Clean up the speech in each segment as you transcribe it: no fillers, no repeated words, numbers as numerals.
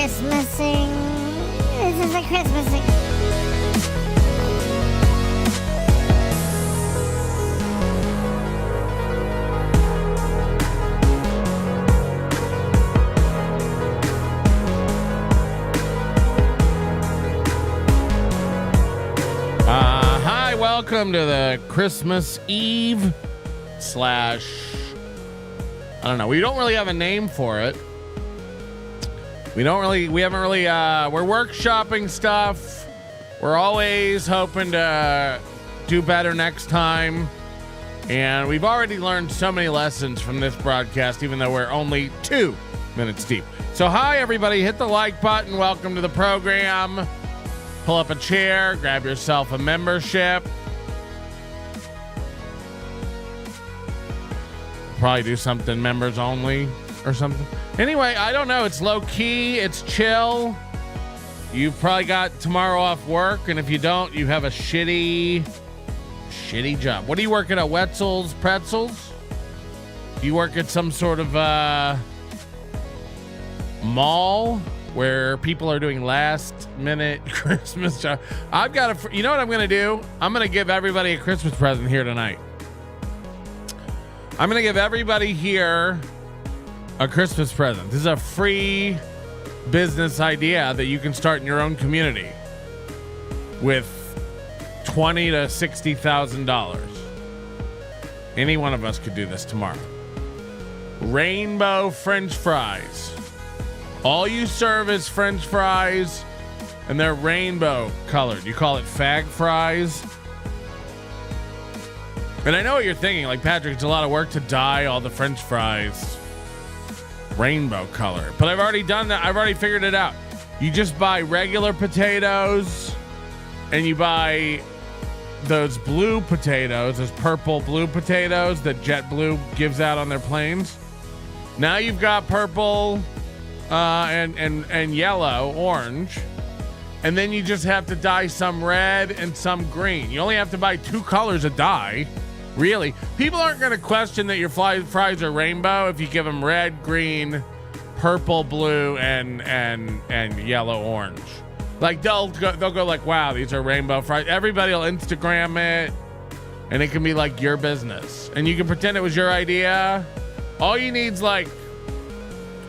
Christmasing. This is a Christmasing. Hi, welcome to the Christmas Eve / I don't know. We don't really have a name for it. We're workshopping stuff. We're always hoping to do better next time. And we've already learned so many lessons from this broadcast, even though we're only 2 minutes deep. So hi, everybody. Hit the like button. Welcome to the program. Pull up a chair. Grab yourself a membership. Probably do something members only or something. Anyway, I don't know. It's low key. It's chill. You've probably got tomorrow off work, and if you don't, you have a shitty job. What do you work at Wetzel's Pretzels? Do you work at some sort of mall where people are doing last minute Christmas job? I've got you know what I'm going to do? I'm going to give everybody a Christmas present here tonight. I'm going to give everybody here a Christmas present. This is a free business idea that you can start in your own community with $20,000 to $60,000. Any one of us could do this tomorrow. Rainbow French fries. All you serve is French fries, and they're rainbow colored. You call it fag fries. And I know what you're thinking, like, Patrick, it's a lot of work to dye all the French fries rainbow color. But I've already done that. I've already figured it out. You just buy regular potatoes, and you buy those blue potatoes, those purple blue potatoes that JetBlue gives out on their planes. Now you've got purple and yellow, orange. And then you just have to dye some red and some green. You only have to buy 2 colors of dye. Really, people aren't going to question that your fries are rainbow if you give them red, green, purple, blue, and yellow, orange. Like they'll go like, wow, these are rainbow fries. Everybody will Instagram it, and it can be like your business, and you can pretend it was your idea. All you need's like,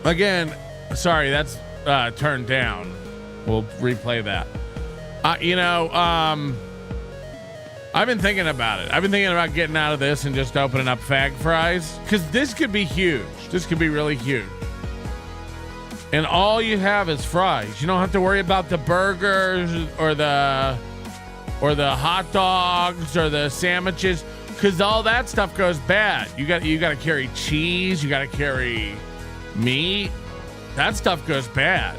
again, sorry, that's turned down. We'll replay that. I've been thinking about it. I've been thinking about getting out of this and just opening up fag fries, because this could be huge. This could be really huge. And all you have is fries. You don't have to worry about the burgers or the hot dogs or the sandwiches, because all that stuff goes bad. You got to carry cheese. You got to carry meat. That stuff goes bad.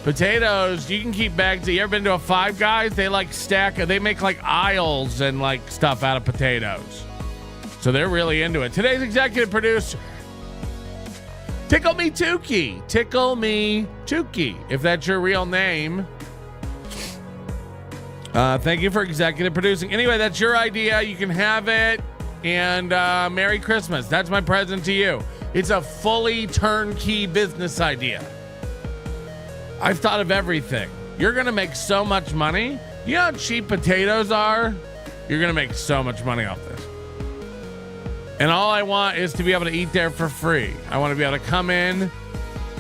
Potatoes, you can keep bags. You ever been to a Five Guys? They they make like aisles and like stuff out of potatoes. So they're really into it. Today's executive producer, Tickle Me Tukey. Tickle Me Tukey, if that's your real name. Thank you for executive producing. Anyway, that's your idea. You can have it. And Merry Christmas. That's my present to you. It's a fully turnkey business idea. I've thought of everything. You're going to make so much money. You know how cheap potatoes are? You're going to make so much money off this. And all I want is to be able to eat there for free. I want to be able to come in,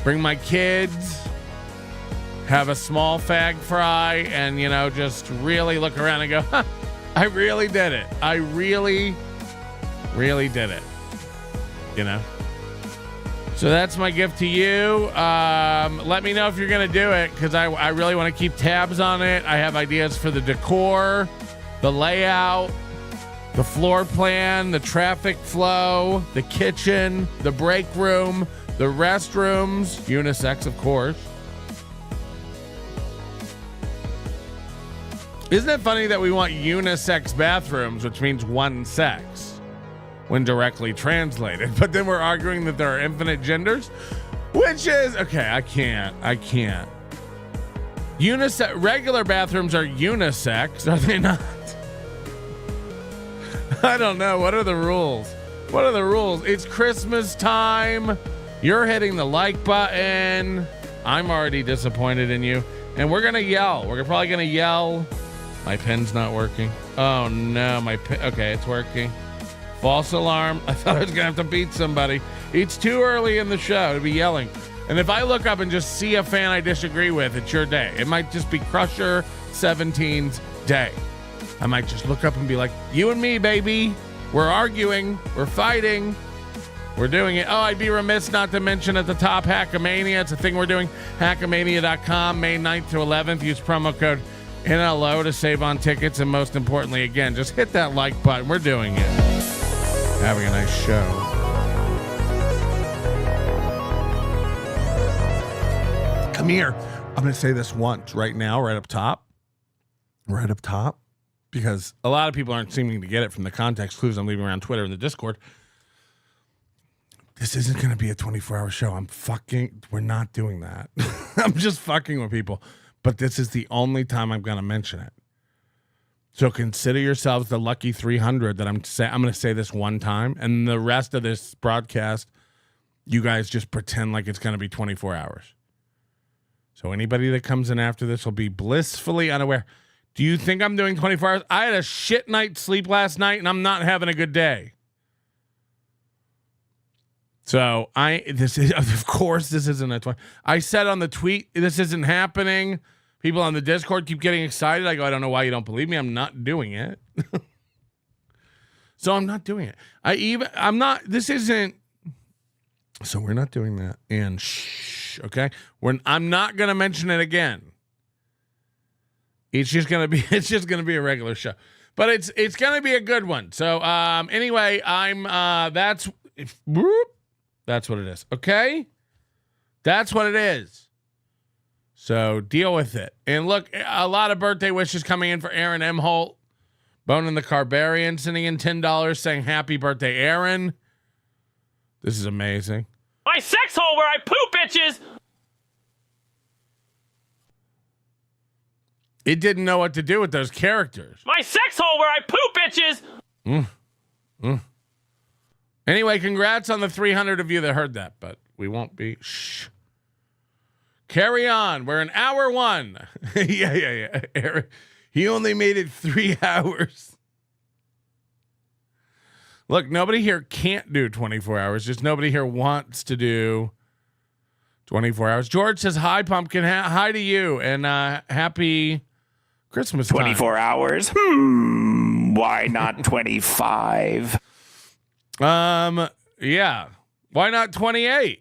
bring my kids, have a small fag fry, and, just really look around and go, huh, I really did it. I really, really did it. So that's my gift to you. Let me know if you're going to do it, because I really want to keep tabs on it. I have ideas for the decor, the layout, the floor plan, the traffic flow, the kitchen, the break room, the restrooms, unisex, of course. Isn't it funny that we want unisex bathrooms, which means one sex when directly translated, but then we're arguing that there are infinite genders, which is okay. I can't. Regular bathrooms are unisex, are they not? I don't know. What are the rules? What are the rules? It's Christmas time. You're hitting the like button. I'm already disappointed in you. And we're going to yell. We're probably going to yell. My pen's not working. Oh, no. My pen. Okay, it's working. False alarm. I thought I was going to have to beat somebody. It's too early in the show to be yelling. And if I look up and just see a fan I disagree with, it's your day. It might just be Crusher 17's day. I might just look up and be like, you and me, baby. We're arguing. We're fighting. We're doing it. Oh, I'd be remiss not to mention at the top Hackamania. It's a thing we're doing. Hackamania.com, May 9th to 11th. Use promo code NLO to save on tickets. And most importantly, again, just hit that like button. We're doing it. Having a nice show. Come here. I'm going to say this once right now, right up top. Right up top. Because a lot of people aren't seeming to get it from the context clues I'm leaving around Twitter and the Discord. This isn't going to be a 24-hour show. We're not doing that. I'm just fucking with people. But this is the only time I'm going to mention it. So consider yourselves the lucky 300 that I'm going to say this one time. And the rest of this broadcast, you guys just pretend like it's going to be 24 hours. So anybody that comes in after this will be blissfully unaware. Do you think I'm doing 24 hours? I had a shit night's sleep last night, and I'm not having a good day. So of course, this isn't a 20. I said on the tweet, this isn't happening. People on the Discord keep getting excited. I go, I don't know why you don't believe me. I'm not doing it. So I'm not doing it. So we're not doing that. And shh, okay? I'm not going to mention it again. It's just going to be a regular show. But it's going to be a good one. So anyway, that's what it is. Okay? That's what it is. So deal with it. And look, a lot of birthday wishes coming in for Aaron M. Holt. Bonin the Carbarian sending in $10 saying happy birthday, Aaron. This is amazing. My sex hole where I poop, bitches! It didn't know what to do with those characters. My sex hole where I poop, bitches! Anyway, congrats on the 300 of you that heard that, but we won't be. Shh. Carry on. We're in hour 1. Yeah. Eric, he only made it 3 hours. Look, nobody here can't do 24 hours. Just nobody here wants to do 24 hours. George says, hi, Pumpkin. Hi to you. And happy Christmas time. 24 hours? Why not 25? Yeah. Why not 28?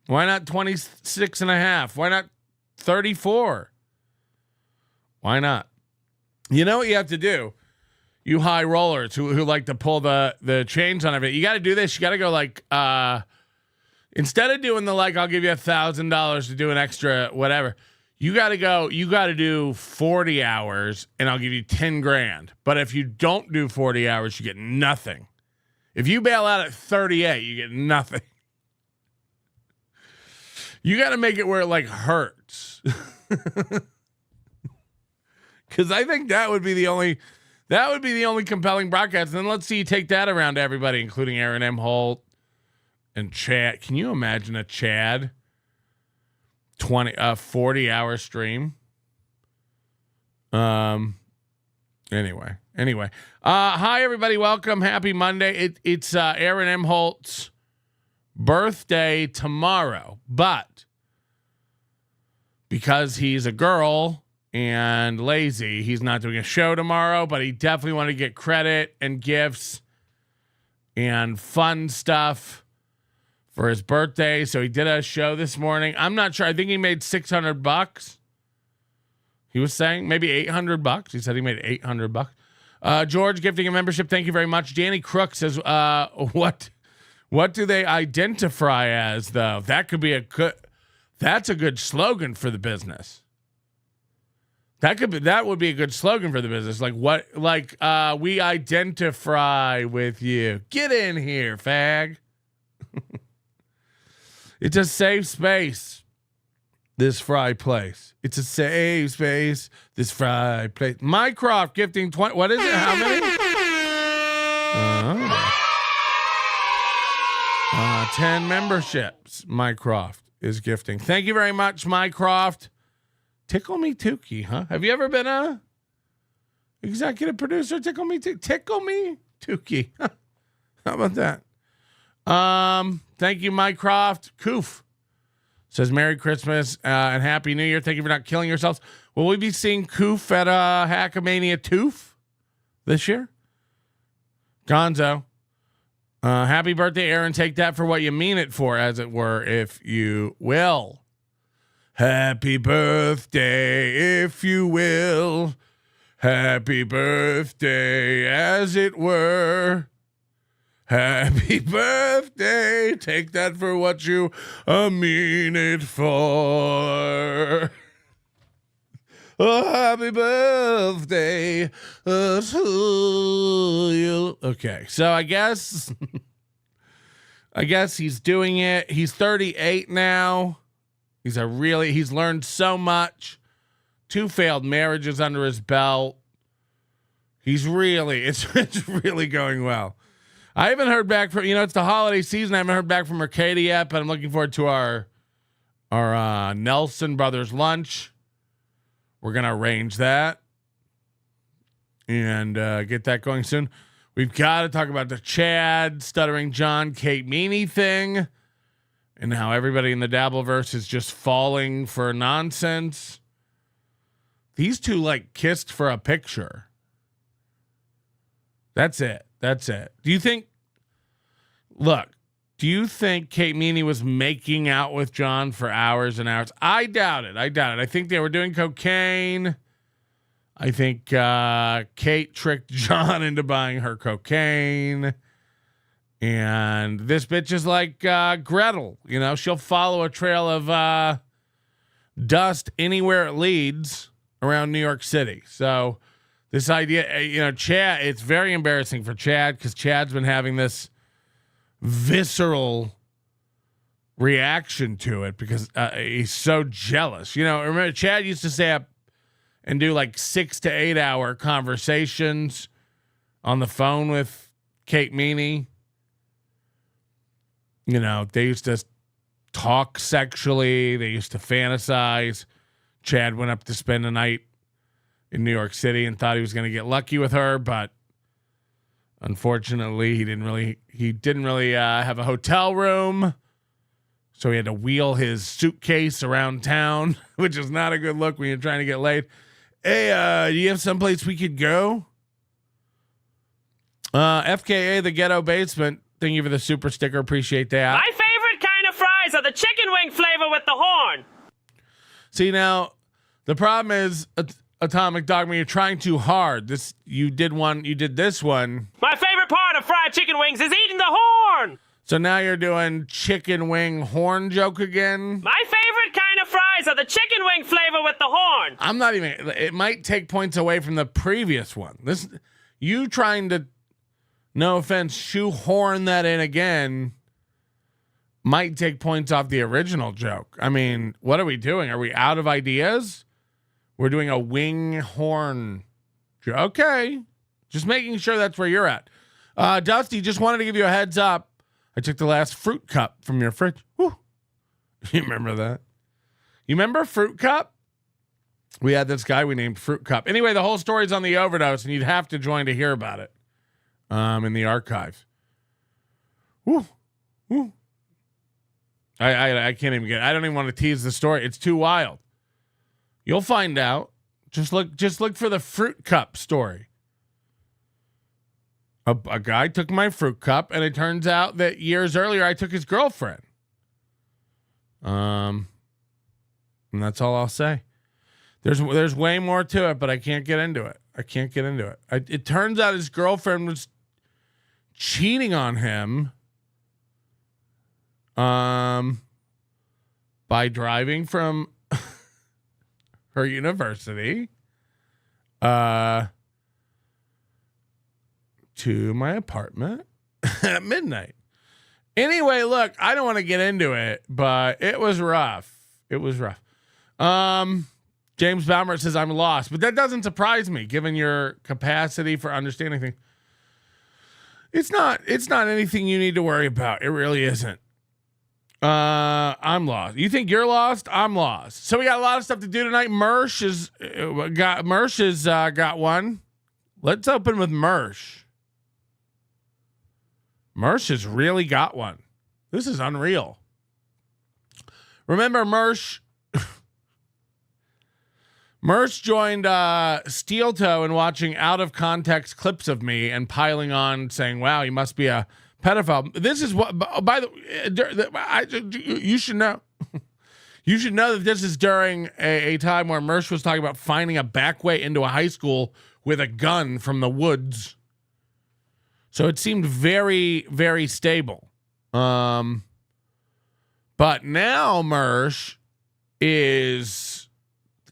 Why not 26 and a half? Why not 34? Why not? You know what you have to do? You high rollers who like to pull the chains on everything. You got to do this. You got to go like, instead of doing the like, I'll give you $1,000 to do an extra whatever. You got to do 40 hours and I'll give you 10 grand. But if you don't do 40 hours, you get nothing. If you bail out at 38, you get nothing. You got to make it where it like hurts. Cuz I think that would be the only compelling broadcast. And then let's see you take that around to everybody, including Aaron M. Holt and Chad. Can you imagine a Chad 40-hour stream? Anyway. Hi everybody, welcome. Happy Monday. It's Aaron M. Holt's birthday tomorrow, but because he's a girl and lazy, he's not doing a show tomorrow, but he definitely wanted to get credit and gifts and fun stuff for his birthday. So he did a show this morning. I'm not sure. I think he made $600. He was saying maybe $800. He said he made $800. George gifting a membership. Thank you very much. Danny Crook says, what do they identify as though? That's a good slogan for the business. That would be a good slogan for the business. We identify with you. Get in here, fag. It's a safe space. This fry place. It's a safe space. This fry place. Mycroft gifting 20. What is it? How many? 10 memberships Mycroft is gifting. Thank you very much, Mycroft. Tickle Me Tukey, huh? Have you ever been a executive producer? Tickle Me Tukey. How about that? Thank you, Mycroft. Koof says Merry Christmas and Happy New Year. Thank you for not killing yourselves. Will we be seeing Koof at Hackamania Toof this year? Gonzo. Happy birthday, Aaron. Take that for what you mean it for, as it were, if you will. Happy birthday, if you will. Happy birthday, as it were. Happy birthday. Take that for what you mean it for. Oh, happy birthday to you. Okay, so I guess he's doing it. He's 38 now. He's learned so much. 2 failed marriages under his belt. It's really going well. I haven't heard back from, it's the holiday season. I haven't heard back from Mercadia yet, but I'm looking forward to our Nelson Brothers lunch. We're going to arrange that and get that going soon. We've got to talk about the Chad, Stuttering John, Kate Meany thing and how everybody in the Dabbleverse is just falling for nonsense. These two kissed for a picture. That's it. Do you think Kate Meany was making out with John for hours and hours? I doubt it. I think they were doing cocaine. I think Kate tricked John into buying her cocaine. And this bitch is like Gretel. She'll follow a trail of dust anywhere it leads around New York City. So this idea, Chad, it's very embarrassing for Chad because Chad's been having this visceral reaction to it because he's so jealous. Remember Chad used to stay up and do 6 to 8 hour conversations on the phone with Kate Meany. They used to talk sexually. They used to fantasize. Chad went up to spend the night in New York City and thought he was going to get lucky with her, but unfortunately, he didn't really have a hotel room, so he had to wheel his suitcase around town, which is not a good look when you're trying to get laid. Hey, do you have someplace we could go? FKA, the Ghetto Basement. Thank you for the super sticker. Appreciate that. My favorite kind of fries are the chicken wing flavor with the horn. See, now, the problem is, Atomic Dogma, you're trying too hard. You did this one. My favorite part of fried chicken wings is eating the horn. So now you're doing chicken wing horn joke again. My favorite kind of fries are the chicken wing flavor with the horn. It might take points away from the previous one. You trying to, no offense, shoehorn that in again might take points off the original joke. I mean, what are we doing? Are we out of ideas? We're doing a wing horn joke. Okay. Just making sure that's where you're at. Dusty, just wanted to give you a heads up. I took the last fruit cup from your fridge. Whew. You remember that? You remember Fruit Cup? We had this guy we named Fruit Cup. Anyway, the whole story's on the Overdose, and you'd have to join to hear about it in the archive. Woo. Woo. I can't even I don't even want to tease the story. It's too wild. You'll find out. Just look for the Fruit Cup story. A guy took my fruit cup, and it turns out that years earlier I took his girlfriend. And that's all I'll say. There's way more to it, but I can't get into it. It turns out his girlfriend was cheating on him by driving from her university to my apartment at midnight. Anyway, look, I don't want to get into it, but it was rough. James Baumer says, I'm lost, but that doesn't surprise me given your capacity for understanding things. It's not anything you need to worry about. It really isn't. I'm lost. You think you're lost? I'm lost. So we got a lot of stuff to do tonight. Mersh has got one. Let's open with Mersh. Mersh has really got one. This is unreal. Remember Mersh? Mersh joined Steel Toe in watching out of context clips of me and piling on, saying, "Wow, you must be a pedophile." This is what. By the way, you should know. You should know that this is during a time where Mersh was talking about finding a back way into a high school with a gun from the woods. So it seemed very, very stable. But now Mersh is.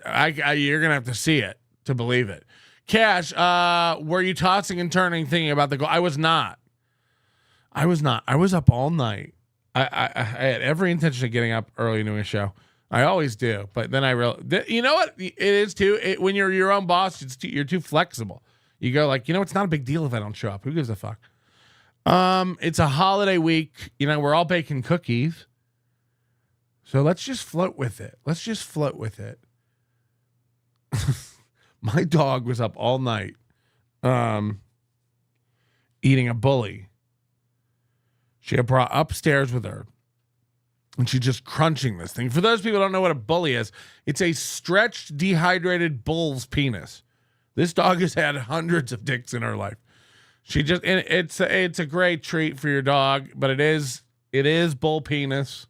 You're gonna have to see it to believe it. Cash, were you tossing and turning, thinking about the goal? I was not. I was up all night. I had every intention of getting up early and doing a show. I always do, but then I realized, you know what it is too. When you're your own boss, you're too flexible. You go like, it's not a big deal if I don't show up. Who gives a fuck? It's a holiday week. We're all baking cookies, so let's just float with it. My dog was up all night eating a bully. She had brought upstairs with her, and she's just crunching this thing. For those people who don't know what a bully is, it's a stretched, dehydrated bull's penis. This dog has had hundreds of dicks in her life. It's a great treat for your dog, but it is bull penis,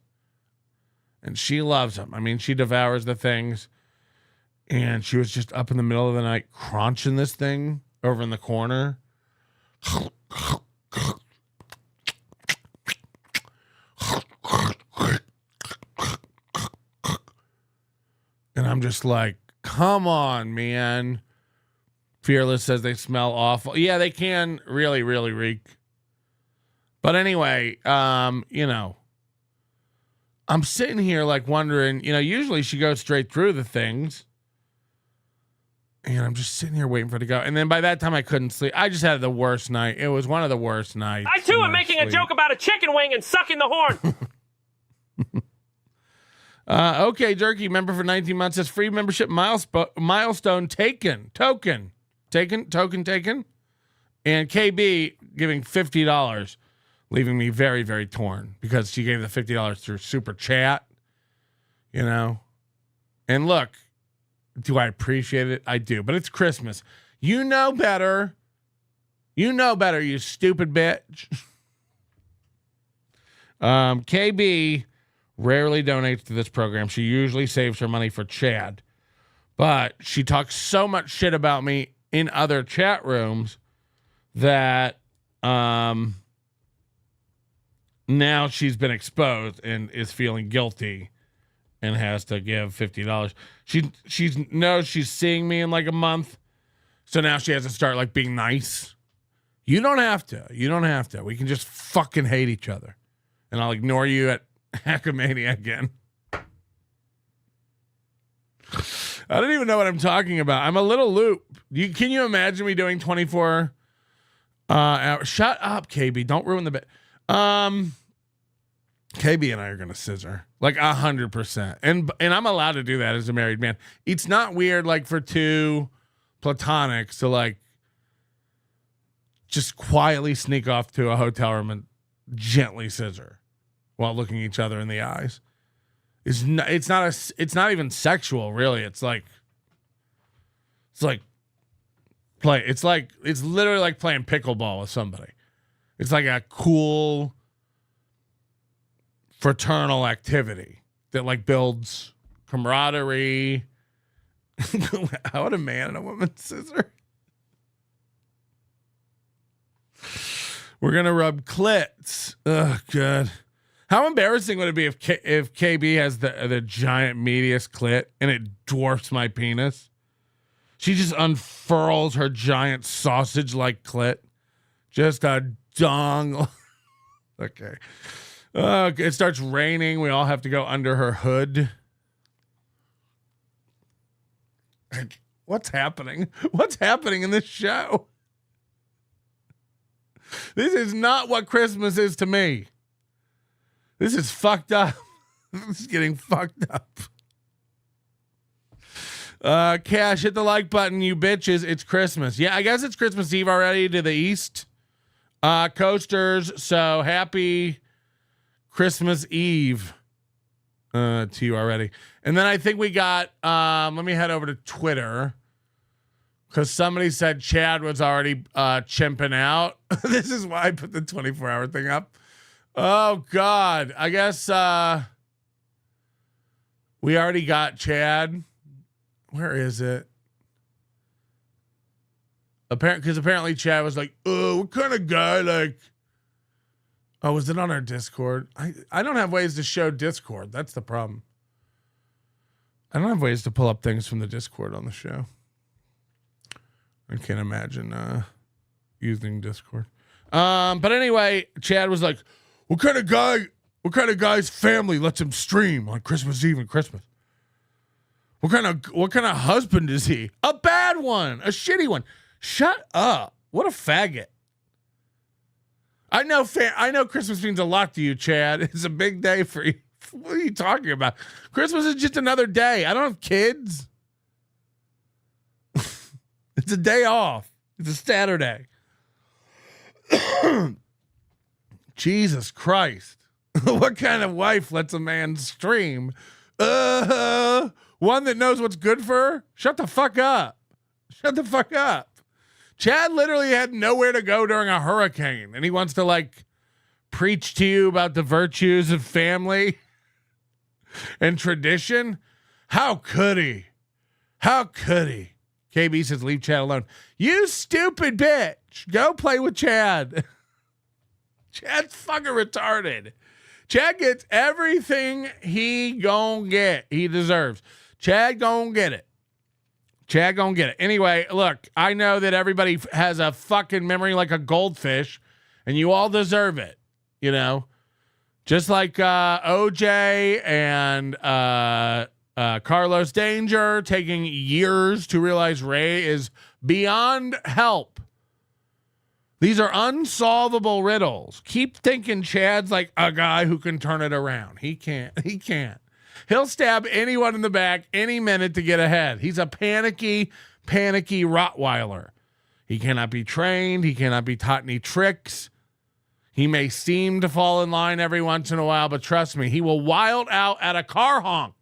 and she loves them. I mean, she devours the things. And she was just up in the middle of the night crunching this thing over in the corner. And I'm just like, come on, man. Fearless says they smell awful. Yeah, they can really, really reek. But anyway, I'm sitting here like wondering, usually she goes straight through the things. And I'm just sitting here waiting for it to go. And then by that time, I couldn't sleep. I just had the worst night. It was one of the worst nights. I too am making a joke about a chicken wing and sucking the horn. Okay, Jerky, member for 19 months, says free membership milestone taken. Token. And KB giving $50, leaving me very, very torn because she gave the $50 through super chat. And look, do I appreciate it? I do, but it's Christmas. You know better. You stupid bitch. KB rarely donates to this program. She usually saves her money for Chad, but she talks so much shit about me in other chat rooms that now she's been exposed and is feeling guilty and has to give $50. She knows she's seeing me in like a month, so now she has to start like being nice. You don't have to. We can just fucking hate each other, and I'll ignore you at Hackamania again. I don't even know what I'm talking about. I'm a little loop. Can you imagine me doing 24 hours? Shut up, KB. Don't ruin the bit. KB and I are gonna scissor like 100%, and I'm allowed to do that as a married man. It's not weird like for two platonics to like just quietly sneak off to a hotel room and gently scissor while looking each other in the eyes. It's not even sexual really. It's literally like playing pickleball with somebody. It's like a cool fraternal activity that like builds camaraderie. How would a man and a woman scissor? We're gonna rub clits. Oh god. How embarrassing would it be if KB has the giant medius clit and it dwarfs my penis? She just unfurls her giant sausage-like clit. Just a dong. Okay. It starts raining. We all have to go under her hood. What's happening? What's happening in this show? This is not what Christmas is to me. This is fucked up. This is getting fucked up. Cash, hit the like button, you bitches. It's Christmas. Yeah, I guess it's Christmas Eve already to the east. Coasters, so happy Christmas Eve to you already. And then I think we got, let me head over to Twitter because somebody said Chad was already chimping out. This is why I put the 24-hour thing up. Oh, God. I guess we already got Chad. Where is it? Because apparently Chad was like, oh, what kind of guy, like... Oh, was it on our Discord? I don't have ways to show Discord. That's the problem. I don't have ways to pull up things from the Discord on the show. I can't imagine using Discord. But anyway, Chad was like, what kind of guy's family lets him stream on Christmas Eve and Christmas? What kind of husband is he? A bad one, a shitty one. Shut up. What a faggot. I know Christmas means a lot to you, Chad. It's a big day for you. What are you talking about? Christmas is just another day. I don't have kids. It's a day off. It's a Saturday. Jesus Christ. What kind of wife lets a man stream? One that knows what's good for her? Shut the fuck up. Shut the fuck up. Chad literally had nowhere to go during a hurricane, and he wants to like preach to you about the virtues of family and tradition. How could he? How could he? KB says, leave Chad alone. You stupid bitch. Go play with Chad. Chad's fucking retarded. Chad gets everything he deserves. Chad gon' get it. Chad gonna get it. Anyway, look, I know that everybody has a fucking memory like a goldfish, and you all deserve it, you know? Just like OJ and Carlos Danger taking years to realize Ray is beyond help. These are unsolvable riddles. Keep thinking Chad's like a guy who can turn it around. He can't. He can't. He'll stab anyone in the back any minute to get ahead. He's a panicky Rottweiler. He cannot be trained. He cannot be taught any tricks. He may seem to fall in line every once in a while, but trust me, he will wild out at a car honk.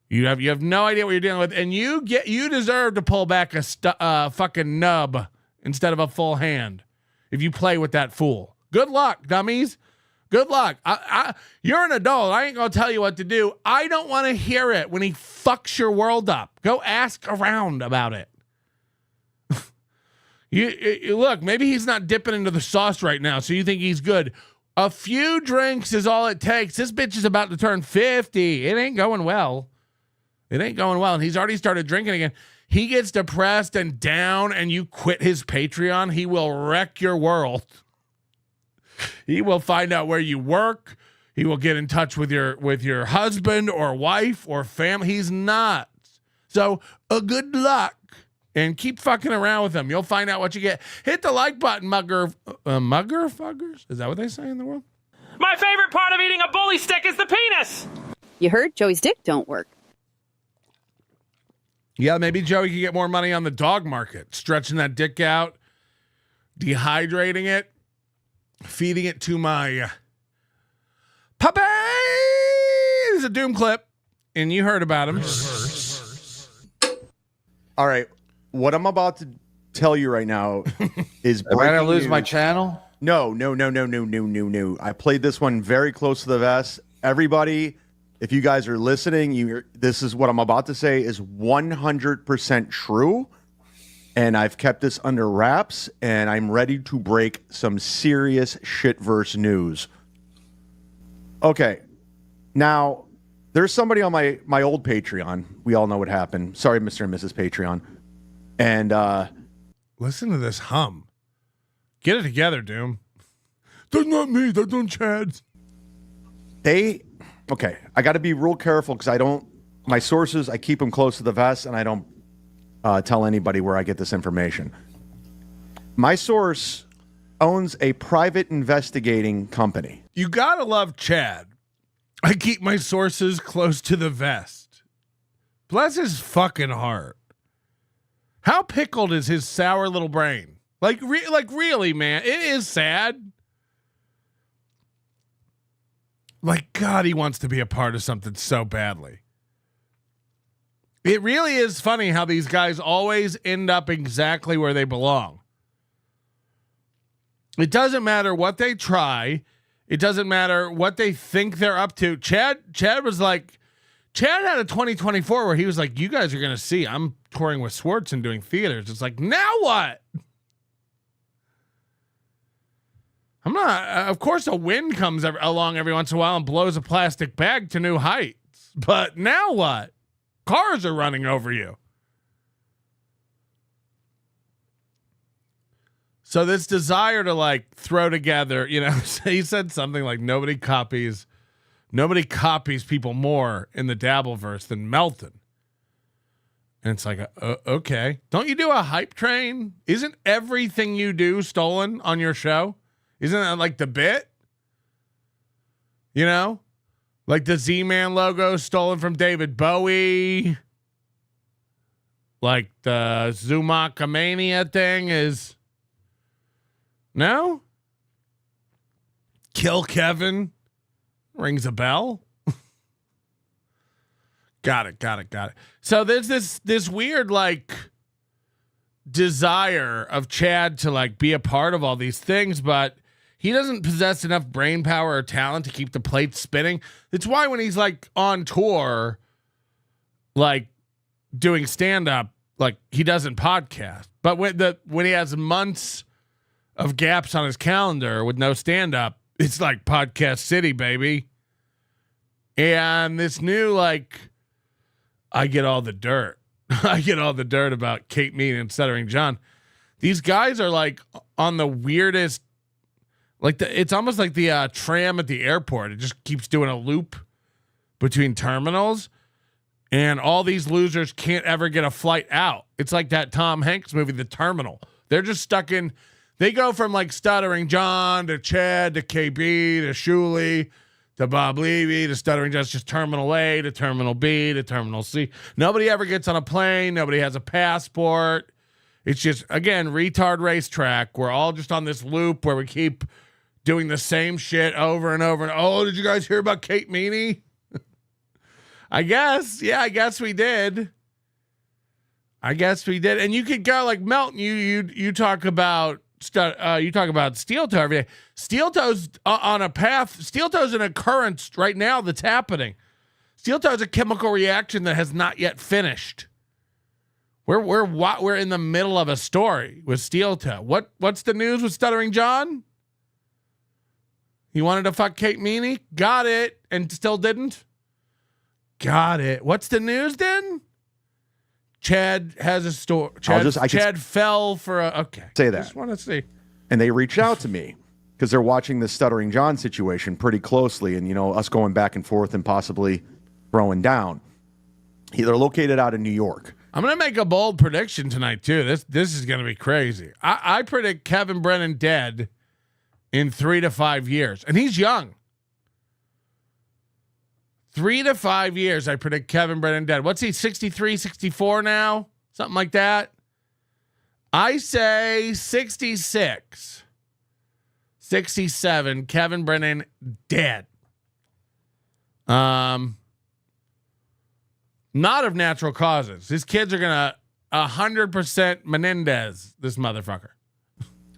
You have no idea what you're dealing with, and you deserve to pull back a fucking nub instead of a full hand if you play with that fool. Good luck, dummies. Good luck. You're an adult. I ain't going to tell you what to do. I don't want to hear it when he fucks your world up. Go ask around about it. You look, maybe he's not dipping into the sauce right now, so you think he's good. A few drinks is all it takes. This bitch is about to turn 50. It ain't going well. It ain't going well. And he's already started drinking again. He gets depressed and down and you quit his Patreon, he will wreck your world. He will find out where you work. He will get in touch with your husband or wife or family. He's not. So good luck and keep fucking around with him. You'll find out what you get. Hit the like button, mugger fuckers. Is that what they say in the world? My favorite part of eating a bully stick is the penis. You heard Joey's dick don't work. Yeah, maybe Joey can get more money on the dog market, stretching that dick out, dehydrating it, feeding it to my puppy. This is a Doom clip, and you heard about him. All right, what I'm about to tell you right now is Am I going to lose news. my channel? No. I played this one very close to the vest. Everybody, if you guys are listening, this is what I'm about to say is 100% true. And I've kept this under wraps, and I'm ready to break some serious shitverse news. Okay. Now, there's somebody on my old Patreon. We all know what happened. Sorry, Mr. and Mrs. Patreon. And listen to this hum. Get it together, Doom. That's not me. That's on Chad's. Okay, I got to be real careful because my sources, I keep them close to the vest, and I don't tell anybody where I get this information. My source owns a private investigating company. You gotta love Chad. I keep my sources close to the vest. Bless his fucking heart. How pickled is his sour little brain? Like really, man, it is sad. Like, God, he wants to be a part of something so badly. It really is funny how these guys always end up exactly where they belong. It doesn't matter what they try. It doesn't matter what they think they're up to. Chad was like, Chad had a 2024 where he was like, you guys are going to see, I'm touring with Swartz and doing theaters. It's like, now what? I'm not, of course, a wind comes along every once in a while and blows a plastic bag to new heights. But now what? Cars are running over you. So this desire to like throw together, you know, he said something like nobody copies people more in the Dabbleverse than Melton. And it's like, okay. Don't you do a hype train? Isn't everything you do stolen on your show? Isn't that like the bit? You know? Like the Z-Man logo stolen from David Bowie. Like the Zumakamania thing is... No? Kill Kevin rings a bell. Got it. So there's this weird like desire of Chad to like be a part of all these things, but he doesn't possess enough brain power or talent to keep the plate spinning. It's why when he's like on tour, like doing stand up, like he doesn't podcast. But when he has months of gaps on his calendar with no stand-up, it's like Podcast City, baby. And this new, like, I get all the dirt. I get all the dirt about Kate Mead and Stuttering John. These guys are, like, on the weirdest, like, it's almost like the tram at the airport. It just keeps doing a loop between terminals. And all these losers can't ever get a flight out. It's like that Tom Hanks movie, The Terminal. They're just stuck in... They go from like Stuttering John to Chad to KB to Shuley to Bob Levy to Stuttering John. It's just Terminal A to Terminal B to Terminal C. Nobody ever gets on a plane. Nobody has a passport. It's just, again, retard racetrack. We're all just on this loop where we keep doing the same shit over and over. And oh, did you guys hear about Kate Meany? I guess. Yeah, I guess we did. And you could go like Melton. You talk about. You talk about steel toe every day. Steel toe's on a path. Steel toe's an occurrence right now that's happening. Steel toe is a chemical reaction that has not yet finished. We're in the middle of a story with steel toe. What's the news with Stuttering John? He wanted to fuck Kate Meany, got it, and still didn't. Got it. What's the news then? Chad has a story. Chad fell for a... Okay. Say that. Just want to see. And they reached out to me because they're watching the Stuttering John situation pretty closely and, you know, us going back and forth and possibly throwing down. They're located out in New York. I'm going to make a bold prediction tonight, too. This is going to be crazy. I predict Kevin Brennan dead in 3 to 5 years. And he's young. 3 to 5 years, I predict Kevin Brennan dead. What's he, 63, 64 now? Something like that. I say 66, 67, Kevin Brennan dead. Not of natural causes. His kids are going to 100% Menendez this motherfucker.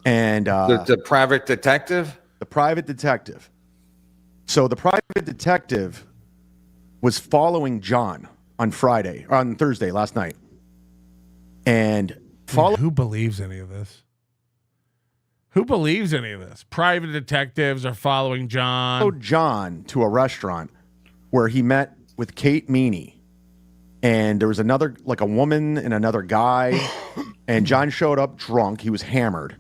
And the private detective? The private detective. So the private detective was following John on Thursday, last night. And who believes any of this? Who believes any of this? Private detectives are following John. Followed John to a restaurant where he met with Kate Meany. And there was another, like a woman and another guy. And John showed up drunk. He was hammered.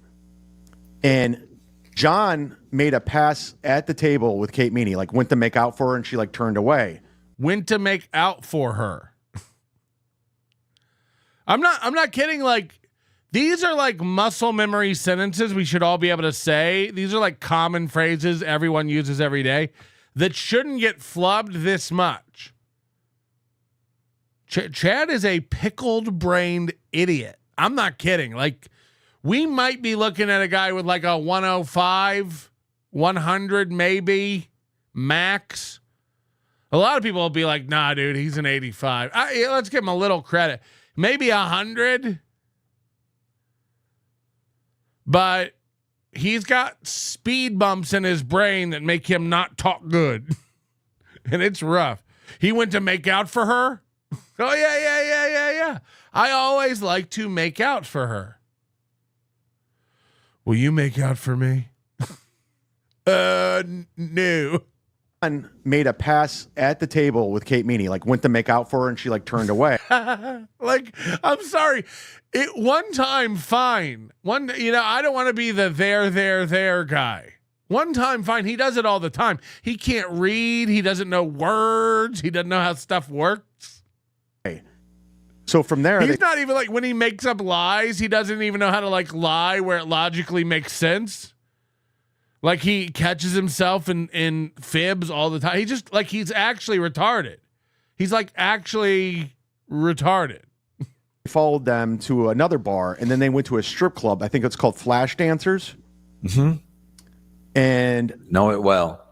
And John made a pass at the table with Kate Meany, like went to make out for her and she like turned away. Went to make out for her. I'm not kidding. Like These are like muscle memory sentences we should all be able to say. These are like common phrases everyone uses every day that shouldn't get flubbed this much. Chad is a pickled-brained idiot. I'm not kidding. Like, we might be looking at a guy with like a 105, 100 maybe, max. A lot of people will be like, nah, dude, he's an 85. Let's give him a little credit. Maybe 100. But he's got speed bumps in his brain that make him not talk good. And it's rough. He went to make out for her. Oh, yeah. I always like to make out for her. Will you make out for me? No. Made a pass at the table with Kate Meany, like went to make out for her and she like turned away. Like, I'm sorry. One time, fine. I don't want to be the there guy. One time, fine. He does it all the time. He can't read. He doesn't know words. He doesn't know how stuff works. So from there, he's not even like when he makes up lies. He doesn't even know how to like lie where it logically makes sense. Like he catches himself in fibs all the time. He just like he's actually retarded. He's like actually retarded. Followed them to another bar, and then they went to a strip club. I think it's called Flash Dancers. Mm-hmm. And know it well.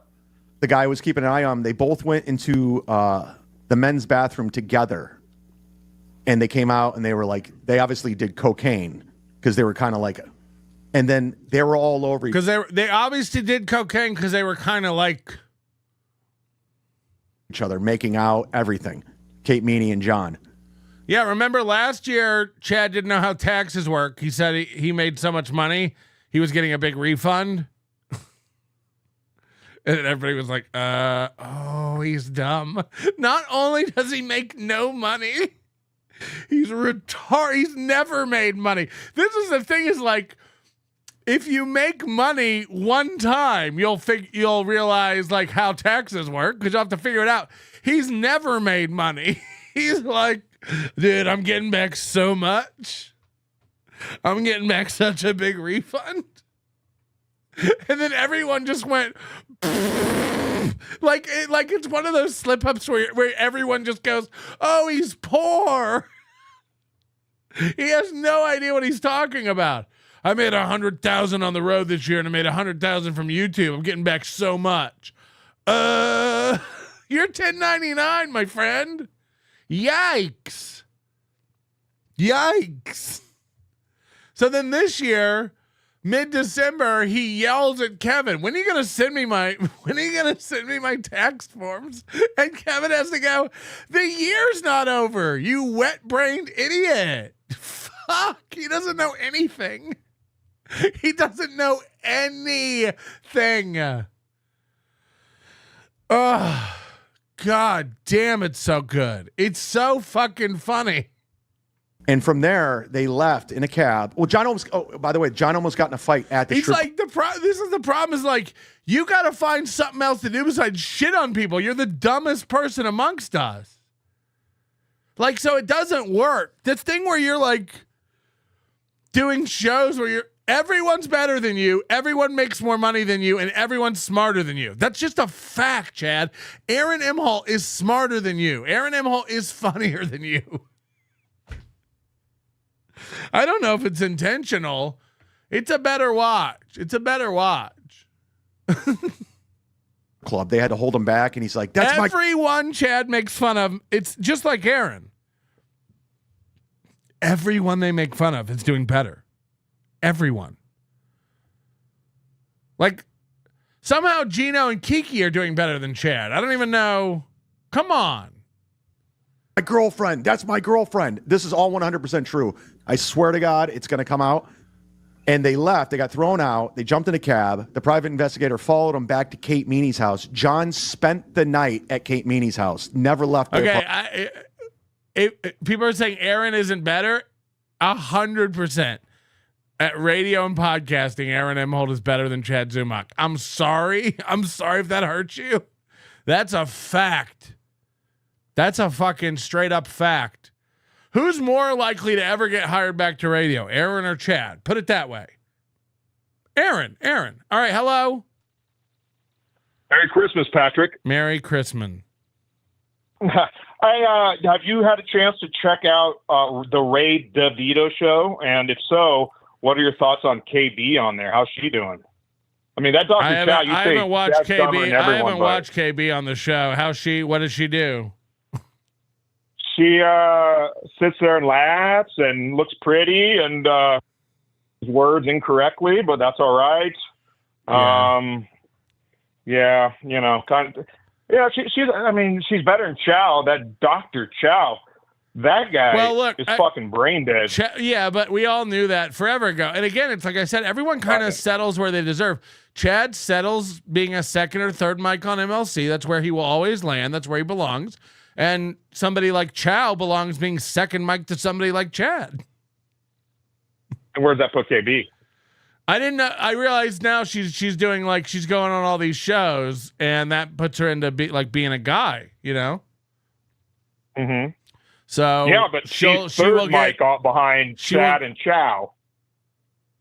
The guy was keeping an eye on them. They both went into the men's bathroom together, and they came out and they were like, they obviously did cocaine because they were kind of like. And then they were all over because they obviously did cocaine because they were kind of like each other, making out, everything. Kate Meany and John. Yeah, remember last year, Chad didn't know how taxes work. He said he made so much money, he was getting a big refund. And everybody was like, oh, he's dumb. Not only does he make no money, he's retarded. He's never made money. This is the thing is like, if you make money one time, you'll realize like how taxes work because you'll have to figure it out. He's never made money. He's like, dude, I'm getting back so much. I'm getting back such a big refund. And then everyone just went like it's one of those slip ups where everyone just goes, oh, he's poor. He has no idea what he's talking about. I made 100,000 on the road this year and I made 100,000 from YouTube. I'm getting back so much. You're 1099, my friend. Yikes. So then this year, mid-December, he yells at Kevin, when are you going to send me my tax forms? And Kevin has to go, the year's not over, you wet-brained idiot. Fuck, he doesn't know anything. He doesn't know anything. Oh, God damn, it's so good. It's so fucking funny. And from there, they left in a cab. Well, John almost got in a fight at the He's strip. like, this is the problem is like, you got to find something else to do besides shit on people. You're the dumbest person amongst us. Like, so it doesn't work. This thing where you're like doing shows where everyone's better than you, everyone makes more money than you, and everyone's smarter than you. That's just a fact, Chad. Aaron Imhall is smarter than you. Aaron Imhall is funnier than you. I don't know if it's intentional. It's a better watch. Club. They had to hold him back, and he's like, "That's everyone." Chad makes fun of. It's just like Aaron. Everyone they make fun of is doing better. Everyone. Like somehow Gino and Kiki are doing better than Chad. I don't even know. Come on. My girlfriend. That's my girlfriend. This is all 100% true. I swear to God, it's going to come out. And they left. They got thrown out. They jumped in a cab. The private investigator followed them back to Kate Meany's house. John spent the night at Kate Meany's house. Never left. Okay. People are saying Aaron isn't better. 100%. At radio and podcasting, Aaron Imholt is better than Chad Zumach. I'm sorry. I'm sorry if that hurts you. That's a fact. That's a fucking straight up fact. Who's more likely to ever get hired back to radio, Aaron or Chad? Put it that way. Aaron. All right, hello. Merry Christmas, Patrick. Merry Christmas. Have you had a chance to check out the Ray DeVito show? And if so, what are your thoughts on KB on there? How's she doing? I mean, that Dr. Chow, you I say haven't watched Chad's dumber than KB. I everyone, haven't but watched KB on the show. What does she do? she sits there and laughs and looks pretty and words incorrectly, but that's all right. Yeah, you know, she's better than Chow. That Dr. Chow, that guy is fucking brain dead. Yeah, but we all knew that forever ago. And again, it's like I said, everyone kind of settles where they deserve. Chad settles being a second or third mic on MLC. That's where he will always land. That's where he belongs. And somebody like Chow belongs being second mic to somebody like Chad. And where's that put KB? I didn't know. I realized now she's doing like she's going on all these shows, and that puts her into being a guy, you know. Mm-hmm. So yeah, but she's third mic behind Chad and Chow.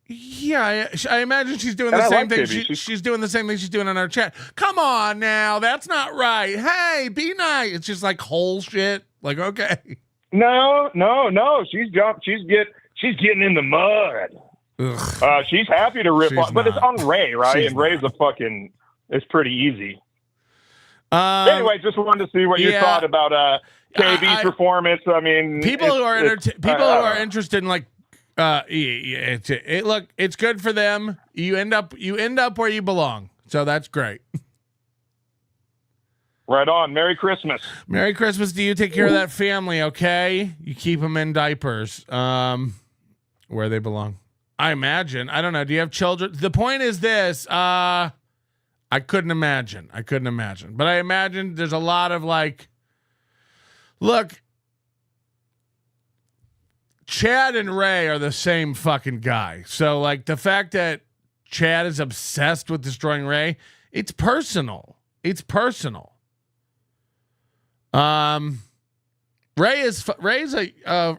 Yeah, I imagine she's doing the same thing. She's doing the same thing she's doing in our chat. Come on now, that's not right. Hey, be nice. It's just like whole shit. Like, okay. No. She's getting in the mud. She's happy to rip on, but it's on Ray, right? And Ray's it's pretty easy. Anyway, just wanted to see what you thought about KB's performance. I mean, people who are interested in like, look, it's good for them. You end up where you belong, so that's great. Right on. Merry Christmas. Merry Christmas to you. Take care of that family, okay? You keep them in diapers, where they belong. I imagine. I don't know. Do you have children? The point is this. I couldn't imagine. But I imagine there's a lot of like, look, Chad and Ray are the same fucking guy. So like the fact that Chad is obsessed with destroying Ray, it's personal. Ray's a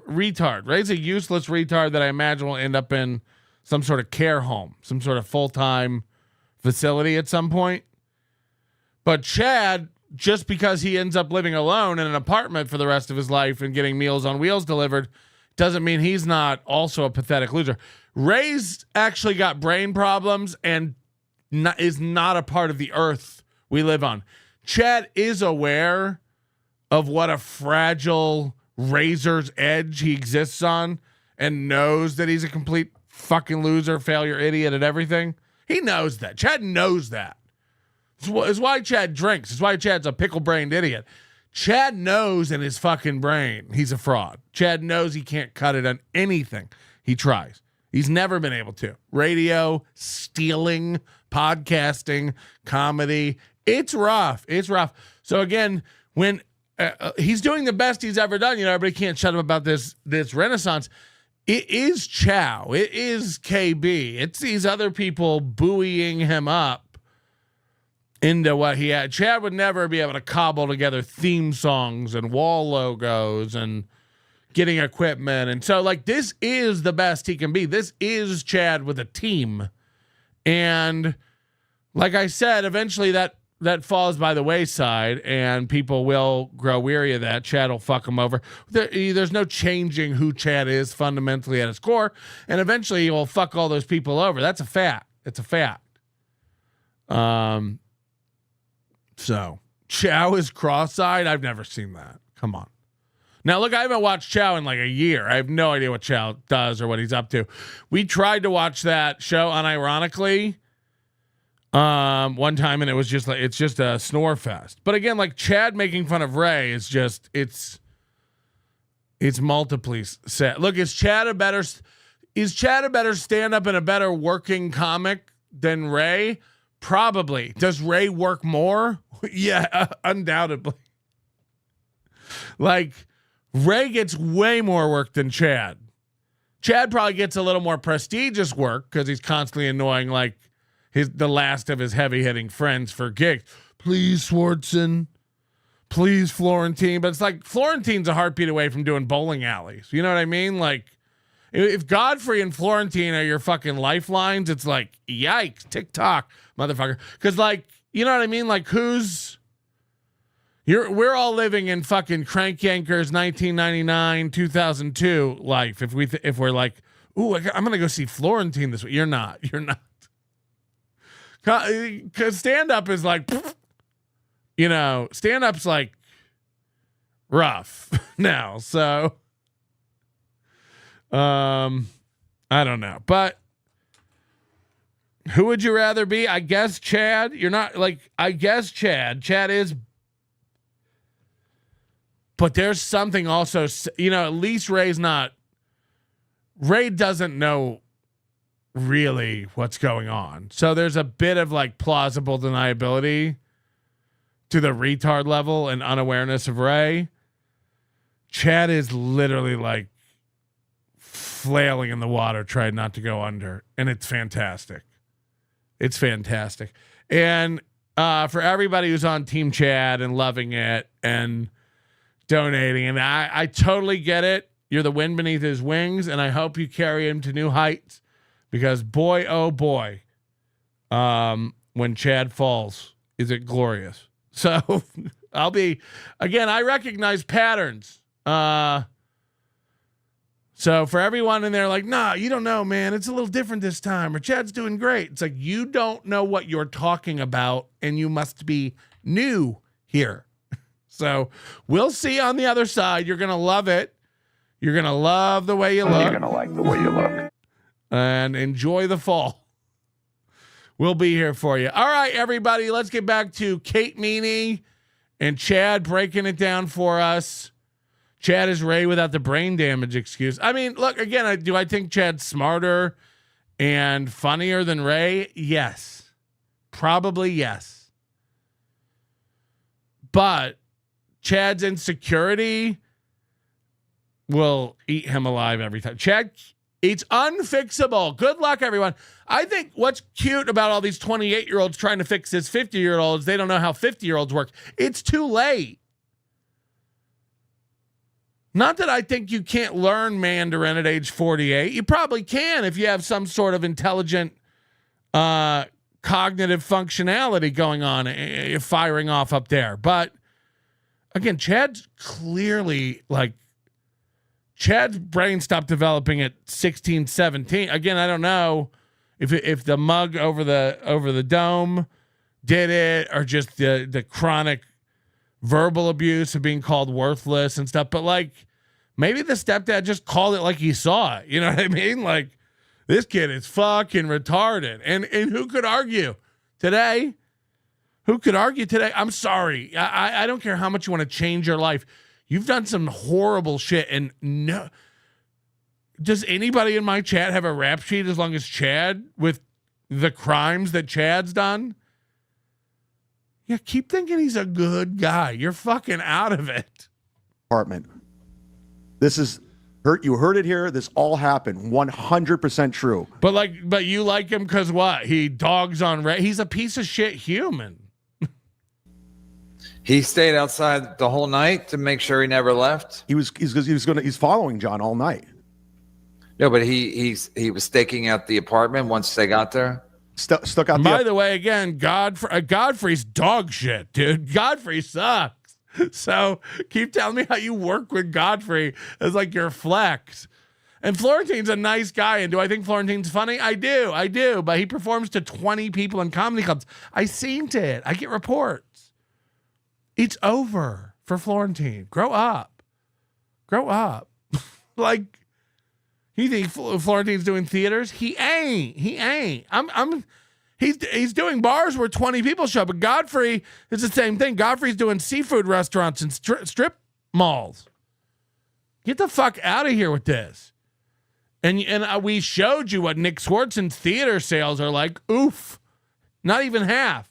retard. Ray's a useless retard that I imagine will end up in some sort of care home, some sort of full-time facility at some point. But Chad, just because he ends up living alone in an apartment for the rest of his life and getting Meals on Wheels delivered, doesn't mean he's not also a pathetic loser. Ray's actually got brain problems and is not a part of the earth we live on. Chad is aware of what a fragile razor's edge he exists on and knows that he's a complete fucking loser, failure, idiot at everything. He knows that. Chad knows that. It's why Chad drinks. It's why Chad's a pickle-brained idiot. Chad knows in his fucking brain he's a fraud. Chad knows he can't cut it on anything he tries. He's never been able to. Radio, stealing, podcasting, comedy. It's rough. So again, when he's doing the best he's ever done, everybody can't shut up about this renaissance. It is Chow. It is KB. It's these other people buoying him up into what he had. Chad would never be able to cobble together theme songs and wall logos and getting equipment. And so like, this is the best he can be. This is Chad with a team. And like I said, eventually that falls by the wayside and people will grow weary of that. Chad will fuck him over. There's no changing who Chad is fundamentally at his core. And eventually he will fuck all those people over. That's a fact. It's a fact. So Chow is cross-eyed. I've never seen that. Come on. Now, look, I haven't watched Chow in like a year. I have no idea what Chow does or what he's up to. We tried to watch that show unironically one time, and it was just like, it's just a snore fest. But again, like Chad making fun of Ray is just, it's multiply set. Look, is Chad a better stand-up and a better working comic than Ray? Probably. Does Ray work more? Yeah, undoubtedly. Like, Ray gets way more work than Chad. Chad probably gets a little more prestigious work because he's constantly annoying like the last of his heavy-hitting friends for gigs. Please, Swartzen. please, Florentine. But it's like Florentine's a heartbeat away from doing bowling alleys. You know what I mean? Like, if Godfrey and Florentine are your fucking lifelines, it's like, yikes, TikTok, motherfucker. Because, like, you know what I mean? Like, we're all living in fucking Crank Yankers 1999, 2002 life. If we're like, ooh, I'm gonna go see Florentine this week. You're not. Because stand-up is like, you know, stand-up's like rough now. So, I don't know. But who would you rather be? I guess Chad. You're not like, I guess Chad. Chad is. But there's something also, you know, at least Ray doesn't know really what's going on. So there's a bit of like plausible deniability to the retard level and unawareness of Ray. Chad is literally like flailing in the water, trying not to go under. And it's fantastic. It's fantastic. And for everybody who's on Team Chad and loving it and donating, and I totally get it. You're the wind beneath his wings, and I hope you carry him to new heights. Because boy, oh boy, when Chad falls, is it glorious? So I recognize patterns. So for everyone in there like, nah, you don't know, man, it's a little different this time, or Chad's doing great. It's like, you don't know what you're talking about, and you must be new here. So we'll see on the other side. You're going to love it. You're going to love the way you look. You're going to like the way you look. And enjoy the fall. We'll be here for you. All right, everybody, let's get back to Kate Meany and Chad breaking it down for us. Chad is Ray without the brain damage excuse. I mean, look, again, do I think Chad's smarter and funnier than Ray? Yes. Probably yes. But Chad's insecurity will eat him alive every time. Chad, it's unfixable. Good luck, everyone. I think what's cute about all these 28-year-olds trying to fix this 50-year-olds, they don't know how 50-year-olds work. It's too late. Not that I think you can't learn Mandarin at age 48. You probably can if you have some sort of intelligent cognitive functionality going on, firing off up there. But again, Chad's clearly like, Chad's brain stopped developing at 16, 17. Again, I don't know if the mug over the dome did it, or just the chronic verbal abuse of being called worthless and stuff. But like, maybe the stepdad just called it like he saw it. You know what I mean? Like, this kid is fucking retarded. And who could argue today? Who could argue today? I'm sorry. I don't care how much you want to change your life. You've done some horrible shit, and no. Does anybody in my chat have a rap sheet as long as Chad with the crimes that Chad's done? Yeah, keep thinking he's a good guy. You're fucking out of it. Apartment. This is hurt. You heard it here. This all happened. 100% true. But you like him because what? He dogs on Ray. He's a piece of shit human. He stayed outside the whole night to make sure he never left. He's following John all night. No, but he was staking out the apartment once they got there. Stuck out. By the way, again, Godfrey's dog shit, dude. Godfrey sucks. So keep telling me how you work with Godfrey as like your flex. And Florentine's a nice guy. And do I think Florentine's funny? I do. But he performs to 20 people in comedy clubs. I seen it. I get reports. It's over for Florentine. Grow up. Like, you think Florentine's doing theaters? He ain't. He's doing bars where 20 people show up. But Godfrey is the same thing. Godfrey's doing seafood restaurants and strip malls. Get the fuck out of here with this. And we showed you what Nick Swartzen's theater sales are like. Oof. Not even half.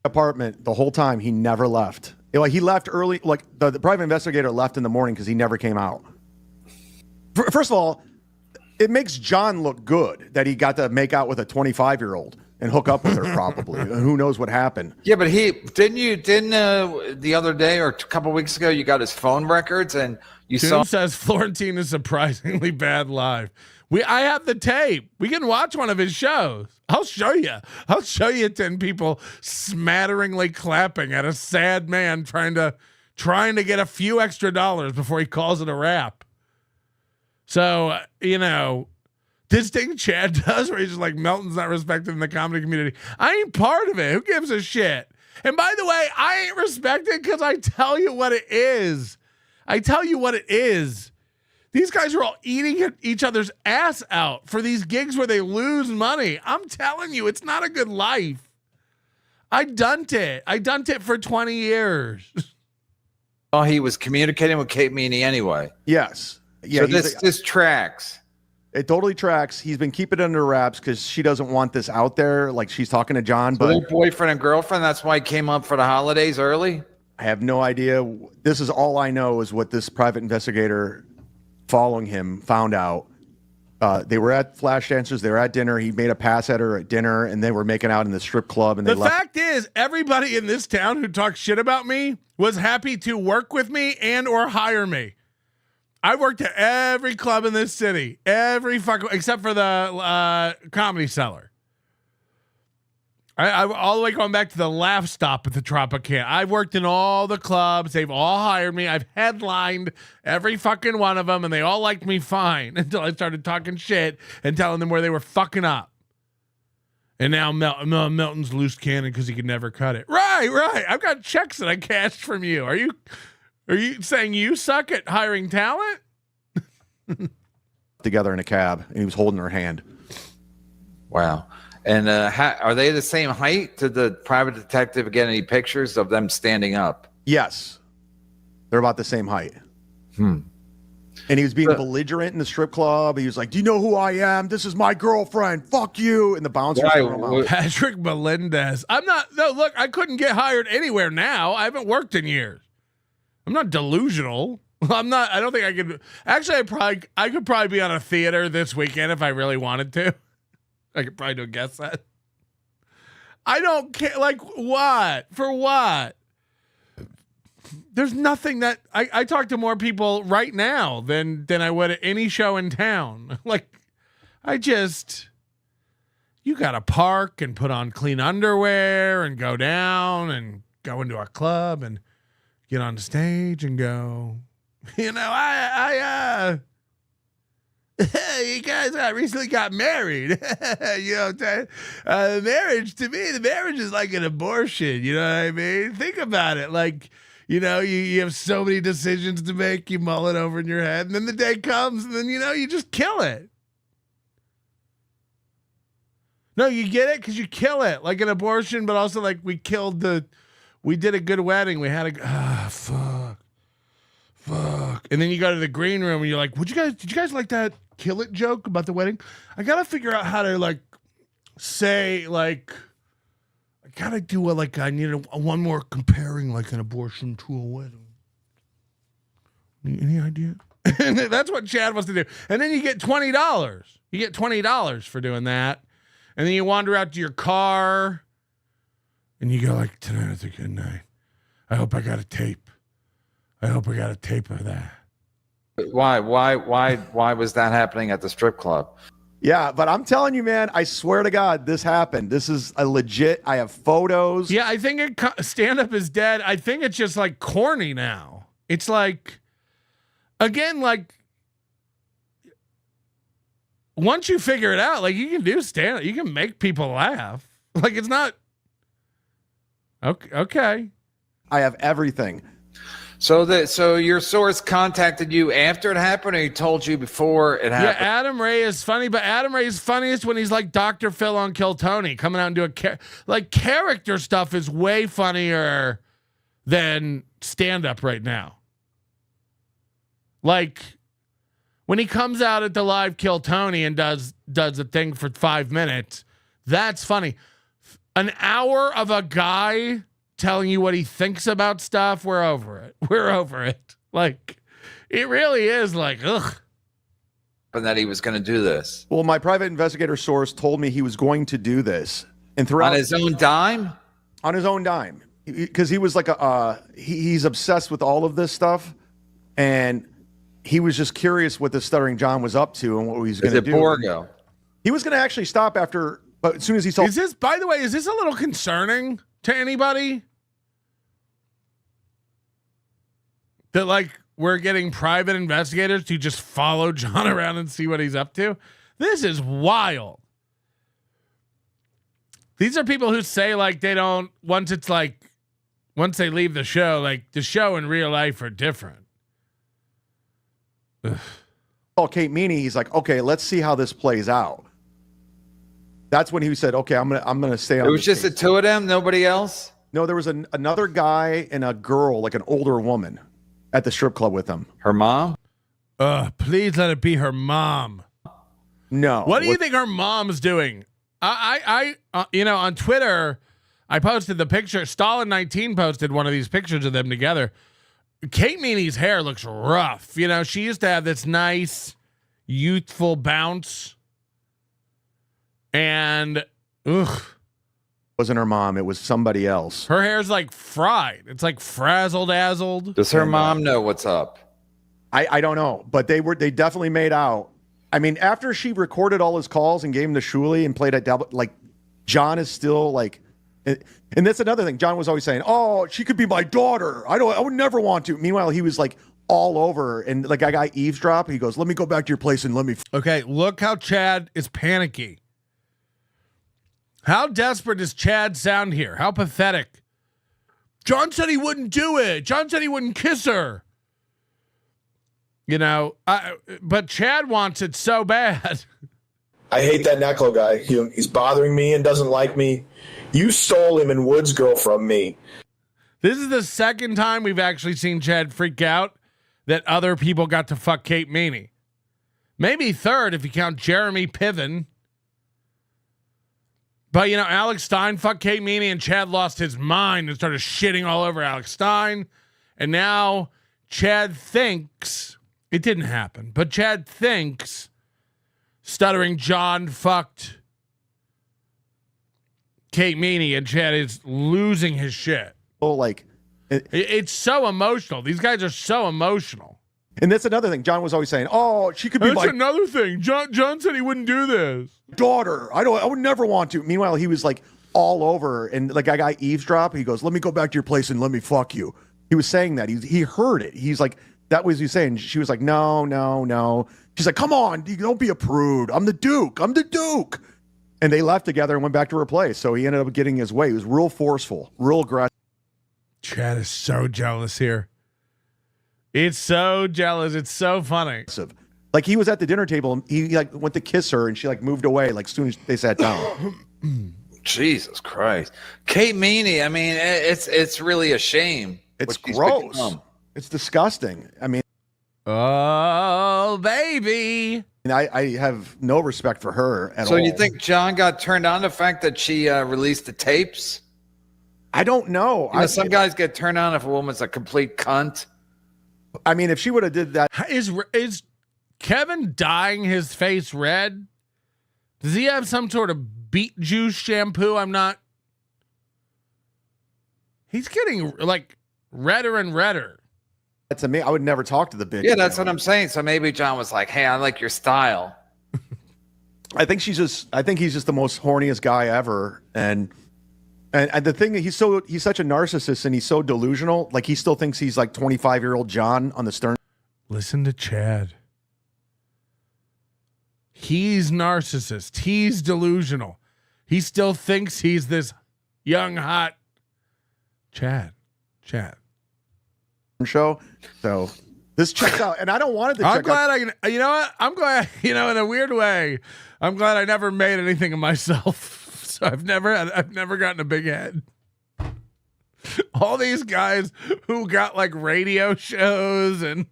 Apartment the whole time. He never left. Like, he left early. Like, the private investigator left in the morning because he never came out. First of all, it makes John look good that he got to make out with a 25-year-old. and hook up with her probably. Who knows what happened? Yeah, but didn't the other day or a couple weeks ago you got his phone records and you Tim saw says Florentine is surprisingly bad live. I have the tape. We can watch one of his shows. I'll show you. I'll show you 10 people smatteringly clapping at a sad man trying to get a few extra dollars before he calls it a wrap. So, this thing Chad does where he's just like, Melton's not respected in the comedy community. I ain't part of it. Who gives a shit? And by the way, I ain't respected because I tell you what it is. These guys are all eating each other's ass out for these gigs where they lose money. I'm telling you, it's not a good life. I done it for 20 years. Oh, he was communicating with Kate Meany anyway. Yes. Yeah. So this tracks. It totally tracks. He's been keeping it under wraps because she doesn't want this out there. Like she's talking to John, So their but boyfriend and girlfriend. That's why he came up for the holidays early. I have no idea. This is all I know is what this private investigator following him found out. They were at Flashdance. They were at dinner. He made a pass at her at dinner, and they were making out in the strip club. And the they left. fact is, everybody in this town who talks shit about me was happy to work with me and or hire me. I worked at every club in this city, except for the Comedy Cellar. I all the way going back to the Laugh Stop at the Tropicana. I've worked in all the clubs. They've all hired me. I've headlined every fucking one of them, and they all liked me fine until I started talking shit and telling them where they were fucking up. And now Melton's loose cannon because he could never cut it. Right. I've got checks that I cashed from you. Are you saying you suck at hiring talent? Together in a cab, and he was holding her hand. Wow. And are they the same height? Did the private detective get any pictures of them standing up? Yes. They're about the same height. And he was being belligerent in the strip club. He was like, do you know who I am? This is my girlfriend. Fuck you. And the bouncer threw him out. Patrick Melendez. Look, I couldn't get hired anywhere now. I haven't worked in years. I'm not delusional. I don't think I could. Actually, I could probably be on a theater this weekend if I really wanted to. I could probably do a guess that. I don't care. Like what? For what? There's nothing that I talk to more people right now than I would at any show in town. Like you got to park and put on clean underwear and go down and go into a club and get on the stage and go, you guys recently got married. Marriage, to me, the marriage is like an abortion. You know what I mean? Think about it. Like, you have so many decisions to make. You mull it over in your head. And then the day comes and then, you just kill it. No, you get it? Because you kill it. Like an abortion, but also like we did a good wedding. We had fuck. And then you go to the green room and you're like, did you guys like that kill it joke about the wedding? I got to figure out how to say I got to do I need one more comparing like an abortion to a wedding. Any idea? And that's what Chad wants to do. And then you get $20. You get $20 for doing that. And then you wander out to your car and you go tonight was a good night. I hope I got a tape. of that. Why was that happening at the strip club? Yeah, but I'm telling you, man, I swear to God, this happened. This is a legit. I have photos. Yeah, I think stand-up is dead. I think it's just corny now. It's again, once you figure it out, you can do stand-up. You can make people laugh. It's not okay. I have everything. So your source contacted you after it happened, or he told you before it happened? Yeah, Adam Ray is funny, but Adam Ray is funniest when he's like Dr. Phil on Kill Tony, coming out and doing character stuff is way funnier than stand-up right now. When he comes out at the live Kill Tony and does a thing for 5 minutes, that's funny. An hour of a guy telling you what he thinks about stuff, we're over it. It really is ugh. And that he was going to do this. Well, my private investigator source told me he was going to do this. And throughout on his own dime. on his own dime, because he was like he's obsessed with all of this stuff, and he was just curious what the Stuttering John was up to and what he was going to do. Borgo? He was going to actually stop after, but as soon as he saw. Is this, by the way, is this a little concerning to anybody? That like we're getting private investigators to just follow John around and see what he's up to? This is wild. These are people who say like they don't, once they leave the show, like the show in real life are different. Ugh. Oh, Kate Meany, he's like, okay, let's see how this plays out. That's when he said, okay, I'm gonna stay on. It was just case. the two of them, nobody else. No, there was another guy and a girl, like an older woman, at the strip club with them. Her mom. Please let it be her mom. No. What do you think her mom's doing? I on Twitter, I posted the picture. Stalin19 posted one of these pictures of them together. Kate Meany's hair looks rough. You know, she used to have this nice, youthful bounce. And, Wasn't her mom. It was somebody else. her hair's like fried. It's like frazzle-dazzled. Does her mom know what's up? I don't know, but they definitely made out. I mean, after she recorded all his calls and gave him the Shuli and played at double, like John is still like, and that's another thing. John was always saying, "Oh, she could be my daughter. I would never want to." Meanwhile, he was like all over, and like I got eavesdrop. He goes, "Let me go back to your place and let me." Okay, look how Chad is panicky. How desperate does Chad sound here? How pathetic. John said he wouldn't do it. John said he wouldn't kiss her. You know, but Chad wants it so bad. I hate that Neclo guy. He's bothering me and doesn't like me. You stole him and Wood's girl from me. This is the second time we've actually seen Chad freak out that other people got to fuck Kate Meany. Maybe third if you count Jeremy Piven. But, you know, Alex Stein fucked Kate Meany and Chad lost his mind and started shitting all over Alex Stein. And now Chad thinks, it didn't happen, but Chad thinks Stuttering John fucked Kate Meany and Chad is losing his shit. Oh, like It's so emotional. These guys are so emotional. and that's another thing. John was always saying, "Oh, she could be That's my another thing. John said he wouldn't do this. daughter. I would never want to." Meanwhile, he was like all over, and like I got eavesdrop. He goes, "Let me go back to your place and let me fuck you." He was saying that. He heard it. He's like, that was he saying. She was like, no. She's like, "Come on, don't be a prude. I'm the Duke. And they left together and went back to her place. So he ended up getting his way. He was real forceful, real aggressive. Chad is so jealous here. It's so jealous. It's so funny. Like he was at the dinner table and he like went to kiss her and she like moved away like as soon as they sat down. Jesus Christ, Kate Meany. I mean, it's really a shame. It's what she's gross. become. It's disgusting. I mean, Oh, baby. and I have no respect for her at all. So you think John got turned on the fact that she released the tapes? I don't know. You know, some guys get turned on if a woman's a complete cunt. I mean, if she would have did that, Is Kevin dyeing his face red? Does he have some sort of beet juice shampoo? He's getting like redder and redder. to me, I would never talk to the bitch. Yeah, that's what I'm saying. So maybe John was like, "Hey, I like your style." I think he's just the most horniest guy ever. And the thing he's such a narcissist and he's so delusional. Like he still thinks he's like 25-year-old John on the Stern. Listen to Chad. He's narcissist. He's delusional. He still thinks he's this young, hot Chad. Show. So this checks out, and I don't want it to I'm check glad out. you know what? I'm glad, in a weird way, I'm glad I never made anything of myself. So I've never gotten a big head. All these guys who got like radio shows and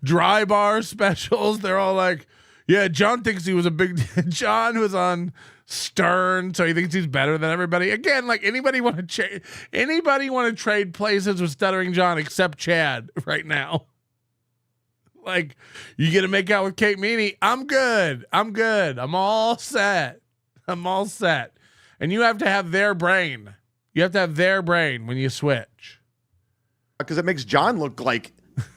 dry bar specials, they're all like, yeah, John thinks he was a big John was on Stern, so he thinks he's better than everybody. Again, like anybody want to trade places with Stuttering John except Chad right now. Like, you get to make out with Kate Meany. I'm good. I'm all set. I'm all set. And you have to have their brain. You have to have their brain when you switch. Because it makes John look like,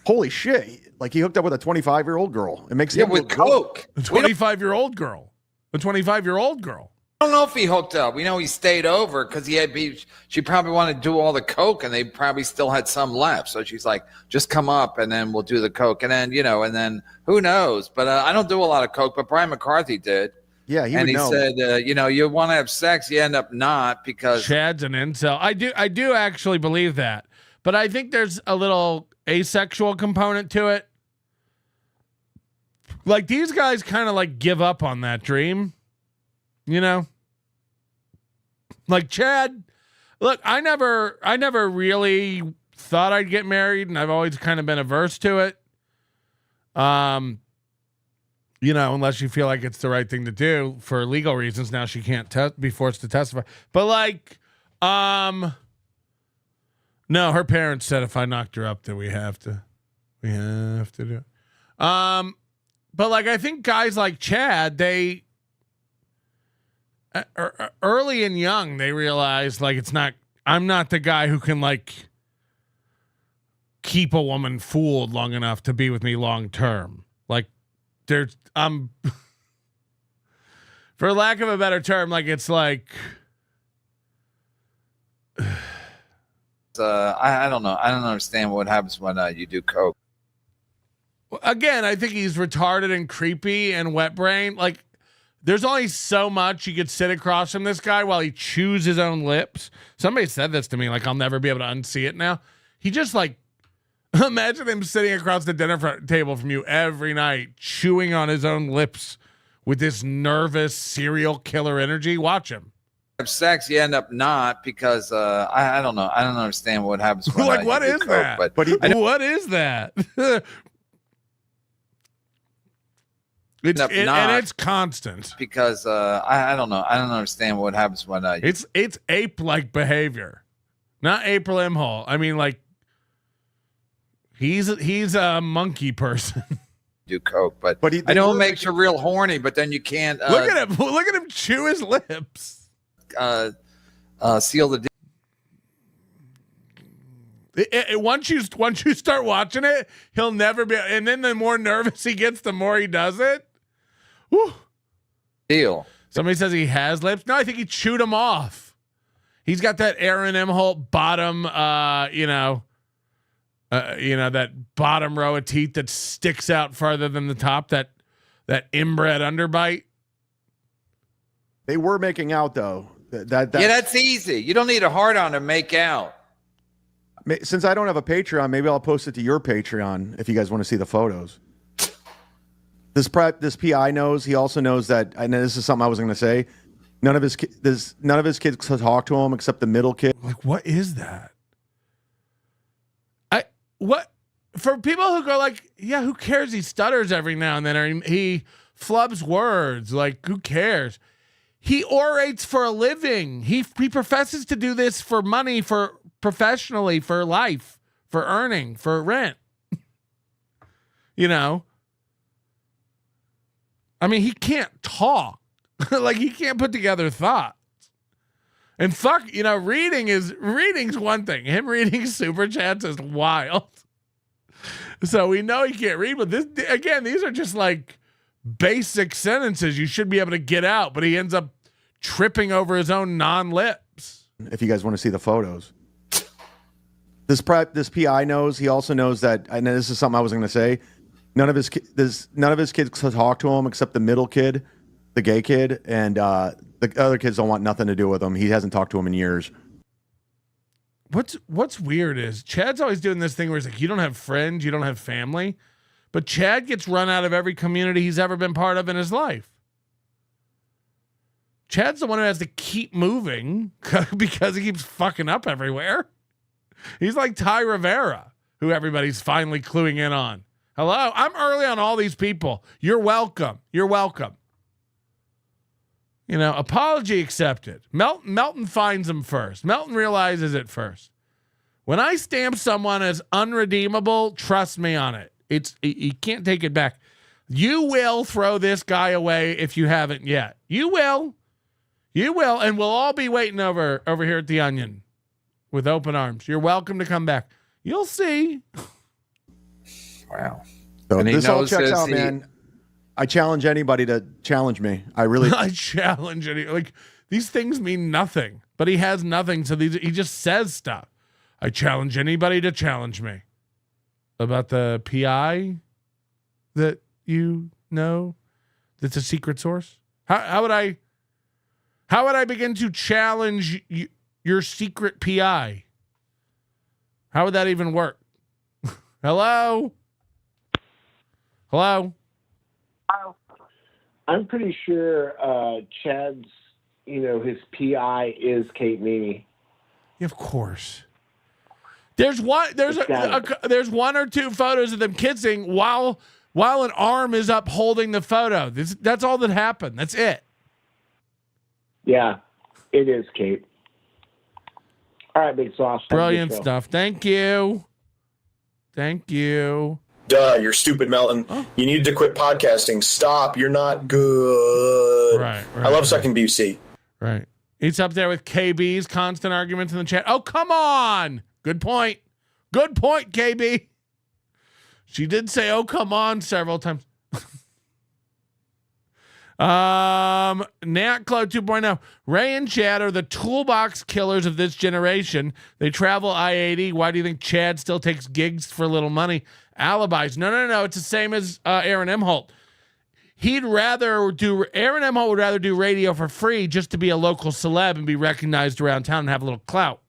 holy shit, like he hooked up with a 25-year-old girl. It makes him with look coke. A 25-year-old girl. A 25-year-old girl. I don't know if he hooked up. We know he stayed over because she probably wanted to do all the coke and they probably still had some left. So she's like, just come up and then we'll do the coke. And then, and then who knows? But I don't do a lot of coke, but Brian McCarthy did. Yeah, he said, you want to have sex, you end up not because Chad's an incel. I do actually believe that. But I think there's a little asexual component to it. Like these guys kind of like give up on that dream. Like Chad, look, I never really thought I'd get married, and I've always kind of been averse to it. Unless you feel like it's the right thing to do for legal reasons. Now she can't be forced to testify. But like, no, her parents said if I knocked her up, that we have to do it. But like, I think guys like Chad, they early and young, they realize like I'm not the guy who can like keep a woman fooled long enough to be with me long term. Like for lack of a better term, like it's like I don't know. I don't understand what happens when you do coke. Again, I think he's retarded and creepy and wet brain. Like, there's only so much you could sit across from this guy while he chews his own lips. Somebody said this to me, like, I'll never be able to unsee it now. He just, like, imagine him sitting across the dinner table from you every night, chewing on his own lips with this nervous serial killer energy. Watch him. Have sex, you end up not because I don't know. I don't understand what happens when like, what is coke, that? But what is that? And it's constant because I don't know. I don't understand what happens when it's ape-like behavior, not April Imhall. I mean, like he's a monkey person. Do coke, but I know it makes you real horny. But then you can't look at him chew his lips. Seal the. Once you start watching it, he'll never be. And then the more nervous he gets, the more he does it. Whew. Deal. Somebody says he has lips. No, I think he chewed them off. He's got that Aaron M. Holt bottom, that bottom row of teeth that sticks out farther than the top. That inbred underbite. They were making out though. That's easy. You don't need a hard on to make out. Since I don't have a Patreon, maybe I'll post it to your Patreon if you guys want to see the photos. This PI knows. He also knows that, and this is something I was going to say. None of his kids talk to him except the middle kid. Like, what is that? For people who go like, yeah, who cares? He stutters every now and then, or he flubs words. Like, who cares? He orates for a living. He professes to do this for money, for professionally, for life, for earning, for rent. I mean, he can't talk. Like, he can't put together thoughts. And reading's one thing. Him reading super chats is wild. So we know he can't read, but these are just like basic sentences you should be able to get out, but he ends up tripping over his own non-lips. If you guys want to see the photos. This PI knows. He also knows that, and this is something I was going to say. None of his kids talk to him except the middle kid, the gay kid, and the other kids don't want nothing to do with him. He hasn't talked to him in years. What's weird is Chad's always doing this thing where he's like, you don't have friends, you don't have family, but Chad gets run out of every community he's ever been part of in his life. Chad's the one who has to keep moving because he keeps fucking up everywhere. He's like Ty Rivera, who everybody's finally cluing in on. Hello, I'm early on all these people. You're welcome. You're welcome. Apology accepted. Melton finds him first. Melton realizes it first. When I stamp someone as unredeemable, trust me on it. You can't take it back. You will throw this guy away if you haven't yet. You will. You will, and we'll all be waiting over here at the Onion with open arms. You're welcome to come back. You'll see. Wow. So And he this all knows checks his- out, he- man. I challenge anybody to challenge me. I really. I challenge any like these things mean nothing, but he has nothing, so he just says stuff. I challenge anybody to challenge me about the PI that you know that's a secret source. How would I begin to challenge your secret PI? How would that even work? Hello? I'm pretty sure Chad's, his PI is Kate Meany. Of course. There's one or two photos of them kissing while an arm is up holding the photo. That's all that happened. That's it. Yeah, it is Kate. All right, Big Sauce. Have a good Brilliant show. stuff. Thank you. Duh, you're stupid, Melton. You needed to quit podcasting. Stop. You're not good. Right. I love sucking BC. Right. He's up there with KB's constant arguments in the chat. Oh, come on. Good point, KB. She did say, oh, come on, several times. Natclo 2.0. Ray and Chad are the toolbox killers of this generation. They travel I-80. Why do you think Chad still takes gigs for little money? Alibis. No. It's the same as Aaron Emholt. Aaron Emholt would rather do radio for free just to be a local celeb and be recognized around town and have a little clout.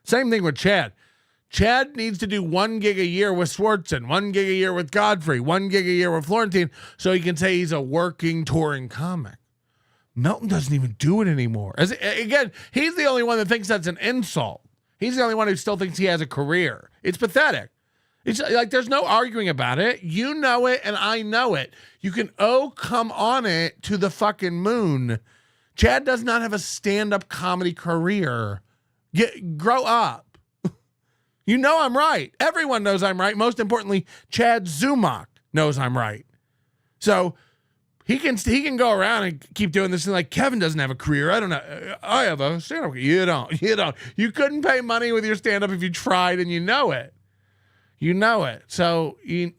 Same thing with Chad. Chad needs to do 1 gig a year with Swartzen, 1 gig a year with Godfrey, 1 gig a year with Florentine, so he can say he's a working touring comic. Melton doesn't even do it anymore. Again, he's the only one that thinks that's an insult. He's the only one who still thinks he has a career. It's pathetic. It's like there's no arguing about it. You know it, and I know it. You can come on it to the fucking moon. Chad does not have a stand-up comedy career. Grow up. You know I'm right. Everyone knows I'm right. Most importantly, Chad Zumach knows I'm right. So he can go around and keep doing this. And like, Kevin doesn't have a career. I don't know. I have a stand-up. You don't. You couldn't pay money with your stand-up if you tried, and you know it. So you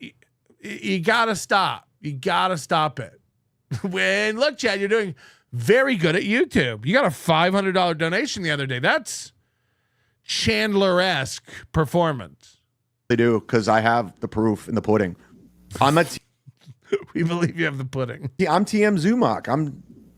gotta stop. You gotta stop it. When look, Chad, you're doing very good at YouTube. You got a $500 donation the other day. That's Chandler-esque performance. They do, because I have the proof in the pudding. We believe you have the pudding. I'm TM Zumach.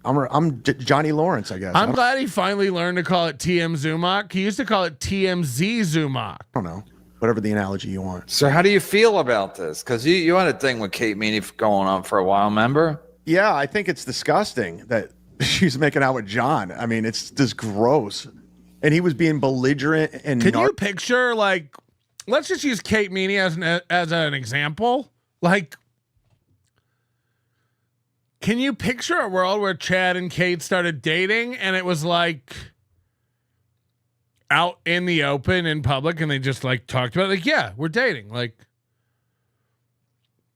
I'm Johnny Lawrence, I guess. I'm glad he finally learned to call it TM Zumach. He used to call it TMZ Zumach. I don't know. Whatever the analogy you want. So how do you feel about this? Because you had a thing with Kate Meany going on for a while, remember? Yeah, I think it's disgusting that she's making out with John. I mean, it's just gross. And he was being belligerent and Can you picture, like, let's just use Kate Meany as an example. Like, can you picture a world where Chad and Kate started dating and it was like out in the open in public and they just like talked about it? Like, yeah, we're dating. Like,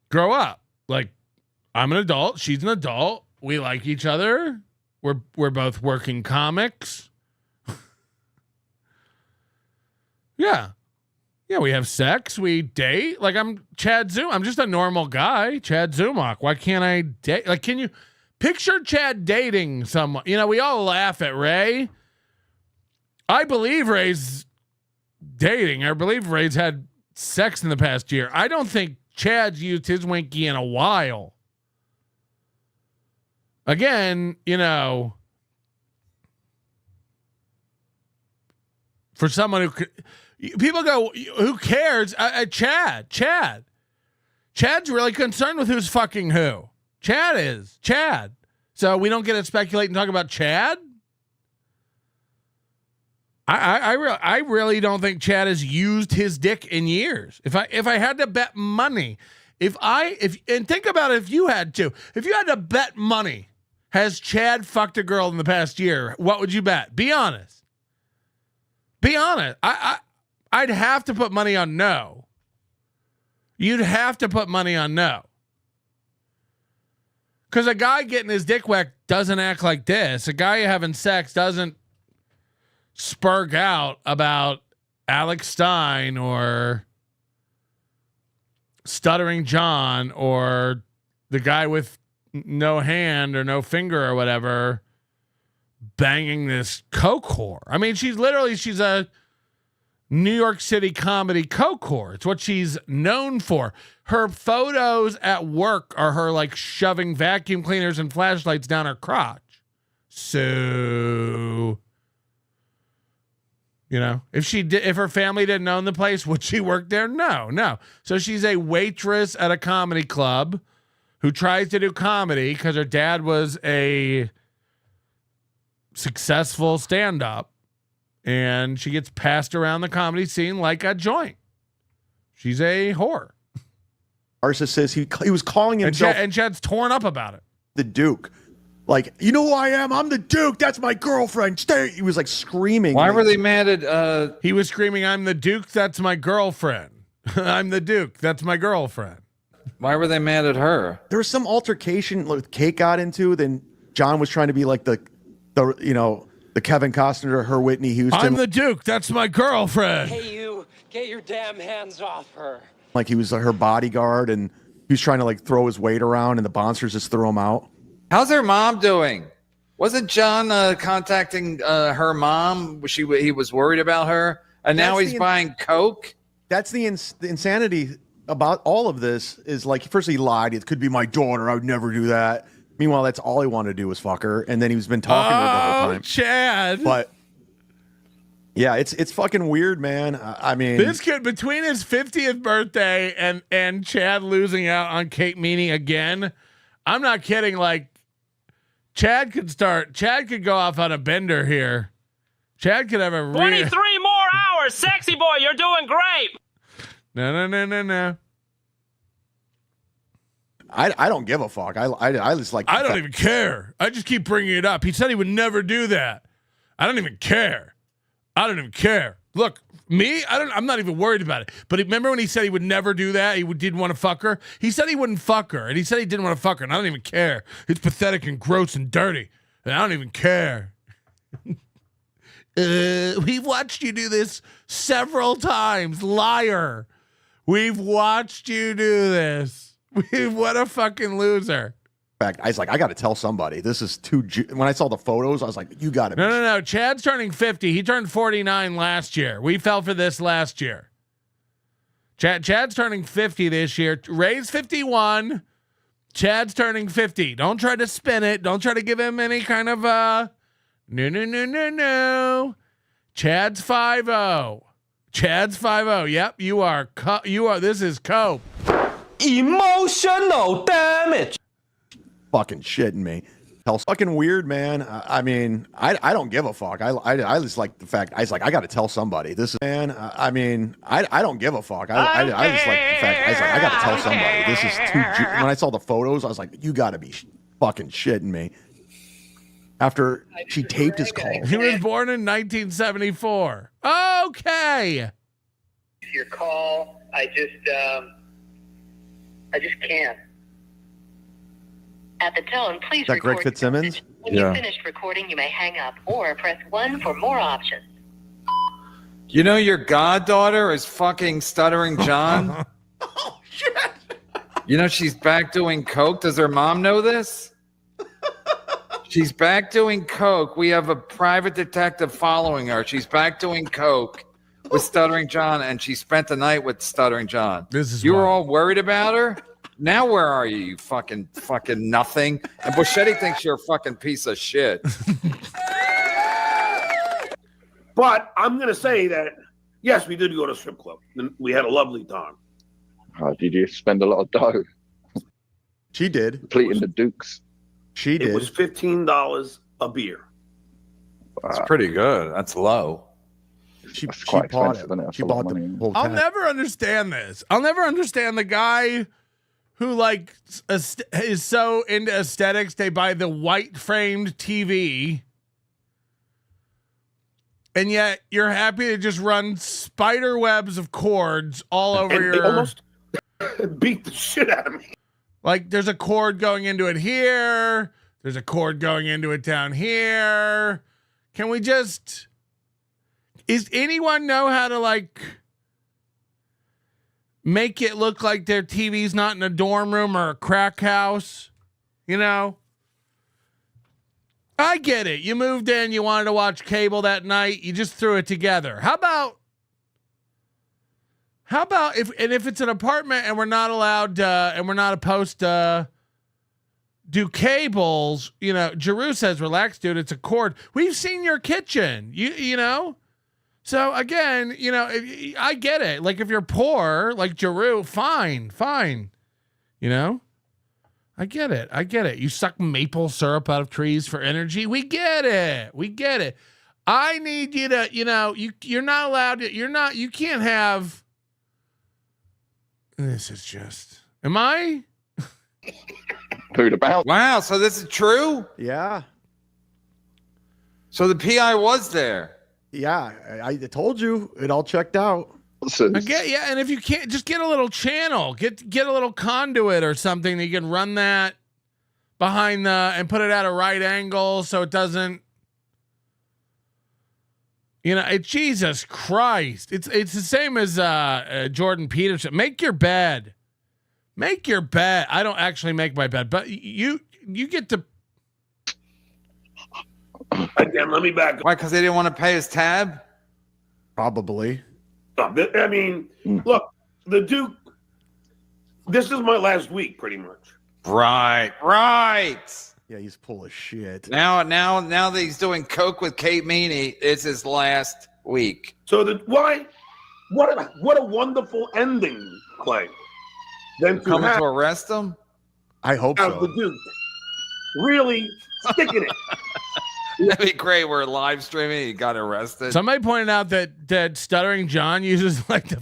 grow up. Like, I'm an adult. She's an adult. We like each other. We're both working comics. Yeah. Yeah, we have sex. We date. Like, I'm Chad Zoom. I'm just a normal guy, Chad Zumach. Why can't I date? Like, can you picture Chad dating someone? You know, we all laugh at Ray. I believe Ray's dating. I believe Ray's had sex in the past year. I don't think Chad's used his winky in a while. Again, you know, for someone who could, people go, who cares? Chad's really concerned with who's fucking who. Chad is. So we don't get to speculate and talk about Chad. I really don't think Chad has used his dick in years. If I had to bet money, and think about it, if you had to bet money, has Chad fucked a girl in the past year? What would you bet? Be honest. I'd have to put money on no. You'd have to put money on no. Because a guy getting his dick whacked doesn't act like this. A guy having sex doesn't spurg out about Alex Stein or Stuttering John or the guy with no hand or no finger or whatever banging this coke whore. I mean, she's a New York City comedy coke whore. It's what she's known for. Her photos at work are her like shoving vacuum cleaners and flashlights down her crotch. So, you know, if her family didn't own the place, would she work there? No. So she's a waitress at a comedy club who tries to do comedy because her dad was a successful stand-up. And she gets passed around the comedy scene like a joint. She's a whore. Arsa says he was calling himself and Chad's torn up about it. The Duke. Like, you know who I am? I'm the Duke. That's my girlfriend. Stay. He was like screaming. Why were they mad at He was screaming, I'm the Duke, that's my girlfriend. I'm the Duke, that's my girlfriend. Why were they mad at her? There was some altercation like Kate got into, then John was trying to be like the Kevin Costner, her Whitney Houston. I'm the Duke. That's my girlfriend. Hey, you, get your damn hands off her. Like he was her bodyguard, and he was trying to like throw his weight around, and the bouncers just threw him out. How's her mom doing? Wasn't John contacting her mom? He was worried about her, and now he's buying coke. That's the insanity about all of this. Is like, first he lied. It could be my daughter. I would never do that. Meanwhile, that's all he wanted to do was fuck her, and then he's been talking to her the whole time. Chad. But yeah, it's fucking weird, man. I mean, this kid between his 50th birthday and Chad losing out on Kate Meany again. I'm not kidding. Like Chad could go off on a bender here. Chad could have a 23 more hours, sexy boy. You're doing great. No. I don't give a fuck. I just like. I don't even care. I just keep bringing it up. He said he would never do that. I don't even care. Look, me, I'm not even worried about it. But remember when he said he would never do that? He didn't want to fuck her. He said he wouldn't fuck her, and he said he didn't want to fuck her. And I don't even care. It's pathetic and gross and dirty, and I don't even care. We've watched you do this several times, liar. We've watched you do this. What a fucking loser. I was like, I got to tell somebody. This is too. When I saw the photos, I was like, you got to. No. Chad's turning 50. He turned 49 last year. We fell for this last year. Chad's turning 50 this year. Ray's 51. Chad's turning 50. Don't try to spin it. Don't try to give him any kind of no. Chad's 50. Chad's 50. Yep, you are. This is cope. Emotional damage. Fucking shitting me. Hell's fucking weird, man. I mean, I don't give a fuck. I just like the fact. I was like, I got to tell somebody. This is, man. I mean, I don't give a fuck. I just like the fact. I was like, I got to tell somebody. This is too. When I saw the photos, I was like, you got to be fucking shitting me. After she taped his call. He was born in 1974. Okay. Your call. I just can't. At the tone, please Is that Greg Fitzsimmons? When you've finished recording, you may hang up or press 1 for more options. You know your goddaughter is fucking Stuttering John? Oh, shit. You know she's back doing coke? Does her mom know this? She's back doing coke. We have a private detective following her. She's back doing coke with Stuttering John, and she spent the night with Stuttering John. You were all worried about her? Now where are you, you fucking nothing? And Buschetti thinks you're a fucking piece of shit. But I'm going to say that, yes, we did go to a strip club. And we had a lovely time. Did you spend a lot of dough? She did. Completing the Dukes. She did. It was $15 a beer. That's pretty good. That's low. She quite bought expensive, isn't it? it. That's She a lot bought of the money. whole I'll tab. never understand this. I'll never understand the guy who like is so into aesthetics they buy the white framed TV, and yet you're happy to just run spider webs of cords all over And your. they almost beat the shit out of me. Like there's a cord going into it here. There's a cord going into it down here. Can we just... Is anyone know how to, like, make it look like their TV's not in a dorm room or a crack house? You know? I get it. You moved in, you wanted to watch cable that night, you just threw it together. How about if it's an apartment and we're not allowed and we're not supposed to do cables, you know, Jeru says, relax, dude, it's a cord. We've seen your kitchen. You know? So again, you know, I get it. Like if you're poor, like Jeru, fine. You know? I get it. You suck maple syrup out of trees for energy. We get it. I need you to, you know, you're not allowed to, you can't have, this is just, am I? Food about. Wow, so this is true? Yeah. So the PI was there. Yeah, I told you it all checked out. Yeah, and if you can't, just get a little channel, get a little conduit or something that you can run that behind and put it at a right angle so it doesn't, you know, Jesus Christ. It's the same as Jordan Peterson. Make your bed. I don't actually make my bed, but you get to. Again, let me back up. Why? Because they didn't want to pay his tab? Probably. I mean, look, the Duke, this is my last week, pretty much. Right. Yeah, he's full of shit. Now that he's doing coke with Kate Meany, it's his last week. So why? What a wonderful ending, Clay. Then Coming to arrest him? I hope so. so. The Duke really sticking it. That'd be great. We're live streaming. He got arrested. Somebody pointed out that Stuttering John uses like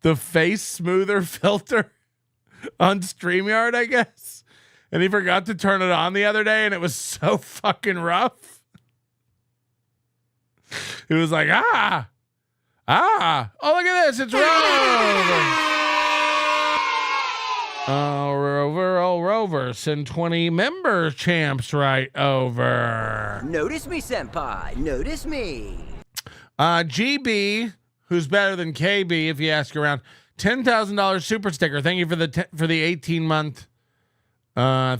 the face smoother filter on StreamYard, I guess. And he forgot to turn it on the other day, and it was so fucking rough. It was like, oh, look at this. It's Rover. Rover. Send 20 member champs right over. Notice me, senpai. Notice me. GB, who's better than KB if you ask around, $10,000 super sticker. Thank you for the 18-month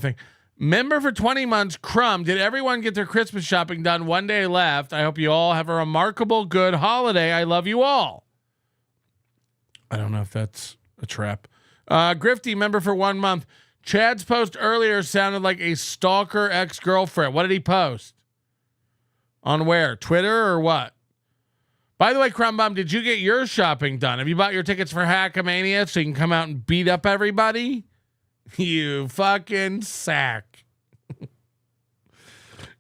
thing. Member for 20 months. Crumb. Did everyone get their Christmas shopping done? One day left. I hope you all have a remarkable good holiday. I love you all. I don't know if that's a trap. Grifty, member for 1 month. Chad's post earlier sounded like a stalker ex-girlfriend. What did he post? On where? Twitter or what? By the way, Crumbum, did you get your shopping done? Have you bought your tickets for Hackamania so you can come out and beat up everybody? You fucking sack.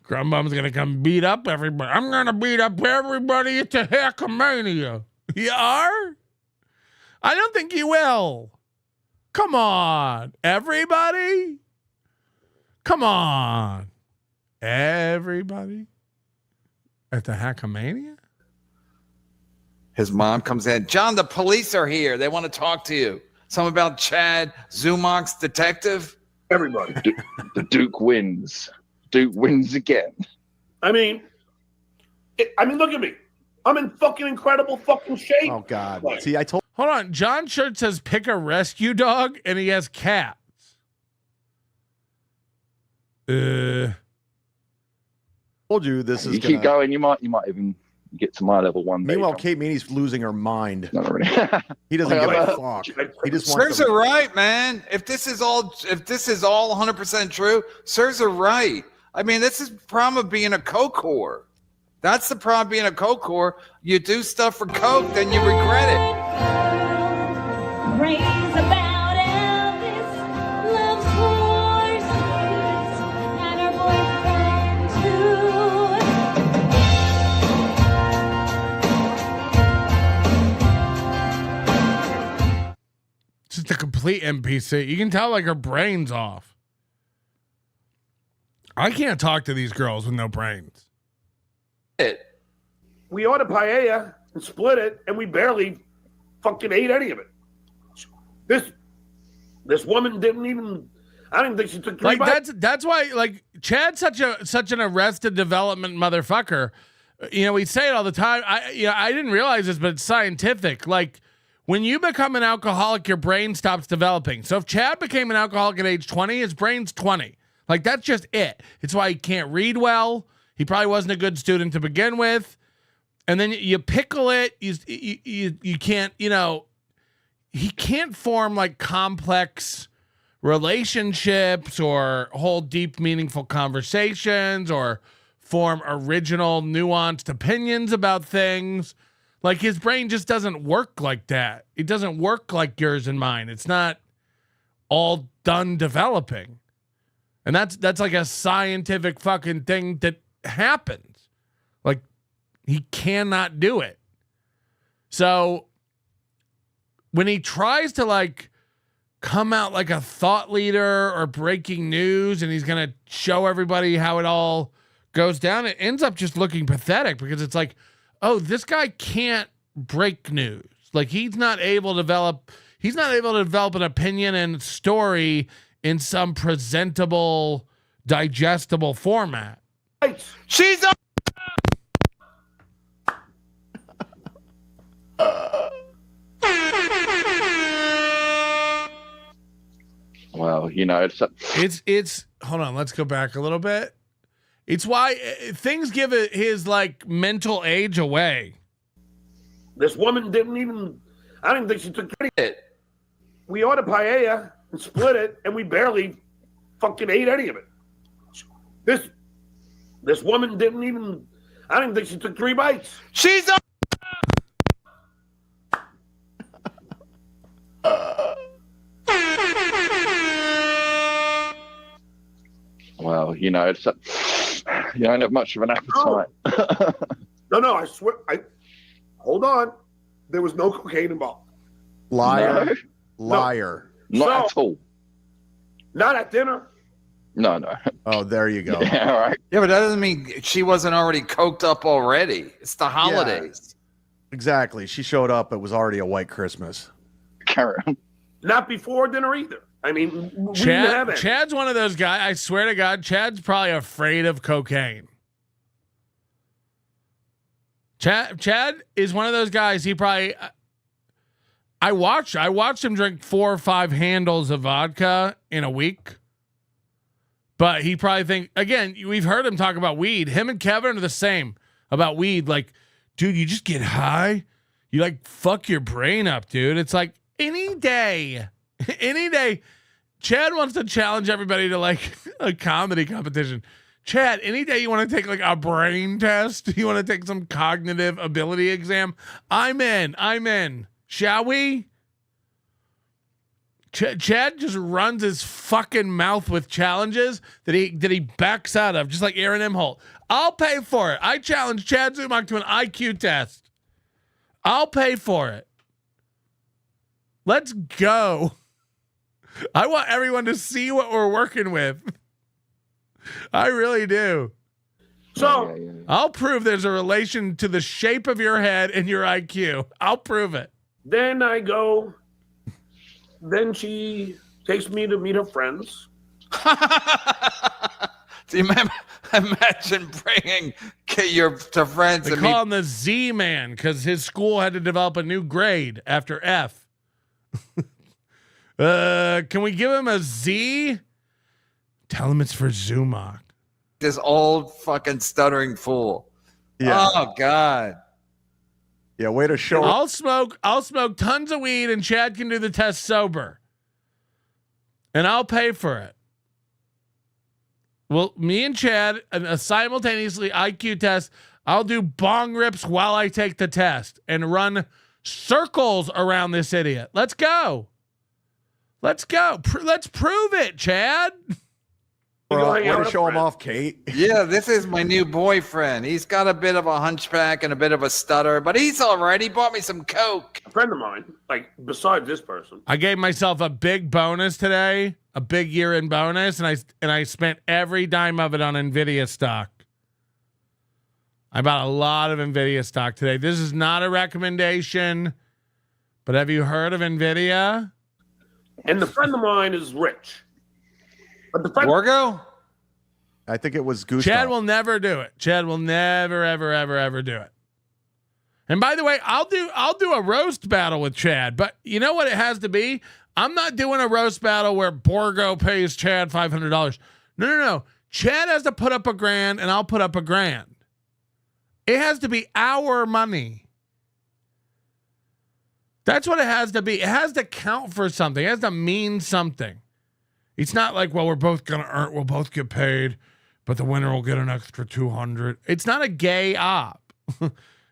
Crumbum's going to come beat up everybody. I'm going to beat up everybody at the Hackamania. You are? I don't think you will. Come on, everybody. Come on. Everybody at the Hackamania? His mom comes in. John, the police are here. They want to talk to you. Something about Chad Zumach's detective. Everybody. The Duke wins. Duke wins again. I mean, look at me. I'm in fucking incredible fucking shape. Oh, God. See, I told. Hold on. John Shirt says pick a rescue dog, and he has cats. Told you this is. You keep going. You might even get to my level one. Meanwhile, Kate Meany's losing her mind. Not really. He doesn't give a fuck. He just wants. Sirs are right, man. If this is all 100% true, sirs are right. I mean, this is the problem of being a coke whore. That's the problem being a coke whore. You do stuff for coke, then you regret it. Praise about Elvis, loves wars, and her boyfriend too. Just a complete NPC. You can tell like her brain's off. I can't talk to these girls with no brains. We ordered paella and split it, and we barely fucking ate any of it. This woman didn't even. I didn't think she took 3 Like bites. that's why like Chad's such an arrested development motherfucker. You know, we say it all the time. I didn't realize this, but it's scientific. Like when you become an alcoholic, your brain stops developing. So if Chad became an alcoholic at age 20, his brain's 20. Like that's just it. It's why he can't read well. He probably wasn't a good student to begin with. And then you pickle it. You can't, you know, he can't form like complex relationships or hold deep, meaningful conversations or form original, nuanced opinions about things. Like his brain just doesn't work like that. It doesn't work like yours and mine. It's not all done developing. And that's like a scientific fucking thing that happens. Like he cannot do it. So when he tries to like come out like a thought leader or breaking news and he's going to show everybody how it all goes down, it ends up just looking pathetic because it's like, oh, this guy can't break news. Like he's not able to develop an opinion and story in some presentable, digestible format. She's up. Well, you know, it's hold on, let's go back a little bit. It's why things give it his like mental age away. This woman I didn't think she took it. We ordered paella and split it, and we barely fucking ate any of it. This woman I didn't think she took 3 bites. She's up. Well, you know, you don't have much of an appetite. No, I swear. Hold on. There was no cocaine involved. Liar. No. Liar. Not at all. Not at dinner. No. Oh, there you go. Yeah, all right. Yeah, but that doesn't mean she wasn't already coked up already. It's the holidays. Exactly. She showed up. It was already a white Christmas. Carry on. Not before dinner either. I mean, we didn't have it. Chad's one of those guys. I swear to God, Chad's probably afraid of cocaine. Chad is one of those guys. He probably. I watched him drink 4 or 5 handles of vodka in a week. But he probably think again. We've heard him talk about weed. Him and Kevin are the same about weed. Like, dude, you just get high. You like fuck your brain up, dude. It's like any day. Any day. Chad wants to challenge everybody to like a comedy competition. Chad, any day you want to take like a brain test, you want to take some cognitive ability exam, I'm in. Shall we? Chad just runs his fucking mouth with challenges that he backs out of, just like Aaron Imholt. I'll pay for it. I challenge Chad Zumach to an IQ test. I'll pay for it. Let's go. I want everyone to see what we're working with. I really do. So I'll prove there's a relation to the shape of your head and your IQ. I'll prove it. Then I go. Then she takes me to meet her friends. Do you imagine bringing to friends? They call him the Z-Man because his school had to develop a new grade after F. Can we give him a Z? Tell him it's for Zumach. This old fucking stuttering fool. Yeah. Oh God. Yeah, way to show. I'll smoke tons of weed and Chad can do the test sober. And I'll pay for it. Well, me and Chad, a simultaneously IQ test. I'll do bong rips while I take the test and run circles around this idiot. Let's go. Let's go. Let's prove it, Chad. Way to show him off, Kate. Yeah, this is my new boyfriend. He's got a bit of a hunchback and a bit of a stutter, but he's all right. He bought me some Coke. A friend of mine, like besides this person. I gave myself a big bonus today, a big year-end bonus, and I spent every dime of it on NVIDIA stock. I bought a lot of NVIDIA stock today. This is not a recommendation, but have you heard of NVIDIA? And the friend of mine is rich. But the friend, Borgo? I think it was Gustav. Chad will never do it. Chad will never, ever do it. And by the way, I'll do a roast battle with Chad, but you know what it has to be? I'm not doing a roast battle where Borgo pays Chad $500. No. Chad has to put up $1,000 and I'll put up $1,000. It has to be our money. That's what it has to be. It has to count for something. It has to mean something. It's not like, well, we're both going to earn, we'll both get paid, but the winner will get an extra $200. It's not a gay op.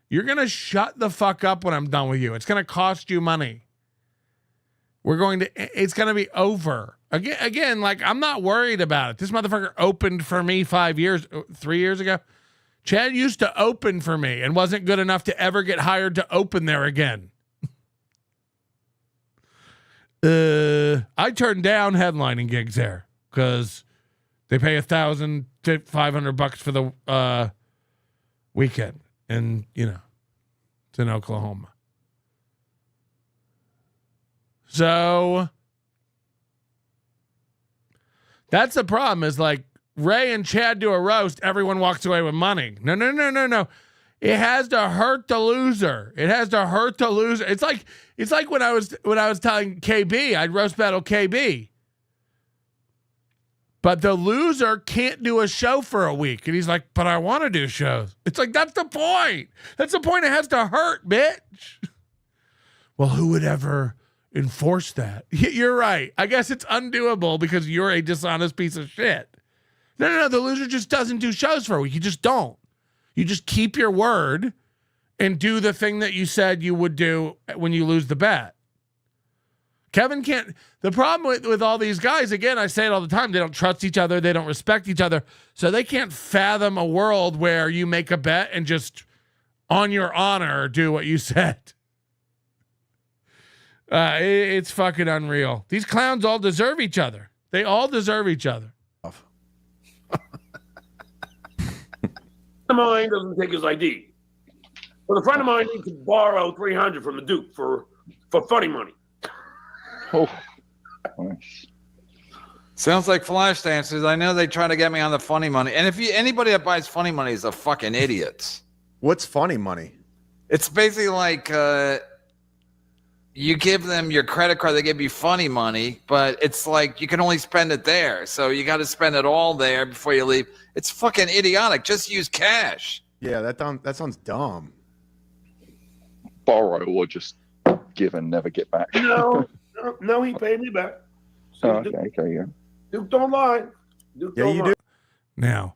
You're going to shut the fuck up when I'm done with you. It's going to cost you money. It's going to be over. Again, like, I'm not worried about it. This motherfucker opened for me 3 years ago. Chad used to open for me and wasn't good enough to ever get hired to open there again. I turned down headlining gigs there because they pay $1,500 for the weekend, and it's in Oklahoma. So that's the problem. Is like Ray and Chad do a roast, everyone walks away with money. No. It has to hurt the loser. It's like when I was telling KB, I'd roast battle KB. But the loser can't do a show for a week. And he's like, but I want to do shows. It's like, that's the point. That's the point. It has to hurt, bitch. Well, who would ever enforce that? You're right. I guess it's undoable because you're a dishonest piece of shit. No. The loser just doesn't do shows for a week. You just don't. You just keep your word and do the thing that you said you would do when you lose the bet. Kevin can't. The problem with all these guys, again, I say it all the time, they don't trust each other. They don't respect each other. So they can't fathom a world where you make a bet and just on your honor do what you said. It's fucking unreal. These clowns all deserve each other. They all deserve each other. A friend of mine doesn't take his ID, but a friend of mine needs to borrow $300 from the Duke for funny money. Oh, nice. Sounds like flash dancers. I know they try to get me on the funny money, and anybody that buys funny money is a fucking idiot. What's funny money? It's basically like you give them your credit card, they give you funny money, but it's like you can only spend it there, so you got to spend it all there before you leave. It's fucking idiotic. Just use cash. Yeah, that sounds dumb. Borrow or just give and never get back. No, he paid me back. So okay, yeah. Duke don't lie. Duke don't lie. Now,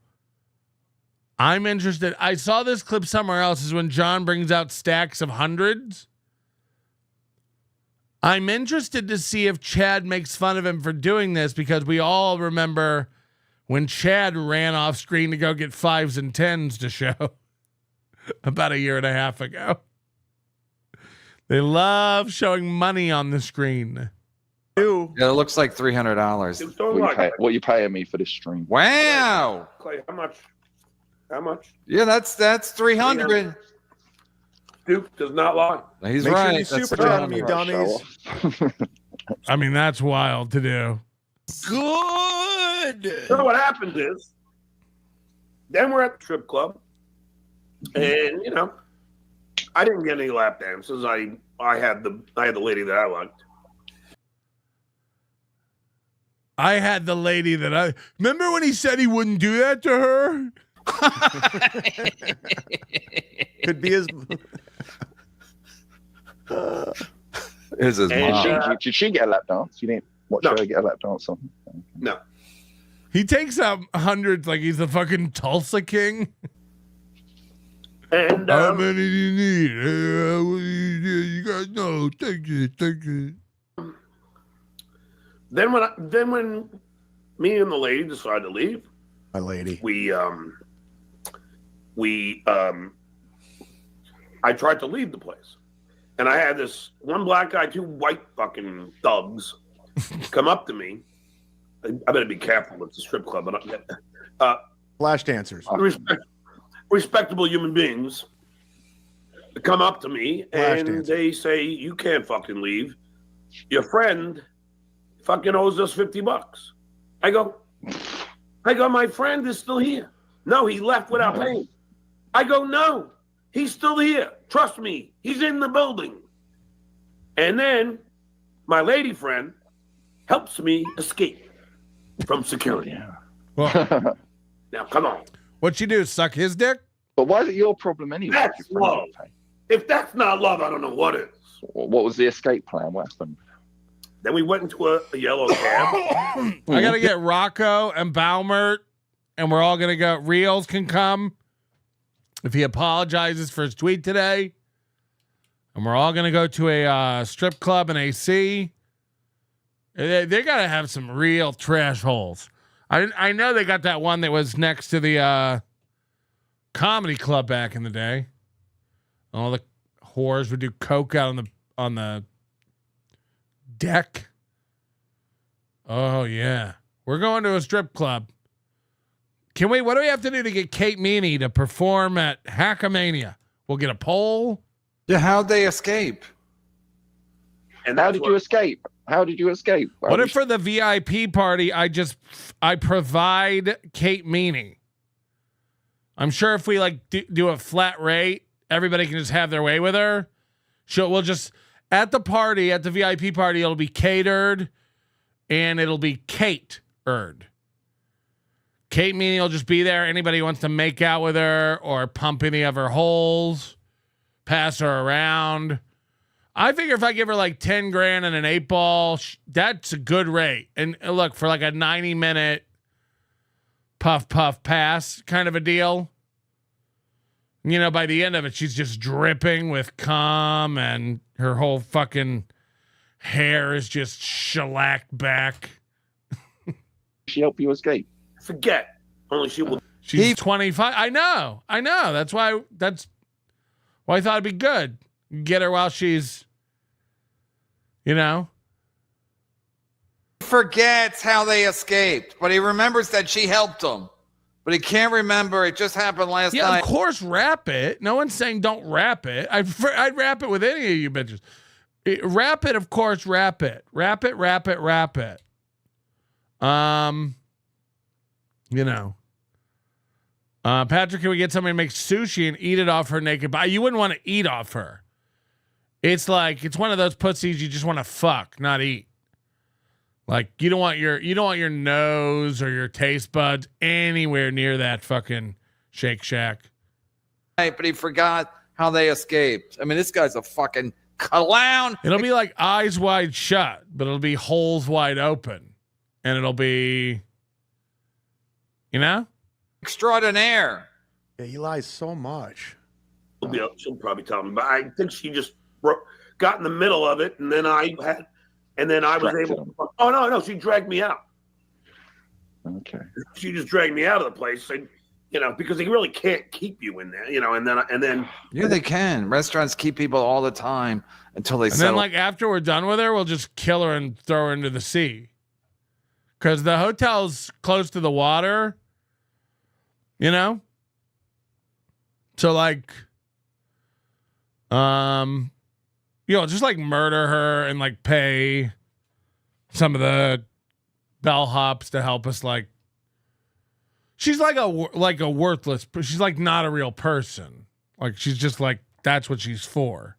I'm interested. I saw this clip somewhere else. Is when John brings out stacks of hundreds. I'm interested to see if Chad makes fun of him for doing this, because we all remember when Chad ran off screen to go get 5s and 10s to show about a year and a half ago. They love showing money on the screen. Yeah, it looks like $300. What you paying me for this stream? Wow. Clay, how much? Yeah, that's $300. Duke does not lie. He's Make right. Sure you That's super chat me, dummies. I mean, that's wild to do. Good. So what happens is, then we're at the strip club, and I didn't get any lap dances. I had the lady that I liked. I had the lady that I remember when he said he wouldn't do that to her. Could be his. Is his mom. Did she get a lap dance? You didn't watch her get a lap dance on? No. He takes out hundreds like he's the fucking Tulsa king. And how many do you need? You guys know. Take it. Then when me and the lady decided to leave, my lady, I tried to leave the place, and I had this one black guy, 2 white fucking thugs come up to me. I better be careful. It's a strip club. Flash dancers. Respectable human beings come up to me and they say, "You can't fucking leave. Your friend fucking owes us $50." I go, I go, my friend is still here. No, he left without paying. I go, no, he's still here. Trust me, he's in the building. And then my lady friend helps me escape from security. Well, now, come on. What'd she do? Suck his dick? But why is it your problem anyway? That's love. If that's not love, I don't know what is. What was the escape plan? What happened? Then we went into a yellow cab. I gotta get Rocco and Baumert, and we're all gonna go. Reels can come if he apologizes for his tweet today, and we're all gonna go to a strip club in AC. They gotta have some real trash holes. I know they got that one that was next to the comedy club back in the day. All the whores would do coke out on the deck. Oh yeah, we're going to a strip club. Can we? What do we have to do to get Kate Meany to perform at Hackamania? We'll get a poll. Yeah, how'd they escape? And how did you escape? How did you escape? What if for the VIP party I provide Kate Meany? I'm sure if we like do a flat rate, everybody can just have their way with her. We'll just at the party, at the VIP party, it'll be catered and it'll be Kate-ered. Kate Meany will just be there. Anybody who wants to make out with her or pump any of her holes, pass her around. I figure if I give her like 10 grand and an 8-ball, that's a good rate. And look, for like a 90-minute puff pass kind of a deal. You know, by the end of it, she's just dripping with cum and her whole fucking hair is just shellacked back. She help you escape? Forget. Only she will. She's 25. I know. That's why I thought it'd be good. Get her while she's, you know. Forgets how they escaped, but he remembers that she helped him. But he can't remember. It just happened last night. Yeah, of course, rap it. No one's saying don't rap it. I'd rap it with any of you bitches. Rap it, of course, rap it. Rap it. You know. Patrick, can we get somebody to make sushi and eat it off her naked body? You wouldn't want to eat off her. It's like, it's one of those pussies you just want to fuck, not eat. Like you don't want your nose or your taste buds anywhere near that fucking Shake Shack. Right, but he forgot how they escaped. I mean, this guy's a fucking clown. It'll be like eyes wide shut, but it'll be holes wide open. And it'll be, you know? Extraordinaire. Yeah, he lies so much. She'll probably tell me, but I think she just got in the middle of it, and then I was able to. Oh no, she dragged me out. Okay. She just dragged me out of the place, and because they really can't keep you in there, and then. Yeah, they can. Restaurants keep people all the time until they. And then, like after we're done with her, we'll just kill her and throw her into the sea. Because the hotel's close to the water. You know? So like just like murder her and like pay some of the bellhops to help us. Like she's like a worthless, she's like not a real person. Like she's just like, that's what she's for.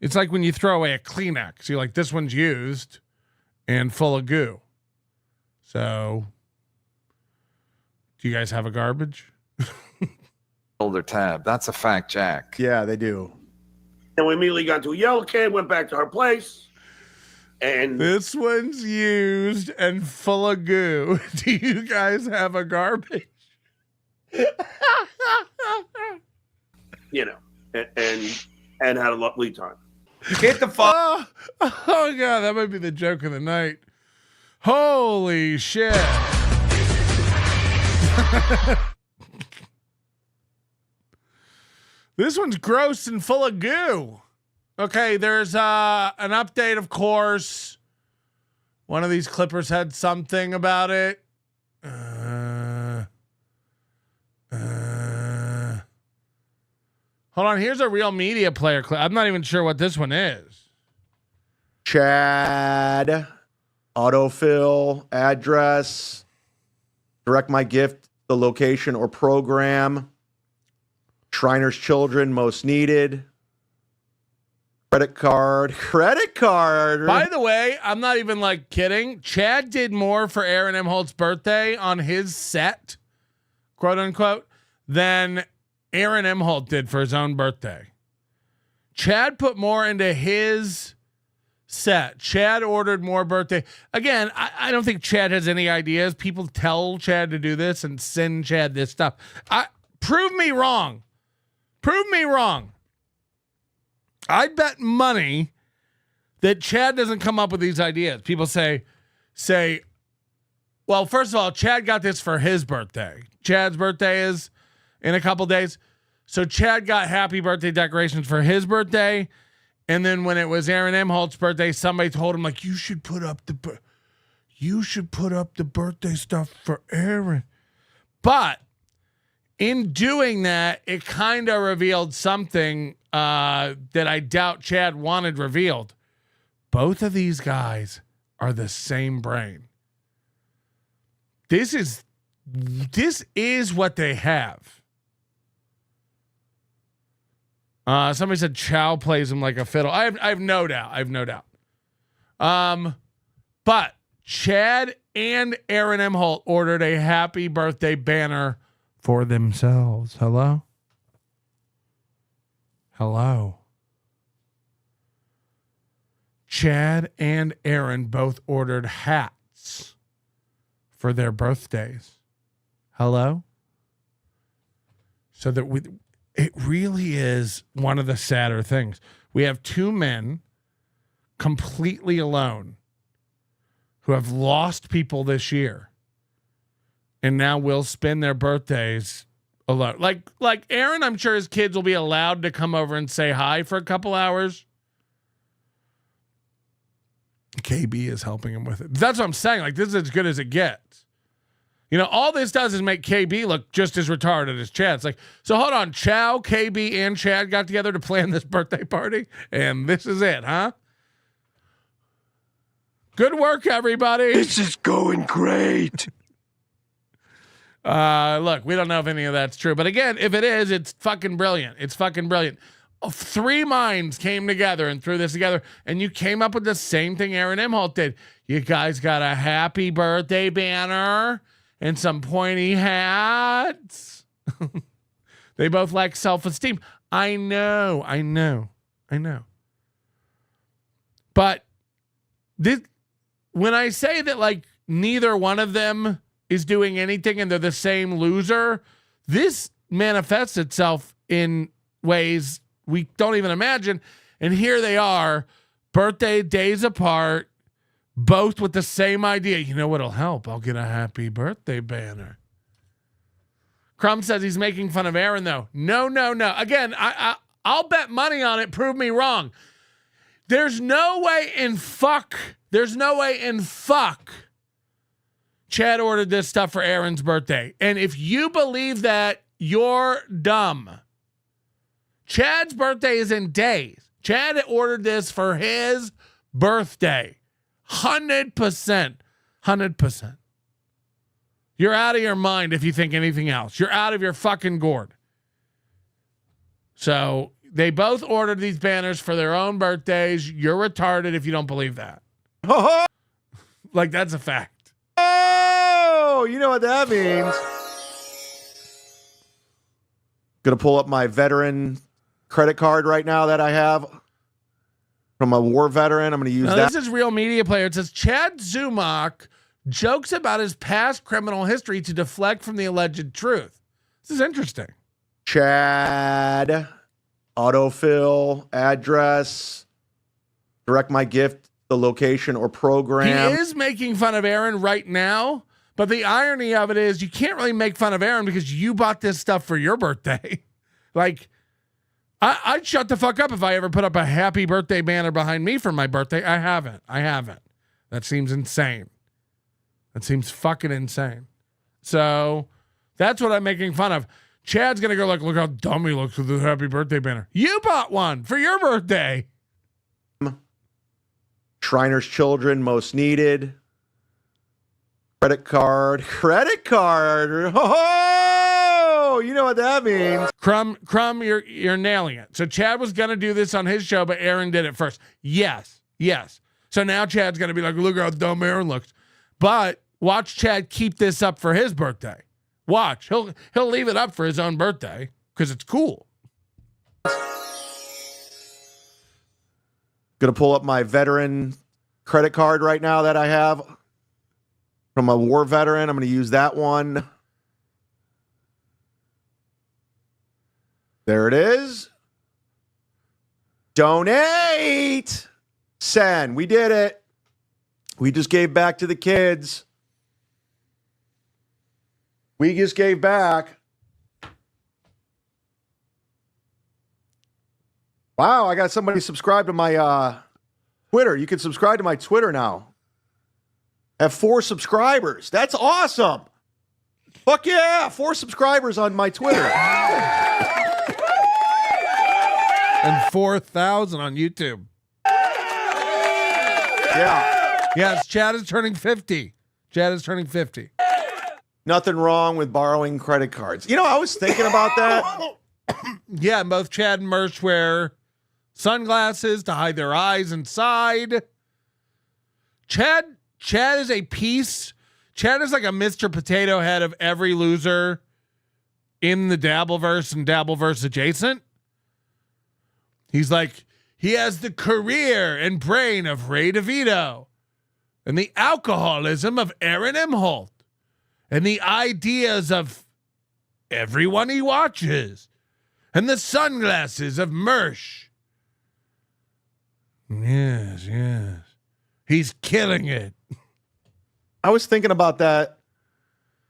It's like when you throw away a Kleenex, you're like, this one's used and full of goo. So do you guys have a garbage? Older tab. That's a fact, Jack. Yeah, they do. And we immediately got into a yellow cab, went back to her place. And this one's used and full of goo. Do you guys have a garbage? And had a lovely time. Get the fuck. Oh god, that might be the joke of the night. Holy shit. This one's gross and full of goo. Okay, there's an update, of course. One of these clippers had something about it. Hold on, here's a real media player clip. I'm not even sure what this one is. Chad, autofill, address. Direct my gift, the location or program. Shriner's Children, most needed. Credit card. By the way, I'm not even like kidding. Chad did more for Aaron M. Holt's birthday on his set, quote unquote, than Aaron M. Holt did for his own birthday. Chad put more into his set. Chad ordered more birthday. Again, I don't think Chad has any ideas. People tell Chad to do this and send Chad this stuff. Prove me wrong. Prove me wrong. I'd bet money that Chad doesn't come up with these ideas. People say, well, first of all, Chad got this for his birthday. Chad's birthday is in a couple days. So Chad got happy birthday decorations for his birthday. And then when it was Aaron M. Holt's birthday, somebody told him, like, you should put up the birthday stuff for Aaron. But in doing that, it kind of revealed something that I doubt Chad wanted revealed. Both of these guys are the same brain. This is what they have. Somebody said Chow plays him like a fiddle. I have no doubt. But Chad and Aaron M. Holt ordered a happy birthday banner for themselves. Hello? Chad and Aaron both ordered hats for their birthdays. Hello? So that it really is one of the sadder things. We have two men completely alone who have lost people this year and now will spend their birthdays alone. Like Aaron, I'm sure his kids will be allowed to come over and say hi for a couple hours. KB is helping him with it. That's what I'm saying. Like, this is as good as it gets. You know, all this does is make KB look just as retarded as Chad. It's like, so hold on, Chow, KB, and Chad got together to plan this birthday party, and this is it, huh? Good work, everybody. This is going great. Look, we don't know if any of that's true, but again, if it is, it's fucking brilliant. It's fucking brilliant. Three minds came together and threw this together, and you came up with the same thing Aaron M. Holt did. You guys got a happy birthday banner and some pointy hats. They both lack self-esteem. I know. But when I say that, like, neither one of them is doing anything and they're the same loser, this manifests itself in ways we don't even imagine. And here they are, birthday days apart, both with the same idea. You know what'll help? I'll get a happy birthday banner. Crumb says he's making fun of Aaron, though. No. Again, I'll bet money on it. Prove me wrong. There's no way in fuck Chad ordered this stuff for Aaron's birthday. And if you believe that, you're dumb. Chad's birthday is in days. Chad ordered this for his birthday. 100%. You're out of your mind if you think anything else. You're out of your fucking gourd. So they both ordered these banners for their own birthdays. You're retarded if you don't believe that. Like, that's a fact. Oh, you know what that means. Gonna pull up my veteran credit card right now that I have from a war veteran. I'm going to use that. This is Real Media Player. It says Chad Zumach jokes about his past criminal history to deflect from the alleged truth. This is interesting. Chad, autofill, address, direct my gift, the location or program. He is making fun of Aaron right now, but the irony of it is you can't really make fun of Aaron because you bought this stuff for your birthday. Like, I'd shut the fuck up if I ever put up a happy birthday banner behind me for my birthday. I haven't. That seems insane. That seems fucking insane. So that's what I'm making fun of. Chad's going to go like, look how dumb he looks with the happy birthday banner. You bought one for your birthday. Shriner's Children, most needed. Credit card. Oh, you know what that means. Crumb, you're nailing it. So Chad was gonna do this on his show, but Aaron did it first. Yes. So now Chad's gonna be like, look how dumb Aaron looks. But watch Chad keep this up for his birthday. Watch. He'll leave it up for his own birthday because it's cool. Gonna pull up my veteran credit card right now that I have from a war veteran. I'm gonna use that one. There it is. Donate. Send. We did it. We just gave back to the kids. We just gave back. Wow, I got somebody subscribed to my Twitter. You can subscribe to my Twitter now. I have 4 subscribers. That's awesome. Fuck yeah, 4 subscribers on my Twitter. And 4,000 on YouTube. Yeah. Yes, Chad is turning 50. Nothing wrong with borrowing credit cards. You know, I was thinking about that. Yeah, both Chad and Mersh wear sunglasses to hide their eyes inside. Chad is a piece. Chad is like a Mr. Potato Head of every loser in the Dabbleverse and Dabbleverse adjacent. He's like, he has the career and brain of Ray DeVito and the alcoholism of Aaron Imholt and the ideas of everyone he watches and the sunglasses of Mersh. Yes. He's killing it. I was thinking about that.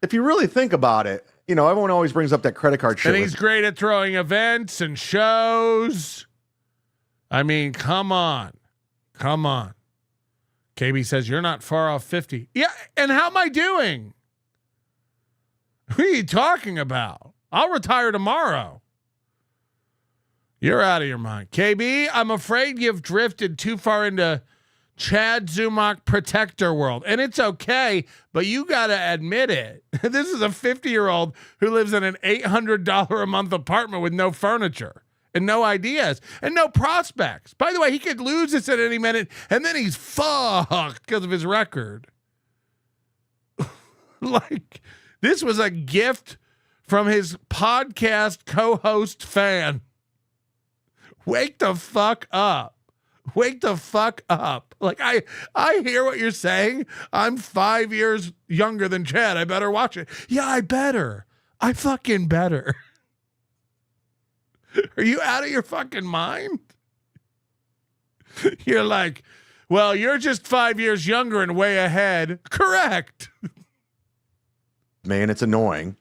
If you really think about it, you know, everyone always brings up that credit card shit. And he's great at throwing events and shows. I mean, come on. KB says, you're not far off 50. Yeah, and how am I doing? What are you talking about? I'll retire tomorrow. You're out of your mind. KB, I'm afraid you've drifted too far into Chad Zumach protector world. And it's okay, but you got to admit it. This is a 50-year-old who lives in an $800 a month apartment with no furniture and no ideas and no prospects. By the way, he could lose this at any minute, and then he's fucked because of his record. Like, this was a gift from his podcast co-host fan. Wake the fuck up. Like, I hear what you're saying. I'm 5 years younger than Chad. I better watch it. Yeah, I better. I fucking better. Are you out of your fucking mind? You're like, well, you're just 5 years younger and way ahead. Correct. Man, it's annoying.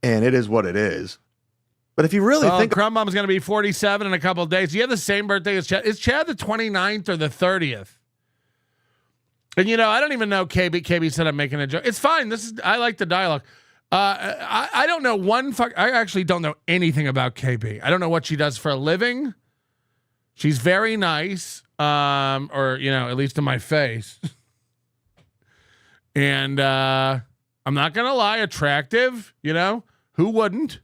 And it is what it is. But if you really think... Crumb Mom's going to be 47 in a couple of days. You have the same birthday as Chad. Is Chad the 29th or the 30th? And, you know, I don't even know KB. KB said I'm making a joke. It's fine. I like the dialogue. I don't know I actually don't know anything about KB. I don't know what she does for a living. She's very nice, or, you know, at least in my face. And I'm not going to lie, attractive, you know, who wouldn't?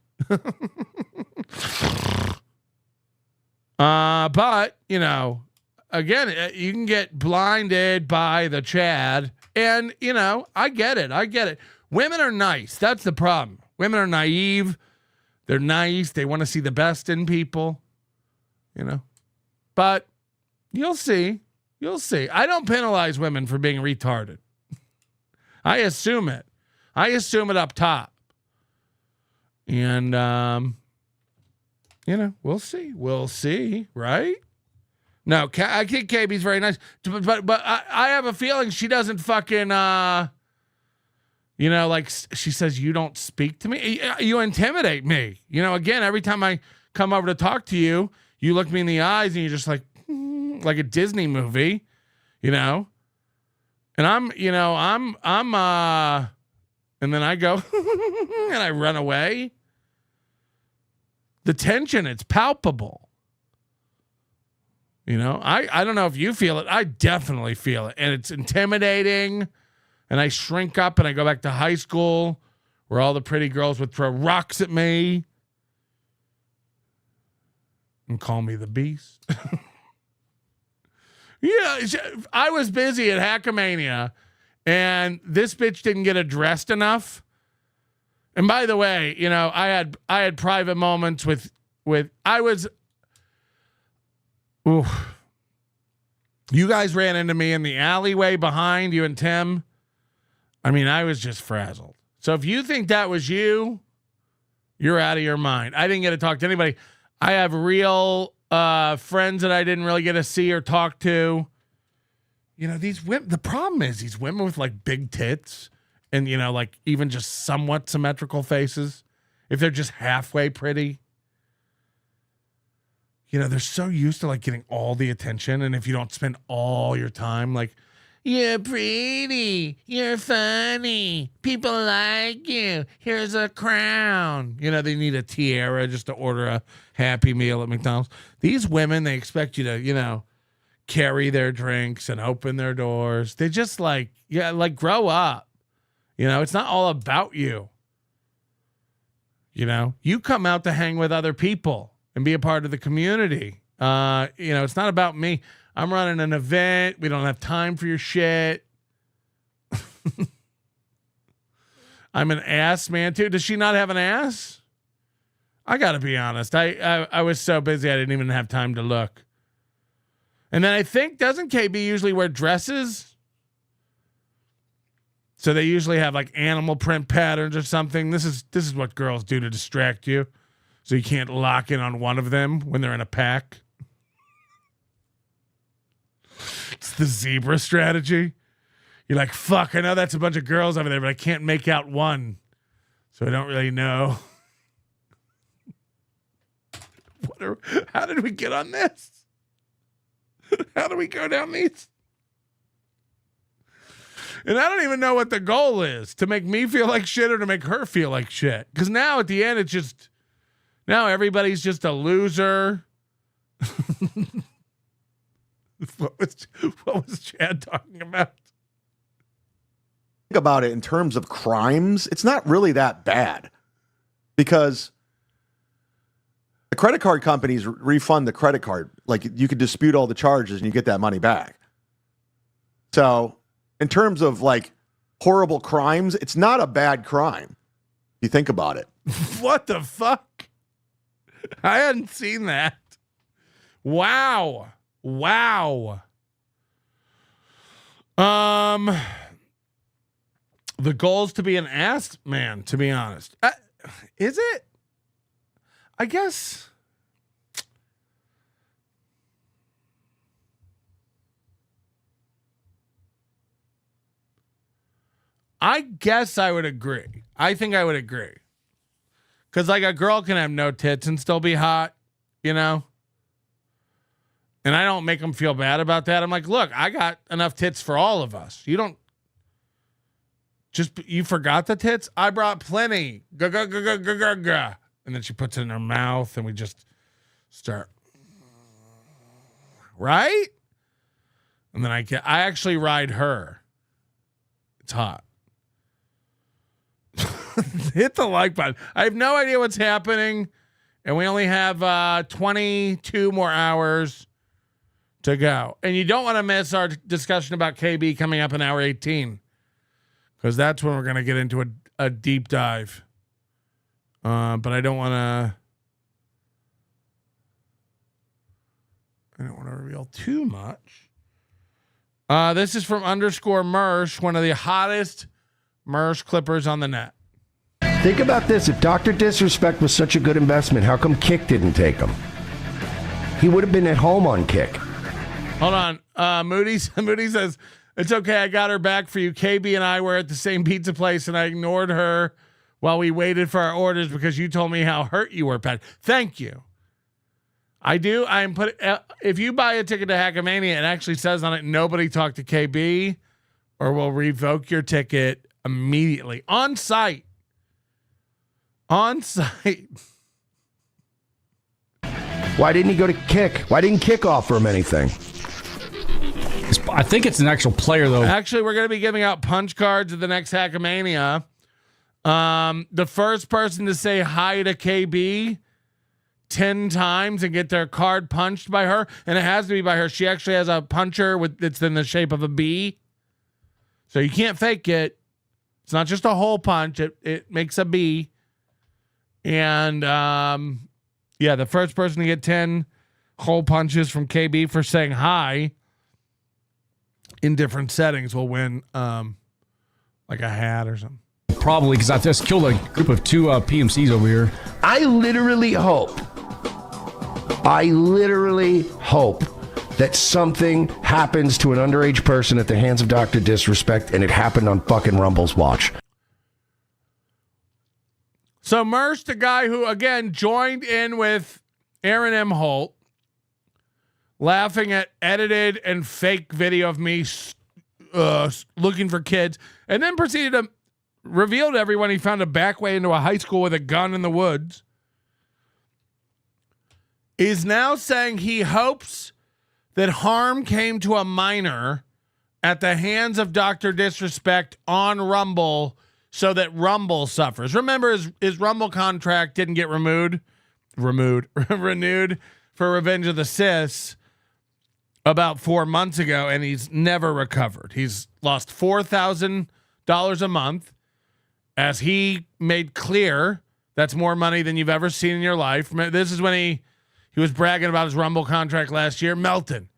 But, you know, again, you can get blinded by the Chad. And, you know, I get it. Women are nice. That's the problem. Women are naive. They're nice. They want to see the best in people, you know. But you'll see. I don't penalize women for being retarded. I assume it up top. And, you know, we'll see, right? No, I think KB's very nice, but I have a feeling she doesn't fucking, you know, like she says, you don't speak to me. You intimidate me. You know, again, every time I come over to talk to you, you look me in the eyes and you're just like a Disney movie, you know? And I'm, and then I go, and I run away. The tension, it's palpable. You know, I don't know if you feel it. I definitely feel it. And it's intimidating. and I shrink up and I go back to high school where all the pretty girls would throw rocks at me and call me the Beast. Yeah, I was busy at Hackamania, and this bitch didn't get addressed enough. And by the way, you know, I had private moments with I was. Ooh. You guys ran into me in the alleyway behind you and Tim. I mean, I was just frazzled. So if you think that was you, you're out of your mind. I didn't get to talk to anybody. I have real friends that I didn't really get to see or talk to. You know, these women, the problem is these women with like big tits and, you know, like even just somewhat symmetrical faces, if they're just halfway pretty, you know, they're so used to like getting all the attention. And if you don't spend all your time like, you're pretty, you're funny, people like you, here's a crown. You know, they need a tiara just to order a Happy Meal at McDonald's. These women, they expect you to, you know, carry their drinks and open their doors. They just like, yeah, like grow up. You know, it's not all about you. You know, you come out to hang with other people and be a part of the community. You know, it's not about me. I'm running an event. We don't have time for your shit. I'm an ass man too. Does she not have an ass? I got to be honest. I was so busy I didn't even have time to look. And then I think, doesn't KB usually wear dresses? So they usually have like animal print patterns or something. This is what girls do to distract you. So you can't lock in on one of them when they're in a pack. It's the zebra strategy. You're like, fuck, I know that's a bunch of girls over there, but I can't make out one. So I don't really know. How did we get on this? How do we go down these? And I don't even know what the goal is, to make me feel like shit or to make her feel like shit. Because now at the end, it's just, now everybody's just a loser. What was Chad talking about? Think about it in terms of crimes. It's not really that bad because the credit card companies refund the credit card. Like you could dispute all the charges and you get that money back. So in terms of like horrible crimes, it's not a bad crime. You think about it. What the fuck? I hadn't seen that. Wow. The goal is to be an ass man, to be honest. Is it? I guess. I guess I would agree. I think I would agree. Because like a girl can have no tits and still be hot, you know? And I don't make them feel bad about that. I'm like, look, I got enough tits for all of us. You don't you forgot the tits? I brought plenty. And then she puts it in her mouth and we just start. Right? And then I actually ride her. It's hot. Hit the like button. I have no idea what's happening. And we only have 22 more hours to go. And you don't want to miss our discussion about KB coming up in hour 18. Because that's when we're going to get into a deep dive. But I don't want to reveal too much. This is from _Mersh, one of the hottest Mersh clippers on the net. Think about this. If Dr. Disrespect was such a good investment, how come Kick didn't take him? He would have been at home on Kick. Hold on. Moody says, it's okay. I got her back for you. KB and I were at the same pizza place and I ignored her while we waited for our orders because you told me how hurt you were, Pat. Thank you. I do. If you buy a ticket to Hackamania, it actually says on it, nobody talk to KB or we'll revoke your ticket immediately on site. On site. Why didn't he go to Kick? Why didn't Kick offer him anything? His I think it's an actual player, though. Actually, we're going to be giving out punch cards at the next Hackamania. The first person to say hi to KB 10 times and get their card punched by her, and it has to be by her. She actually has a puncher it's in the shape of a B, so you can't fake it. It's not just a hole punch. It makes a B. And the first person to get 10 hole punches from KB for saying hi in different settings will win like a hat or something. Probably, because I just killed a group of 2 PMCs over here. I literally hope that something happens to an underage person at the hands of Dr. Disrespect, and it happened on fucking Rumble's watch. So Merce, the guy who, again, joined in with Aaron M. Holt, laughing at edited and fake video of me looking for kids, and then proceeded to reveal to everyone he found a back way into a high school with a gun in the woods, is now saying he hopes that harm came to a minor at the hands of Dr. Disrespect on Rumble so that Rumble suffers. Remember, his Rumble contract didn't get renewed for Revenge of the Sis about 4 months ago, and he's never recovered. He's lost $4,000 a month. As he made clear, that's more money than you've ever seen in your life. This is when he was bragging about his Rumble contract last year. Melton,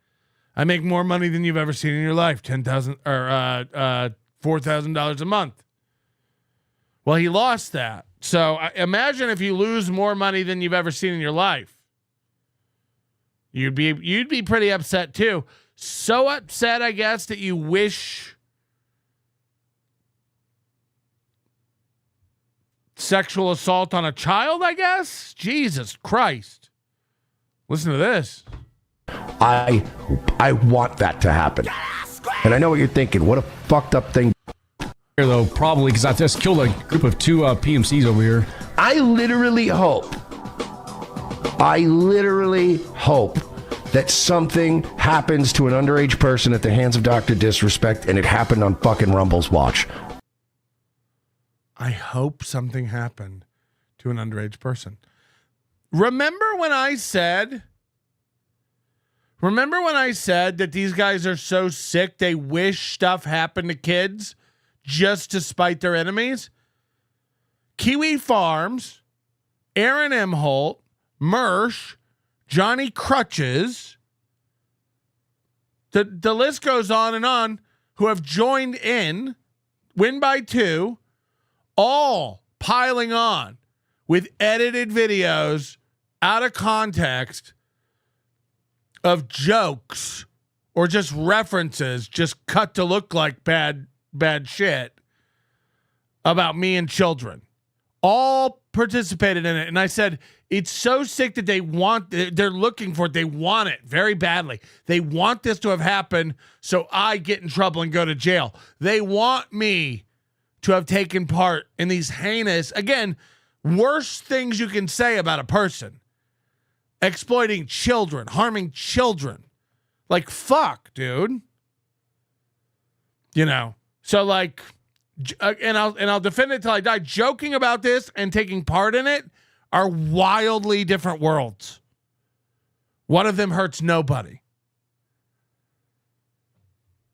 I make more money than you've ever seen in your life. $10,000 or $4,000 a month. Well, he lost that. So imagine if you lose more money than you've ever seen in your life. You'd be pretty upset too. So upset, I guess, that you wish sexual assault on a child, I guess? Jesus Christ. Listen to this. I want that to happen. And I know what you're thinking. What a fucked up thing. Though, probably, because I just killed a group of 2 PMCs over here. I literally hope that something happens to an underage person at the hands of Dr. Disrespect, and it happened on fucking Rumble's watch. I hope something happened to an underage person. Remember when I said that these guys are so sick they wish stuff happened to kids just to spite their enemies? Kiwi Farms, Aaron M. Holt, Mersh, Johnny Crutches, the list goes on, who have joined in, win by 2, all piling on with edited videos out of context of jokes or just references just cut to look like bad shit about me and children. All participated in it. And I said, it's so sick that they're looking for it. They want it very badly. They want this to have happened so I get in trouble and go to jail. They want me to have taken part in these heinous, again, worst things you can say about a person. Exploiting children, harming children. Like, fuck, dude. You know, so like, and I'll defend it till I die. Joking about this and taking part in it are wildly different worlds. One of them hurts nobody.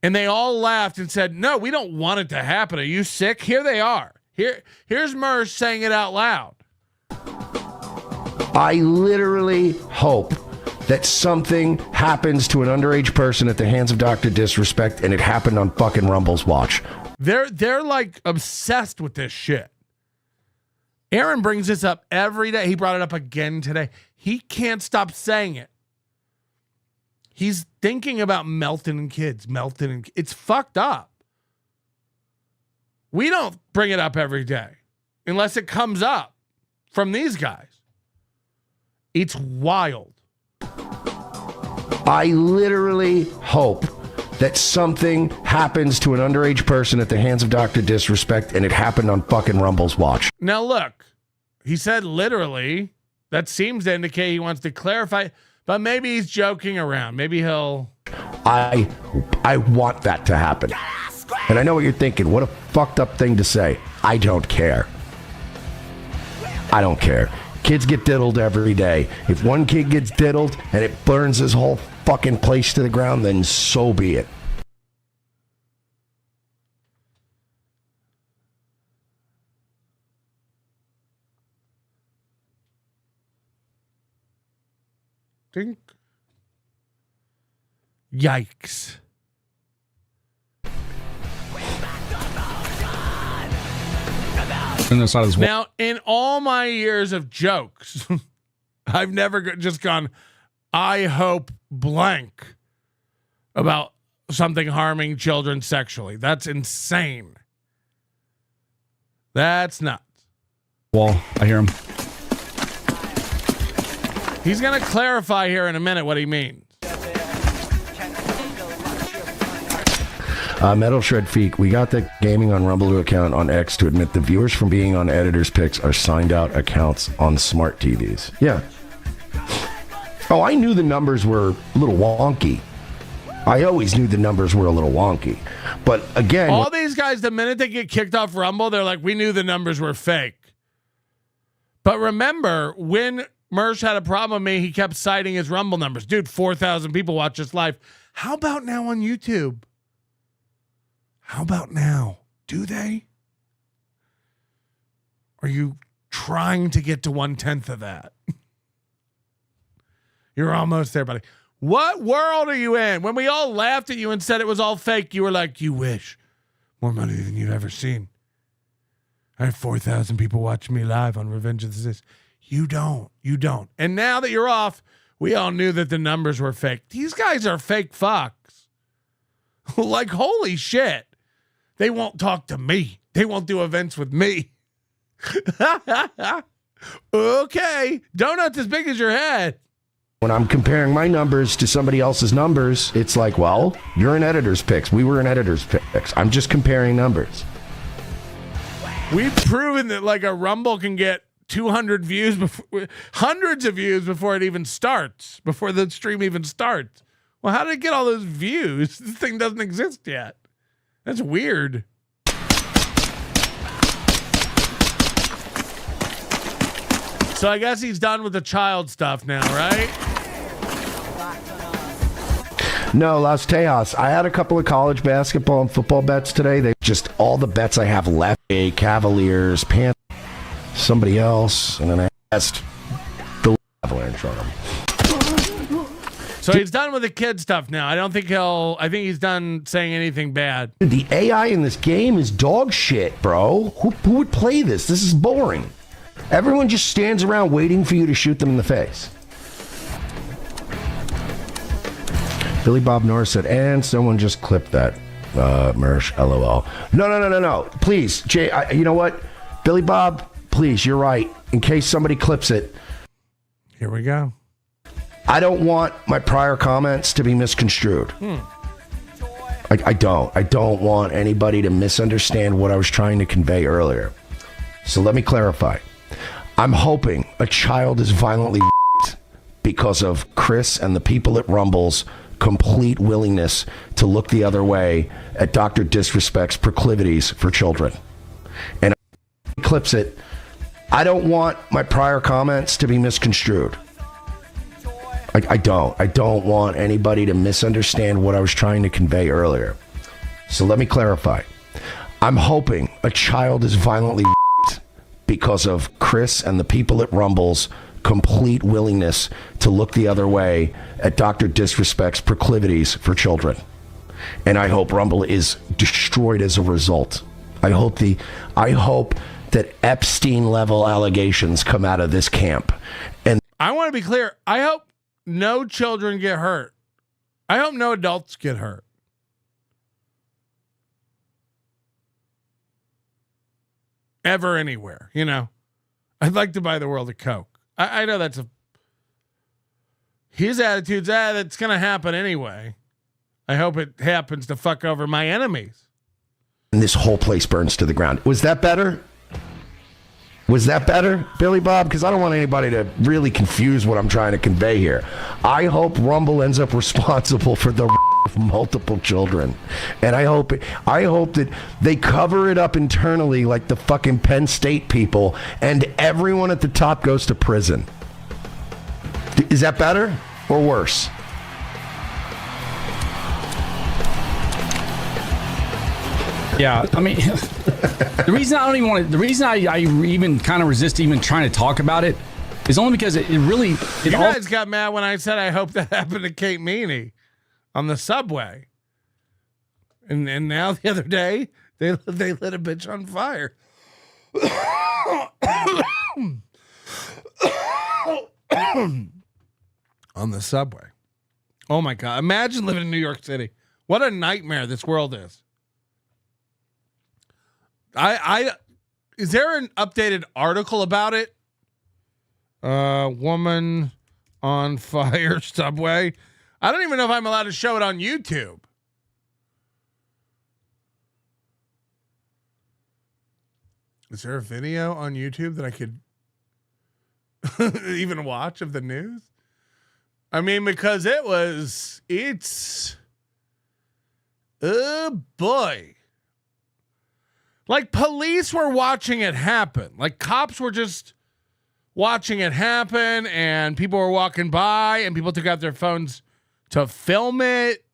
And they all laughed and said, no, we don't want it to happen. Are you sick? Here they are. Here's Merce saying it out loud. I literally hope that something happens to an underage person at the hands of Dr. Disrespect, and it happened on fucking Rumble's watch. They're like obsessed with this shit. Aaron brings this up every day. He brought it up again today. He can't stop saying it. He's thinking about Melton and kids. It's fucked up. We don't bring it up every day unless it comes up from these guys. It's wild. I literally hope that something happens to an underage person at the hands of Dr. Disrespect, and it happened on fucking Rumble's watch. Now look, he said literally. That seems to indicate he wants to clarify, but maybe he's joking around. Maybe he'll... I want that to happen. And I know what you're thinking. What a fucked up thing to say. I don't care. I don't care. Kids get diddled every day. If one kid gets diddled and it burns his whole fucking place to the ground, then so be it. Dink. Yikes. On the side of this wall. Now, in all my years of jokes, I've never just gone, I hope blank about something harming children sexually. That's insane. That's nuts. Wall. I hear him. He's going to clarify here in a minute what he means. Metal Shred Feek, we got the Gaming on Rumble account on X to admit the viewers from being on Editor's Picks are signed out accounts on smart TVs. Yeah. Oh, I knew the numbers were a little wonky. I always knew the numbers were a little wonky. But again... All these guys, the minute they get kicked off Rumble, they're like, we knew the numbers were fake. But remember, when Mersh had a problem with me, he kept citing his Rumble numbers. Dude, 4,000 people watch this live. How about now on YouTube? How about now? Do they? Are you trying to get to 1/10 of that? You're almost there, buddy. What world are you in? When we all laughed at you and said it was all fake, you were like, you wish. More money than you've ever seen. I have 4,000 people watching me live on Revenge of the Sis. You don't. You don't. And now that you're off, we all knew that the numbers were fake. These guys are fake fucks. Like, holy shit. They won't talk to me. They won't do events with me. Okay. Donuts as big as your head. When I'm comparing my numbers to somebody else's numbers, it's like, well, you're in Editor's Picks. We were in Editor's Picks. I'm just comparing numbers. We've proven that like a Rumble can get 200 views, before, hundreds of views before it even starts, before the stream even starts. Well, how did it get all those views? This thing doesn't exist yet. That's weird. So I guess he's done with the child stuff now, right? No, Las Tejas. I had a couple of college basketball and football bets today. They just all the bets I have left. A Cavaliers, somebody else, and then I asked the Avalanche on them. So he's done with the kid stuff now. I think he's done saying anything bad. Dude, the AI in this game is dog shit, bro. Who would play this? This is boring. Everyone just stands around waiting for you to shoot them in the face. Billy Bob Norris said, and someone just clipped that. Mersh, LOL. No. Please, Jay, you know what? Billy Bob, please, you're right. In case somebody clips it. Here we go. I don't want my prior comments to be misconstrued. I don't want anybody to misunderstand what I was trying to convey earlier. So let me clarify. I'm hoping a child is violently because of Chris and the people at Rumble's complete willingness to look the other way at Dr. Disrespect's proclivities for children. And if he clips it, I don't want my prior comments to be misconstrued. I don't want anybody to misunderstand what I was trying to convey earlier. So let me clarify. I'm hoping a child is violently because of Chris and the people at Rumble's complete willingness to look the other way at Dr. Disrespect's proclivities for children. And I hope Rumble is destroyed as a result. I hope that Epstein level allegations come out of this camp. And I want to be clear. I hope no children get hurt. I hope no adults get hurt. Ever, anywhere, you know. I'd like to buy the world a Coke. I know that's his attitude's, that's going to happen anyway. I hope it happens to fuck over my enemies. And this whole place burns to the ground. Was that better? Was that better, Billy Bob? Because I don't want anybody to really confuse what I'm trying to convey here. I hope Rumble ends up responsible for the with multiple children, and I hope that they cover it up internally like the fucking Penn State people, and everyone at the top goes to prison. Is that better or worse? Yeah, I mean, the reason I even kind of resist even trying to talk about it is only because you guys got mad when I said I hope that happened to Kate Meany on the subway, and now the other day they lit a bitch on fire. On the subway. Oh my God! Imagine living in New York City. What a nightmare this world is. Is there an updated article about it? Woman on fire subway. I don't even know if I'm allowed to show it on YouTube. Is there a video on YouTube that I could even watch of the news? I mean, because oh boy. Like police were watching it happen. Like cops were just watching it happen, and people were walking by, and people took out their phones to film it.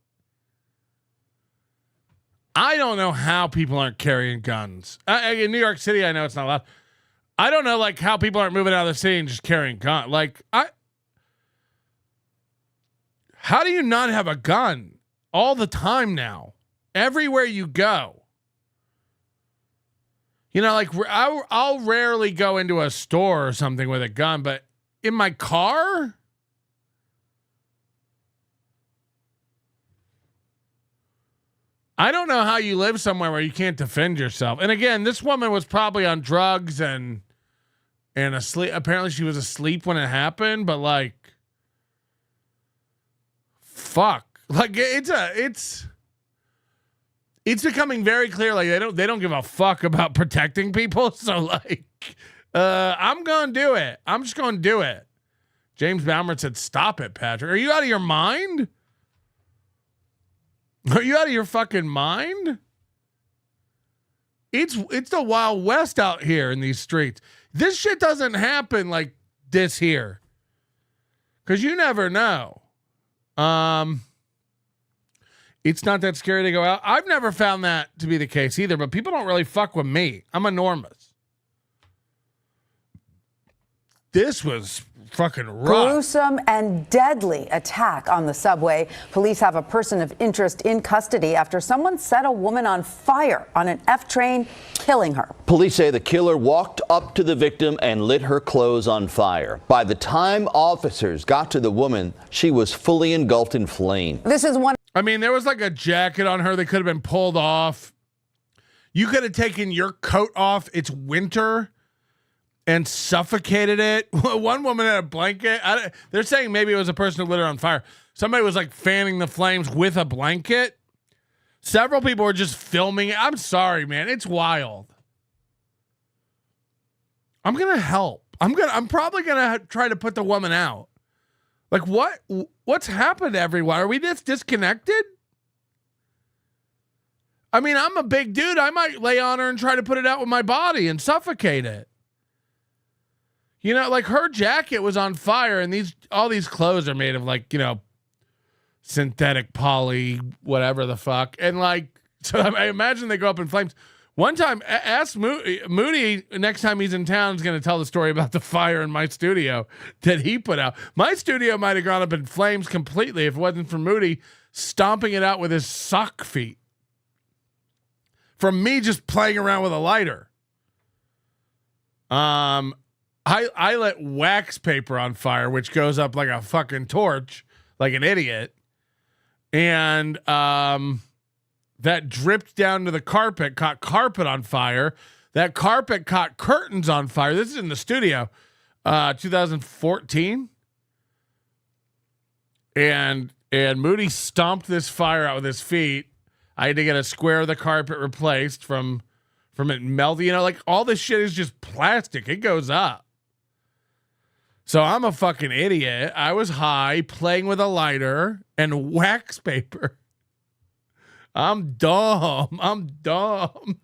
I don't know how people aren't carrying guns. In New York City, I know it's not allowed. I don't know like how people aren't moving out of the city and just carrying guns. How do you not have a gun all the time now? Everywhere you go. You know, like I'll rarely go into a store or something with a gun, but in my car? I don't know how you live somewhere where you can't defend yourself. And again, this woman was probably on drugs and asleep. Apparently she was asleep when it happened, but like, fuck. Like it's becoming very clear like they don't give a fuck about protecting people. So like I'm gonna do it. I'm just gonna do it. James Baumert said, "Stop it, Patrick. Are you out of your mind? Are you out of your fucking mind? It's the Wild West out here in these streets. This shit doesn't happen like this here. Cause you never know. It's not that scary to go out. I've never found that to be the case either, but people don't really fuck with me. I'm enormous. This was fucking rough. Gruesome and deadly attack on the subway. Police have a person of interest in custody after someone set a woman on fire on an F train, killing her. Police say the killer walked up to the victim and lit her clothes on fire. By the time officers got to the woman, she was fully engulfed in flame. This is one. I mean, there was like a jacket on her that could have been pulled off. You could have taken your coat off. It's winter. And suffocated it. One woman had a blanket. They're saying maybe it was a person who lit her on fire. Somebody was like fanning the flames with a blanket. Several people were just filming it. I'm sorry, man. It's wild. I'm gonna help. I'm probably gonna try to put the woman out. Like what's happened to everyone? Are we just disconnected? I mean, I'm a big dude. I might lay on her and try to put it out with my body and suffocate it. You know, like her jacket was on fire, and all these clothes are made of like, you know, synthetic poly, whatever the fuck. And like, so I imagine they go up in flames. One time, ask Moody next time he's in town is going to tell the story about the fire in my studio that he put out. My studio might have gone up in flames completely if it wasn't for Moody stomping it out with his sock feet. From me just playing around with a lighter. I lit wax paper on fire, which goes up like a fucking torch, like an idiot. And that dripped down to the carpet, caught carpet on fire. That carpet caught curtains on fire. This is in the studio, 2014. And Moody stomped this fire out with his feet. I had to get a square of the carpet replaced from it melting. You know, like all this shit is just plastic. It goes up. So I'm a fucking idiot. I was high playing with a lighter and wax paper. I'm dumb. I'm dumb.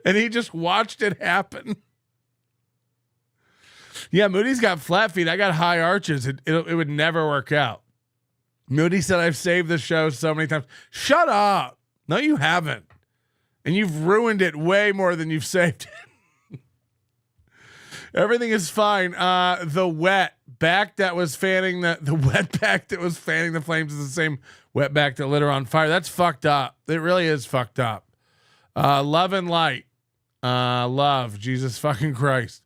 And he just watched it happen. Yeah, Moody's got flat feet. I got high arches. It would never work out. Moody said, I've saved the show so many times. Shut up. No, you haven't. And you've ruined it way more than you've saved it. Everything is fine. The wet back that was fanning the wet back that was fanning the flames is the same wet back that lit her on fire. That's fucked up. It really is fucked up. Love and light. Love. Jesus fucking Christ.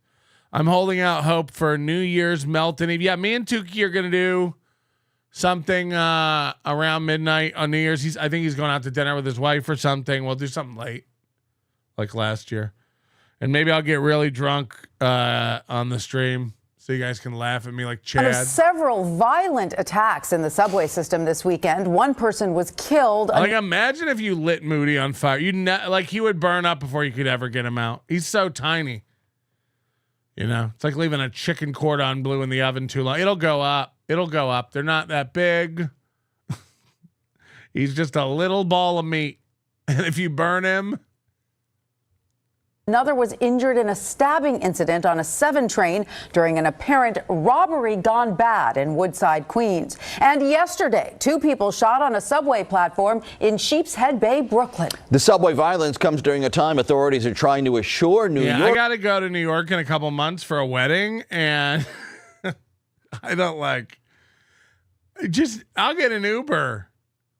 I'm holding out hope for New Year's Melton. Yeah, me and Tukey are going to do something around midnight on New Year's. I think he's going out to dinner with his wife or something. We'll do something late, like last year. And maybe I'll get really drunk on the stream so you guys can laugh at me like Chad. There were several violent attacks in the subway system this weekend. One person was killed. Like, imagine if you lit Moody on fire. Like, he would burn up before you could ever get him out. He's so tiny. You know, it's like leaving a chicken cordon bleu in the oven too long. It'll go up. It'll go up. They're not that big. He's just a little ball of meat. And if you burn him. Another was injured in a stabbing incident on a 7 train during an apparent robbery gone bad in Woodside, Queens. And yesterday, 2 people shot on a subway platform in Sheepshead Bay, Brooklyn. The subway violence comes during a time authorities are trying to assure New York. I got to go to New York in a couple months for a wedding, and I don't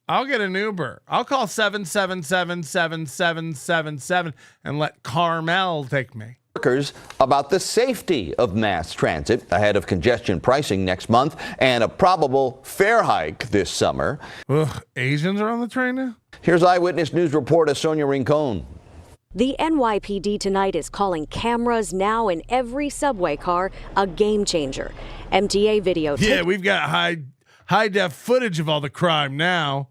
I'll get an Uber. I'll call 777-7777 and let Carmel take me. Workers about the safety of mass transit ahead of congestion pricing next month and a probable fare hike this summer. Ugh, Asians are on the train now? Here's Eyewitness News reporter Sonia Rincon. The NYPD tonight is calling cameras now in every subway car a game changer. MTA video. Yeah, we've got high def footage of all the crime now.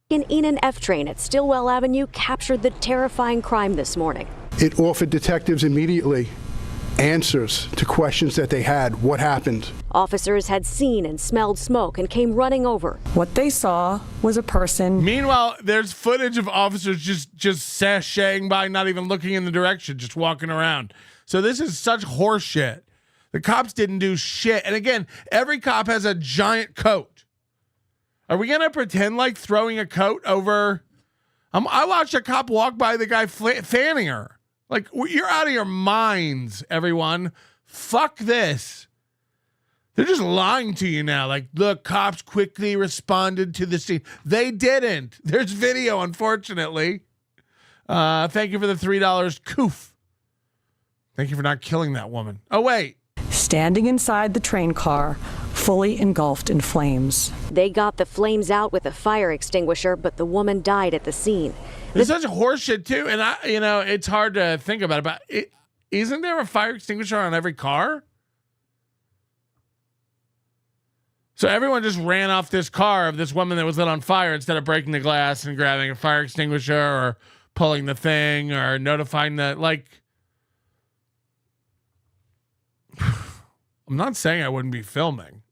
In an F train at Stillwell Avenue captured the terrifying crime this morning. It offered detectives immediately answers to questions that they had. What happened? Officers had seen and smelled smoke and came running over. What they saw was a person. Meanwhile, there's footage of officers just sashaying by, not even looking in the direction, just walking around. So this is such horse shit. The cops didn't do shit. And again, every cop has a giant coat. Are we going to pretend like throwing a coat over? I watched a cop walk by the guy fanning her. Like, you're out of your minds, everyone. Fuck this. They're just lying to you now. Like, look, cops quickly responded to the scene. They didn't. There's video, unfortunately. Thank you for the $3. Coof. Thank you for not killing that woman. Oh, wait. Standing inside the train car, fully engulfed in flames. They got the flames out with a fire extinguisher, but the woman died at the scene. It's such horseshit too, and it's hard to think about it. But isn't there a fire extinguisher on every car? So everyone just ran off this car of this woman that was lit on fire instead of breaking the glass and grabbing a fire extinguisher or pulling the thing or notifying the I'm not saying I wouldn't be filming.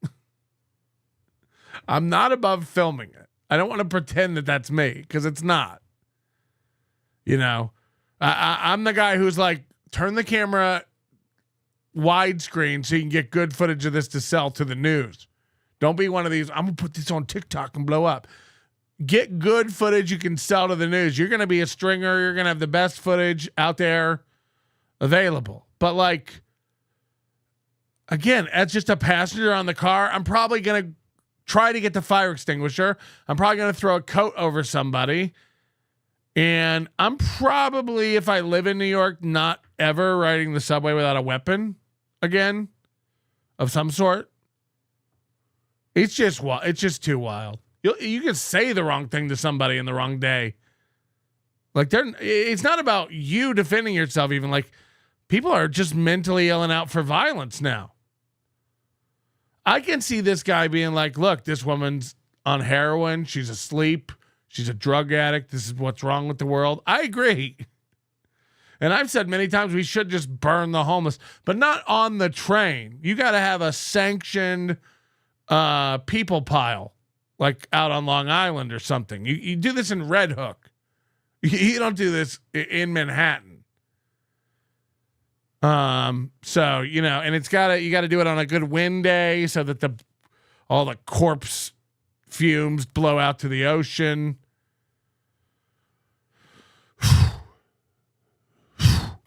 I'm not above filming it. I don't want to pretend that that's me because it's not. You know, I'm the guy who's like, turn the camera widescreen so you can get good footage of this to sell to the news. Don't be one of these, I'm going to put this on TikTok and blow up. Get good footage you can sell to the news. You're going to be a stringer. You're going to have the best footage out there available. But like, again, as just a passenger on the car, I'm probably going to try to get the fire extinguisher. I'm probably going to throw a coat over somebody. And I'm probably, if I live in New York, not ever riding the subway without a weapon again of some sort. It's just too wild. You can say the wrong thing to somebody in the wrong day. Like it's not about you defending yourself. Even like people are just mentally ill and out for violence now. I can see this guy being like, look, this woman's on heroin. She's asleep. She's a drug addict. This is what's wrong with the world. I agree. And I've said many times we should just burn the homeless, but not on the train. You got to have a sanctioned people pile, like out on Long Island or something. You do this in Red Hook. You don't do this in Manhattan. So, you know, and you gotta do it on a good wind day so that all the corpse fumes blow out to the ocean.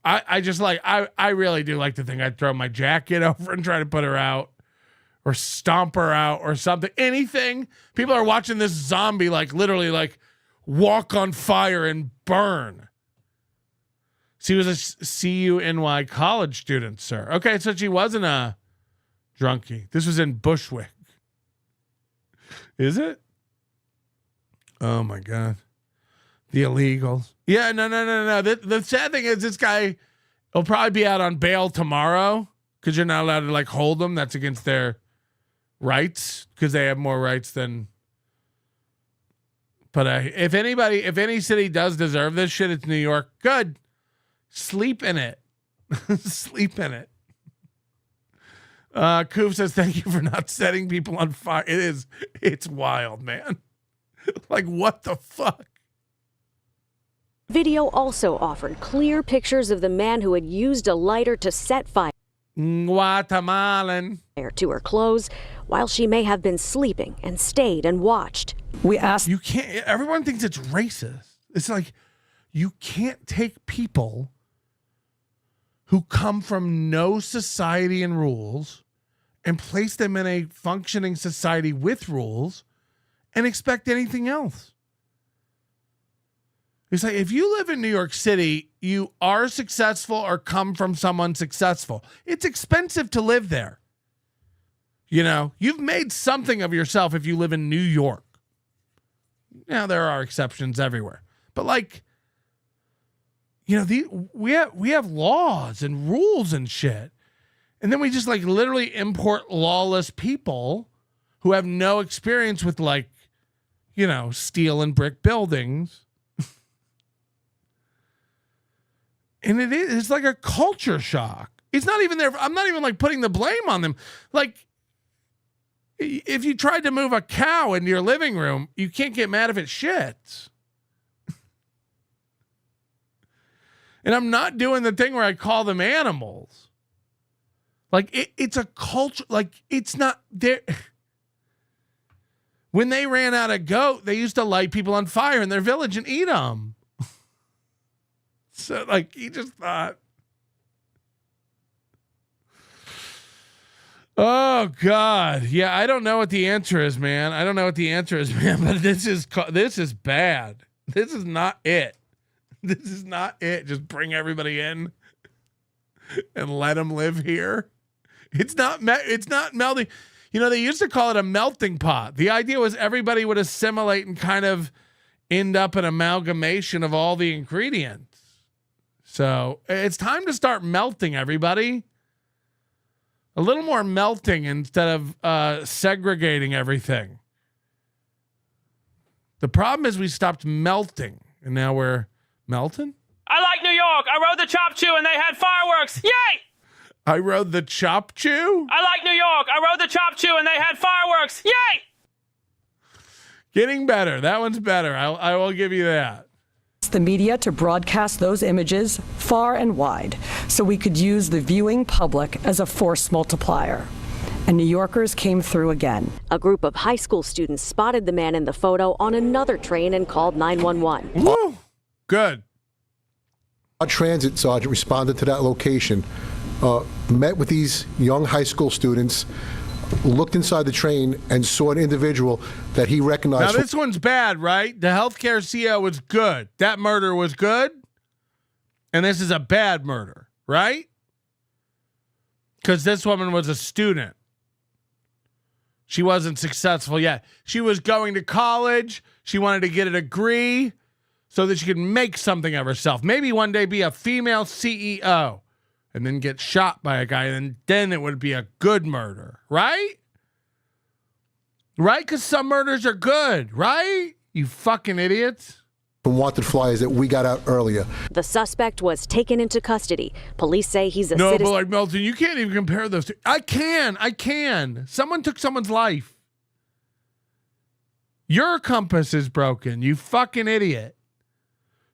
I really do like to think I'd throw my jacket over and try to put her out or stomp her out or something. Anything. People are watching this zombie like literally like walk on fire and burn. She was a CUNY college student, sir. Okay, so she wasn't a drunkie. This was in Bushwick. Is it? Oh my God. The illegals. Yeah, no. The sad thing is this guy will probably be out on bail tomorrow because you're not allowed to like hold them. That's against their rights because they have more rights than. But if any city does deserve this shit, it's New York. Good. Sleep in it. Sleep in it. Koof says, thank you for not setting people on fire. It's wild, man. Like, what the fuck? Video also offered clear pictures of the man who had used a lighter to set fire Guatemalan to her clothes while she may have been sleeping and stayed and watched. We asked. You can't, everyone thinks it's racist. It's like, you can't take people who come from no society and rules and place them in a functioning society with rules and expect anything else. It's like, if you live in New York City, you are successful or come from someone successful. It's expensive to live there. You know, you've made something of yourself if you live in New York. Now, there are exceptions everywhere. But like, you know, we have laws and rules and shit. And then we just like literally import lawless people who have no experience with like, you know, steel and brick buildings. And it's like a culture shock. It's not even there. I'm not even like putting the blame on them. Like, if you tried to move a cow into your living room, you can't get mad if it shits. And I'm not doing the thing where I call them animals. Like, it's a culture. Like, it's not there. When they ran out of goat, they used to light people on fire in their village and eat them. So, like, he just thought, oh, God. Yeah, I don't know what the answer is, man. But this is bad. This is not it. This is not it. Just bring everybody in and let them live here. It's not melting. You know, they used to call it a melting pot. The idea was everybody would assimilate and kind of end up an amalgamation of all the ingredients. So it's time to start melting, everybody. A little more melting instead of segregating everything. The problem is we stopped melting, and now we're melting. I like New York. I rode the Chop Chew and they had fireworks. Yay! I rode the Chop Chew? I like New York. I rode the Chop Chew and they had fireworks. Yay! Getting better. That one's better. I will give you that. The media to broadcast those images far and wide so we could use the viewing public as a force multiplier. And New Yorkers came through again. A group of high school students spotted the man in the photo on another train and called 911. Woo! Good. Our transit sergeant responded to that location, met with these young high school students, looked inside the train and saw an individual that he recognized. Now, this one's bad, right? The healthcare CO was good. That murder was good. And this is a bad murder, right? Because this woman was a student. She wasn't successful yet. She was going to college. She wanted to get a degree so that she could make something of herself. Maybe one day be a female CEO. And then get shot by a guy, and then it would be a good murder, right? Right? Because some murders are good, right? You fucking idiots. From wanted flyers that we got out earlier. The suspect was taken into custody. Police say he's a No, citizen. but like Melton, you can't even compare those two. I can. Someone took someone's life. Your compass is broken, you fucking idiot.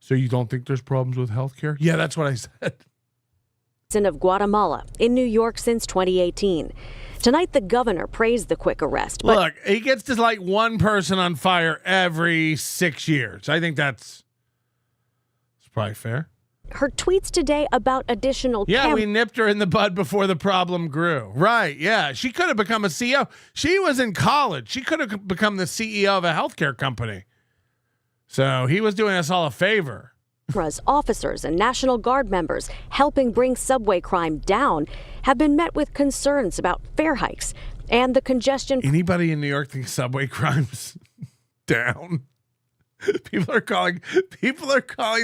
So you don't think there's problems with healthcare? Yeah, that's what I said. Of Guatemala in New York since 2018. Tonight, the governor praised the quick arrest. But look, he gets to light one person on fire every 6 years. I think it's probably fair. Her tweets today about additional we nipped her in the bud before the problem grew. Right, yeah. She could have become a CEO. She was in college. She could have become the CEO of a healthcare company. So he was doing us all a favor. Officers and National Guard members helping bring subway crime down have been met with concerns about fare hikes and the congestion. Anybody in New York thinks subway crime's down? People are calling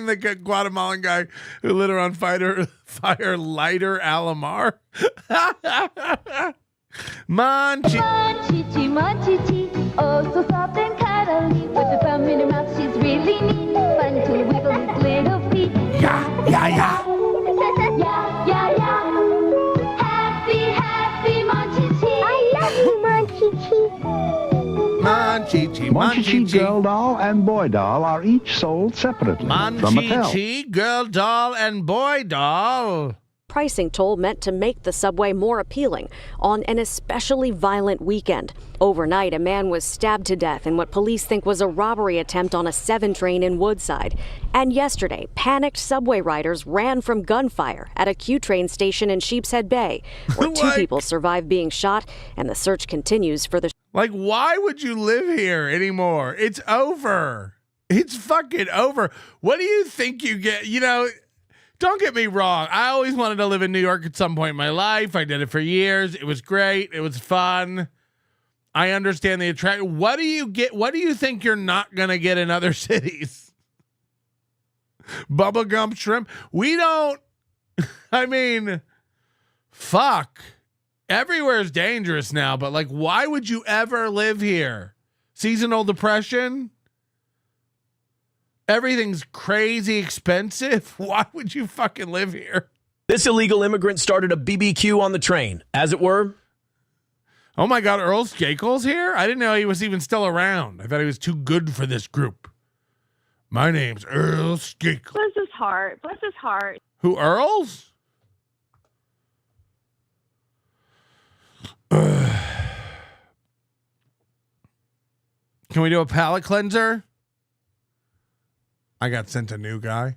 the Guatemalan guy who lit her on fire Lighter Alamar. Manchi. Manchichi, Manchichi, oh so soft and cuddly, with the thumb in her mouth, she's really neat, fun to wiggle his little feet. Yeah, yeah, yeah. Yeah, yeah, yeah. Happy, happy Manchichi. I love you, Manchichi. Manchichi, Manchichi Girl Doll and Boy Doll are each sold separately from Mattel. Manchichi Girl Doll and Boy Doll. Pricing toll meant to make the subway more appealing on an especially violent weekend. Overnight, a man was stabbed to death in what police think was a robbery attempt on a 7 train in Woodside. And yesterday, panicked subway riders ran from gunfire at a Q train station in Sheepshead Bay, where 2 people survived being shot, and the search continues for the... Like, why would you live here anymore? It's over. It's fucking over. What do you think you get? Don't get me wrong. I always wanted to live in New York at some point in my life. I did it for years. It was great. It was fun. I understand the attraction. What do you get? What do you think you're not going to get in other cities? Bubblegum shrimp. We don't. I mean, fuck. Everywhere's dangerous now, but like, why would you ever live here? Seasonal depression? Everything's crazy expensive. Why would you fucking live here? This illegal immigrant started a BBQ on the train, as it were. Oh my God, Earl Skakel's here? I didn't know he was even still around. I thought he was too good for this group. My name's Earl Skakel. Bless his heart. Bless his heart. Who, Earl's? Can we do a palate cleanser? I got sent a new guy.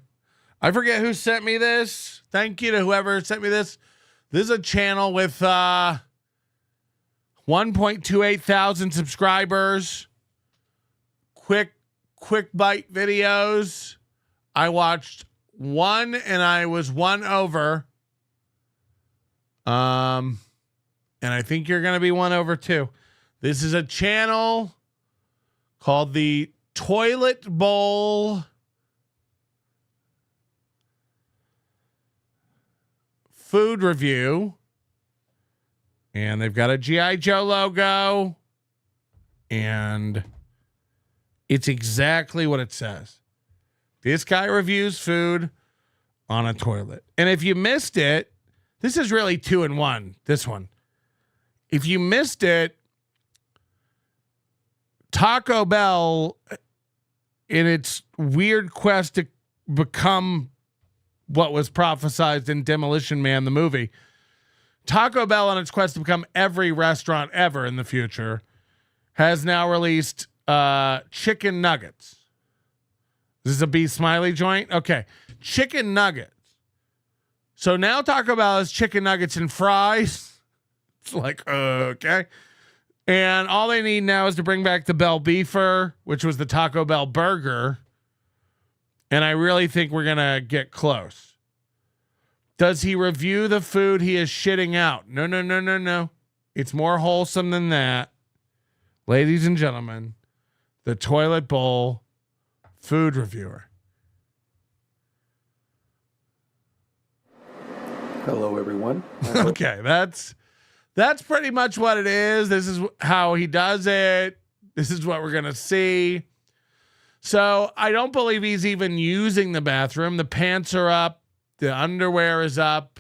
I forget who sent me this. Thank you to whoever sent me this. This is a channel with 1.28 thousand subscribers. Quick bite videos. I watched one and I was one over. And I think you're going to be one over too. This is a channel called the Toilet Bowl Food Review. And they've got a G.I. Joe logo. And it's exactly what it says. This guy reviews food on a toilet. And if you missed it, this is really 2 in 1, this one. If you missed it, Taco Bell, in its weird quest to become what was prophesized in Demolition Man, the movie, Taco Bell, on its quest to become every restaurant ever in the future, has now released chicken nuggets. This is a B Smiley joint? Okay. Chicken nuggets. So now Taco Bell has chicken nuggets and fries. It's like, okay. And all they need now is to bring back the Bell Beefer, which was the Taco Bell burger. And I really think we're going to get close. Does he review the food he is shitting out? No. It's more wholesome than that. Ladies and gentlemen, the Toilet Bowl food reviewer. Hello, everyone. Okay, that's pretty much what it is. This is how he does it. This is what we're going to see. So I don't believe he's even using the bathroom. The pants are up. The underwear is up.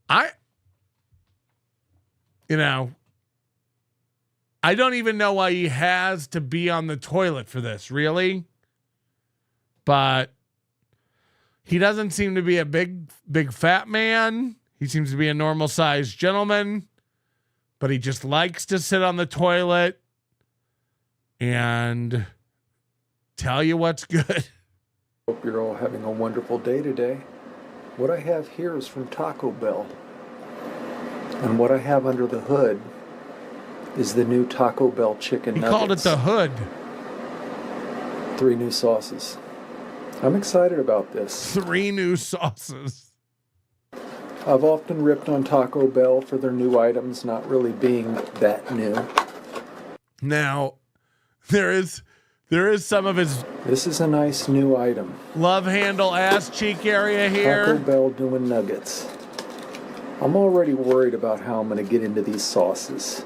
I don't even know why he has to be on the toilet for this. Really? but he doesn't seem to be a big fat man. He seems to be a normal sized gentleman, but he just likes to sit on the toilet and tell you what's good. Hope you're all having a wonderful day today. What I have here is from Taco Bell. And what I have under the hood is the new Taco Bell chicken nuggets. He called it the hood. 3 new sauces. I'm excited about this. 3 new sauces. I've often ripped on Taco Bell for their new items not really being that new. Now, there is some of his... This is a nice new item. Love handle ass cheek area here. Taco Bell doing nuggets. I'm already worried about how I'm going to get into these sauces,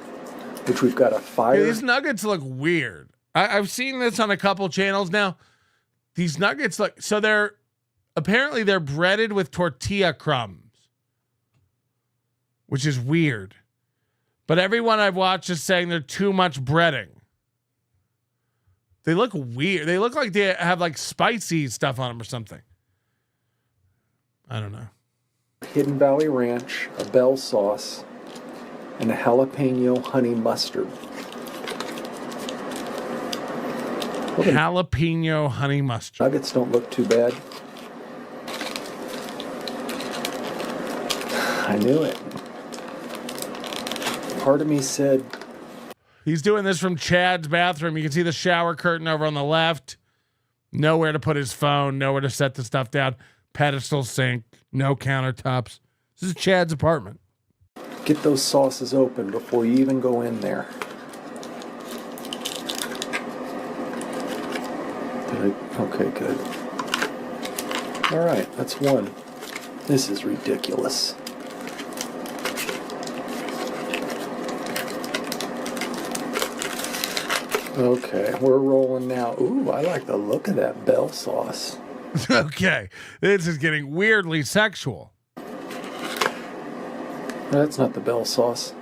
which we've got a fire. Yeah, these nuggets look weird. I've seen this on a couple channels now. These nuggets look, so they're breaded with tortilla crumbs, which is weird. But everyone I've watched is saying they're too much breading. They look weird. They look like they have like spicy stuff on them or something. I don't know. Hidden Valley Ranch, a Bell sauce, and a jalapeno honey mustard. Jalapeno honey mustard. Nuggets don't look too bad. I knew it. Part of me said... He's doing this from Chad's bathroom. You can see the shower curtain over on the left. Nowhere to put his phone. Nowhere to set the stuff down. Pedestal sink. No countertops. This is Chad's apartment. Get those sauces open before you even go in there. Good. Okay, good. All right, that's one. This is ridiculous. Okay, we're rolling now. Ooh, I like the look of that Bell sauce. Okay, this is getting weirdly sexual. That's not the Bell sauce.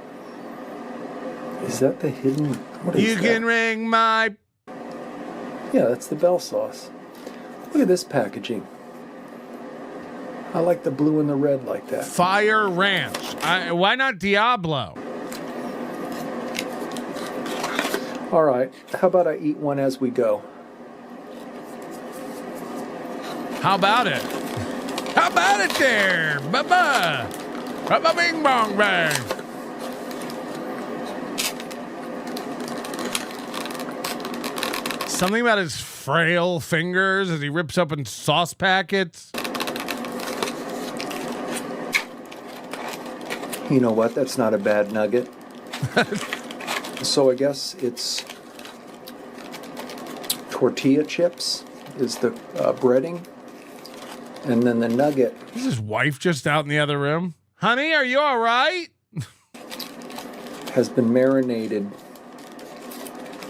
Is that the hidden? What is you that? can ring my... Yeah, that's the Bell sauce. Look at this packaging. I like the blue and the red like that. Fire Ranch. Why not Diablo? All right, how about I eat one as we go? How about it? How about it there? Ba-ba. Ba-ba bing bong bang. Something about his frail fingers as he rips open sauce packets. You know what? That's not a bad nugget. So I guess it's tortilla chips is the breading. And then the nugget. Is his wife just out in the other room? Honey, are you all right? Has been marinated.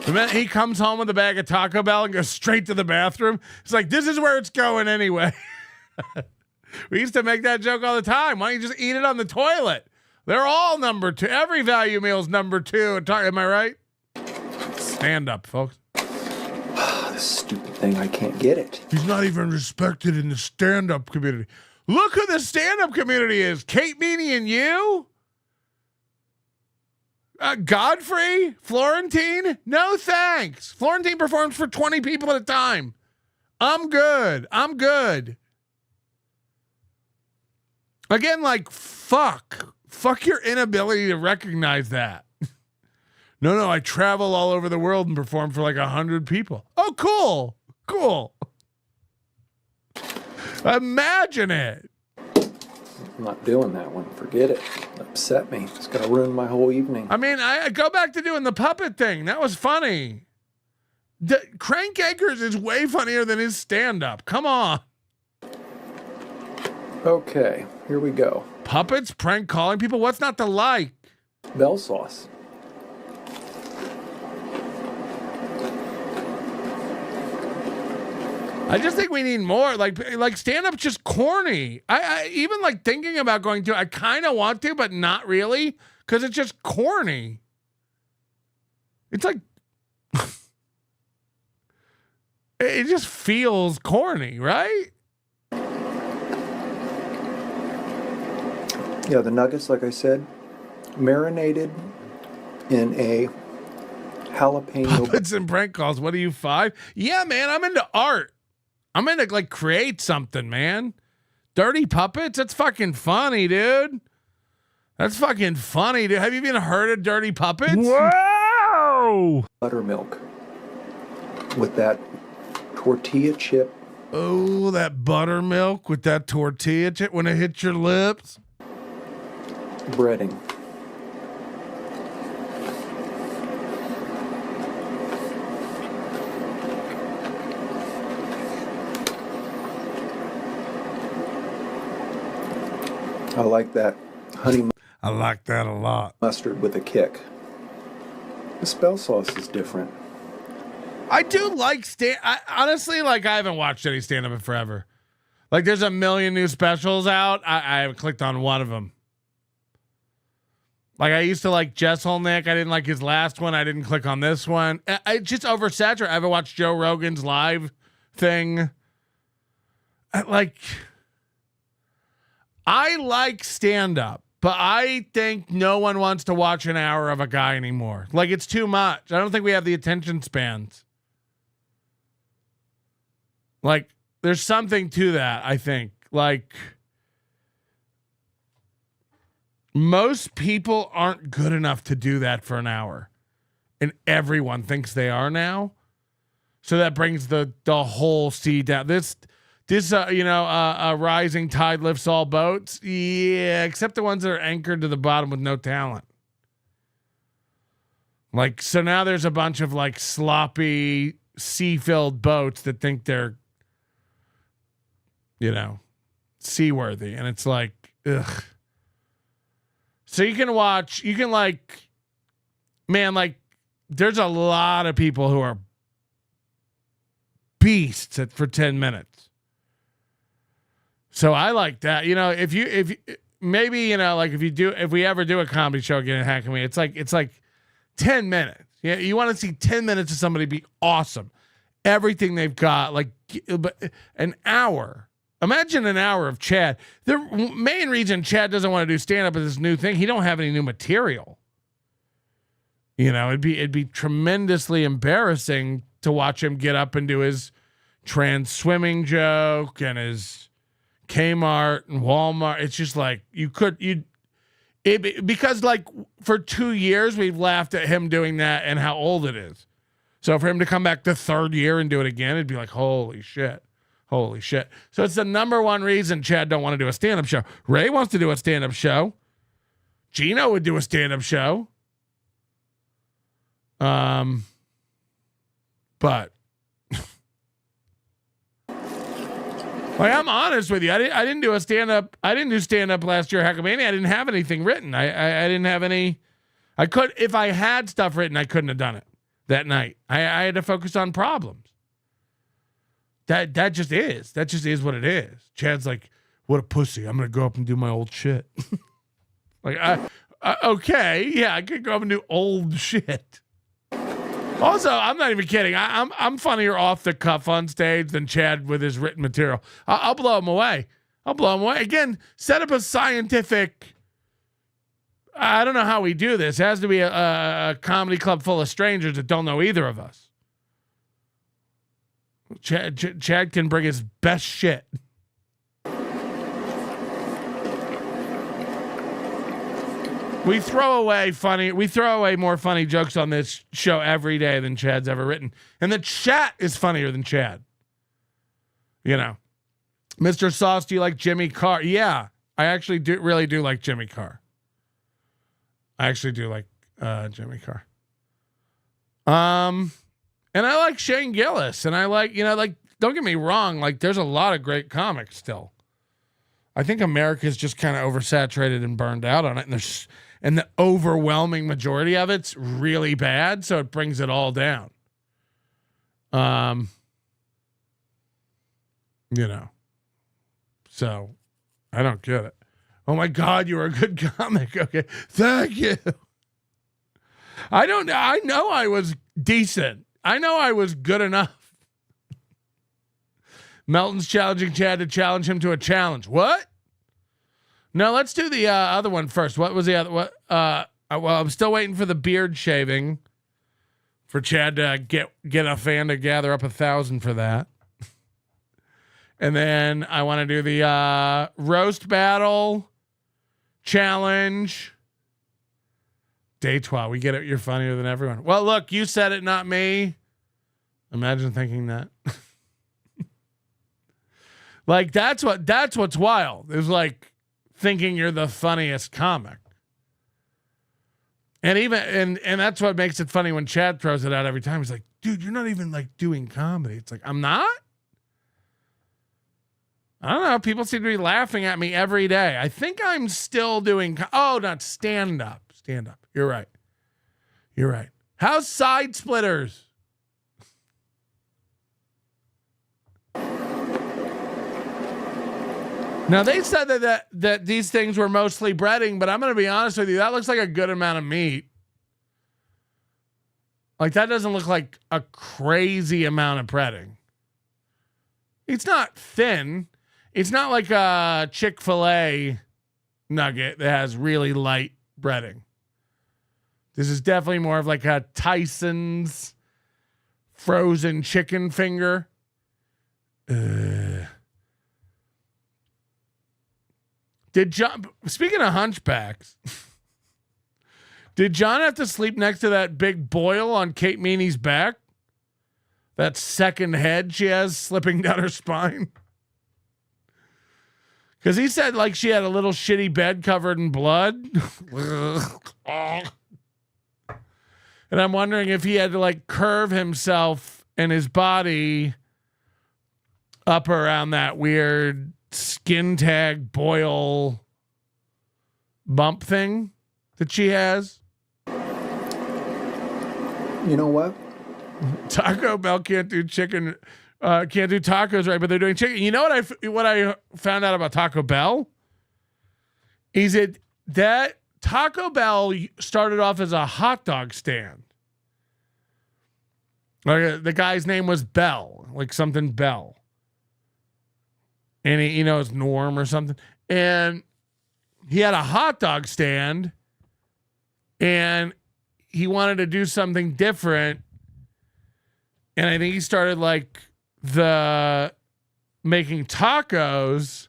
The minute he comes home with a bag of Taco Bell and goes straight to the bathroom, it's like, this is where it's going anyway. We used to make that joke all the time. Why don't you just eat it on the toilet? They're all number 2. Every value meal is number 2. Am I right? Stand up, folks. This stupid thing, I can't get it. He's not even respected in the stand-up community. Look who the stand-up community is. Kate Meany and you? Godfrey? Florentine? No thanks. Florentine performs for 20 people at a time. I'm good. Again, like, fuck your inability to recognize that. No, I travel all over the world and perform for like 100 people. Oh, cool. Imagine it. I'm not doing that one. Forget it. Upset me. It's going to ruin my whole evening. I mean, I go back to doing the puppet thing. That was funny. Crank Anchors is way funnier than his stand-up. Come on. Okay, here we go. Puppets, prank calling people. What's not to like? Bell sauce. I just think we need more. Like stand-up's just corny. I even like thinking about going to. I kind of want to, but not really, because it's just corny. It's like It just feels corny, right? Yeah, the nuggets, like I said, marinated in a jalapeno. Puppets and prank calls. What are you, 5? Yeah, man, I'm into art. I'm into like create something, man. Dirty puppets. That's fucking funny, dude. That's fucking funny, dude. Have you even heard of Dirty Puppets? Whoa! Buttermilk with that tortilla chip. Oh, that buttermilk with that tortilla chip when it hits your lips. Breading. I like that honey. I like that a lot. Mustard with a kick. The spell sauce is different. I do like honestly, like I haven't watched any stand-up in forever. Like there's a million new specials out. I haven't clicked on one of them. Like I used to like Jess Holnick. I didn't like his last one. I didn't click on this one. I just oversaturated. I haven't watched Joe Rogan's live thing. I like stand-up, but I think no one wants to watch an hour of a guy anymore. Like it's too much. I don't think we have the attention spans. Like there's something to that, I think. Like most people aren't good enough to do that for an hour. And everyone thinks they are now. So that brings the whole sea down. This a rising tide lifts all boats. Yeah, except the ones that are anchored to the bottom with no talent. Like, so now there's a bunch of like sloppy sea-filled boats that think they're, seaworthy. And it's like, ugh. So you can there's a lot of people who are beasts for 10 minutes. So I like that. If we ever do a comedy show again at Hack and Me, it's like 10 minutes. Yeah. You want to see 10 minutes of somebody be awesome. Everything they've got, but an hour. Imagine an hour of Chad. The main reason Chad doesn't want to do stand-up is this new thing. He don't have any new material. It'd be tremendously embarrassing to watch him get up and do his trans swimming joke and his Kmart and Walmart. It's just like because like for 2 years we've laughed at him doing that and how old it is. So for him to come back the third year and do it again, it'd be like, holy shit. So it's the number one reason Chad don't want to do a stand-up show. Ray wants to do a stand-up show. Gino would do a stand-up show. But I'm honest with you. I didn't do stand-up last year at Hackamania. I didn't have anything written. I didn't have any. If I had stuff written, I couldn't have done it that night. I had to focus on problems. That just is what it is. Chad's like, what a pussy. I'm going to go up and do my old shit. Okay. Yeah, I could go up and do old shit. Also, I'm not even kidding. I'm funnier off the cuff on stage than Chad with his written material. I'll blow him away. Again, set up a scientific. I don't know how we do this. It has to be a comedy club full of strangers that don't know either of us. Chad can bring his best shit. We throw away more funny jokes on this show every day than Chad's ever written. And the chat is funnier than Chad. Mr. Sauce, do you like Jimmy Carr? Yeah, I actually really do like Jimmy Carr. I actually do like Jimmy Carr. And I like Shane Gillis, and I like, don't get me wrong, like there's a lot of great comics still. I think America's just kind of oversaturated and burned out on it, and the overwhelming majority of it's really bad, so it brings it all down. So I don't get it. Oh my God, you are a good comic. Okay, thank you. I know I was decent. I know I was good enough. Melton's challenging Chad to challenge him to a challenge. What? No, let's do the other one first. What was the other? What? Well, I'm still waiting for the beard shaving for Chad to get a fan to gather up 1,000 for that. And then I want to do the roast battle challenge. Day 12. We get it. You're funnier than everyone. Well, look, you said it, not me. Imagine thinking that. Like that's what's wild. It's like thinking you're the funniest comic. And even and that's what makes it funny when Chad throws it out every time. He's like, dude, you're not even like doing comedy. It's like, I'm not? I don't know. People seem to be laughing at me every day. I think I'm still doing not stand up. Stand up. You're right. You're right. How's Side Splitters? Now, they said that these things were mostly breading, but I'm going to be honest with you. That looks like a good amount of meat. Like, that doesn't look like a crazy amount of breading. It's not thin. It's not like a Chick-fil-A nugget that has really light breading. This is definitely more of like a Tyson's frozen chicken finger. Did John, speaking of hunchbacks, did John have to sleep next to that big boil on Kate Meany's back? That second head she has slipping down her spine? Because he said like she had a little shitty bed covered in blood. And I'm wondering if he had to like curve himself and his body up around that weird skin tag boil bump thing that she has. You know what? Taco Bell can't do chicken, can't do tacos right, but they're doing chicken. You know what I found out about Taco Bell? Is it that Taco Bell started off as a hot dog stand. Like the guy's name was Bell, like something Bell. And he, it's Norm or something. And he had a hot dog stand and he wanted to do something different. And I think he started like making tacos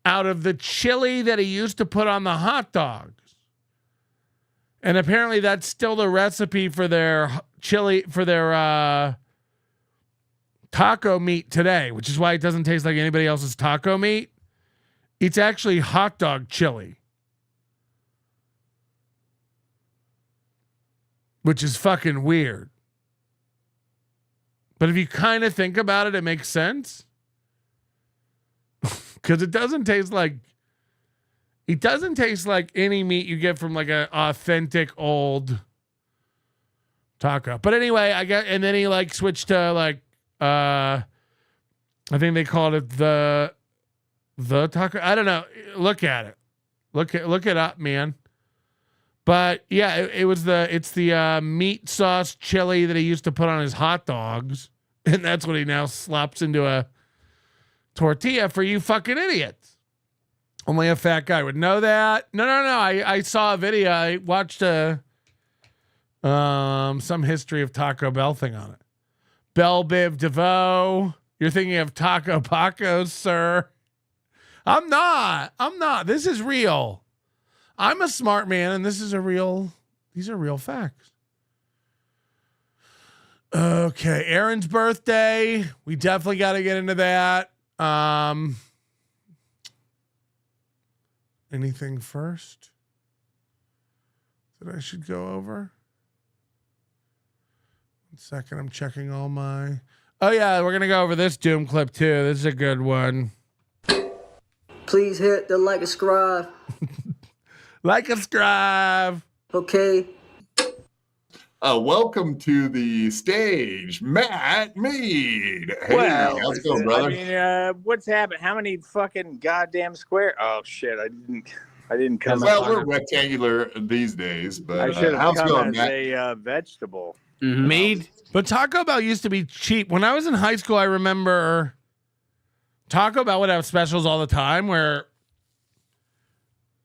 out of the chili that he used to put on the hot dogs. And apparently that's still the recipe for their chili, for their taco meat today, which is why it doesn't taste like anybody else's taco meat. It's actually hot dog chili, which is fucking weird. But if you kind of think about it, it makes sense. Because it doesn't taste like any meat you get from like an authentic old taco. But anyway, and then he like switched to like, I think they called it the taco. I don't know. Look at it. Look it up, man. But yeah, it's the meat sauce chili that he used to put on his hot dogs, and that's what he now slops into a tortilla for you fucking idiots. Only a fat guy would know that. No. I saw a video. I watched some history of Taco Bell thing on it. Bell Biv DeVoe. You're thinking of Taco Pacos, sir. I'm not. This is real. I'm a smart man, and these are real facts. Okay, Aaron's birthday. We definitely got to get into that. Anything first that I should go over? 1 second, I'm checking all my... Oh yeah, we're going to go over this Doom clip too. This is a good one. Please hit the like and subscribe. Like and subscribe. Okay. Welcome to the stage, Matt Mead. Hey, well, how's it going, brother? I mean, what's happened? How many fucking goddamn square? Oh shit! I didn't come. Well, we're rectangular these days, but I should have how's it come going, as Matt? a vegetable. Mead. But Taco Bell used to be cheap. When I was in high school, I remember Taco Bell would have specials all the time where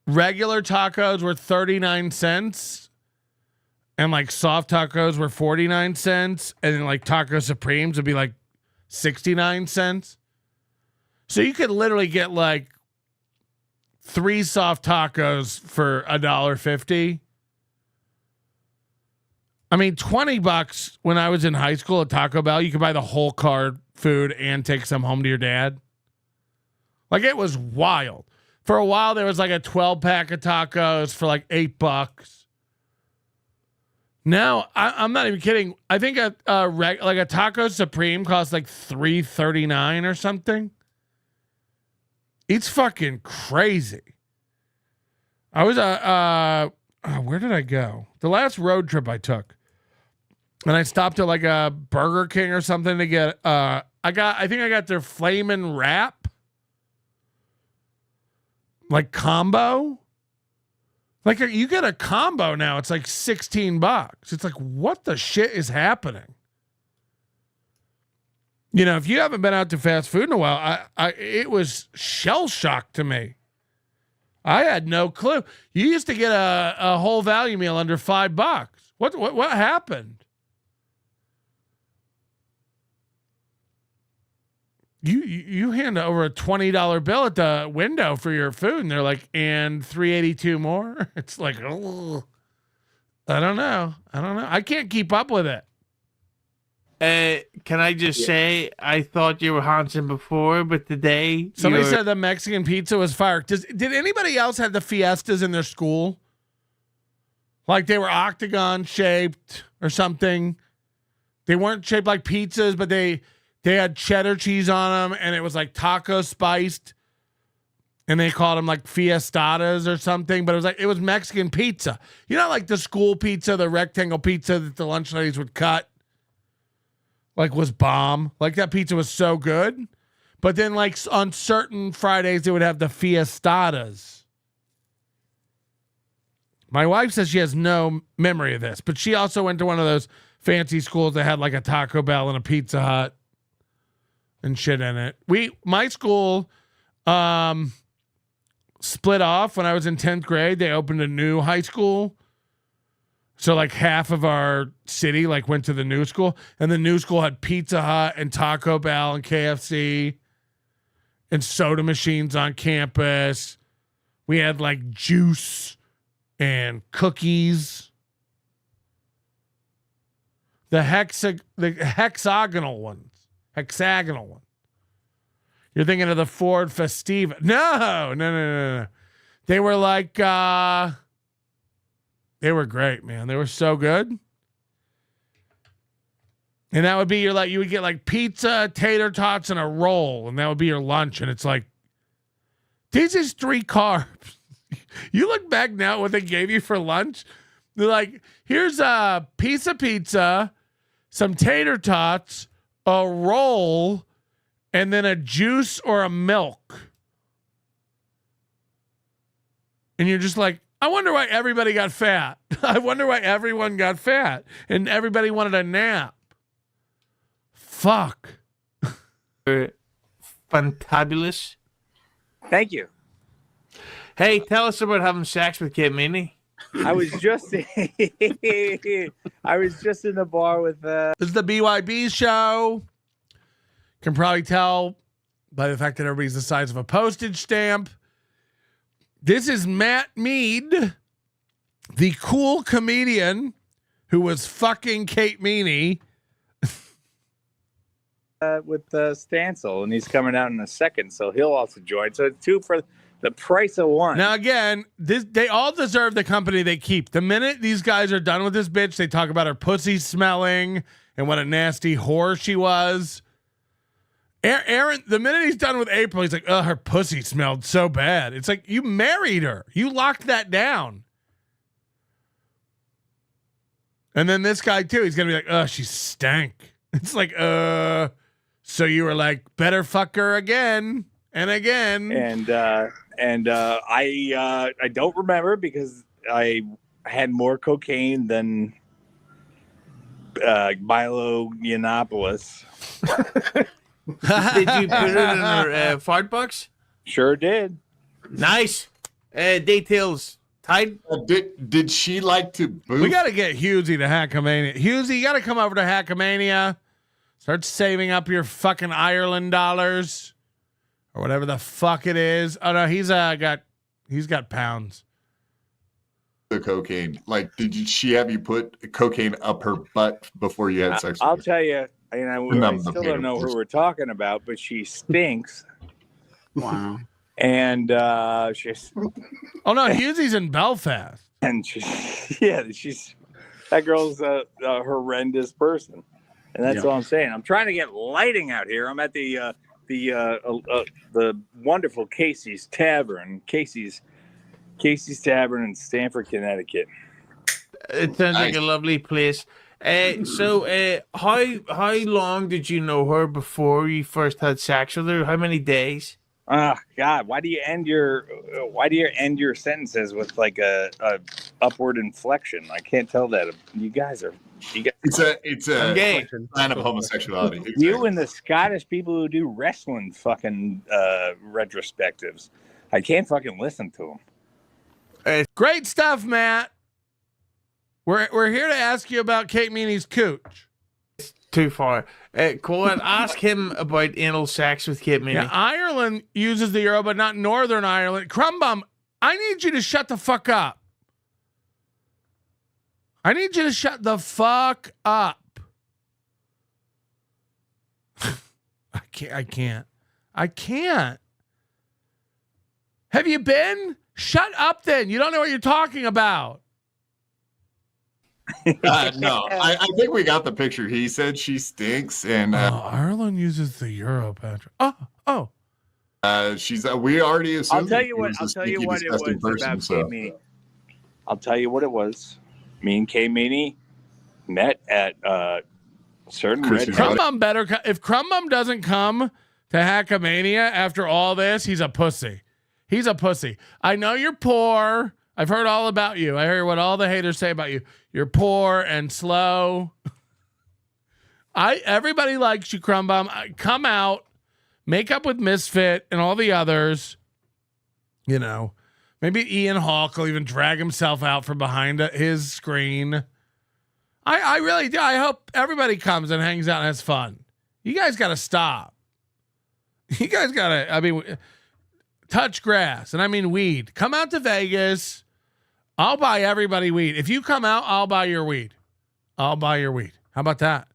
regular tacos were 39 cents and like soft tacos were 49 cents and then like Taco Supremes would be like 69 cents. So you could literally get like 3 soft tacos for $1.50. I mean, $20 when I was in high school at Taco Bell, you could buy the whole cart food and take some home to your dad. Like, it was wild. For a while, there was like a 12-pack of tacos for like $8. Now, I'm not even kidding. I think a Taco Supreme costs like $3.39 or something. It's fucking crazy. I was where did I go? The last road trip I took, and I stopped at like a Burger King or something to get. I think I got their Flamin' Wrap, like combo. Like you get a combo now, it's like $16. It's like, what the shit is happening? You know, if you haven't been out to fast food in a while, it was shell shock to me. I had no clue. You used to get a whole value meal under $5. What happened? You hand over a $20 bill at the window for your food, and they're like, and $3.82 more. It's like, oh, I don't know. I can't keep up with it. Can I just say, I thought you were Hansen before, but today Somebody said the Mexican pizza was fire. Did anybody else have the Fiestas in their school? Like they were octagon shaped or something. They weren't shaped like pizzas, but they had cheddar cheese on them, and it was like taco spiced, and they called them like Fiestadas or something. But it was Mexican pizza. You know, like the school pizza, the rectangle pizza that the lunch ladies would cut. Like was bomb. Like that pizza was so good. But then like on certain Fridays, they would have the Fiestadas. My wife says she has no memory of this, but she also went to one of those fancy schools that had like a Taco Bell and a Pizza Hut and shit in it. My school split off when I was in 10th grade. They opened a new high school. So like half of our city like went to the new school, and the new school had Pizza Hut and Taco Bell and KFC and soda machines on campus. We had like juice and cookies. The hexagonal ones. Hexagonal one. You're thinking of the Ford Festiva. No. They were like they were great, man. They were so good. And that would be you would get like pizza, tater tots, and a roll, and that would be your lunch. And it's like, these is 3 carbs. You look back now at what they gave you for lunch. They're like, here's a piece of pizza, some tater tots, a roll, and then a juice or a milk. And you're just like, I wonder why everybody got fat. I wonder why everyone got fat and everybody wanted a nap. Fuck. Fantabulous. Thank you. Hey, tell us about having sex with Kate Meany. I was just in the bar with This is the BYB show. Can probably tell by the fact that everybody's the size of a postage stamp. This is Matt Mead, the cool comedian who was fucking Kate Meany. with Stancil, and he's coming out in a second, so he'll also join. So it's 2 for the price of 1. Now again, they all deserve the company they keep. The minute these guys are done with this bitch, they talk about her pussy smelling and what a nasty whore she was. Aaron, the minute he's done with April, he's like, oh, her pussy smelled so bad. It's like, you married her. You locked that down. And then this guy too, he's going to be like, oh, she stank. It's like, so you were like, better fuck her again and again. And I don't remember because I had more cocaine than Milo Yiannopoulos. Did you put it in her fart box? Sure did. Nice. Details. Tight. Did she like to boof? We got to get Hughesy to Hackamania. Hughesy, you got to come over to Hackamania. Start saving up your fucking Ireland dollars or whatever the fuck it is. Oh no, he's got pounds. The cocaine. Like, she have you put cocaine up her butt before you had sex? I'll with her? tell you. I still don't know who we're talking about, but she stinks. Wow. And she's. Oh no, Hughesy's in Belfast. And she's that girl's a horrendous person, and that's all I'm saying. I'm trying to get lighting out here. I'm at the wonderful Casey's Tavern, Casey's Tavern in Stamford, Connecticut. It sounds like a lovely place. So how long did you know her before you first had sex with her? How many days? Oh God! Why do you end your sentences with like a upward inflection? I can't tell that. You guys. It's a sign of homosexuality. You and the Scottish people who do wrestling fucking retrospectives. I can't fucking listen to them. Great stuff, Matt. We're here to ask you about Kate Meany's cooch. It's too far. Colin, ask him about anal sex with Kate Meany. Yeah, Ireland uses the euro, but not Northern Ireland. Crumbum, I need you to shut the fuck up. I need you to shut the fuck up. I can't. Have you been? Shut up then. You don't know what you're talking about. No, I think we got the picture. He said she stinks, and Ireland uses the euro, Patrick. Oh. She's. We already assumed. I'll tell you what it was about Kate Meany. I'll tell you what it was. Me and Kate Meany met at certain red. Crumbum better. If Crumbum doesn't come to Hackamania after all this, he's a pussy. He's a pussy. I know you're poor. I've heard all about you. I heard what all the haters say about you. You're poor and slow. Everybody likes you, Crumbum. Come out, make up with Misfit and all the others. You know, maybe Ian Hawke will even drag himself out from behind his screen. I really do. I hope everybody comes and hangs out and has fun. You guys got to stop. You guys got to, touch grass. And I mean weed. Come out to Vegas. I'll buy everybody weed. If you come out, I'll buy your weed. How about that?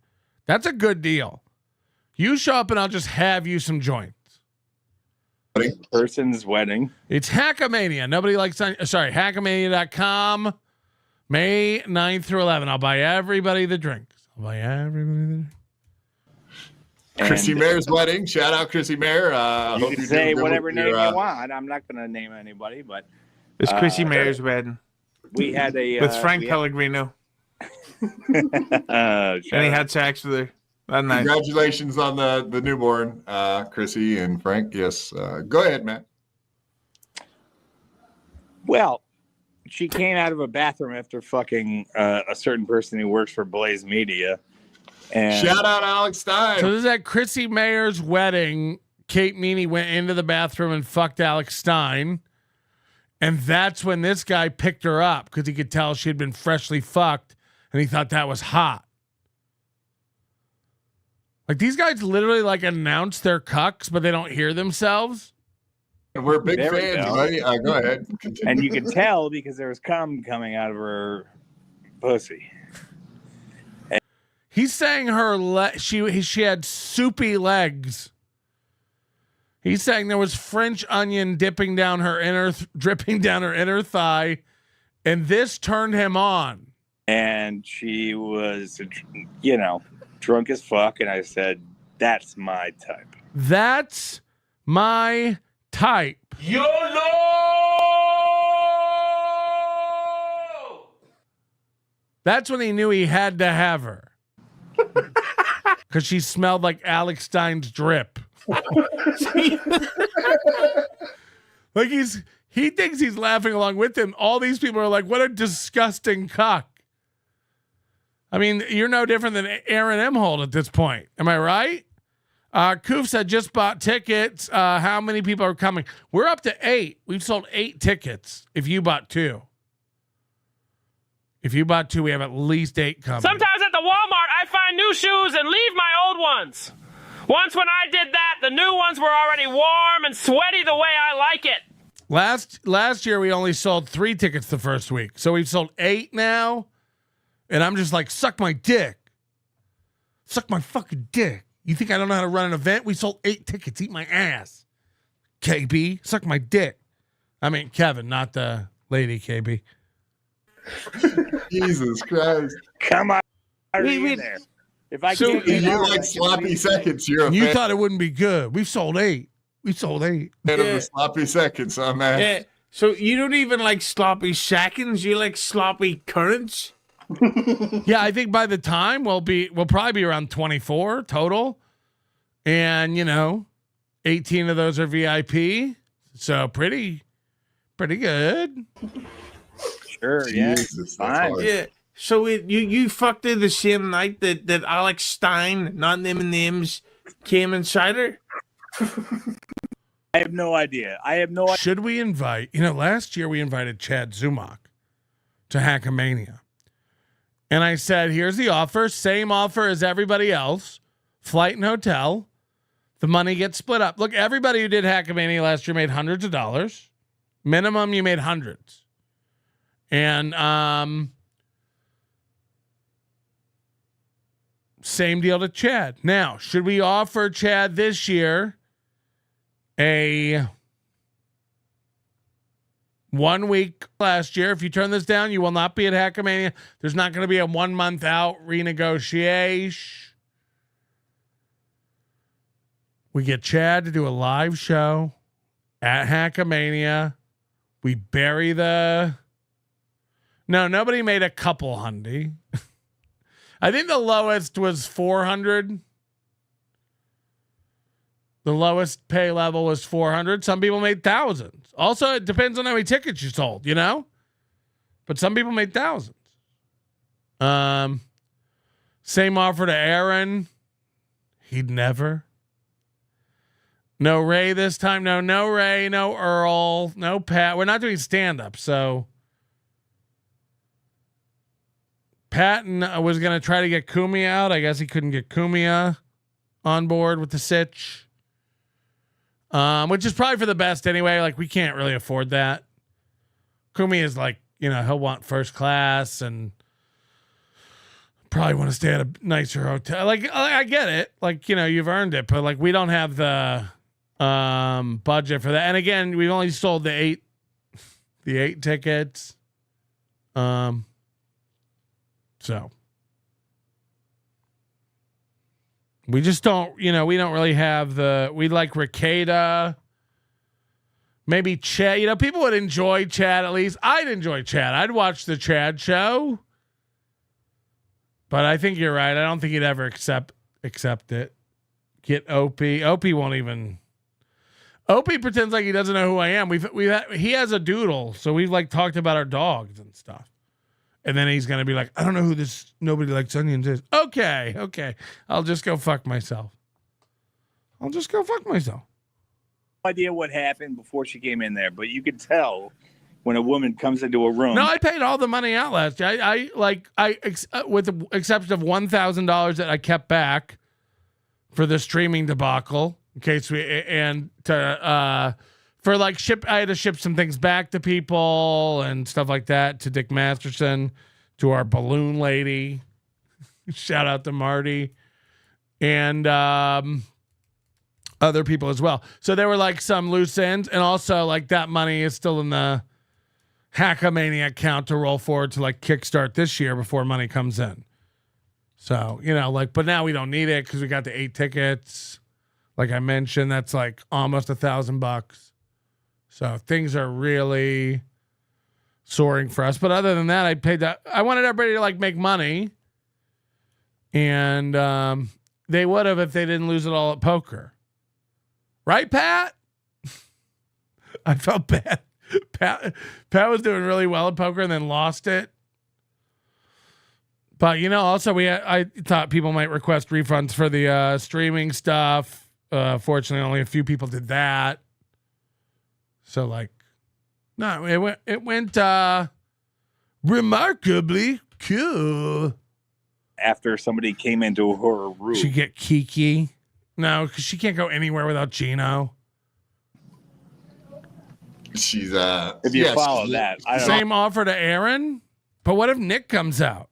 That's a good deal. You show up and I'll just have you some joints. Person's wedding. It's Hackamania. Nobody likes, Hackamania.com. May 9th through 11th. I'll buy everybody the drinks. Chrissy Mayr's wedding. Shout out Chrissy Mayer. You can say whatever name you want. I'm not going to name anybody, but it's Chrissy Mayer's wedding. We had a with Frank Pellegrino, and he had sex with her that night. Congratulations on the newborn, Chrissy and Frank. Yes, go ahead, Matt. Well, she came out of a bathroom after fucking a certain person who works for Blaze Media. And shout out Alex Stein. So this is at Chrissy Mayer's wedding. Kate Meany went into the bathroom and fucked Alex Stein. And that's when this guy picked her up because he could tell she had been freshly fucked and he thought that was hot. Like these guys literally like announce their cucks, but they don't hear themselves. We're big fans, buddy. Go ahead. Continue. And you can tell because there was cum coming out of her pussy. He's saying she had soupy legs. He's saying there was French onion dripping down her inner thigh, and this turned him on. And she was, drunk as fuck. And I said, "That's my type." That's my type. YOLO! That's when he knew he had to have her. Because she smelled like Alex Stein's drip. Like he thinks he's laughing along with him. All these people are like, what a disgusting cuck. I mean, you're no different than Aaron Emhold at this point. Am I right? Koof said, just bought tickets. How many people are coming? We're up to 8. We've sold 8 tickets. If you bought 2. If you bought 2, we have at least 8 coming. Sometimes at the Walmart, I find new shoes and leave my old ones. Once when I did that, the new ones were already warm and sweaty the way I like it. Last year, we only sold 3 tickets the first week. So we've sold 8 now. And I'm just like, suck my dick. Suck my fucking dick. You think I don't know how to run an event? We sold 8 tickets. Eat my ass. KB, suck my dick. I mean, Kevin, not the lady, KB. Jesus Christ. Come on. In there. If I so can't you like sloppy seconds, you're a You fan. thought it wouldn't be good. We've sold 8. We sold 8. Fan of the sloppy seconds, huh, man? Yeah. So you don't even like sloppy seconds. You like sloppy currents. Yeah, I think by the time we'll probably be around 24 total, and 18 of those are VIP. So pretty good. Sure, yeah, Jesus, fine. Yeah. So you fucked her the same night that Alex Stein, not them and names, came inside her? I have no idea. Should we invite, last year we invited Chad Zumach to Hackamania. And I said, here's the offer, same offer as everybody else, flight and hotel. The money gets split up. Look, everybody who did Hackamania last year made hundreds of dollars. Minimum, you made hundreds. And same deal to Chad. Now, should we offer Chad this year a 1 week last year? If you turn this down, you will not be at Hackamania. There's not going to be a 1 month out renegotiation. We get Chad to do a live show at Hackamania. We bury No, nobody made a couple hundy. I think the lowest was 400. The lowest pay level was 400. Some people made thousands. Also, it depends on how many tickets you sold, But some people made thousands. Same offer to Aaron. He'd never. No Ray this time. No Ray, no Earl, no Pat. We're not doing stand-up, so Patton was going to try to get Kumia out. I guess he couldn't get Kumia on board with the sitch. Which is probably for the best anyway. Like, we can't really afford that. Kumi is like, he'll want first class and probably want to stay at a nicer hotel. Like, I get it. Like, you've earned it, but like, we don't have the budget for that. And again, we've only sold the 8 tickets. So we just don't, we don't really have we'd like Ricada, maybe Chad. People would enjoy Chad at least. I'd enjoy Chad. I'd watch the Chad show. But I think you're right. I don't think he'd ever accept it. Get Opie. Opie won't even. Opie pretends like he doesn't know who I am. He has a doodle, so we've like talked about our dogs and stuff. And then he's going to be like, I don't know who this nobody likes onions is. Okay. I'll just go fuck myself. No idea what happened before she came in there, but you could tell when a woman comes into a room. No, I paid all the money out last year. I with the exception of $1,000 that I kept back for the streaming debacle in case for like I had to ship some things back to people and stuff like that, to Dick Masterson, to our balloon lady. Shout out to Marty and other people as well. So there were like some loose ends, and also like that money is still in the Hackamania account to roll forward to like kickstart this year before money comes in. So, but now we don't need it because we got the 8 tickets. Like I mentioned, that's like almost $1,000. So things are really soaring for us. But other than that, I paid that. I wanted everybody to like make money. And they would have if they didn't lose it all at poker. Right, Pat? I felt bad. Pat was doing really well at poker and then lost it. But also I thought people might request refunds for the streaming stuff. Fortunately, only a few people did that. So no, it went remarkably cool. After somebody came into her room, She get Kiki. No, because she can't go anywhere without Gino. She's if you follow that, I don't Same offer to Aaron. But what if Nick comes out?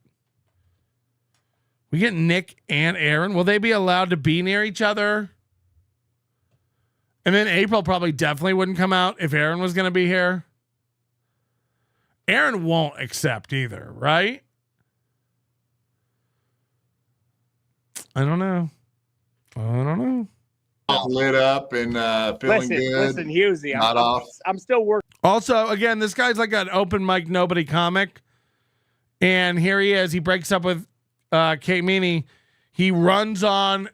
We get Nick and Aaron. Will they be allowed to be near each other? And then April probably definitely wouldn't come out if Aaron was going to be here. Aaron won't accept either, right? I don't know. Lit up and feeling good. Listen, Husey, Not off. I'm still working. Also, again, this guy's like an open mic nobody comic. And here he is. He breaks up with Kate Meany. He runs on,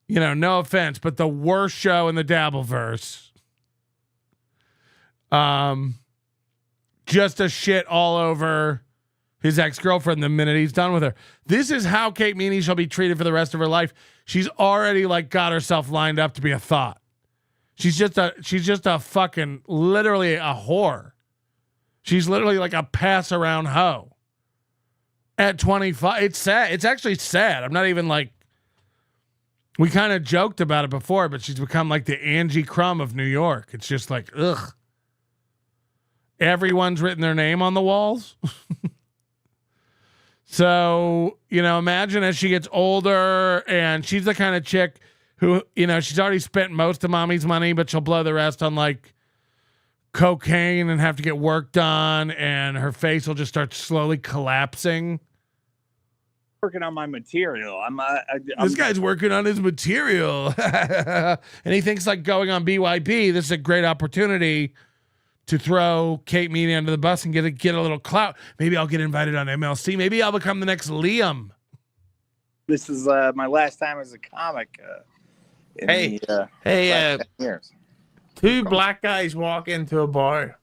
no offense, but the worst show in the Dabbleverse. Just a shit all over his ex-girlfriend the minute he's done with her. This is how Kate Meany shall be treated for the rest of her life. She's already got herself lined up to be a thought. She's just a fucking literally a whore. She's literally like a pass around hoe. At 25, it's sad. It's actually sad. I'm not even we kind of joked about it before, but she's become like the Angie Crumb of New York. It's just ugh. Everyone's written their name on the walls. So, imagine as she gets older and she's the kind of chick who, she's already spent most of mommy's money, but she'll blow the rest on cocaine and have to get work done. And her face will just start slowly collapsing. Working on my material. This guy's working on his material. And he thinks going on BYB, this is a great opportunity to throw Kate Meany under the bus and get a little clout. Maybe I'll get invited on MLC. Maybe I'll become the next Liam. This is my last time as a comic. Hey, years. Two black guys walk into a bar,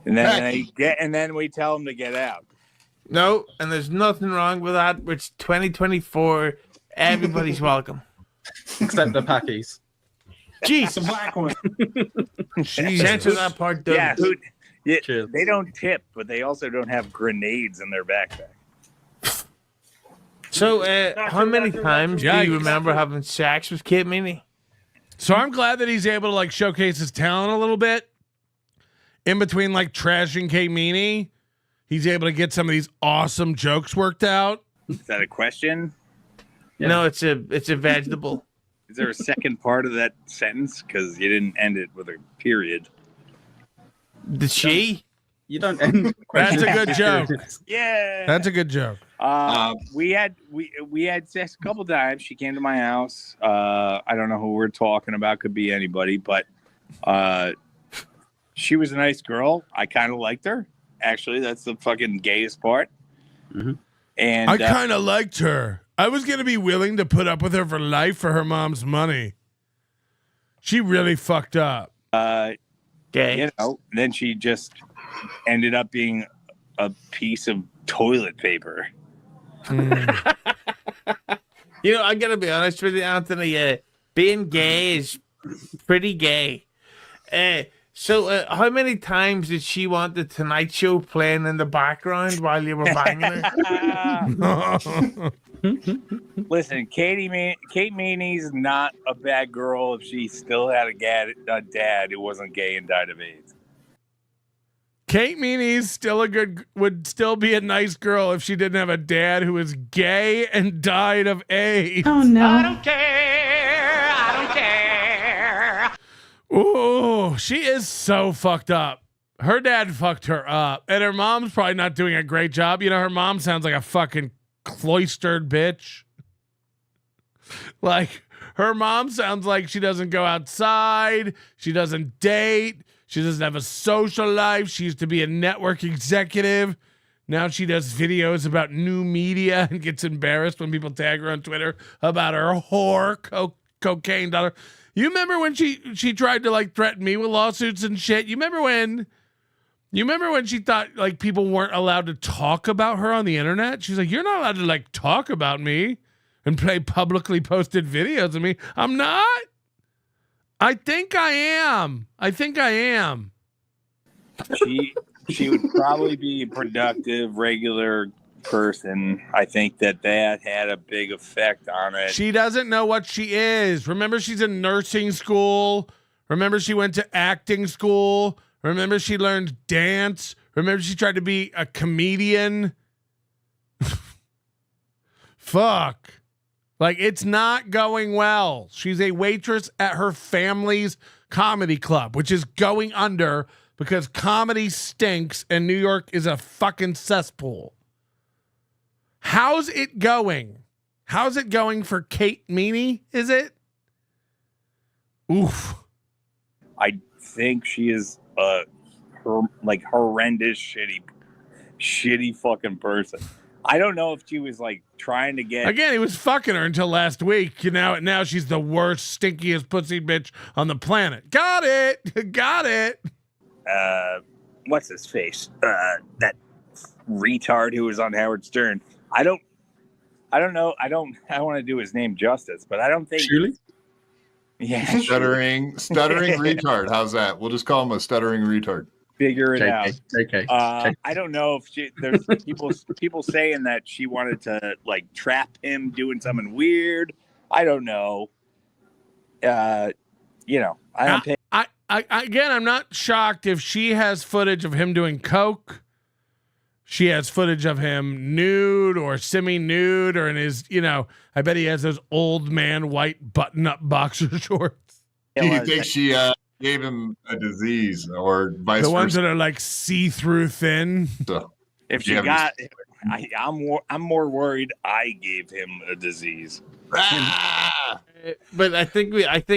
and then we tell them to get out. No, and there's nothing wrong with that. It's 2024. Everybody's welcome, except the Packies. Jeez, the black one. Censor that part. Yeah, they don't tip, but they also don't have grenades in their backpack. So, how many times do you remember having sex with Kate Meany? So I'm glad that he's able to showcase his talent a little bit. In between trashing Kate Meany, he's able to get some of these awesome jokes worked out. Is that a question? Yeah. No, it's a vegetable. Is there a second part of that sentence? Because you didn't end it with a period. Did she? You don't end. That's a good joke. Yeah, that's a good joke. We had sex a couple times. She came to my house. I don't know who we're talking about. Could be anybody, but she was a nice girl. I kind of liked her. Actually, that's the fucking gayest part. Mm-hmm. And I kind of liked her. I was going to be willing to put up with her for life for her mom's money. She really fucked up. Gay. Then she just ended up being a piece of toilet paper. I got to be honest with you, Anthony. Being gay is pretty gay. So how many times did she want the Tonight Show playing in the background while you were banging her? Listen, Kate Meany's not a bad girl if she still had a dad who wasn't gay and died of AIDS. Kate Meany's would still be a nice girl if she didn't have a dad who was gay and died of AIDS. Oh no. I don't care. Ooh, she is so fucked up. Her dad fucked her up, and her mom's probably not doing a great job. Her mom sounds like a fucking cloistered bitch. Her mom sounds like she doesn't go outside. She doesn't date. She doesn't have a social life. She used to be a network executive. Now she does videos about new media and gets embarrassed when people tag her on Twitter about her whore cocaine dollar. You remember when she tried to threaten me with lawsuits and shit? You remember when You remember when she thought like people weren't allowed to talk about her on the internet? She's like, you're not allowed to like talk about me and play publicly posted videos of me. I'm not. I think I am. She would probably be a productive, regular person. I think that had a big effect on it. She doesn't know what she is. Remember, she's in nursing school. Remember, she went to acting school. Remember, she learned dance. Remember, she tried to be a comedian. Fuck. Like, it's not going well. She's a waitress at her family's comedy club, which is going under because comedy stinks and New York is a fucking cesspool. How's it going? How's it going for Kate Meany, is it? Oof. I think she is horrendous, shitty fucking person. I don't know if she was like trying to get. Again, he was fucking her until last week. Now she's the worst, stinkiest pussy bitch on the planet. Got it. What's his face? That retard who was on Howard Stern. I don't know. I don't want to do his name justice, but I don't think. Shirley? Yeah. Stuttering retard. How's that? We'll just call him a stuttering retard. Figure it out. Okay. I don't know if there's people saying that she wanted to like trap him doing something weird. I don't know. I don't think. I'm not shocked if she has footage of him doing coke. She has footage of him nude or semi-nude or in his, I bet he has those old man white button-up boxer shorts. Do you think she gave him a disease or vice versa? The ones that are like see-through thin. So, if she got, I'm more worried I gave him a disease. But I think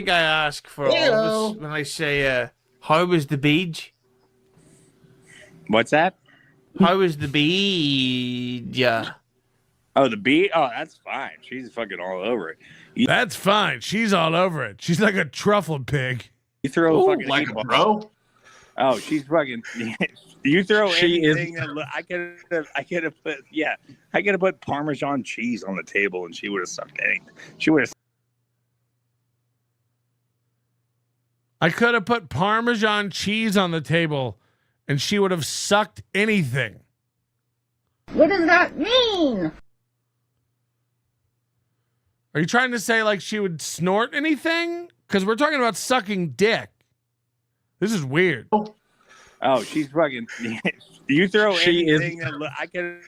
I ask for all of us when I say, how was the beach? What's that? How was the beach? Yeah. Oh, the beach? Oh, that's fine. She's fucking all over it. That's fine. She's all over it. She's like a truffle pig. You throw fucking like a bro? Oh, she's fucking. You throw She anything. I could have put Parmesan cheese on the table, and she would have sucked anything. She would have. I could have put Parmesan cheese on the table, and she would have sucked anything. What does that mean? Are you trying to say like she would snort anything? Because we're talking about sucking dick. This is weird. Oh, she's fucking. You throw anything. I could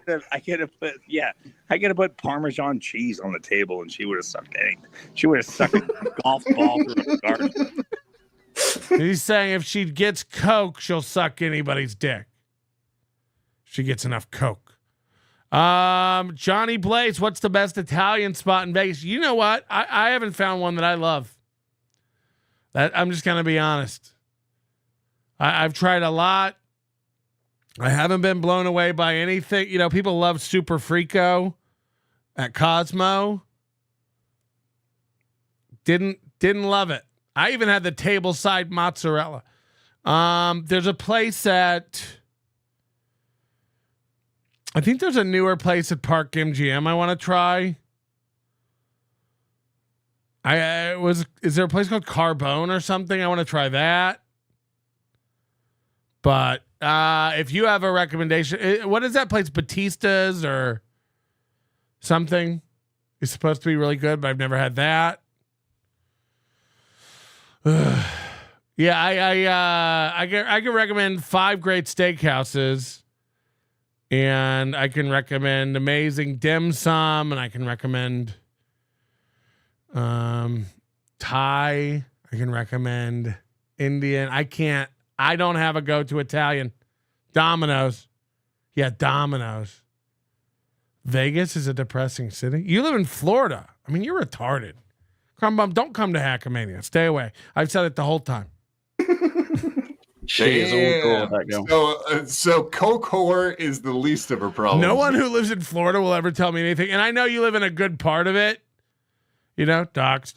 have put Parmesan cheese on the table, and she would have sucked anything. She would have sucked a golf ball through a garden. He's saying if she gets coke, she'll suck anybody's dick. She gets enough coke. Johnny Blaze, what's the best Italian spot in Vegas? You know what? I haven't found one that I love. I'm just gonna be honest. I've tried a lot. I haven't been blown away by anything. People love Super Frico at Cosmo. Didn't love it. I even had the table side mozzarella. There's a place I think there's a newer place at Park MGM I want to try. Is there a place called Carbone or something? I want to try that. But if you have a recommendation, what is that place? Batista's or something? It's supposed to be really good, but I've never had that. Yeah, I can recommend 5 great steakhouses, and I can recommend amazing dim sum, and I can recommend Thai. I can recommend Indian. I don't have a go-to Italian. Domino's. Yeah, Domino's. Vegas is a depressing city. You live in Florida. I mean, you're retarded. Crumbum, don't come to Hackamania. Stay away. I've said it the whole time. She is all cool that go. So coke whore is the least of her problems. No one who lives in Florida will ever tell me anything. And I know you live in a good part of it. Doxed.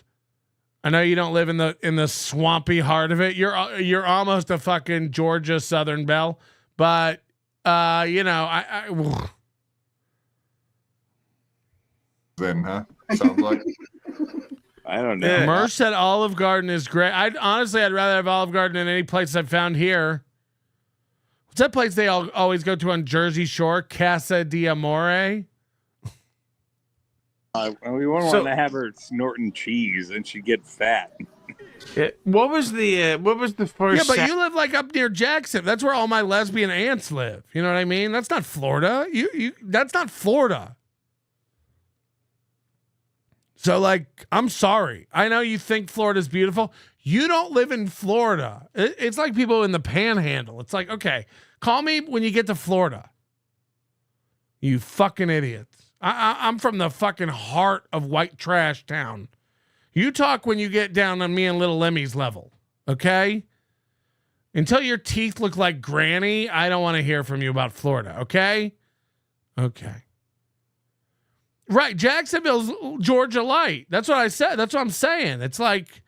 I know you don't live in the swampy heart of it. You're almost a fucking Georgia Southern Belle. But I then, huh? Sounds like. I don't know. Merce said Olive Garden is great. I'd rather have Olive Garden than any place I've found here. What's that place they always go to on Jersey Shore? Casa di Amore. We wouldn't want to have her snorting cheese and she'd get fat. What was the first? Yeah, but you live like up near Jackson. That's where all my lesbian aunts live. You know what I mean? That's not Florida. That's not Florida. So, like, I'm sorry. I know you think Florida's beautiful. You don't live in Florida. It's like people in the Panhandle. It's like, okay, call me when you get to Florida. You fucking idiots. I'm from the fucking heart of white trash town. You talk when you get down on me and Little Emmy's level, okay? Until your teeth look like Granny, I don't want to hear from you about Florida, okay? Okay. Right, Jacksonville's Georgia Light. That's what I said. That's what I'm saying. It's like,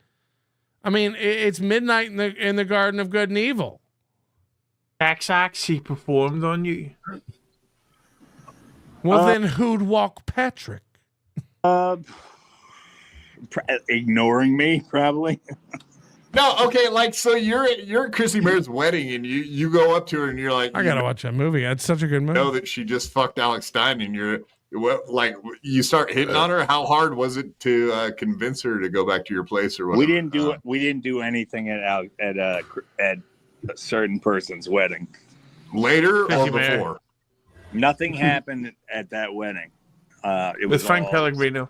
I mean, it's midnight in the Garden of Good and Evil. Jax actually performed on you. Well, then who'd walk Patrick? Ignoring me, probably. No, okay, like, so you're at Chrissy Mare's wedding and you go up to her and you're like, I gotta watch that movie. It's such a good movie. Know that she just fucked Alex Stein and like you start hitting on her. How hard was it to convince her to go back to your place or whatever? We didn't do anything at a certain person's wedding. Later or before? Nothing happened at that wedding. It was Frank Pellegrino.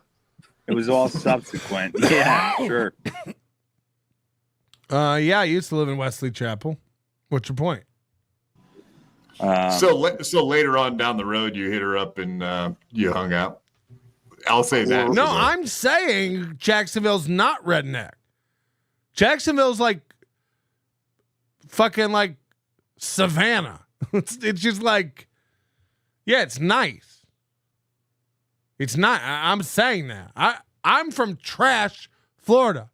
It was all subsequent. Yeah, sure. Yeah, I used to live in Wesley Chapel. What's your point? So later on down the road, you hit her up and you hung out. I'll say that. No, I'm saying Jacksonville's not redneck. Jacksonville's like fucking like Savannah. It's just like, yeah, it's nice. It's not. I'm saying that. I'm from trash Florida.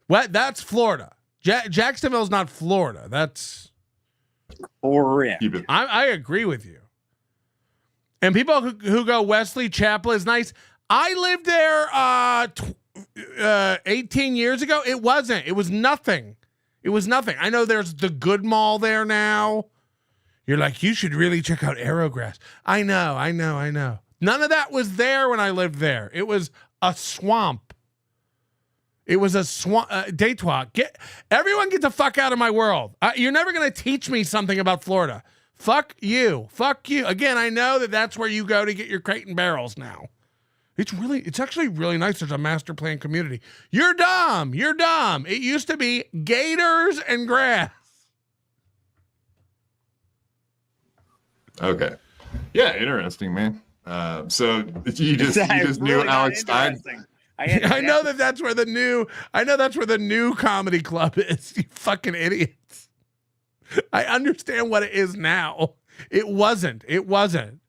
What? That's Florida. Jacksonville's not Florida. That's correct. I agree with you. And people who go Wesley Chapel is nice. I lived there 18 years ago. It wasn't. It was nothing. It was nothing. I know there's the Good Mall there now. You're like, you should really check out Aerograss. I know. None of that was there when I lived there. It was a swamp. It was a swamp. Detroit. Everyone get the fuck out of my world. You're never going to teach me something about Florida. Fuck you. Fuck you. Again, I know that's where you go to get your crate and barrels now. It's actually really nice. There's a master plan community. You're dumb. It used to be gators and grass. Okay. Yeah, interesting, man. So you just knew Alex Stein. I know that's where the new comedy club is. You fucking idiots. I understand what it is now. It wasn't. It wasn't.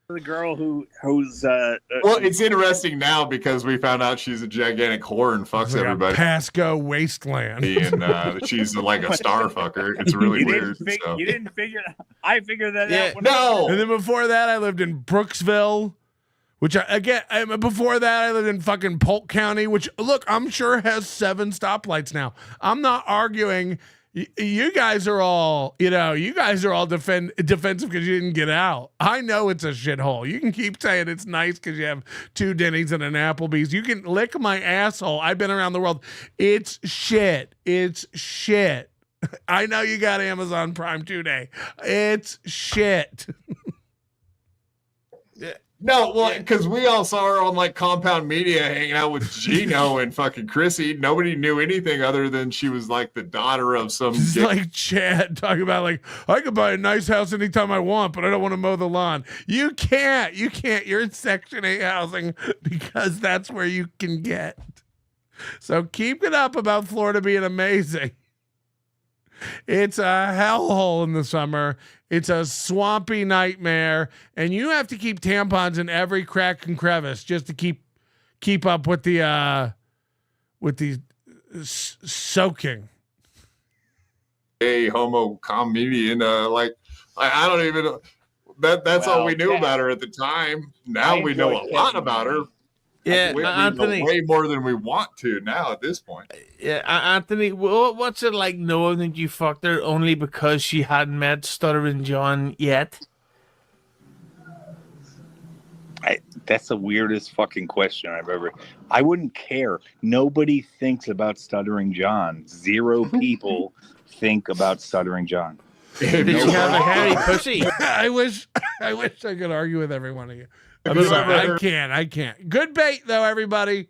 The girl who's well, it's interesting now because we found out she's a gigantic whore and fucks everybody. Pasco wasteland, and she's like a star fucker. It's really weird. You didn't figure. I figured that out. No. And then before that, I lived in Brooksville, which before that I lived in fucking Polk County, which look, I'm sure has 7 stoplights now. I'm not arguing. You guys are all, defensive because you didn't get out. I know it's a shithole. You can keep saying it's nice because you have 2 Denny's and an Applebee's. You can lick my asshole. I've been around the world. It's shit. I know you got Amazon Prime today. It's shit. No, well, because we all saw her on like Compound Media hanging out with Gino and fucking Chrissy. Nobody knew anything other than she was like the daughter of some. It's like Chad talking about like, I could buy a nice house anytime I want, but I don't want to mow the lawn. You can't. You're in Section 8 housing because that's where you can get. So keep it up about Florida being amazing. It's a hellhole in the summer. It's a swampy nightmare, and you have to keep tampons in every crack and crevice just to keep up with the soaking. a homo comedian. I don't even know. That's all we knew about her at the time. Now we know a lot about her. Yeah, we Anthony. know way more than we want to now at this point. Yeah, Anthony, what's it like knowing that you fucked her only because she hadn't met Stuttering John yet? That's the weirdest fucking question I've ever. I wouldn't care. Nobody thinks about Stuttering John. 0 people think about Stuttering John. Did you have a hairy pussy? I wish I could argue with every one of you. I'm sorry. I can't. Good bait though, everybody.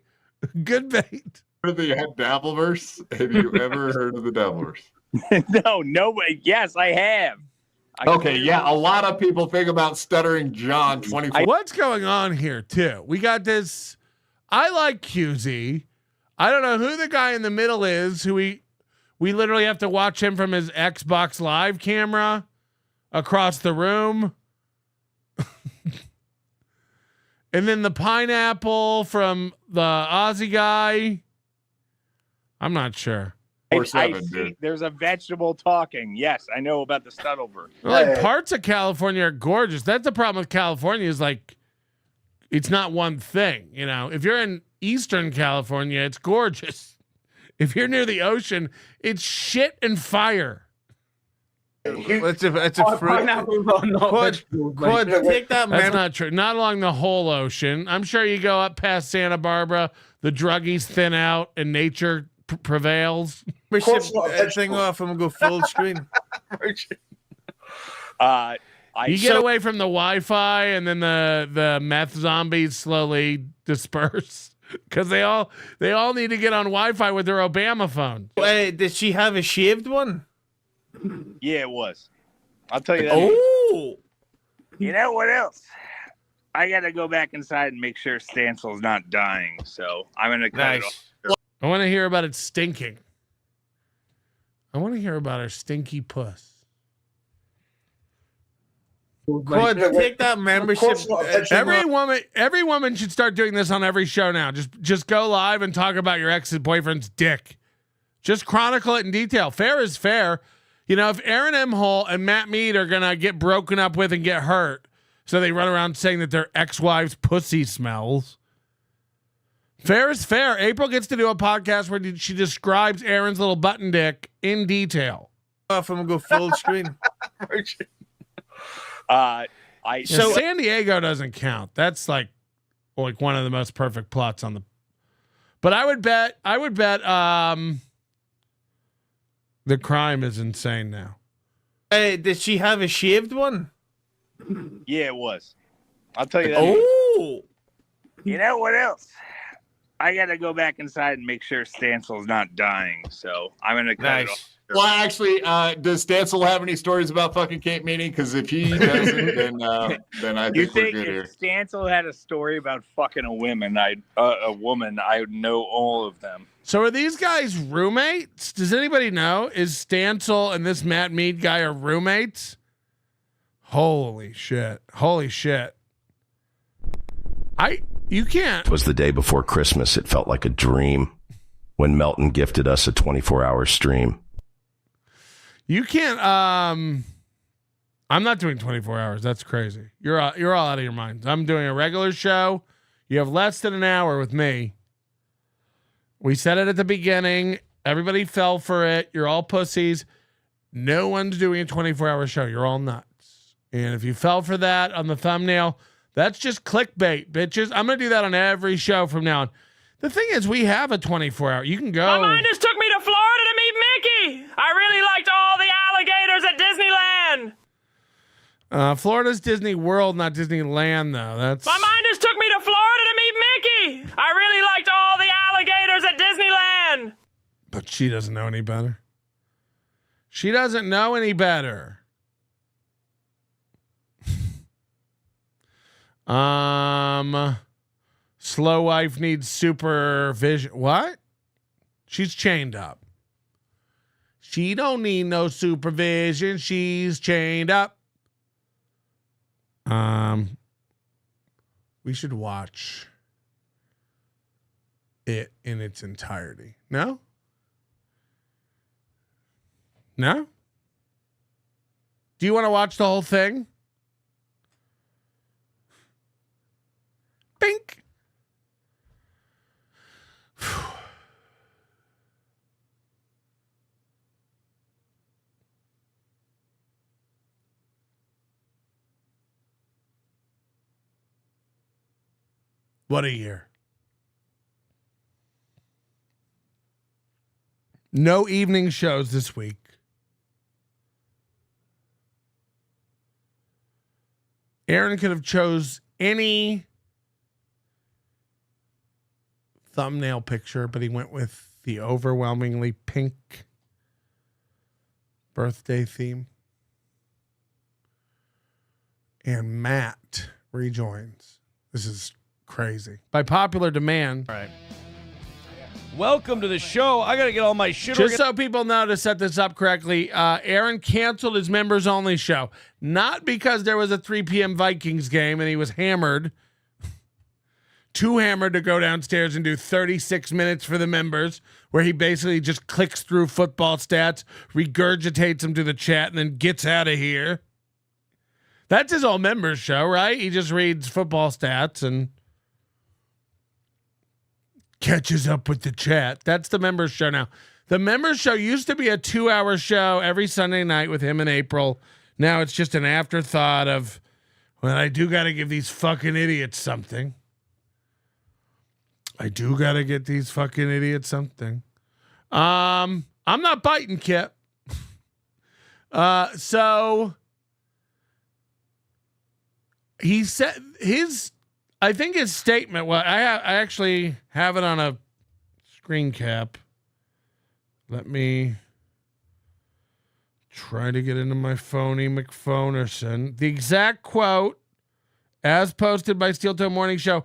Good bait. Heard the Dabbleverse? Have you ever heard of the Dabbleverse? No, nobody. Yes, I have. Okay, yeah, a lot of people think about Stuttering John 24. What's going on here, too? We got this. I like QZ. I don't know who the guy in the middle is, who we literally have to watch him from his Xbox Live camera across the room. And then the pineapple from the Aussie guy. I'm not sure. I see. There's a vegetable talking. Yes, I know about the Stuttleverse. Like parts of California are gorgeous. That's the problem with California is like, it's not one thing. You know, if you're in Eastern California, it's gorgeous. If you're near the ocean, it's shit and fire. It's a fruit. Quad, take that. That's not true. Not along the whole ocean. I'm sure you go up past Santa Barbara, the druggies thin out, and nature prevails. We should thing off and go full screen. You get away from the Wi-Fi, and then the meth zombies slowly disperse because they all need to get on Wi-Fi with their Obama phone. Wait, did she have a shaved one? Yeah, it was. I'll tell you that. Oh, you know what else? I got to go back inside and make sure Stansel's not dying. So I'm gonna cut it off. I want to hear about it stinking. I want to hear about her stinky puss. Quad, take that membership. Every woman should start doing this on every show now. Just go live and talk about your ex's boyfriend's dick. Just chronicle it in detail. Fair is fair. You know, if Aaron M. Hall and Matt Mead are gonna get broken up with and get hurt, so they run around saying that their ex-wife's pussy smells. Fair is fair. April gets to do a podcast where she describes Aaron's little button dick in detail. Off and go full screen. So San Diego doesn't count. That's like one of the most perfect plots on the. But I would bet. The crime is insane now. Hey, did she have a shaved one? Yeah, it was. I'll tell you that. Oh, you know what else? I got to go back inside and make sure Stansel's not dying. So I'm gonna cut it off. Well, actually, does Stancil have any stories about fucking Cape Meeting? Because if he doesn't, then I think we're good here. If Stancil had a story about fucking a woman, I would know all of them. So are these guys roommates? Does anybody know? Is Stancil and this Matt Mead guy are roommates? Holy shit! Holy shit! You can't. It was the day before Christmas. It felt like a dream when Melton gifted us a 24-hour stream. You can't. I'm not doing 24 hours. That's crazy. You're all out of your minds. I'm doing a regular show. You have less than an hour with me. We said it at the beginning. Everybody fell for it. You're all pussies. No one's doing a 24-hour show. You're all nuts. And if you fell for that on the thumbnail, that's just clickbait, bitches. I'm going to do that on every show from now on. The thing is, we have a 24-hour. You can go. My mind just took me to Florida to meet Mickey. I really liked all the alligators at Disneyland. Florida's Disney World, not Disneyland, though. That's. My mind just took me to Florida to meet Mickey. I really liked all the alligators at Disneyland. But she doesn't know any better. She doesn't know any better. Slow wife needs supervision. What? She's chained up. She don't need no supervision. She's chained up. We should watch it in its entirety. No? No? Do you want to watch the whole thing? Bink. What a year. No evening shows this week. Aaron could have chose any thumbnail picture, but he went with the overwhelmingly pink birthday theme. And Matt rejoins. This is crazy. By popular demand. All right. Welcome to the show. I got to get all my shit. Just so people know, to set this up correctly, Aaron canceled his members only show. Not because there was a 3 p.m. Vikings game and he was hammered. Too hammered to go downstairs and do 36 minutes for the members, where he basically just clicks through football stats, regurgitates them to the chat, and then gets out of here. That's his all members show, right? He just reads football stats and catches up with the chat. That's the members show now. The members show used to be a 2-hour show every Sunday night with him in April. Now it's just an afterthought of, well, I do got to give these fucking idiots something. I do got to get these fucking idiots something. I'm not biting, Kip. So he said I think his statement, well, I actually have it on a screen cap. Let me try to get into my phony McPhonerson. The exact quote, as posted by Steel Toe Morning Show,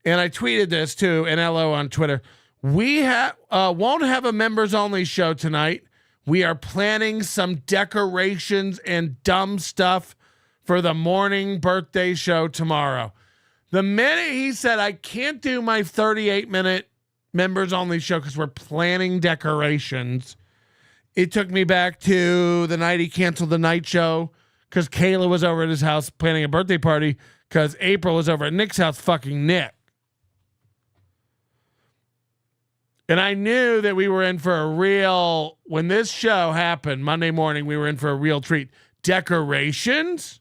and I tweeted this too, NLO on Twitter. We won't have a members only show tonight. We are planning some decorations and dumb stuff for the morning birthday show tomorrow. The minute he said, I can't do my 38-minute members only show because we're planning decorations, it took me back to the night he canceled the night show because Kayla was over at his house planning a birthday party because April was over at Nick's house fucking Nick. And I knew that we were in for a real, when this show happened Monday morning, we were in for a real treat. Decorations,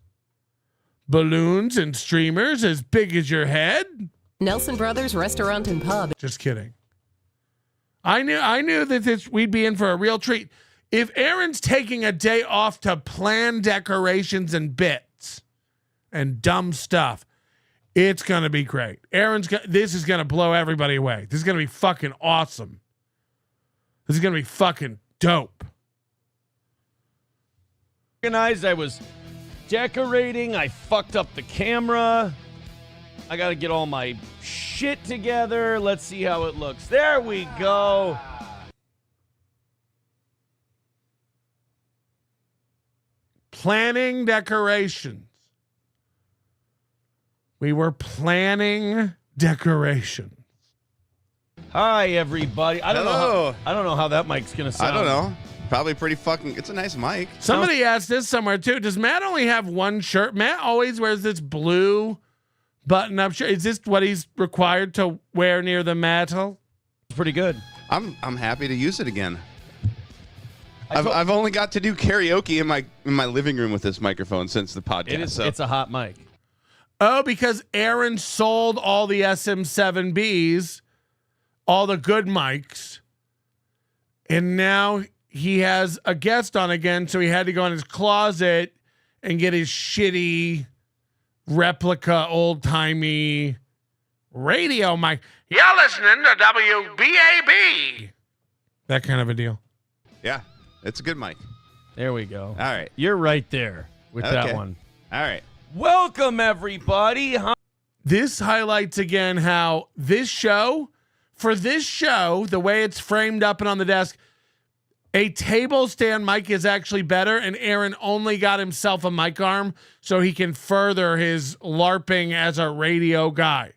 balloons and streamers as big as your head. Nelson Brothers Restaurant and Pub. Just kidding. I knew that we'd be in for a real treat. If Aaron's taking a day off to plan decorations and bits and dumb stuff, it's going to be great. This is going to blow everybody away. This is going to be fucking awesome. This is going to be fucking dope. Organized, I was decorating. I fucked up the camera. I got to get all my shit together. Let's see how it looks. There we go. Planning decorations. We were planning decorations. Hi, everybody. I don't know how that mic's going to sound. I don't know. Probably pretty fucking. It's a nice mic. Somebody asked this somewhere too. Does Matt only have one shirt? Matt always wears this blue button-up shirt. Is this what he's required to wear near the mantle? It's pretty good. I'm happy to use it again. I've only got to do karaoke in my living room with this microphone since the podcast. It's a hot mic. Oh, because Aaron sold all the SM7Bs, all the good mics, and now he has a guest on again, so he had to go in his closet and get his shitty replica old-timey radio mic. You're listening to WBAB. That kind of a deal. Yeah, it's a good mic. There we go. All right. You're right there with that one. All right. Welcome, everybody. This highlights again how for this show, the way it's framed up and on the desk, a table stand mic is actually better, and Aaron only got himself a mic arm so he can further his LARPing as a radio guy.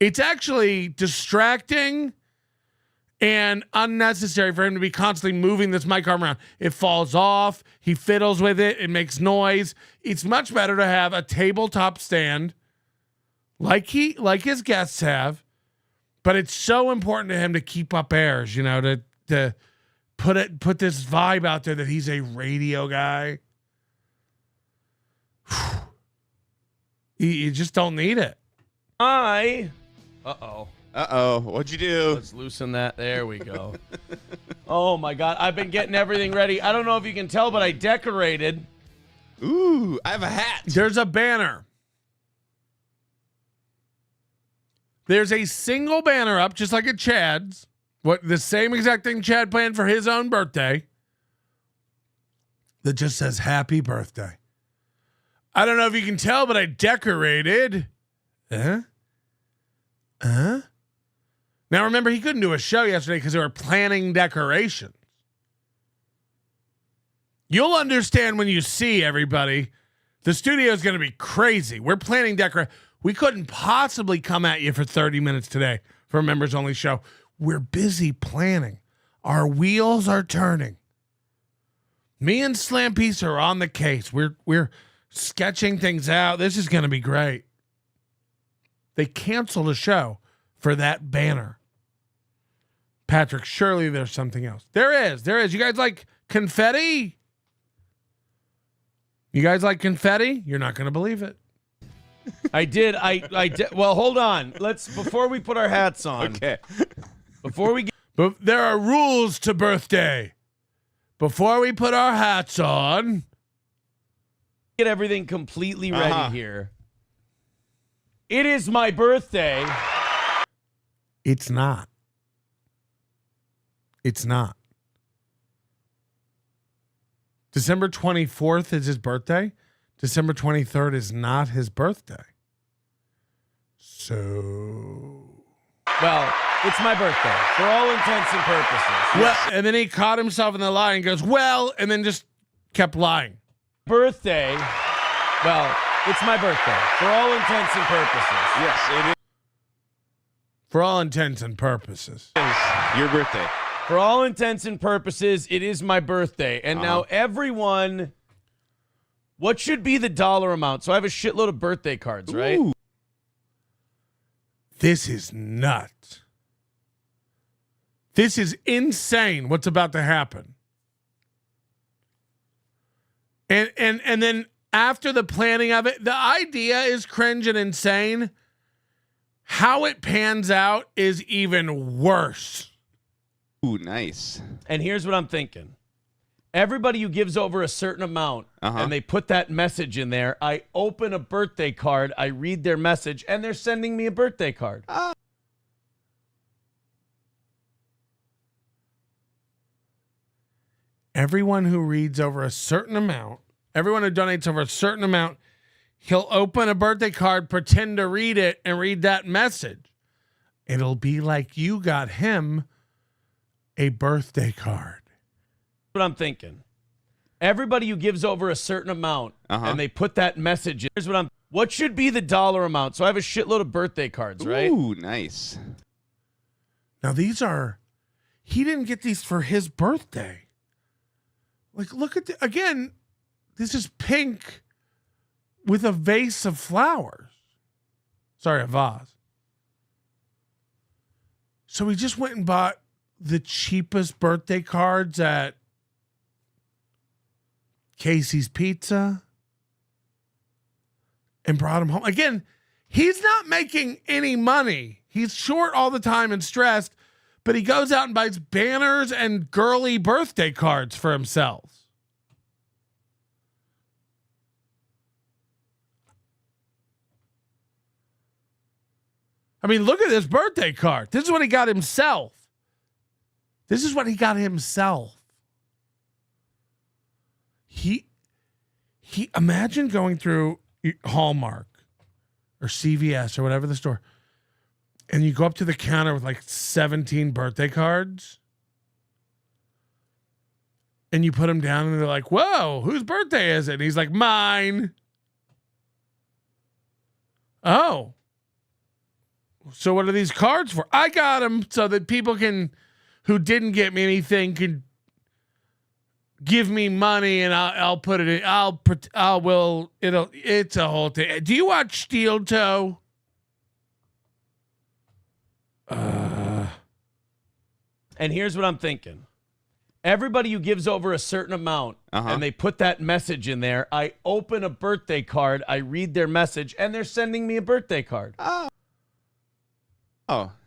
It's actually distracting and unnecessary for him to be constantly moving this mic arm around. It falls off. He fiddles with it. It makes noise. It's much better to have a tabletop stand like his guests have, but it's so important to him to keep up airs, you know, to put this vibe out there that he's a radio guy. You just don't need it. Uh-oh. What'd you do? Let's loosen that. There we go. Oh, my God. I've been getting everything ready. I don't know if you can tell, but I decorated. Ooh, I have a hat. There's a banner. There's a single banner up, just like at Chad's. The same exact thing Chad planned for his own birthday. That just says happy birthday. I don't know if you can tell, but I decorated. Now remember, he couldn't do a show yesterday because they were planning decorations. You'll understand when you see everybody. The studio is going to be crazy. We're planning decoration. We couldn't possibly come at you for 30 minutes today for a members only show. We're busy planning. Our wheels are turning. Me and Slam Piece are on the case. We're sketching things out. This is going to be great. They canceled a show for that banner. Patrick, surely there's something else. There is. You guys like confetti? You guys like confetti? You're not going to believe it. I did. I did. Well, hold on. Before we put our hats on. Okay. But there are rules to birthday. Before we put our hats on. Get everything completely ready here. It is my birthday. It's not. December 24th is his birthday. December 23rd is not his birthday. So. Well, it's my birthday for all intents and purposes. Well, and then he caught himself in the lie and goes, well, and then just kept lying. Birthday. Well, it's my birthday for all intents and purposes. Yes, it is. For all intents and purposes. It's your birthday. For all intents and purposes, it is my birthday. And now everyone, what should be the dollar amount? So I have a shitload of birthday cards, right? Ooh. This is nuts. This is insane what's about to happen. And then after the planning of it, the idea is cringe and insane. How it pans out is even worse. Ooh, nice. And here's what I'm thinking. Everybody who gives over a certain amount and they put that message in there, I open a birthday card, I read their message, and they're sending me a birthday card. Everyone who reads over a certain amount, everyone who donates over a certain amount, he'll open a birthday card, pretend to read it, and read that message. It'll be like you got him a birthday card. What I'm thinking. Everybody who gives over a certain amount and they put that message in. Here's what should be the dollar amount? So I have a shitload of birthday cards, right? Ooh, nice. Now he didn't get these for his birthday. Like, look at again, this is pink with a vase of flowers. Sorry, a vase. So he just went and bought the cheapest birthday cards at Casey's Pizza and brought them home. Again, he's not making any money. He's short all the time and stressed, but he goes out and buys banners and girly birthday cards for himself. I mean, look at this birthday card. This is what he got himself. He imagine going through Hallmark or CVS or whatever the store, and you go up to the counter with like 17 birthday cards, and you put them down, and they're like, "Whoa, whose birthday is it?" And he's like, "Mine." Oh. So what are these cards for? I got them so that people can who didn't get me anything can give me money and I'll put it in. It's a whole thing. Do you watch Steel Toe? And here's what I'm thinking. Everybody who gives over a certain amount and they put that message in there, I open a birthday card, I read their message, and they're sending me a birthday card. Oh.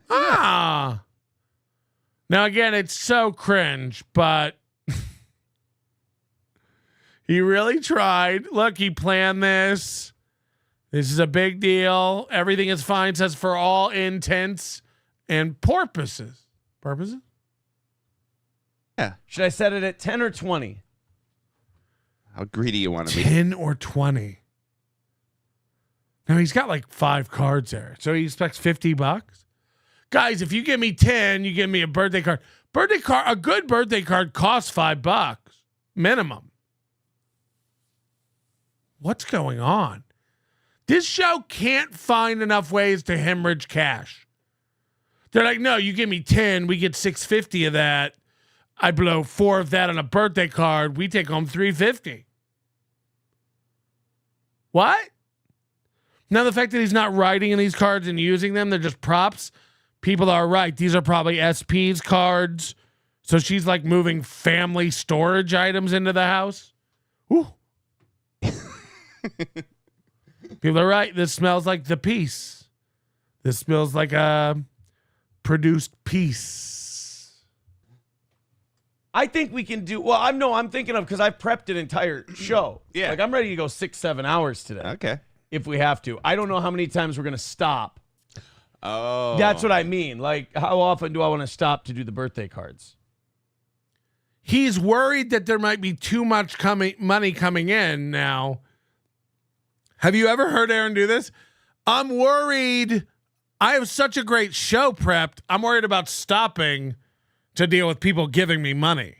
Ah. Now, again, it's so cringe, but he really tried. Look, he planned this. This is a big deal. Everything is fine, says for all intents and purposes. Purposes? Yeah. Should I set it at 10 or 20? How greedy you want to be? 10 or 20. Now, he's got like 5 cards there. So he expects $50. Guys, if you give me 10, you give me a birthday card. A good birthday card costs $5 minimum. What's going on? This show can't find enough ways to hemorrhage cash. They're like, no, you give me 10, we get $650 of that. I blow 4 of that on a birthday card. We take home $350. What? Now, the fact that he's not writing in these cards and using them, they're just props. People are right. These are probably SP's cards. So she's like moving family storage items into the house. Ooh. People are right. This smells like the piece. This smells like a produced piece. I think we can do, well, I'm thinking of, because I've prepped an entire show. Yeah. Like, I'm ready to go 6-7 hours today. Okay. If we have to. I don't know how many times we're going to stop. Oh. That's what I mean. Like, how often do I want to stop to do the birthday cards? He's worried that there might be too much money coming in now. Have you ever heard Aaron do this? I'm worried. I have such a great show prepped. I'm worried about stopping to deal with people giving me money.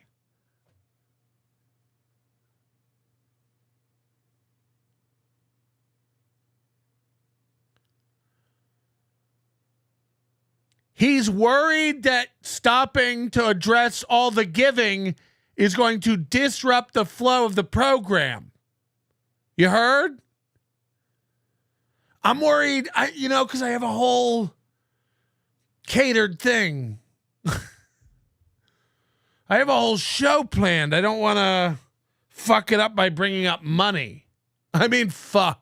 He's worried that stopping to address all the giving is going to disrupt the flow of the program. You heard? I'm worried, because I have a whole catered thing. I have a whole show planned. I don't want to fuck it up by bringing up money. I mean, fuck.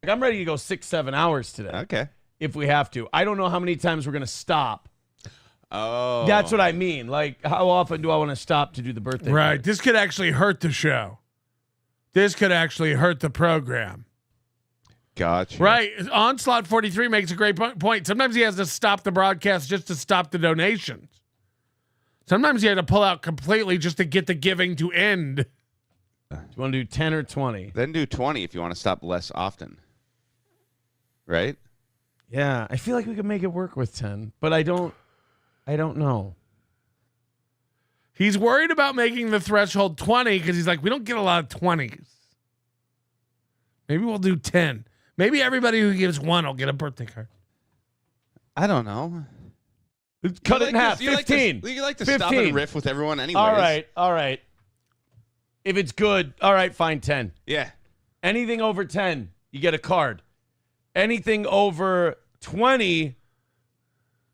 Like, I'm ready to go 6-7 hours today. Okay. If we have to. I don't know how many times we're going to stop. Oh. That's what I mean. Like, how often do I want to stop to do the birthday Right. cards? This could actually hurt the show. This could actually hurt the program. Gotcha. Right. Onslaught 43 makes a great point. Sometimes he has to stop the broadcast just to stop the donations. Sometimes he had to pull out completely just to get the giving to end. Do you want to do 10 or 20? Then do 20 if you want to stop less often. Right? Yeah. I feel like we could make it work with 10, but I don't know. He's worried about making the threshold 20 because he's like, we don't get a lot of 20s. Maybe we'll do 10. Maybe everybody who gives 1 will get a birthday card. I don't know. Cut it in half. 15. You like to stop and riff with everyone anyways. All right. If it's good, all right, fine, 10. Yeah. Anything over 10, you get a card. Anything over 20,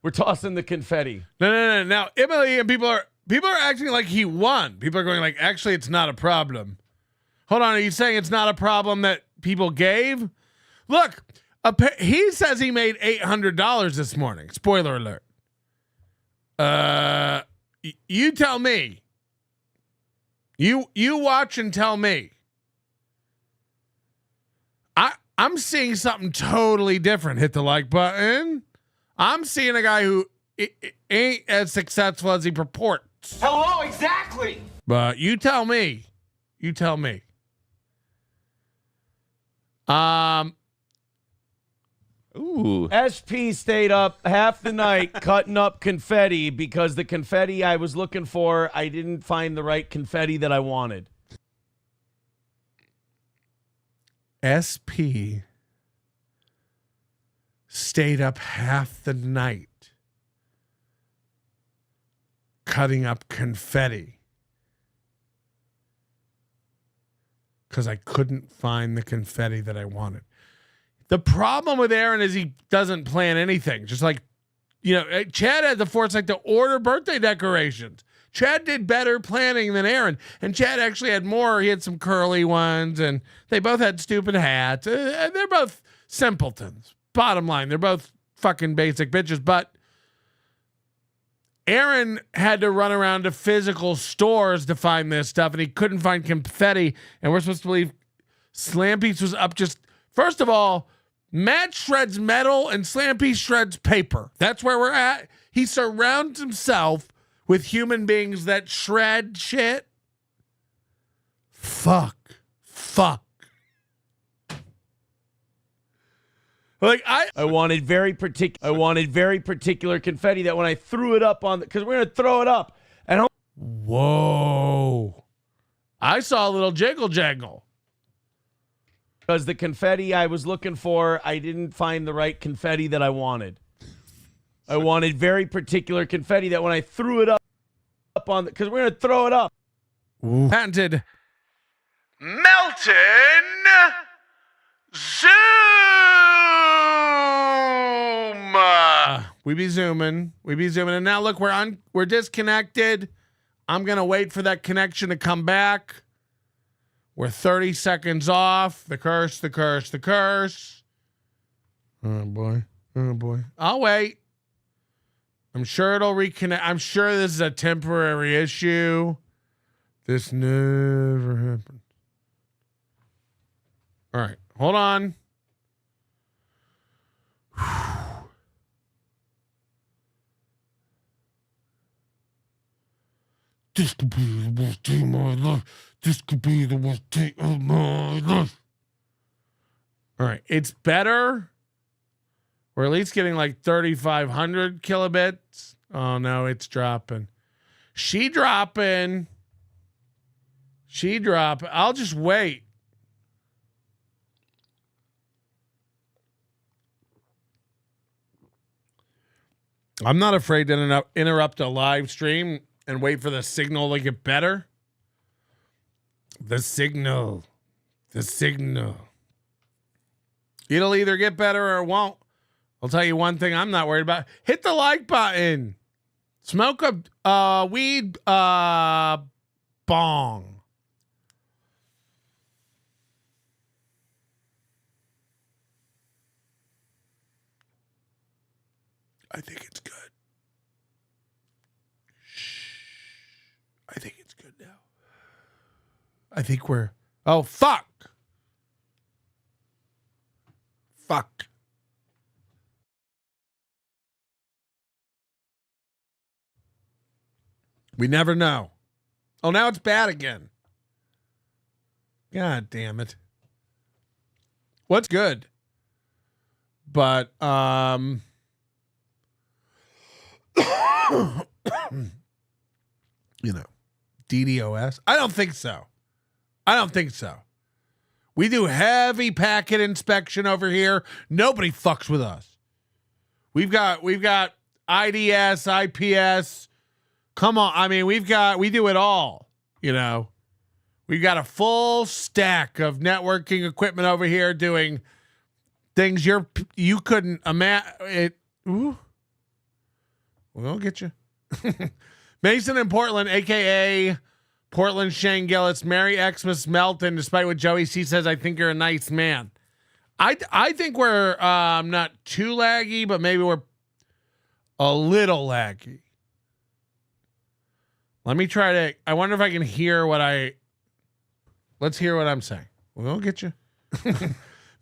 we're tossing the confetti. No. Now, Emily and people are acting like he won. People are going like, actually, it's not a problem. Hold on, are you saying it's not a problem that people gave? Look, he says he made $800 this morning. Spoiler alert. You tell me. You watch and tell me. I'm seeing something totally different. Hit the like button. I'm seeing a guy who ain't as successful as he purports. Hello, exactly. But you tell me. You tell me. Ooh. SP stayed up half the night cutting up confetti because the confetti I was looking for, I didn't find the right confetti that I wanted. SP stayed up half the night cutting up confetti because I couldn't find the confetti that I wanted. The problem with Aaron is he doesn't plan anything. Just like, Chad had the foresight to order birthday decorations. Chad did better planning than Aaron. And Chad actually had more. He had some curly ones, and they both had stupid hats. They're both simpletons. Bottom line, they're both fucking basic bitches. But Aaron had to run around to physical stores to find this stuff, and he couldn't find confetti. And we're supposed to believe Slampiece was up just... First of all, Matt shreds metal and Slampiece shreds paper. That's where we're at. He surrounds himself with human beings that shred shit. Fuck. Like I wanted very particular confetti that when I threw it up on because we're gonna throw it up and whoa, I saw a little jiggle jangle. Because the confetti I was looking for, I didn't find the right confetti that I wanted. I wanted very particular confetti that when I threw it up on because we're gonna throw it up. Ooh. Patented Melton Zoom. We be zooming, and now look, we're disconnected. I'm gonna wait for that connection to come back. We're 30 seconds off. The curse. Oh boy. I'll wait. I'm sure it'll reconnect. I'm sure this is a temporary issue. This never happened. All right, hold on. This could be the worst day of my life. This could be the worst day of my life. All right, it's better. We're at least getting like 3,500 kilobits. Oh no, it's dropping. She dropping. I'll just wait. I'm not afraid to interrupt a live stream and wait for the signal to get better. The signal. It'll either get better or it won't. I'll tell you one thing I'm not worried about. Hit the like button. Smoke a weed bong. I think it's good. I think it's good now. I think we're... Oh, fuck. We never know. Oh, now it's bad again. God damn it. What's good? But, DDoS? I don't think so. We do heavy packet inspection over here. Nobody fucks with us. We've got IDS, IPS. Come on. I mean, we do it all, We've got a full stack of networking equipment over here doing things you couldn't imagine. Ooh. We'll get you. Mason in Portland, a.k.a. Portland Shane Gillis. Merry Xmas Melton. Despite what Joey C says, I think you're a nice man. I think we're not too laggy, but maybe we're a little laggy. Let me try to... I wonder if I can hear let's hear what I'm saying. We'll get you.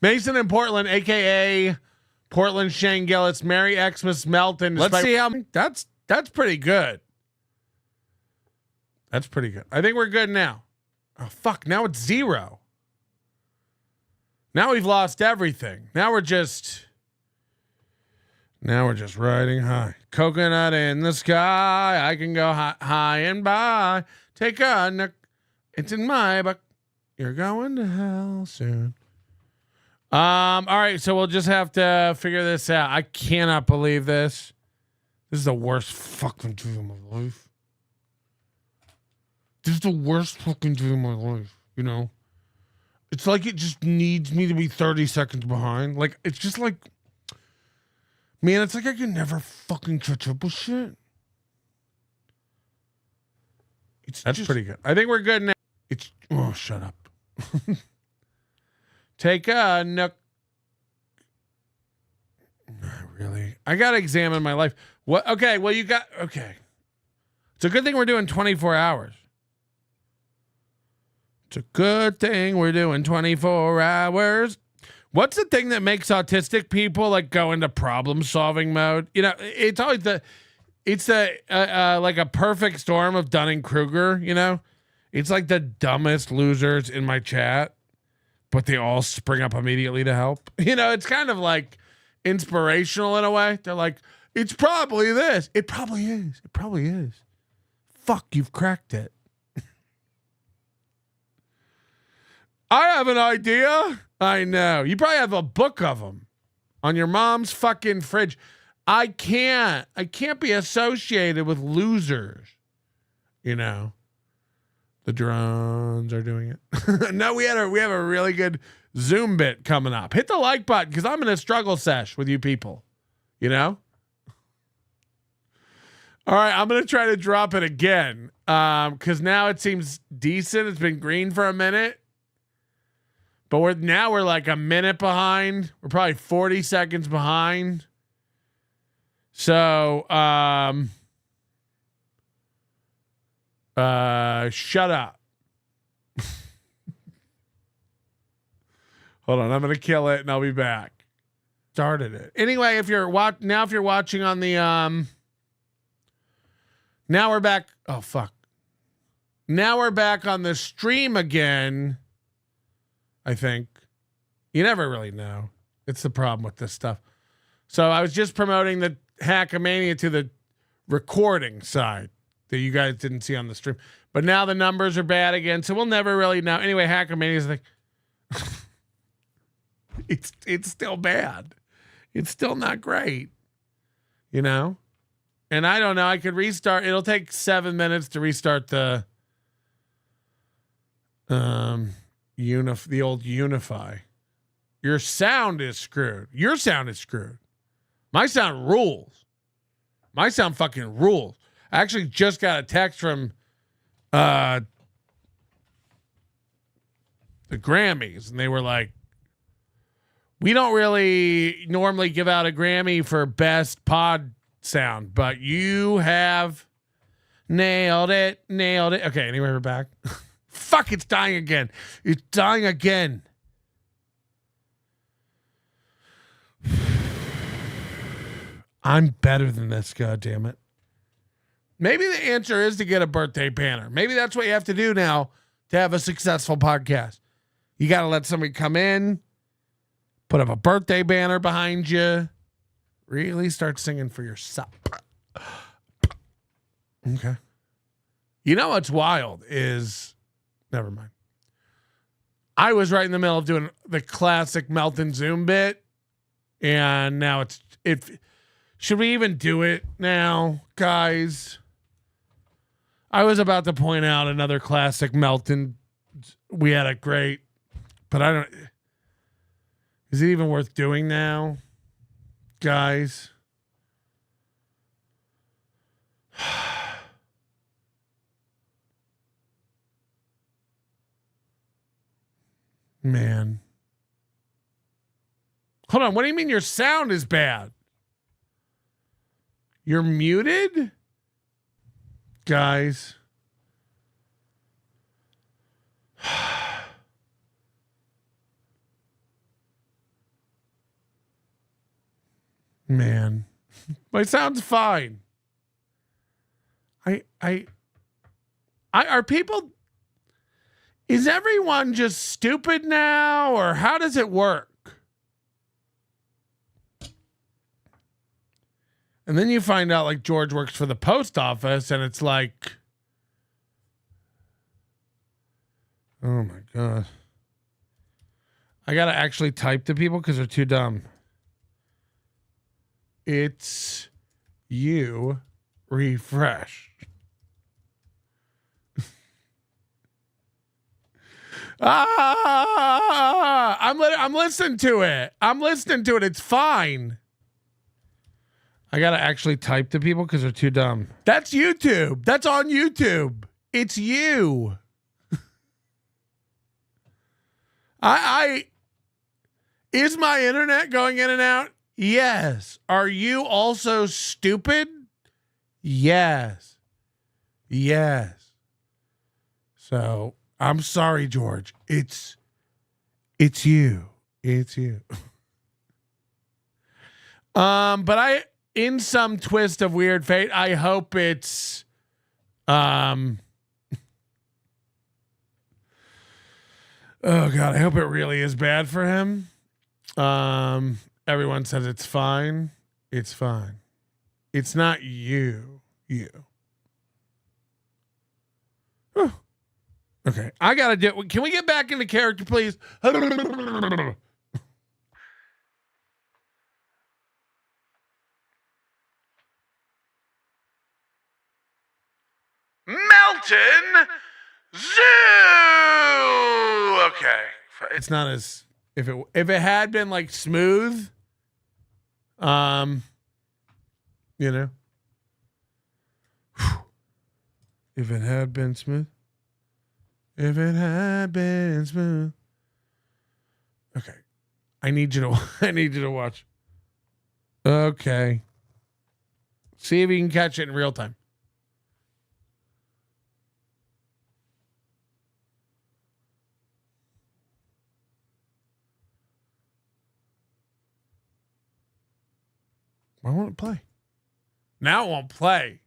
Mason in Portland, a.k.a. Portland Shane Gillis. Merry Xmas Melton. Let's see how... That's pretty good. I think we're good now. Oh, fuck. Now it's 0. Now we've lost everything. Now we're just riding high. Coconut in the sky. I can go high and by. Take a nook. It's in my buck. You're going to hell soon. All right. So we'll just have to figure this out. I cannot believe this. This is the worst fucking thing of my life. this is the worst fucking day of my life, you know? It's like it just needs me to be 30 seconds behind. Like, it's just like, man, it's like I can never fucking catch up with shit. That's pretty good. I think we're good now. Oh, shut up. Take a nook. Really? I got to examine my life. What? Okay, well, okay. It's a good thing we're doing 24 hours. It's a good thing we're doing 24 hours. What's the thing that makes autistic people like go into problem solving mode? You know, it's always like a perfect storm of Dunning-Kruger, you know? It's like the dumbest losers in my chat, but they all spring up immediately to help. You know, it's kind of like inspirational in a way. They're like, it's probably this. It probably is. It probably is. Fuck, you've cracked it. I have an idea. I know. You probably have a book of them on your mom's fucking fridge. I can't be associated with losers. You know. The drones are doing it. No, we have a really good Zoom bit coming up. Hit the like button because I'm in a struggle sesh with you people. You know? All right, I'm going to try to drop it again because now it seems decent. It's been green for a minute. But we're like a minute behind. We're probably 40 seconds behind. So, shut up. Hold on, I'm gonna kill it and I'll be back. Started it anyway. If you're watching on the now we're back. Oh fuck. Now we're back on the stream again. I think you never really know. It's the problem with this stuff. So I was just promoting the Hackamania to the recording side that you guys didn't see on the stream. But now the numbers are bad again, so we'll never really know. Anyway, Hackamania is like, it's still bad. It's still not great, you know? And I don't know. I could restart. It'll take 7 minutes to restart the old Unify. Your sound is screwed. Your sound is screwed. My sound rules. My sound fucking rules. I actually just got a text from the Grammys, and they were like, we don't really normally give out a Grammy for best pod sound, but you have nailed it. Okay, anyway, we're back. Fuck, it's dying again. It's dying again. I'm better than this, goddammit. Maybe the answer is to get a birthday banner. Maybe that's what you have to do now to have a successful podcast. You got to let somebody come in, put up a birthday banner behind you, really start singing for yourself. Okay. You know what's wild is, never mind. I was right in the middle of doing the classic Melton Zoom bit, and now should we even do it now, guys? I was about to point out another classic Melton. We had a great, but I don't. Is it even worth doing now, guys? Man. Hold on. What do you mean your sound is bad? You're muted? Guys. Man. My sound's fine. Are people, is everyone just stupid now, or how does it work? And then you find out like George works for the post office and it's like, oh my God. I got to actually type to people because they're too dumb. It's you refresh. I'm listening to it. It's fine. I gotta actually type to people because they're too dumb. That's YouTube. That's on YouTube. It's you. Is my internet going in and out? Yes. Are you also stupid? Yes. So I'm sorry, George. It's you. But in some twist of weird fate, I hope it's oh God, I hope it really is bad for him. Everyone says it's fine. It's fine. It's not you. Whew. Okay, I gotta do. Can we get back into character, please? Melton Zoo. Okay, it's not as if it had been like smooth. You know, if it had been smooth. Okay, I need you to watch. Okay, see if you can catch it in real time. Why won't it play? Now it won't play.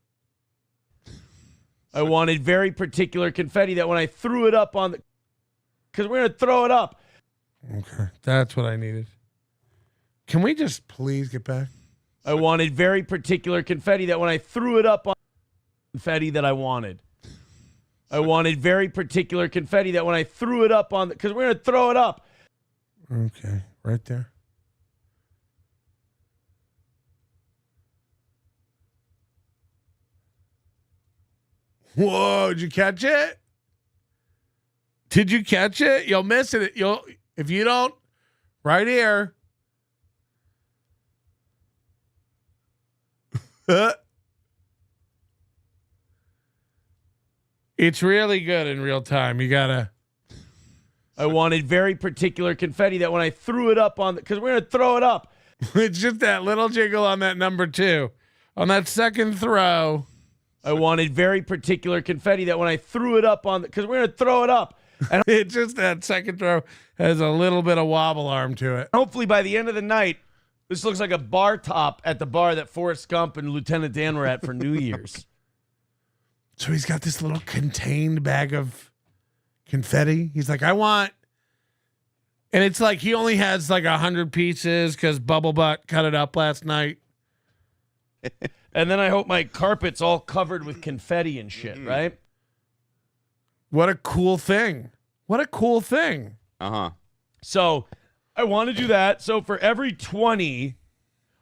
I wanted very particular confetti that when I threw it up on the... Because we're going to throw it up. Okay, that's what I needed. Can we just please get back? I wanted very particular confetti that when I threw it up on... Confetti that I wanted. I wanted very particular confetti that when I threw it up on... Because we're going to throw it up. Okay, right there. Whoa, did you catch it? Did you catch it? You'll miss it. If you don't, right here. It's really good in real time. You gotta. I wanted very particular confetti that when I threw it up on... Because we're going to throw it up. It's just that little jiggle on that number 2. On that second throw. I wanted very particular confetti that when I threw it up on... Because we're going to throw it up. And it's just that second throw has a little bit of wobble arm to it. Hopefully by the end of the night, this looks like a bar top at the bar that Forrest Gump and Lieutenant Dan were at for New Year's. So he's got this little contained bag of confetti. He's like, I want... And it's like he only has like 100 pieces because Bubble Butt cut it up last night. And then I hope my carpet's all covered with confetti and shit, right? What a cool thing. Uh-huh. So I want to do that. So for every 20,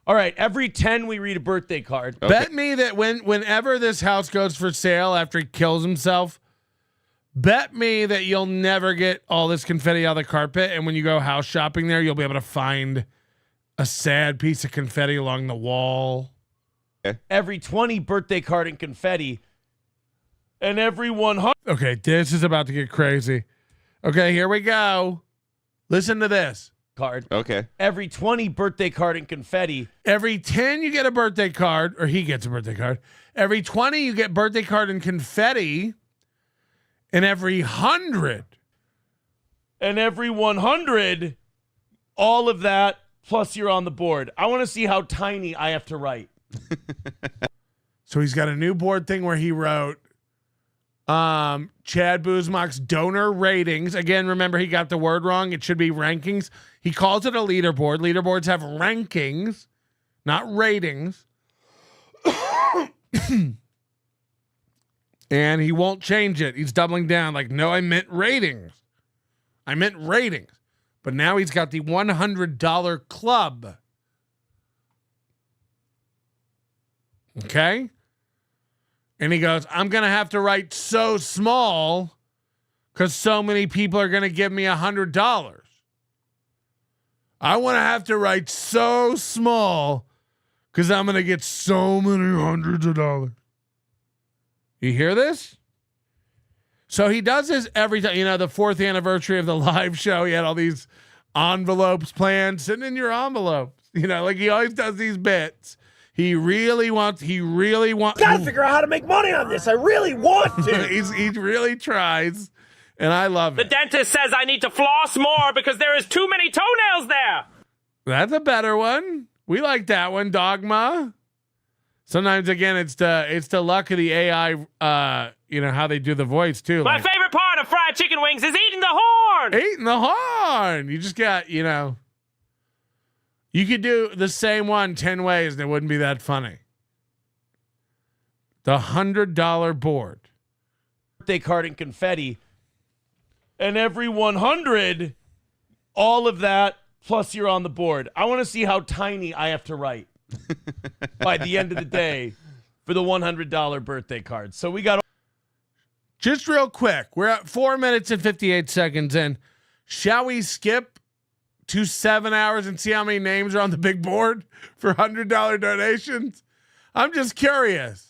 all right, every 10 we read a birthday card. Okay. Bet me that whenever this house goes for sale after he kills himself, bet me that you'll never get all this confetti out of the carpet. And when you go house shopping there, you'll be able to find a sad piece of confetti along the wall. Okay. Every 20 birthday card and confetti. And every 100. Okay, this is about to get crazy. Okay, here we go. Listen to this. Card. Okay. Every 20 birthday card and confetti. Every 10 you get a birthday card, or he gets a birthday card. Every 20 you get birthday card and confetti. And every 100. And every 100, all of that, plus you're on the board. I want to see how tiny I have to write. So he's got a new board thing where he wrote Chad Buzmak's donor ratings. Again, remember he got the word wrong. It should be rankings. He calls it a leaderboard. Leaderboards have rankings, not ratings. And he won't change it. He's doubling down like, no, I meant ratings. But now he's got the $100 club. Okay? And he goes, I'm going to have to write so small because so many people are going to give me $100. I want to have to write so small because I'm going to get so many hundreds of dollars. You hear this? So he does this every time. You know, the 4th anniversary of the live show, he had all these envelopes planned, sitting in your envelopes. You know, like he always does these bits. He really wants. Gotta figure out how to make money on this. I really want to. He really tries, and I love The it. dentist says I need to floss more because there is too many toenails there. That's a better one. We like that one, Dogma. Sometimes again, it's the luck of the AI. You know how they do the voice too. My favorite part of fried chicken wings is eating the horn. Eating the horn. You just got, you know. You could do the same one 10 ways and it wouldn't be that funny. The $100 board. Birthday card and confetti. And every 100, all of that, plus you're on the board. I want to see how tiny I have to write by the end of the day for the $100 birthday card. So we got... Just real quick. We're at 4 minutes and 58 seconds in. Shall we skip to 7 hours and see how many names are on the big board for $100 donations? I'm just curious.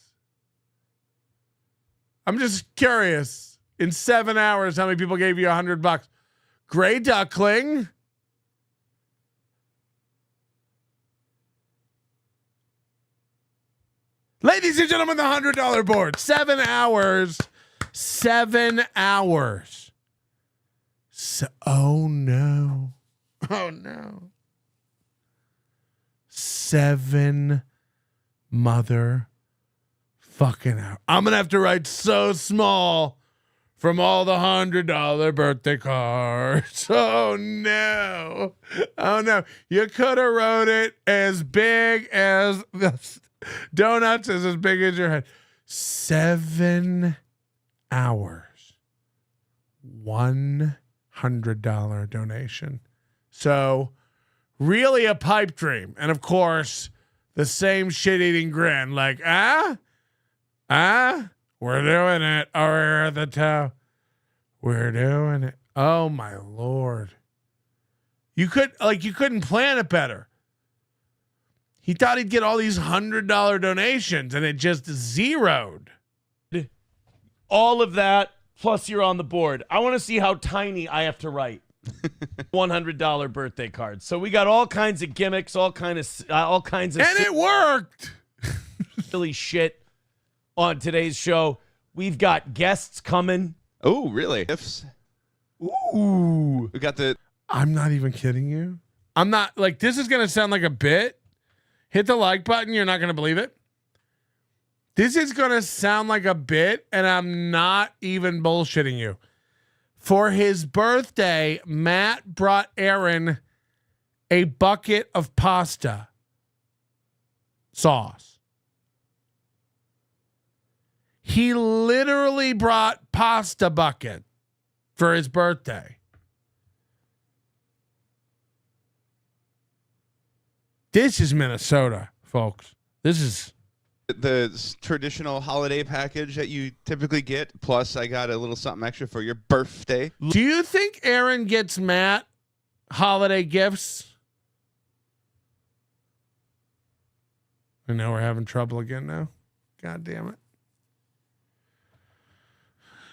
In 7 hours, how many people gave you $100? Gray Duckling. Ladies and gentlemen, the $100 board. 7 hours. 7 hours. Oh no. Oh no. 7 mother fucking hours. I'm gonna have to write so small from all the $100 birthday cards. Oh no. Oh no. You could have wrote it as big as the donuts is as big as your head. 7 hours. $100 donation. So really a pipe dream. And of course, the same shit-eating grin. Like, we're doing it. We're at the top. We're doing it. Oh my Lord. You couldn't plan it better. He thought he'd get all these $100 donations and it just zeroed. All of that, plus you're on the board. I want to see how tiny I have to write. $100 birthday card. So we got all kinds of gimmicks, all kinds of, and it worked. Silly shit on today's show. We've got guests coming. Oh, really? Ifs. Ooh, we got the. I'm not even kidding you. I'm not like this is gonna sound like a bit. Hit the like button. You're not gonna believe it. This is gonna sound like a bit, and I'm not even bullshitting you. For his birthday, Matt brought Aaron a bucket of pasta sauce. He literally brought pasta bucket for his birthday. This is Minnesota, folks. This is the traditional holiday package that you typically get. Plus, I got a little something extra for your birthday. Do you think Aaron gets Matt holiday gifts? I know we're having trouble again now. God damn it.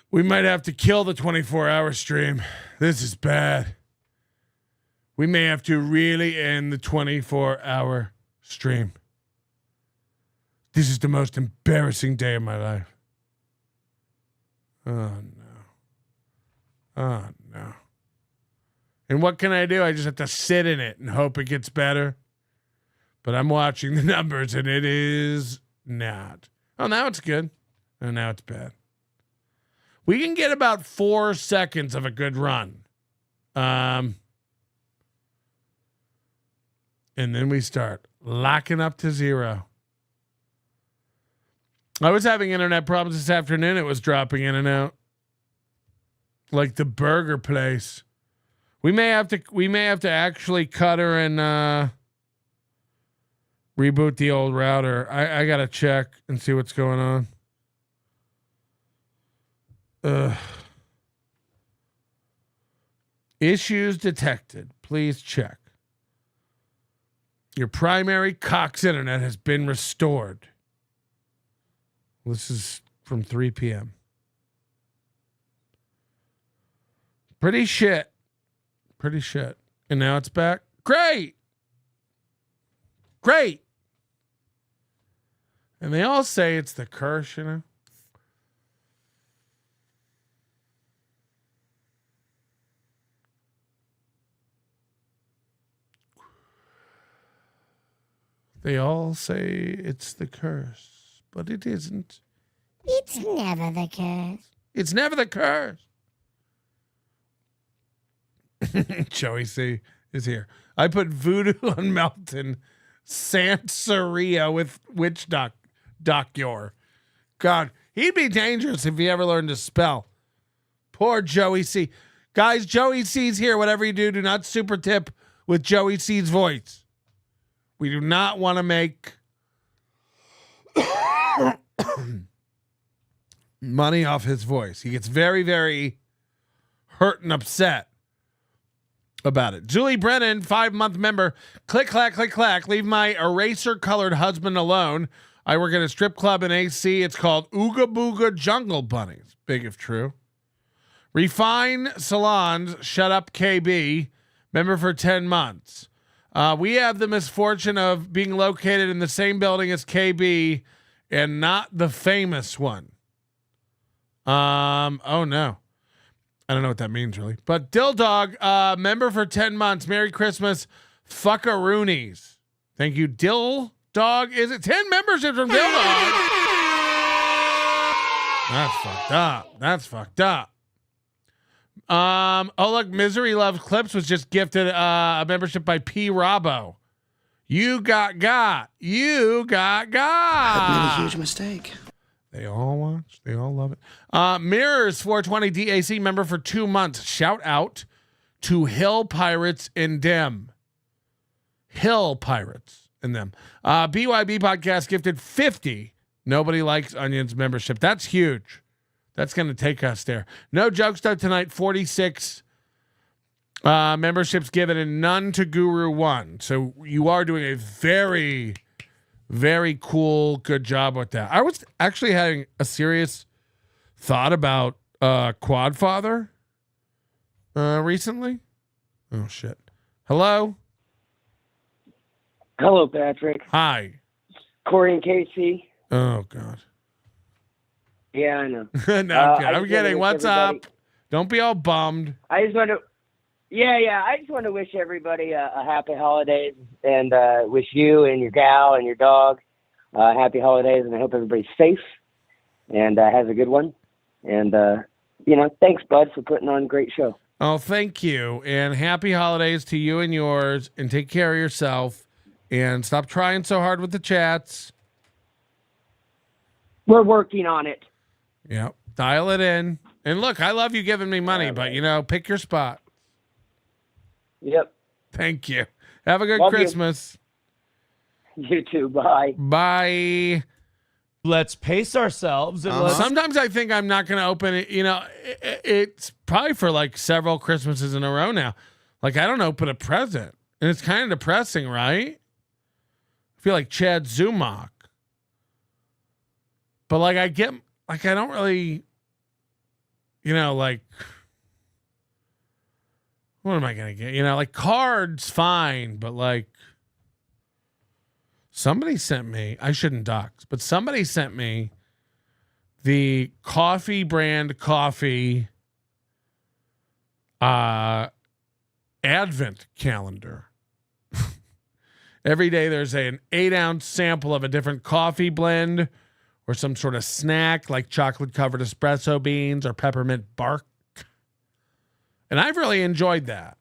We might have to kill the 24-hour stream. This is bad. We may have to really end the 24-hour stream. This is the most embarrassing day of my life. Oh, no. Oh, no. And what can I do? I just have to sit in it and hope it gets better. But I'm watching the numbers, and it is not. Oh, now it's good. Oh, now it's bad. We can get about 4 seconds of a good run. And then we start locking up to 0. I was having internet problems this afternoon. It was dropping in and out. Like the burger place. We may have to actually cut her and reboot the old router. I gotta check and see what's going on. Issues detected. Please check. Your primary Cox internet has been restored. This is from 3 p.m. Pretty shit. Pretty shit. And now it's back. Great. Great. And they all say it's the curse, you know? They all say it's the curse, but it isn't. It's never the curse. It's never the curse. Joey C is here. I put voodoo on Melton. Sansaria with witch doctor. God, he'd be dangerous if he ever learned to spell. Poor Joey C. Guys, Joey C's here. Whatever you do, do not super tip with Joey C's voice. We do not want to make money off his voice. He gets very, very hurt and upset about it. Julie Brennan, 5-month member. Click, clack, click, clack. Leave my eraser-colored husband alone. I work at a strip club in AC. It's called Ooga Booga Jungle Bunnies. Big if true. Refine Salons. Shut up, KB. Member for 10 months. We have the misfortune of being located in the same building as KB and not the famous one. Oh no. I don't know what that means really. But Dill Dog, member for 10 months. Merry Christmas. Fuckaroonies. Thank you, Dill Dog. Is it 10 memberships from Dill Dog? That's fucked up. That's fucked up. Oh look, Misery Loves Clips was just gifted a membership by P. Robbo. You got. You got. I've made a huge mistake. They all watch. They all love it. Mirrors 420 DAC member for 2 months. Shout out to Hill Pirates and them. Hill Pirates and them. BYB podcast gifted 50. Nobody Likes Onions membership. That's huge. That's going to take us there. No Joke Stuff tonight. 46 memberships given and none to Guru 1. So you are doing a very, very cool, good job with that. I was actually having a serious thought about Quadfather recently. Oh, shit. Hello? Hello, Patrick. Hi. Corey and Casey. Oh, God. Yeah, I know. No, I'm kidding. What's up? Don't be all bummed. I just want to, I just want to wish everybody a happy holidays and wish you and your gal and your dog happy holidays, and I hope everybody's safe and has a good one. And thanks, bud, for putting on a great show. Oh, thank you, and happy holidays to you and yours. And take care of yourself, and stop trying so hard with the chats. We're working on it. Yep. Dial it in. And look, I love you giving me money, but pick your spot. Yep. Thank you. Have a good Love Christmas. You too. Bye. Bye. Let's pace ourselves. And sometimes I think I'm not going to open it. It's probably for like several Christmases in a row now. Like I don't open a present. And it's kind of depressing, right? I feel like Chad Zumach. But like I don't really, what am I going to get? Like cards, fine. But like somebody sent me, I shouldn't dox, but somebody sent me the coffee brand coffee advent calendar. Every day there's an 8-ounce sample of a different coffee blend or some sort of snack like chocolate-covered espresso beans or peppermint bark. And I've really enjoyed that.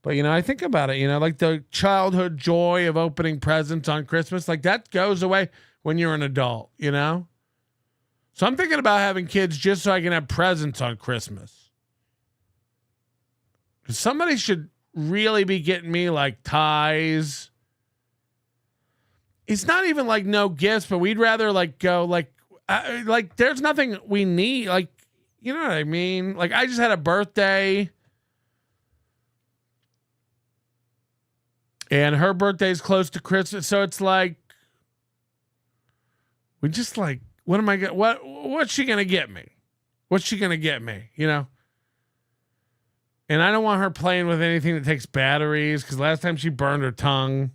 But, I think about it, like the childhood joy of opening presents on Christmas, like that goes away when you're an adult, So I'm thinking about having kids just so I can have presents on Christmas. Somebody should really be getting me like ties. It's not even like no gifts, but we'd rather like go like there's nothing we need. Like, you know what I mean? Like I just had a birthday And her birthday's close to Christmas, so it's like we just like, what am I gonna what's she gonna get me? What's she gonna get me? You know? And I don't want her playing with anything that takes batteries, because last time she burned her tongue.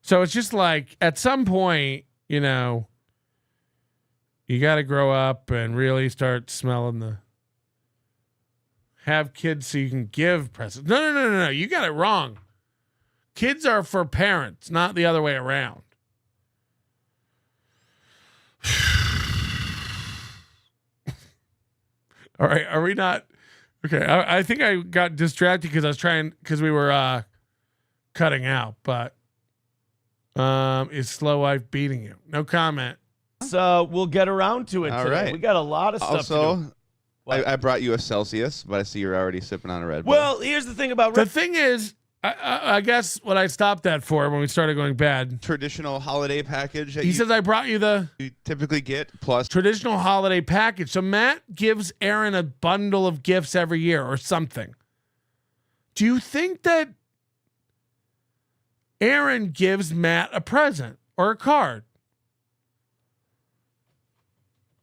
So it's just like, at some point, you know, you got to grow up and really start smelling have kids so you can give presents. No. You got it wrong. Kids are for parents, not the other way around. All right. Are we not? Okay. I think I got distracted because we were cutting out, but is Slow Wife beating you? No comment. So we'll get around to it All today. right. We got a lot of stuff Also, to do. I brought you a Celsius, but I see you're already sipping on a Red Bull. Well, here's the thing about The thing is, I guess what I stopped that for when we started going bad. Traditional holiday package. He says I brought you you typically get plus traditional holiday package. So Matt gives Aaron a bundle of gifts every year or something. Do you think that Aaron gives Matt a present or a card?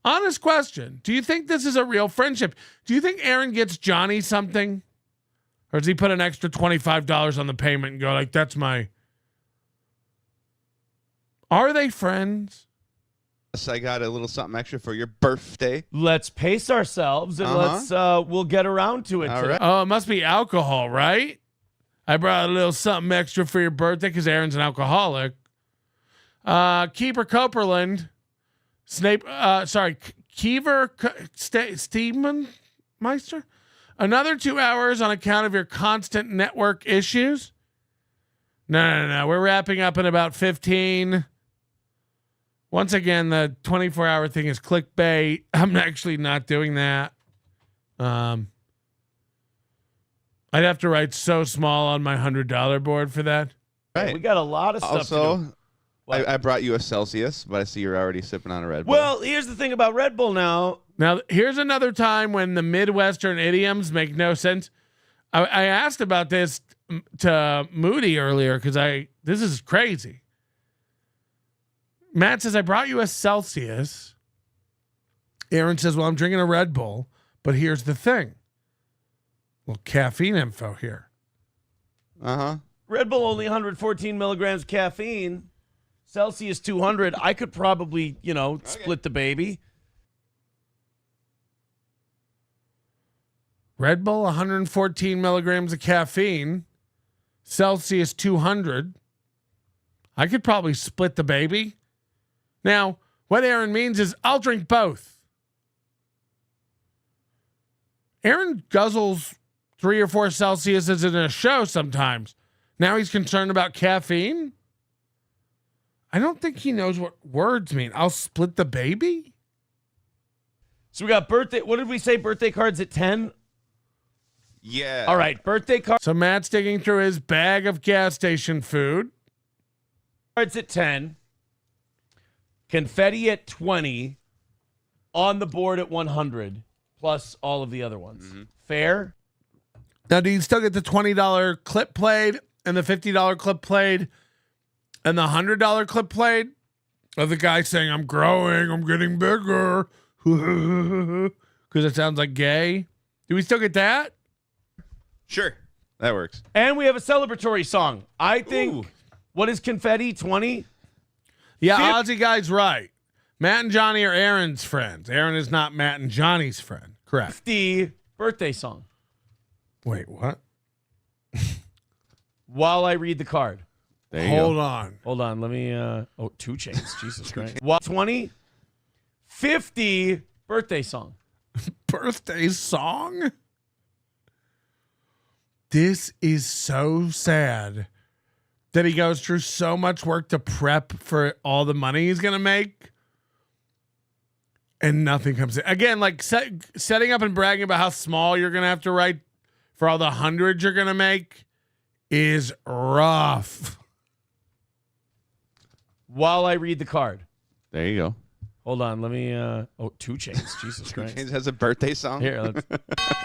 Honest question. Do you think this is a real friendship? Do you think Aaron gets Johnny something? Or does he put an extra $25 on the payment and go like, that's my... Are they friends? I got a little something extra for your birthday. Let's pace ourselves and we'll get around to it. All today. right. Oh, it must be alcohol, right? I brought a little something extra for your birthday because Aaron's an alcoholic. Keeper Copeland... Kiever Stevenmeister? Another 2 hours on account of your constant network issues? No. We're wrapping up in about 15. Once again, the 24-hour thing is clickbait. I'm actually not doing that. I'd have to write so small on my $100 board for that. Right. We got a lot of stuff to do. I brought you a Celsius, but I see you're already sipping on a Red Bull. Well, here's the thing about Red Bull now. Now, here's another time when the Midwestern idioms make no sense. I asked about this to Moody earlier because this is crazy. Matt says, I brought you a Celsius. Aaron says, well, I'm drinking a Red Bull, but here's the thing. Well, caffeine info here. Red Bull only 114 milligrams caffeine. Celsius 200. I could probably, split the baby. Red Bull, 114 milligrams of caffeine. Celsius 200. I could probably split the baby. Now, what Aaron means is I'll drink both. Aaron guzzles 3 or 4 Celsiuses in a show sometimes. Now he's concerned about caffeine? I don't think he knows what words mean. I'll split the baby? So we got birthday. What did we say? Birthday cards at 10? Yeah. All right. Birthday cards. So Matt's digging through his bag of gas station food. Cards at 10. Confetti at 20. On the board at 100. Plus all of the other ones. Mm-hmm. Fair? Now, do you still get the $20 clip played and the $50 clip played? And the $100 clip played of the guy saying, I'm growing, I'm getting bigger. Because it sounds like gay. Do we still get that? Sure. That works. And we have a celebratory song. I think, what is confetti, 20? Yeah, Ozzy guy's right. Matt and Johnny are Aaron's friends. Aaron is not Matt and Johnny's friend. Correct. 50 birthday song. Wait, what? While I read the card. There you Hold go. on. Hold on. Let me, 2 chains. Jesus Christ. What? 20? 50 birthday song. Birthday song? This is so sad that he goes through so much work to prep for all the money he's going to make. And nothing comes in. Again, like setting up and bragging about how small you're going to have to write for all the hundreds you're going to make is rough. While I read the card. There you go. Hold on. Let me, 2 chains. Jesus Christ. 2 Chainz has a birthday song? Here,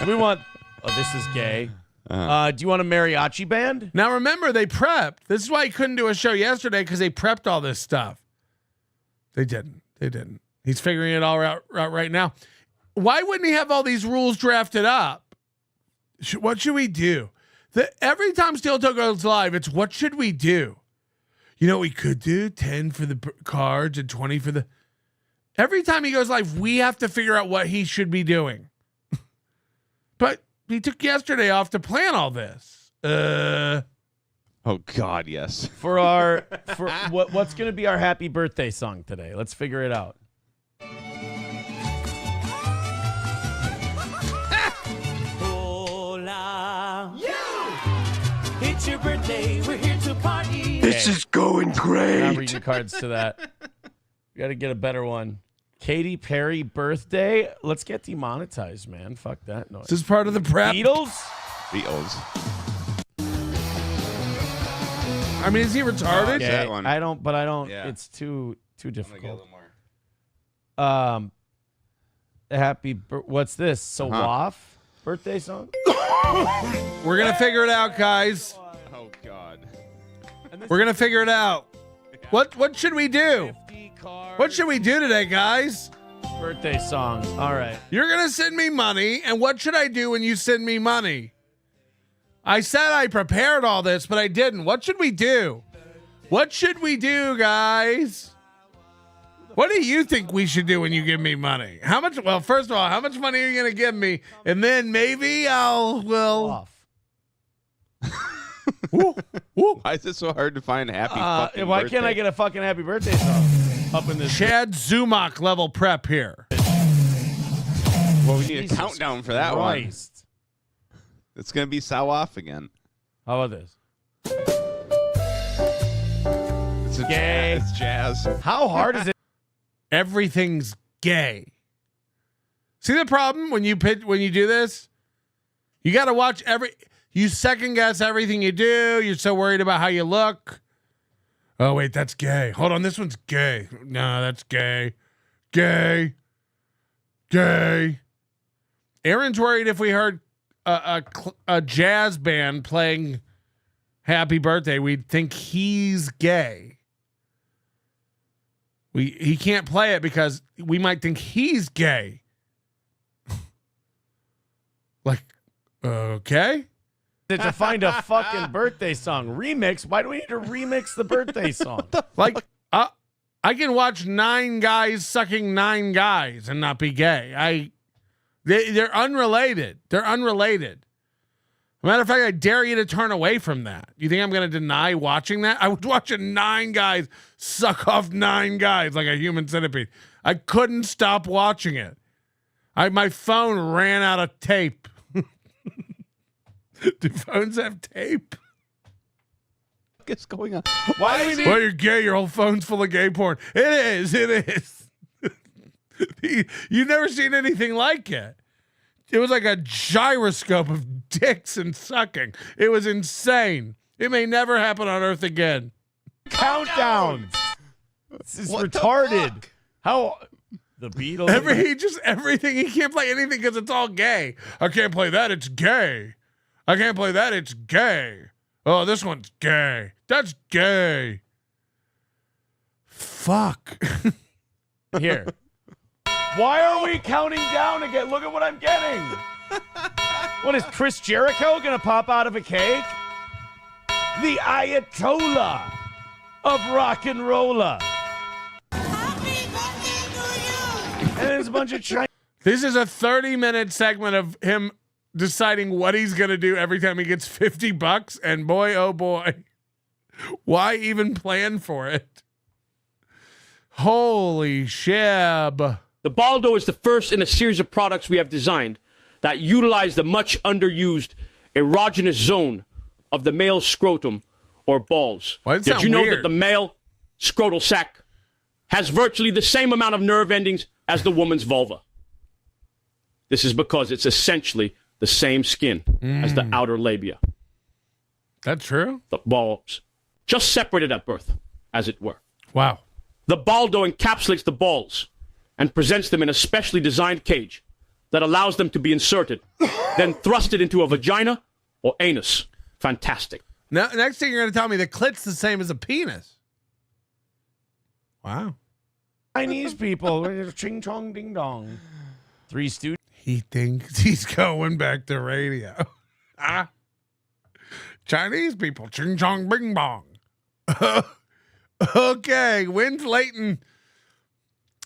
we want, this is gay. Do you want a mariachi band? Now remember, they prepped. This is why he couldn't do a show yesterday, because they prepped all this stuff. They didn't. He's figuring it all out right now. Why wouldn't he have all these rules drafted up? What should we do? Every time Steel Toe goes live, it's what should we do? You know what we could do? 10 for the cards and 20 for the... Every time he goes live, we have to figure out what he should be doing. But he took yesterday off to plan all this. Oh God, yes. For what's going to be our happy birthday song today? Let's figure it out. Hola. It's your birthday. We're here to party. This is going great. I'm reading cards to that. We got to get a better one. Katy Perry birthday. Let's get demonetized, man. Fuck that noise. This is part of the prep. Beatles. I mean, is he retarded? Okay. That one. I don't. Yeah. It's too difficult. Get a little more. What's this? Sawaf birthday song? We're gonna figure it out, guys. Oh God. We're gonna figure it out. What should we do? What should we do today, guys? Birthday song. All right. You're gonna send me money, and what should I do when you send me money? I said I prepared all this, but I didn't. What should we do? What should we do, guys? What do you think we should do when you give me money? How much? Well, first of all, how much money are you gonna give me? And then maybe will. Why is it so hard to find happy fucking why birthday? can't I get a fucking happy birthday song up in this? Chad Zumach level prep here. Well, we need a countdown for that one. It's gonna be Sawaf again. How about this? It's a Gay. It's jazz. How hard is it? Everything's gay. See the problem when you do this? You got to watch you second guess everything you do. You're so worried about how you look. Oh wait, that's gay. Hold on, this one's gay. No, that's gay. Gay. Aaron's worried if we heard a jazz band playing Happy Birthday, we'd think he's gay. He can't play it because we might think he's gay. Like, okay. To find a fucking birthday song remix, why do we need to remix the birthday song? Like, I can watch 9 guys sucking 9 guys and not be gay. They're unrelated. They're unrelated. Matter of fact, I dare you to turn away from that. You think I'm going to deny watching that? I was watching 9 guys suck off 9 guys like a human centipede. I couldn't stop watching it. My phone ran out of tape. Do phones have tape? What's going on? Why do we need? Well, you're gay. Your whole phone's full of gay porn. It is. You've never seen anything like it. It was like a gyroscope of dicks and sucking. It was insane. It may never happen on Earth again. Countdowns. This is retarded. How the Beatles? Everything. He can't play anything because it's all gay. I can't play that. It's gay. I can't play that. It's gay. Oh, this one's gay. That's gay. Fuck. Here. Why are we counting down again? Look at what I'm getting. What is Chris Jericho gonna pop out of a cake? The Ayatollah of rock and roller. And there's a bunch of Chinese. This is a 30-minute segment of him deciding what he's gonna do every time he gets $50, and boy, oh boy, why even plan for it? Holy shab. The Baldo is the first in a series of products we have designed that utilize the much underused erogenous zone of the male scrotum or balls. Did you know that the male scrotal sac has virtually the same amount of nerve endings as the woman's vulva? This is because it's essentially the same skin as the outer labia. That's true? The balls just separated at birth, as it were. Wow. The Baldo encapsulates the balls and presents them in a specially designed cage that allows them to be inserted, then thrusted into a vagina or anus. Fantastic. Now, next thing you're going to tell me the clit's the same as a penis. Wow. Chinese people. Ching chong ding dong. Three Stooges. He thinks he's going back to radio. Chinese people. Ching chong bing bong. Okay. When's Leighton?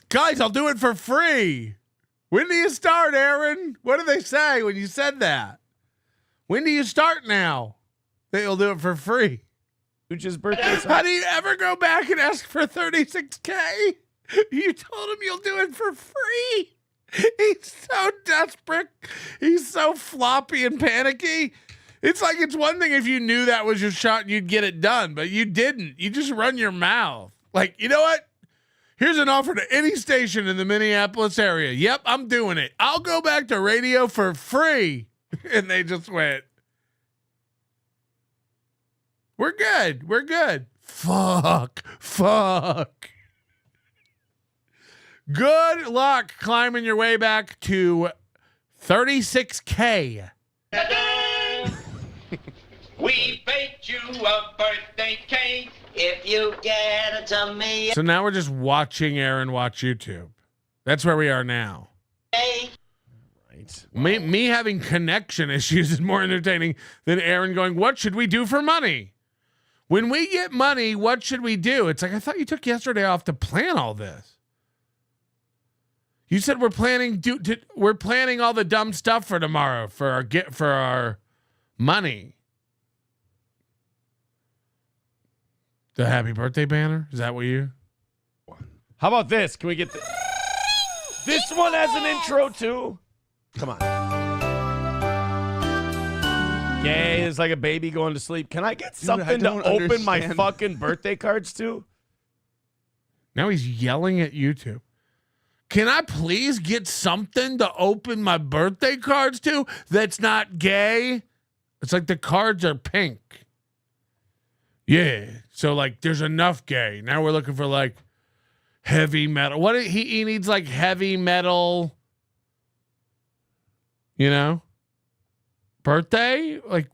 Guys, I'll do it for free. When do you start, Aaron? What did they say when you said that? When do you start now? They'll do it for free. Stooges' birthday song. How do you ever go back and ask for $36K? You told him you'll do it for free. He's so desperate. He's so floppy and panicky. It's like it's one thing if you knew that was your shot and you'd get it done, but you didn't. You just run your mouth. Like, you know what? Here's an offer to any station in the Minneapolis area. Yep, I'm doing it. I'll go back to radio for free. And they just went, we're good. We're good. Fuck. Good luck climbing your way back to 36K. We baked you a birthday cake if you get it to me. So now we're just watching Aaron watch YouTube. That's where we are now. Hey. Right. Me having connection issues is more entertaining than Aaron going, what should we do for money? When we get money, what should we do? It's like, I thought you took yesterday off to plan all this. You said we're planning all the dumb stuff for tomorrow for our money. The happy birthday banner? Is that what you? How about this? Can we get this one as an intro too? Come on. Gay is like a baby going to sleep. Can I get something to open my fucking birthday cards to? Now he's yelling at YouTube. Can I please get something to open my birthday cards to that's not gay? It's like the cards are pink. Yeah. So like there's enough gay. Now we're looking for like heavy metal. What he needs like heavy metal, you know? Birthday? Like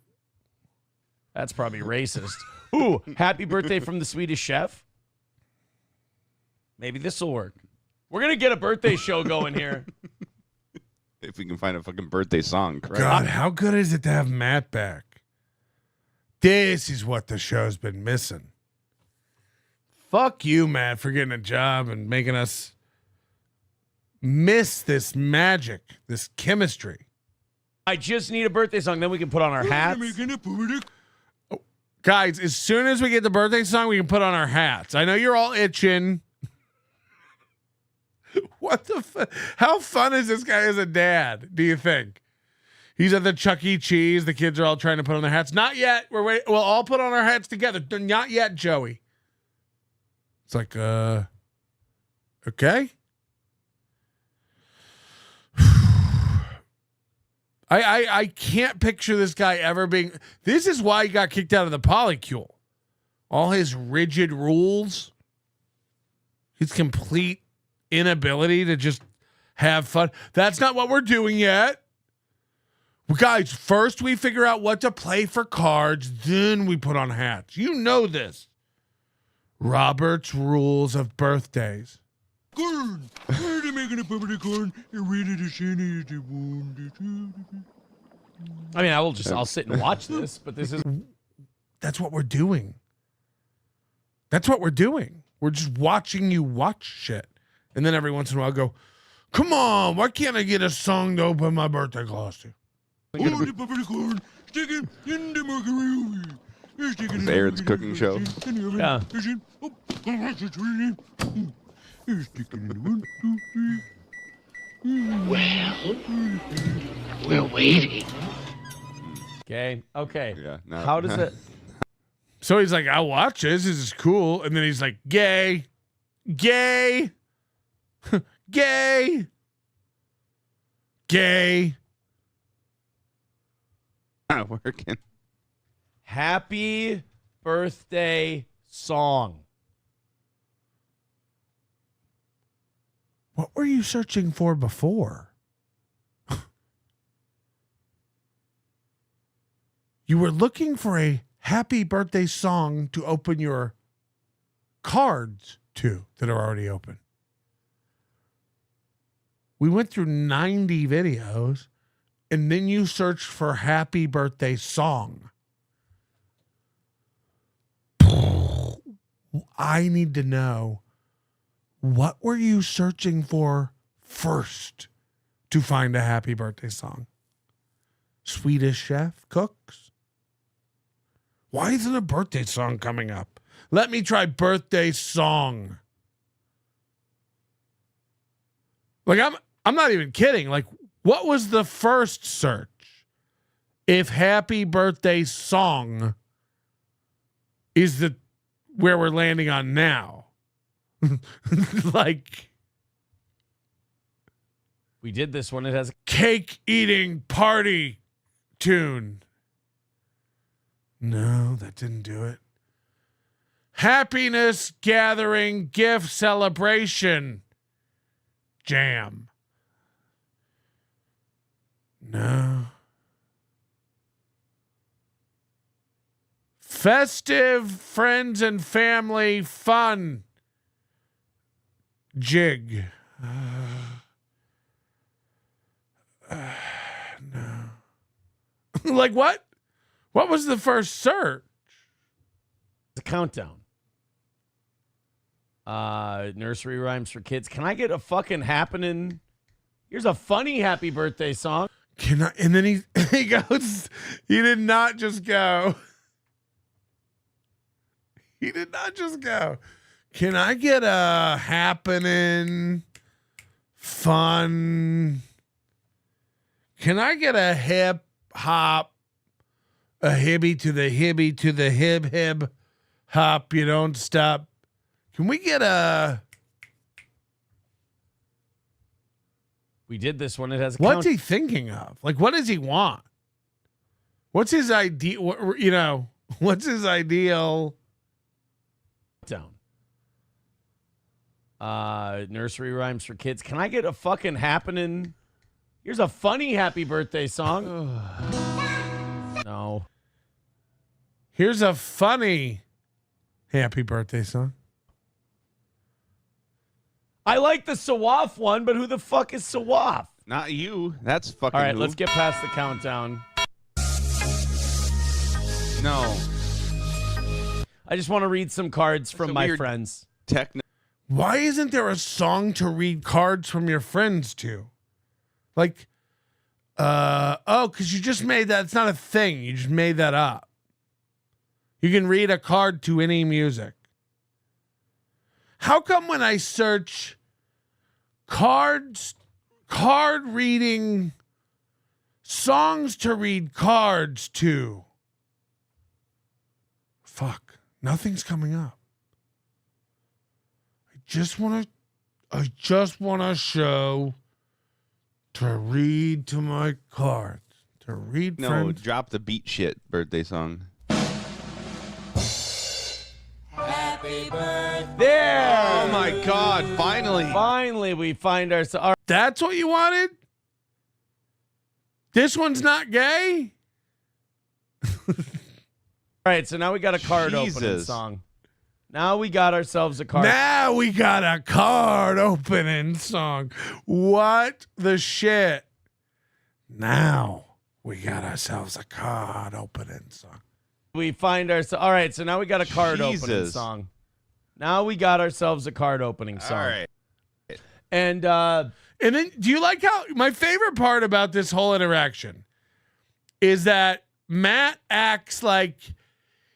that's probably racist. Ooh, happy birthday from the Swedish chef. Maybe this will work. We're going to get a birthday show going here. If we can find a fucking birthday song, correct? God, how good is it to have Matt back? This is what the show's been missing. Fuck you, Matt, for getting a job and making us miss this magic, this chemistry. I just need a birthday song, then we can put on our hats. Oh, guys, as soon as we get the birthday song, we can put on our hats. I know you're all itching. What the how fun is this guy as a dad, do you think? He's at the Chuck E. Cheese. The kids are all trying to put on their hats. Not yet. We're waiting. We'll all put on our hats together. Not yet, Joey. It's like, okay. I can't picture this guy ever being. This is why he got kicked out of the polycule. All his rigid rules. His complete inability to just have fun. That's not what we're doing yet. Guys, first we figure out what to play for cards, then we put on hats. You know this. Robert's rules of birthdays. I mean, I'll sit and watch this, but this is. That's what we're doing. That's what we're doing. We're just watching you watch shit. And then every once in a while I go, come on, why can't I get a song to open my birthday class to? Aaron's cooking show. Yeah. Well, we're waiting. Okay. Yeah. No. How does it? So he's like, I'll watch this. This is cool. And then he's like, gay. Gay. Gay. Gay. Not working. Happy birthday song. What were you searching for before? You were looking for a happy birthday song to open your cards to that are already open. We went through 90 videos, and then you searched for happy birthday song. I need to know, what were you searching for first to find a happy birthday song? Swedish Chef cooks? Why isn't a birthday song coming up? Let me try birthday song. Like, I'm not even kidding. Like, what was the first search? If happy birthday song is the where we're landing on now. Like, we did this one. It has a cake eating party tune. No, that didn't do it. Happiness gathering gift celebration jam. No. Festive friends and family fun jig. No. Like what? What was the first search? The countdown. Nursery rhymes for kids. Can I get a fucking happening? Here's a funny happy birthday song. Can I? And then he goes, he did not just go. He did not just go. Can I get a happening fun? Can I get a hip hop, a hibby to the hib hib hop? You don't stop. Can we get a? We did this one. It has. What's he thinking of? Like, what does he want? What's his idea? You know, what's his ideal? Down. Nursery rhymes for kids. Can I get a fucking happening? Here's a funny happy birthday song. No. Here's a funny happy birthday song. I like the Sawaf one, but who the fuck is Sawaf? Not you. That's fucking. All right, who? let's get past the countdown. No. I just want to read some cards from my friends. Why isn't there a song to read cards from your friends to? Like, because you just made that. It's not a thing. You just made that up. You can read a card to any music. How come when I search card reading, songs to read cards to, fuck, nothing's coming up. I just want to show to read to my cards. To read friends. Drop the beat shit birthday song. Happy birthday. There. Oh my God, finally. Finally we find ourselves. That's what you wanted? This one's not gay? All right, so now we got a card opening song. Now we got ourselves a card. Now we got a card opening song. What the shit? Now we got ourselves a card opening song. We find ourselves. All right, so now we got a card opening song. Now we got ourselves a card opening song. All right. And then do you like how my favorite part about this whole interaction is that Matt acts like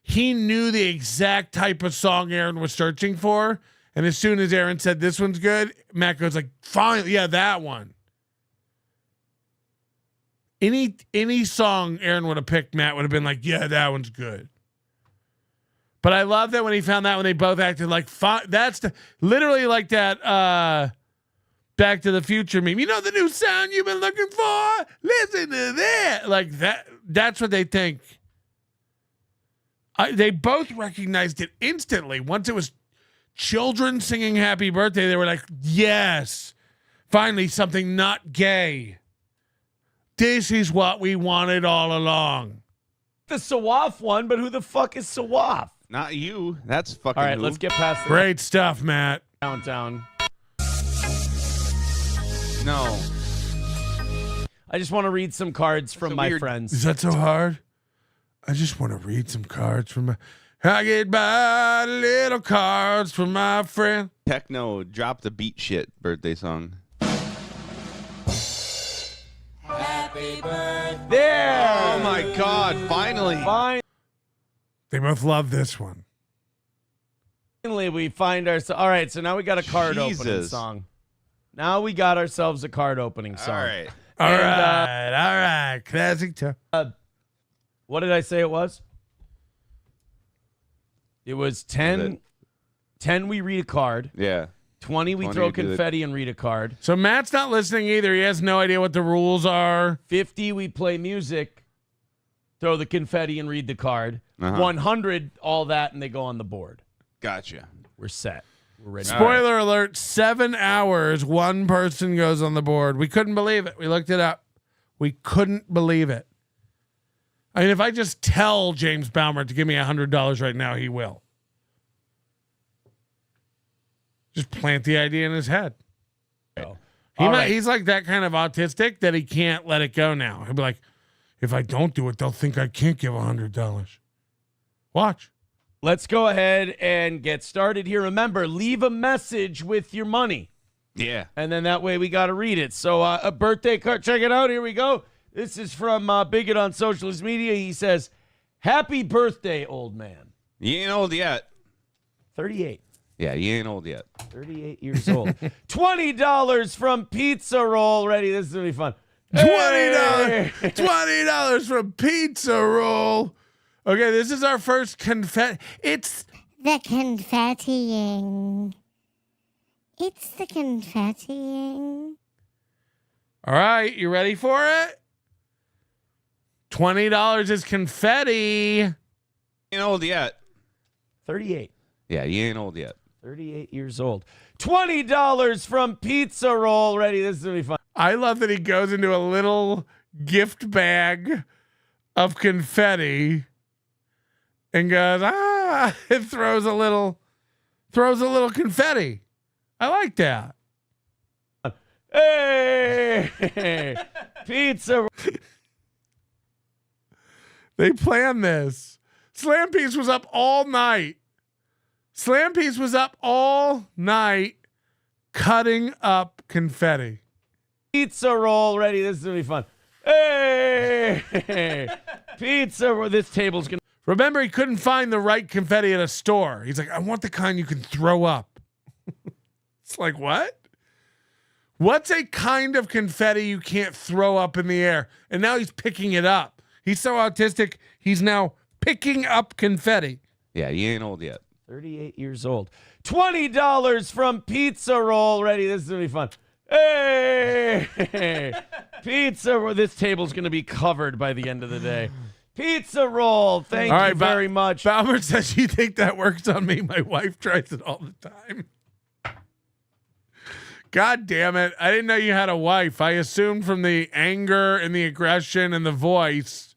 he knew the exact type of song Aaron was searching for. And as soon as Aaron said this one's good, Matt goes like, fine, yeah, that one. Any song Aaron would have picked, Matt would have been like, yeah, that one's good. But I love that when he found that when they both acted like, that's literally like that Back to the Future meme. You know the new sound you've been looking for? Listen to that. Like that's what they think. They both recognized it instantly. Once it was children singing happy birthday, they were like, yes, finally something not gay. This is what we wanted all along. The Sawaf one, but who the fuck is Sawaf? Not you. That's fucking. All right, who. let's get past the Great stuff, Matt. downtown. No. I just want to read some cards from my friends. Is that so hard? I just want to read some cards from my. I get by little cards from my friend. Techno, drop the beat shit birthday song. Happy birthday! There! Oh my God! Finally! They both love this one. Finally, we find ourselves. All right, so now we got a card opening song. Now we got ourselves a card opening song. All right. All right. Classic time. What did I say it was? It was 10. 10, we read a card. Yeah. 20, we throw confetti and read a card. So Matt's not listening either. He has no idea what the rules are. 50, we play music, throw the confetti and read the card. 100, all that, and they go on the board. Gotcha. We're set. We're ready. Spoiler alert, 7 hours, one person goes on the board. We couldn't believe it. We looked it up. We couldn't believe it. I mean, if I just tell James Baumer to give me $100 right now, he will. Just plant the idea in his head. He's like that kind of autistic that he can't let it go now. He'll be like, if I don't do it, they'll think I can't give $100. Watch. Let's go ahead and get started here. Remember, leave a message with your money. Yeah. And then that way we got to read it. So a birthday card, check it out. Here we go. This is from Bigot on Socialist Media. He says, happy birthday, old man. You ain't old yet. 38. Yeah, you ain't old yet. 38 years old. $20 from Pizza Roll. Ready? This is going to be fun. $20. $20 from Pizza Roll. Okay, this is our first confetti. It's the confettiing. It's the confettiing. All right, you ready for it? $20 is confetti. You ain't old yet. 38. Yeah, you ain't old yet. 38 years old. $20 from Pizza Roll. Ready? This is going to be fun. I love that he goes into a little gift bag of confetti and goes, it throws a little confetti. I like that. Hey, pizza. They planned this. Slam Piece was up all night. Cutting up confetti. Pizza Roll. Ready? This is going to be fun. Hey, pizza roll. This table's going to. Remember, he couldn't find the right confetti at a store. He's like, I want the kind you can throw up. It's like, what? What's a kind of confetti you can't throw up in the air? And now he's picking it up. He's so autistic, he's now picking up confetti. Yeah, you ain't old yet. 38 years old. $20 from Pizza Roll. Ready? This is going to be fun. Hey, pizza roll. This table's going to be covered by the end of the day. Pizza Roll. Thank you very much. Baumer says, you think that works on me? My wife tries it all the time. God damn it. I didn't know you had a wife. I assumed from the anger and the aggression and the voice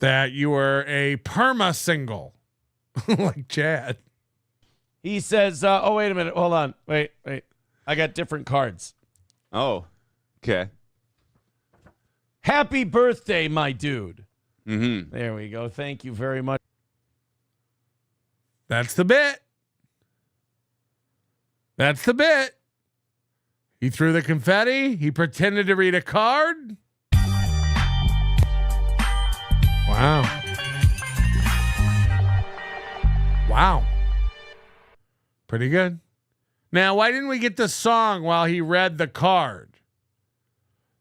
that you were a perma single like Chad. He says, oh, wait a minute. Hold on. Wait. I got different cards. Oh, okay. Happy birthday, my dude. Mm-hmm. There we go. Thank you very much. That's the bit. He threw the confetti. He pretended to read a card. Wow. Pretty good. Now, why didn't we get the song while he read the card?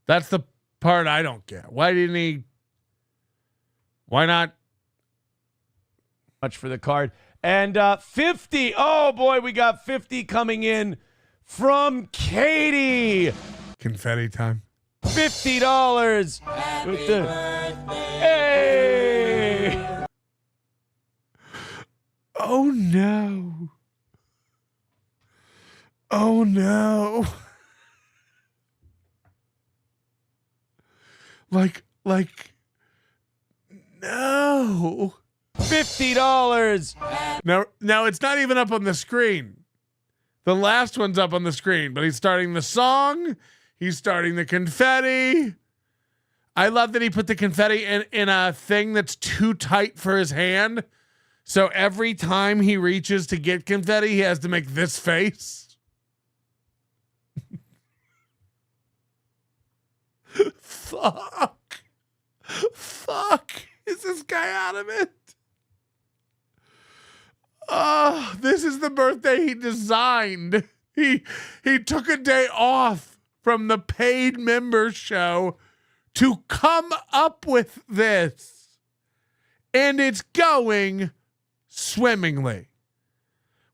That's the part I don't get. Why not? Much for the card. And 50. Oh, boy, we got 50 coming in from Katie. Confetti time. $50. Hey! Oh, no. Oh, no. No. $50. Now it's not even up on the screen. The last one's up on the screen, but he's starting the song. He's starting the confetti. I love that he put the confetti in a thing that's too tight for his hand. So every time he reaches to get confetti, he has to make this face. Fuck. Is this guy out of it? Oh, this is the birthday he designed. He took a day off from the paid member show to come up with this. And it's going swimmingly.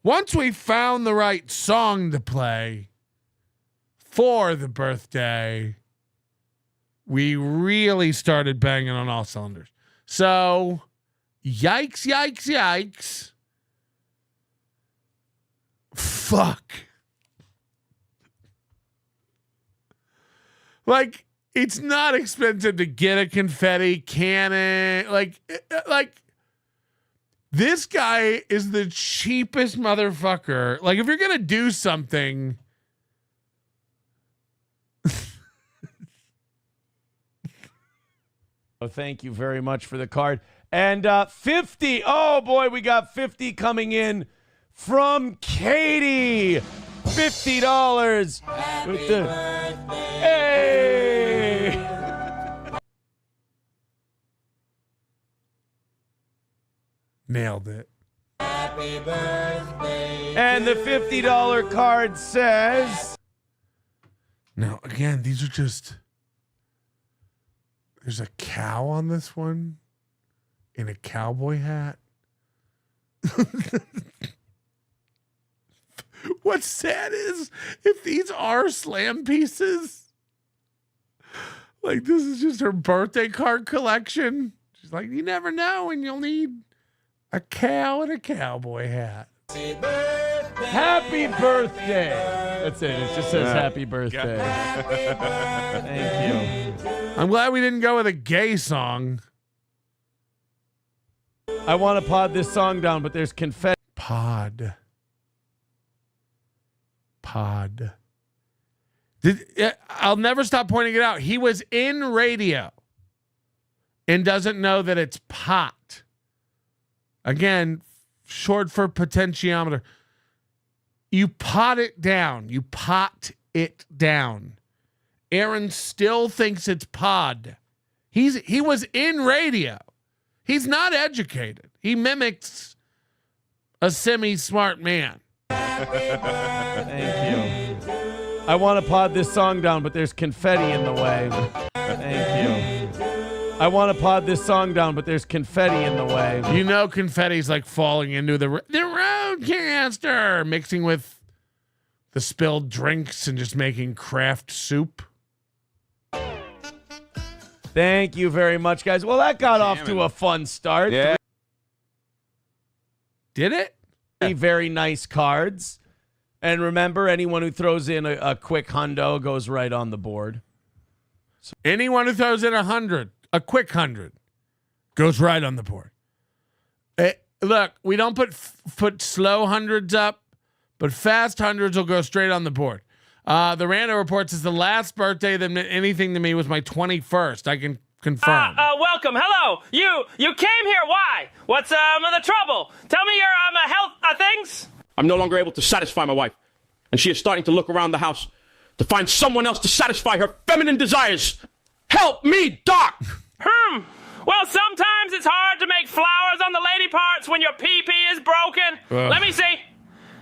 Once we found the right song to play for the birthday, we really started banging on all cylinders. So, yikes, yikes, yikes. Fuck. Like, it's not expensive to get a confetti cannon. Like this guy is the cheapest motherfucker. Like, if you're going to do something. Oh, thank you very much for the card. And 50. Oh, boy, we got 50 coming in from Katie. $50. With the hey. Nailed it. Happy birthday. And the $50 card says. Now, again, these are just. There's a cow on this one in a cowboy hat. What's sad is if these are slam pieces, like this is just her birthday card collection. She's like, you never know when you'll need a cow and a cowboy hat. Happy birthday. That's it. It just says happy birthday. Thank you. I'm glad we didn't go with a gay song. I want to pod this song down, but there's confetti. Pod. I'll never stop pointing it out. He was in radio and doesn't know that it's pot. Again, short for potentiometer. You pot it down. Aaron still thinks it's pod. He was in radio. He's not educated. He mimics a semi-smart man. Thank you. I want to pod this song down, but there's confetti in the way. Thank you. I want to pod this song down, but there's confetti in the way. You know confetti's like falling into the roadcaster, mixing with the spilled drinks and just making craft soup. Thank you very much, guys. Well, that got off to a fun start. Yeah. Did it? Very nice cards. And remember, anyone who throws in a quick hundo goes right on the board. So anyone who throws in a quick 100, goes right on the board. Look, we don't put slow hundreds up, but fast hundreds will go straight on the board. The Rando reports is the last birthday that meant anything to me was my 21st. I can confirm. Welcome. Hello. You came here. Why? What's the trouble? Tell me your health things. I'm no longer able to satisfy my wife, and she is starting to look around the house to find someone else to satisfy her feminine desires. Help me, Doc! Well, sometimes it's hard to make flowers on the lady parts when your pee-pee is broken. Let me see.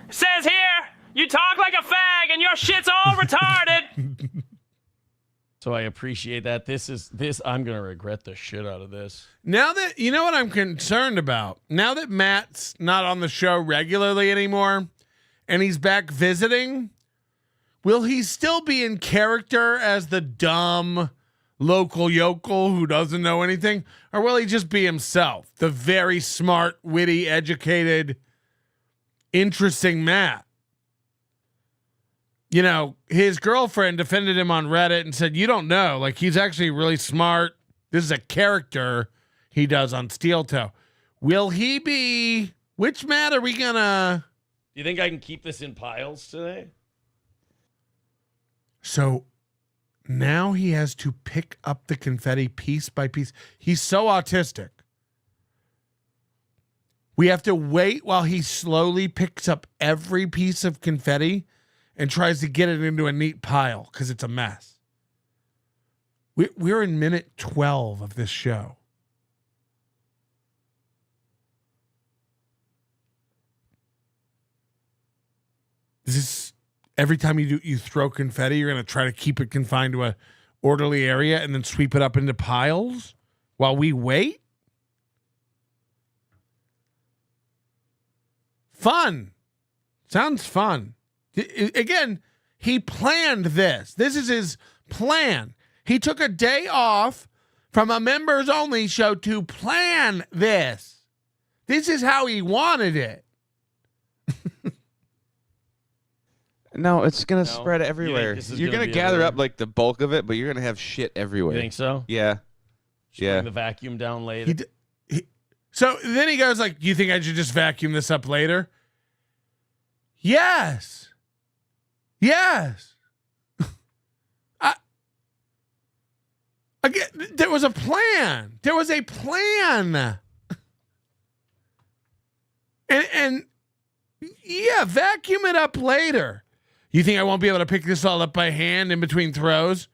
It says here, you talk like a fag and your shit's all retarded. So I appreciate that. I'm going to regret the shit out of this. Now that, you know what I'm concerned about? Now that Matt's not on the show regularly anymore and he's back visiting, will he still be in character as the dumb local yokel who doesn't know anything? Or will he just be himself, the very smart, witty, educated, interesting Matt? You know, his girlfriend defended him on Reddit and said, you don't know. Like, he's actually really smart. This is a character. he does on Steel Toe. Will he be? Which Matt are we gonna? Do you think I can keep this in piles today? So now he has to pick up the confetti piece by piece. He's so autistic. We have to wait while he slowly picks up every piece of confetti and tries to get it into a neat pile because it's a mess. We're in minute 12 of this show. Is this every time you throw confetti, you're going to try to keep it confined to a orderly area and then sweep it up into piles while we wait? Fun. Sounds fun. Again, he planned this. This is his plan. He took a day off from a members only show to plan this. This is how he wanted it. No, it's going to spread everywhere. You're going to gather up like the bulk of it, but you're going to have shit everywhere. You think so? Yeah. Bring the vacuum down later. So then he goes like, you think I should just vacuum this up later? Yes. Yes. Again, there was a plan. There was a plan. And yeah, vacuum it up later. You think I won't be able to pick this all up by hand in between throws?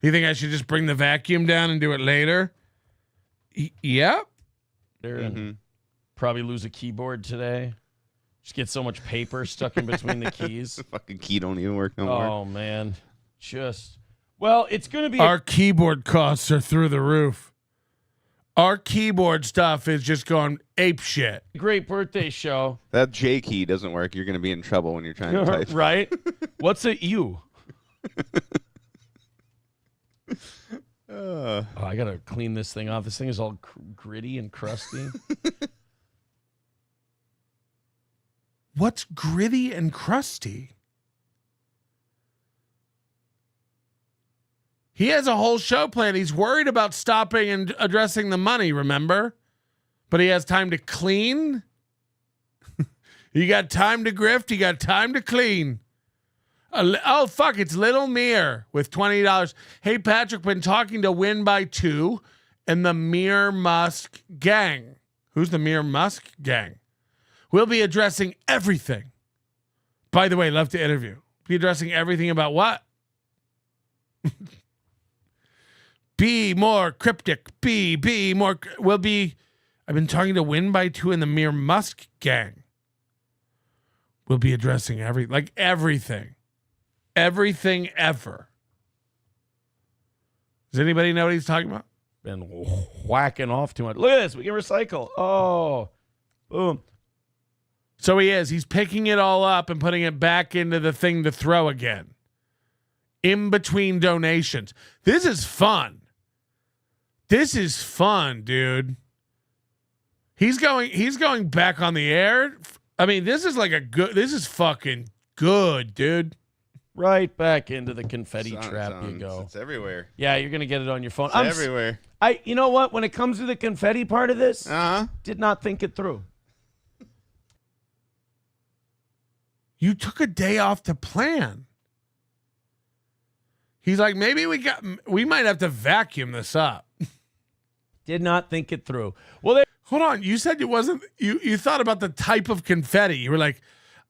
You think I should just bring the vacuum down and do it later? Yep. Probably lose a keyboard today. Just get so much paper stuck in between the keys. The fucking key don't even work no more. Oh, man. Well, it's going to be... Our keyboard costs are through the roof. Our keyboard stuff is just going ape shit. Great birthday show. That J key doesn't work. You're going to be in trouble when you're trying to type. Right? What's a U? I got to clean this thing off. This thing is all gritty and crusty. What's gritty and crusty? He has a whole show plan. He's worried about stopping and addressing the money, remember? But he has time to clean. You got time to grift. You got time to clean. Oh, fuck. It's Little Mir with $20. Hey, Patrick, been talking to Win by 2 and the Mir Musk gang. Who's the Mir Musk gang? We'll be addressing everything. By the way, love to interview. Be addressing everything about what? Be more cryptic. Be more. We'll be. I've been talking to Win by 2 and the Mir Musk gang. We'll be addressing everything. Everything ever. Does anybody know what he's talking about? Been whacking off too much. Look at this. We can recycle. Oh, boom. So he is. He's picking it all up and putting it back into the thing to throw again. In between donations. This is fun. This is fun, dude. He's going back on the air. I mean, this is fucking good, dude. Right back into the confetti trap you go. It's everywhere. Yeah, you're going to get it on your phone. It's everywhere. You know what? When it comes to the confetti part of this, did not think it through. You took a day off to plan. He's like, maybe we might have to vacuum this up. Did not think it through. Well, hold on. You said it wasn't. You thought about the type of confetti. You were like,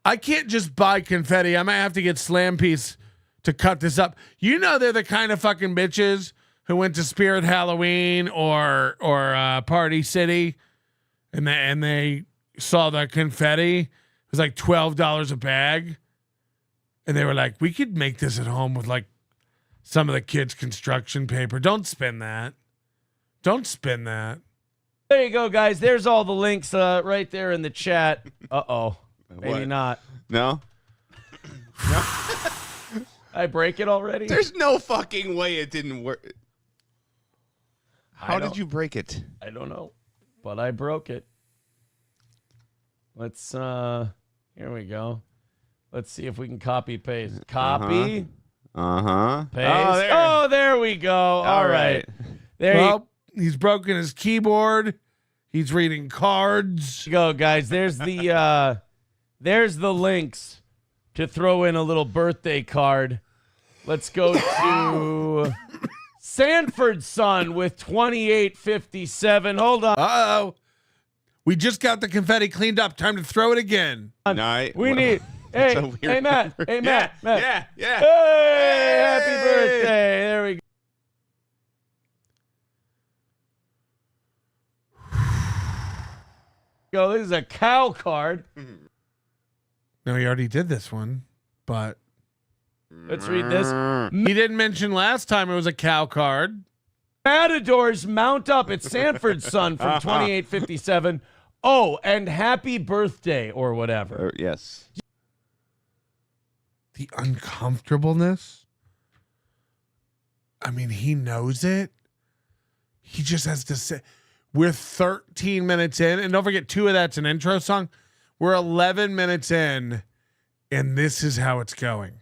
I can't just buy confetti. I might have to get Slam Piece to cut this up. You know, they're the kind of fucking bitches who went to Spirit Halloween or Party City, and they saw the confetti. It was like $12 a bag, and they were like, we could make this at home with like some of the kids' construction paper. Don't spin that. Don't spin that. There you go, guys. There's all the links right there in the chat. Uh-oh. Maybe What? not. No? I break it already? There's no fucking way it didn't work. How did you break it? I don't know, but I broke it. Let's, here we go. Let's see if we can copy paste. Copy. Uh-huh. Paste. Oh, there we go. All right. There you He's broken his keyboard. He's reading cards. Go, guys. There's the links to throw in a little birthday card. Let's go to Sanford's son with 2857. Hold on. Uh-oh. We just got the confetti cleaned up. Time to throw it again. Hey, Matt. Hey, Matt. Yeah. Hey, happy birthday. There we go. This is a cow card. No, he already did this one, but let's read this. He didn't mention last time it was a cow card. Matadors mount up. It's Sanford's son from 2857. Oh, and happy birthday or whatever. Yes. The uncomfortableness. I mean, he knows it. He just has to say. We're 13 minutes in, and don't forget, 2 of that's an intro song. We're 11 minutes in, and this is how it's going.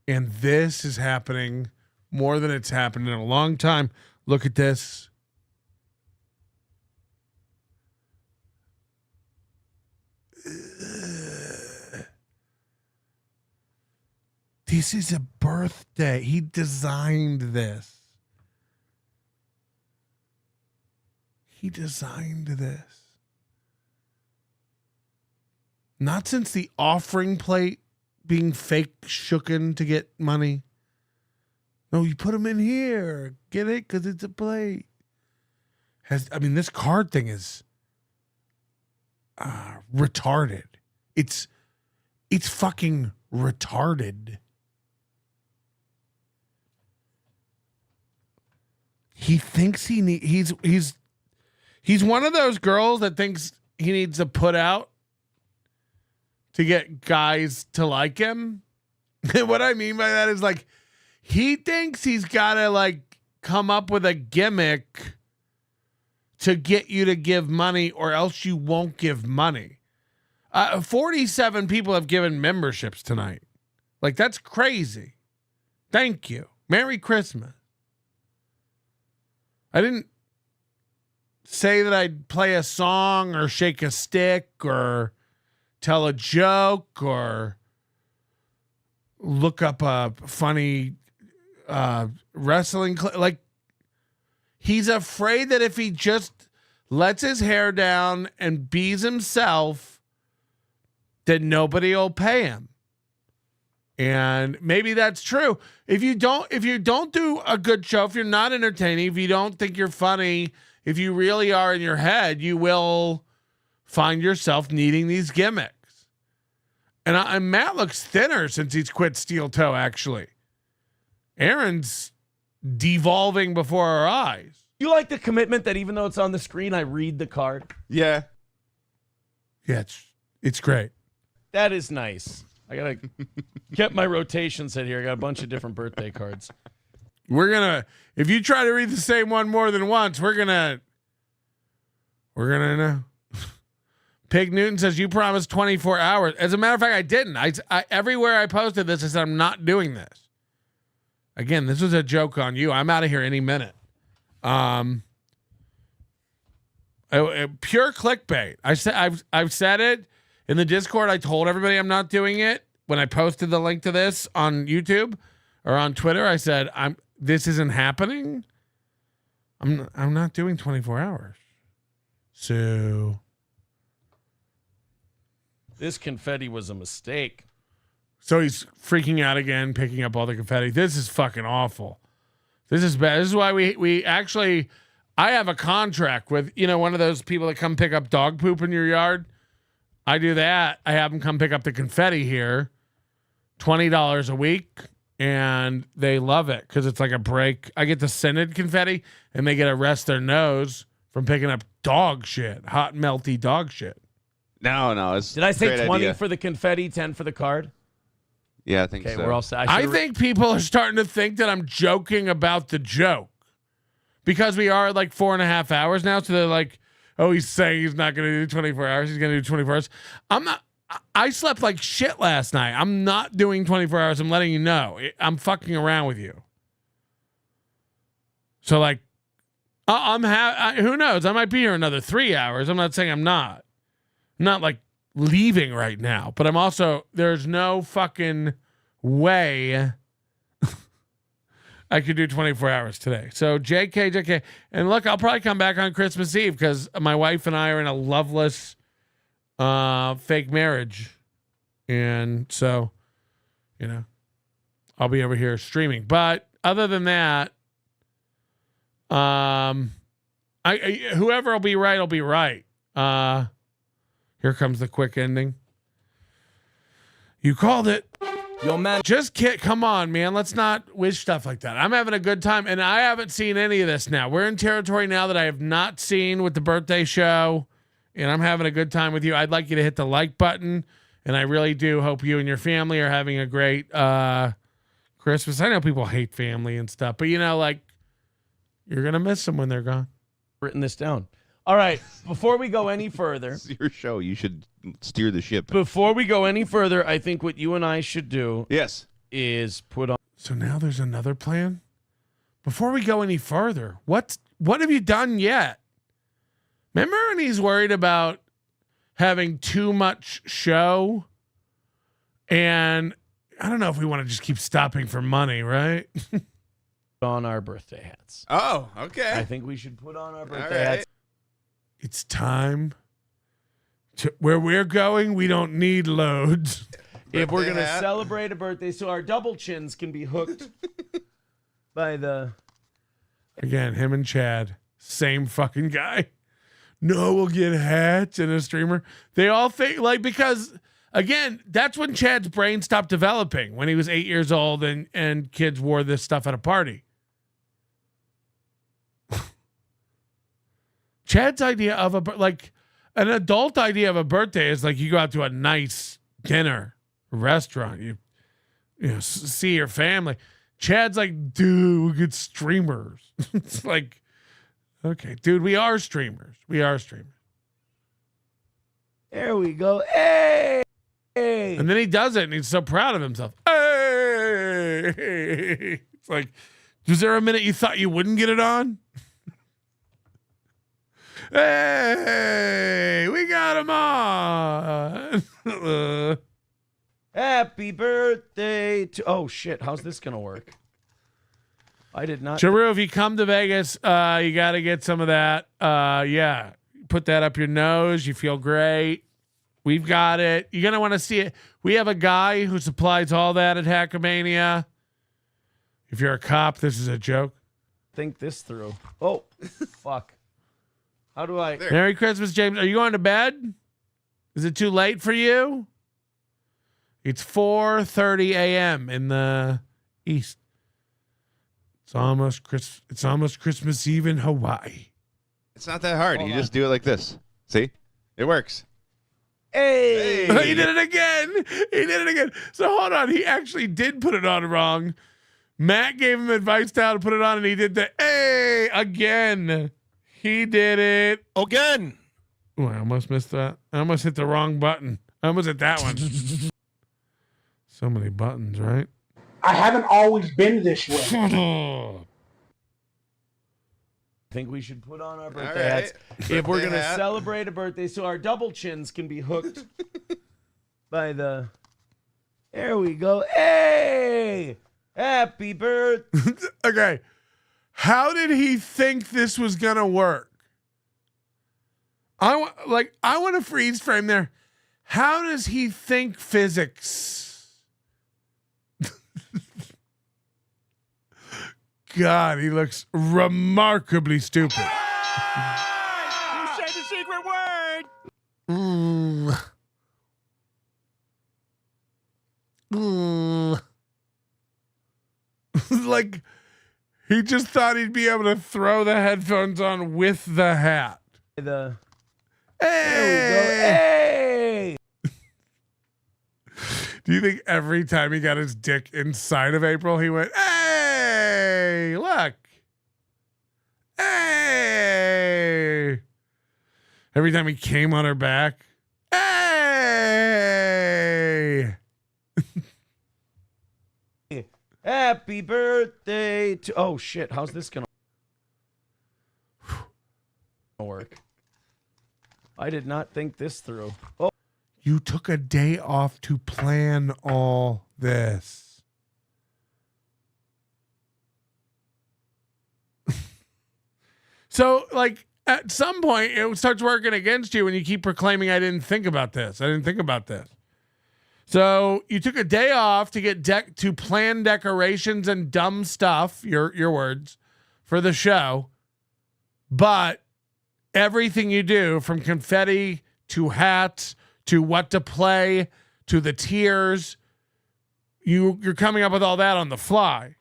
And this is happening more than it's happened in a long time. Look at this. This is a birthday. He designed this. He designed this. Not since the offering plate being fake shooken to get money. No, you put them in here. Get it? Because it's a plate. This card thing is retarded. It's fucking retarded. He thinks he's one of those girls that thinks he needs to put out to get guys to like him. What I mean by that is like he thinks he's got to like come up with a gimmick to get you to give money or else you won't give money. 47 people have given memberships tonight. Like that's crazy. Thank you. Merry Christmas. I didn't say that I'd play a song or shake a stick or tell a joke or look up a funny wrestling clip. Like, he's afraid that if he just lets his hair down and bees himself, that nobody will pay him. And maybe that's true. If you don't do a good show, if you're not entertaining, if you don't think you're funny, if you really are in your head, you will find yourself needing these gimmicks. And Matt looks thinner since he's quit steel toe, actually. Aaron's devolving before our eyes. You like the commitment that even though it's on the screen, I read the card? Yeah. Yeah, it's great. That is nice. I got to get my rotation set here. I got a bunch of different birthday cards. If you try to read the same one more than once, we're gonna know. Pig Newton says, you promised 24 hours. As a matter of fact, I didn't. I everywhere I posted this, I said, I'm not doing this. Again, this was a joke on you. I'm out of here any minute. Pure clickbait. I've said it in the Discord. I told everybody I'm not doing it. When I posted the link to this on YouTube or on Twitter, I said, this isn't happening. I'm not doing 24 hours. So this confetti was a mistake. So he's freaking out again, picking up all the confetti. This is fucking awful. This is bad. This is why we actually, I have a contract with, one of those people that come pick up dog poop in your yard. I do that. I have them come pick up the confetti here, $20 a week, and they love it because it's like a break. I get the scented confetti, and they get to rest their nose from picking up dog shit, hot, melty dog shit. No. Did I say 20 for the confetti, 10 for the card? Yeah, I think so. We're all set. I think people are starting to think that I'm joking about the joke because we are at like 4.5 hours now. So they're like, oh, he's saying he's not going to do 24 hours. He's going to do 24 hours. I'm not. I slept like shit last night. I'm not doing 24 hours. I'm letting you know. I'm fucking around with you. So like, Who knows? I might be here another 3 hours. I'm not saying I'm not. I'm not like leaving right now, but I'm also, there's no fucking way I could do 24 hours today. So JK. And look, I'll probably come back on Christmas Eve because my wife and I are in a loveless fake marriage. And so, I'll be over here streaming. But other than that, whoever will be right will be right. Here comes the quick ending. You called it. Yo, man. Come on, man. Let's not wish stuff like that. I'm having a good time, and I haven't seen any of this now. We're in territory now that I have not seen with the birthday show, and I'm having a good time with you. I'd like you to hit the like button, and I really do hope you and your family are having a great Christmas. I know people hate family and stuff, but you're going to miss them when they're gone. Written this down. All right, before we go any further. It's your show. You should steer the ship. Before we go any further, I think what you and I should do is put on. So now there's another plan? Before we go any further, what have you done yet? Remember when he's worried about having too much show? And I don't know if we want to just keep stopping for money, right? On our birthday hats. Oh, okay. I think we should put on our birthday hats. It's time to where we're going. We don't need loads. If we're going to celebrate a birthday, so our double chins can be hooked by the. Again, him and Chad, same fucking guy. No, we'll get hats and a streamer. They all think because again, that's when Chad's brain stopped developing when he was 8 years old and kids wore this stuff at a party. Chad's idea of an adult idea of a birthday is you go out to a nice dinner, restaurant, you see your family. Chad's like, dude, we get streamers. It's like, okay, dude, we are streamers. There we go. Hey! And then he does it, and he's so proud of himself. Hey! It's like, was there a minute you thought you wouldn't get it on? Hey, we got him on. Happy birthday to. Oh, shit. How's this going to work? I did not. Jaru, if you come to Vegas, you got to get some of that. Yeah. Put that up your nose. You feel great. We've got it. You're going to want to see it. We have a guy who supplies all that at Hackamania. If you're a cop, this is a joke. Think this through. Oh, fuck. How do I? There. Merry Christmas, James. Are you going to bed? Is it too late for you? It's 4:30 a.m. in the East. It's almost Christmas Eve in Hawaii. It's not that hard. You just do it like this. See? It works. Hey! He did it again. So hold on. He actually did put it on wrong. Matt gave him advice to how to put it on, and he did the hey again. He did it again. Oh, I almost missed that. I almost hit the wrong button. I almost hit that one. So many buttons, right? I haven't always been this way. I think we should put on our birthday hats. If we're going to celebrate a birthday, so our double chins can be hooked by the. There we go. Hey! Happy birthday. Okay. How did he think this was going to work? I want to freeze frame there. How does he think physics? God, he looks remarkably stupid. You say the secret word. Like, he just thought he'd be able to throw the headphones on with the hat. Hey! Hey! Do you think every time he got his dick inside of April, he went, hey, look. Hey. Every time he came on her back, hey. Happy birthday to. Oh, shit. How's this going to. work. I did not think this through. Oh. You took a day off to plan all this. So, like, at some point, it starts working against you when you keep proclaiming, I didn't think about this. I didn't think about this. So you took a day off to get to plan decorations and dumb stuff, your words, for the show. But everything you do, from confetti to hats to what to play to the tiers, you're coming up with all that on the fly.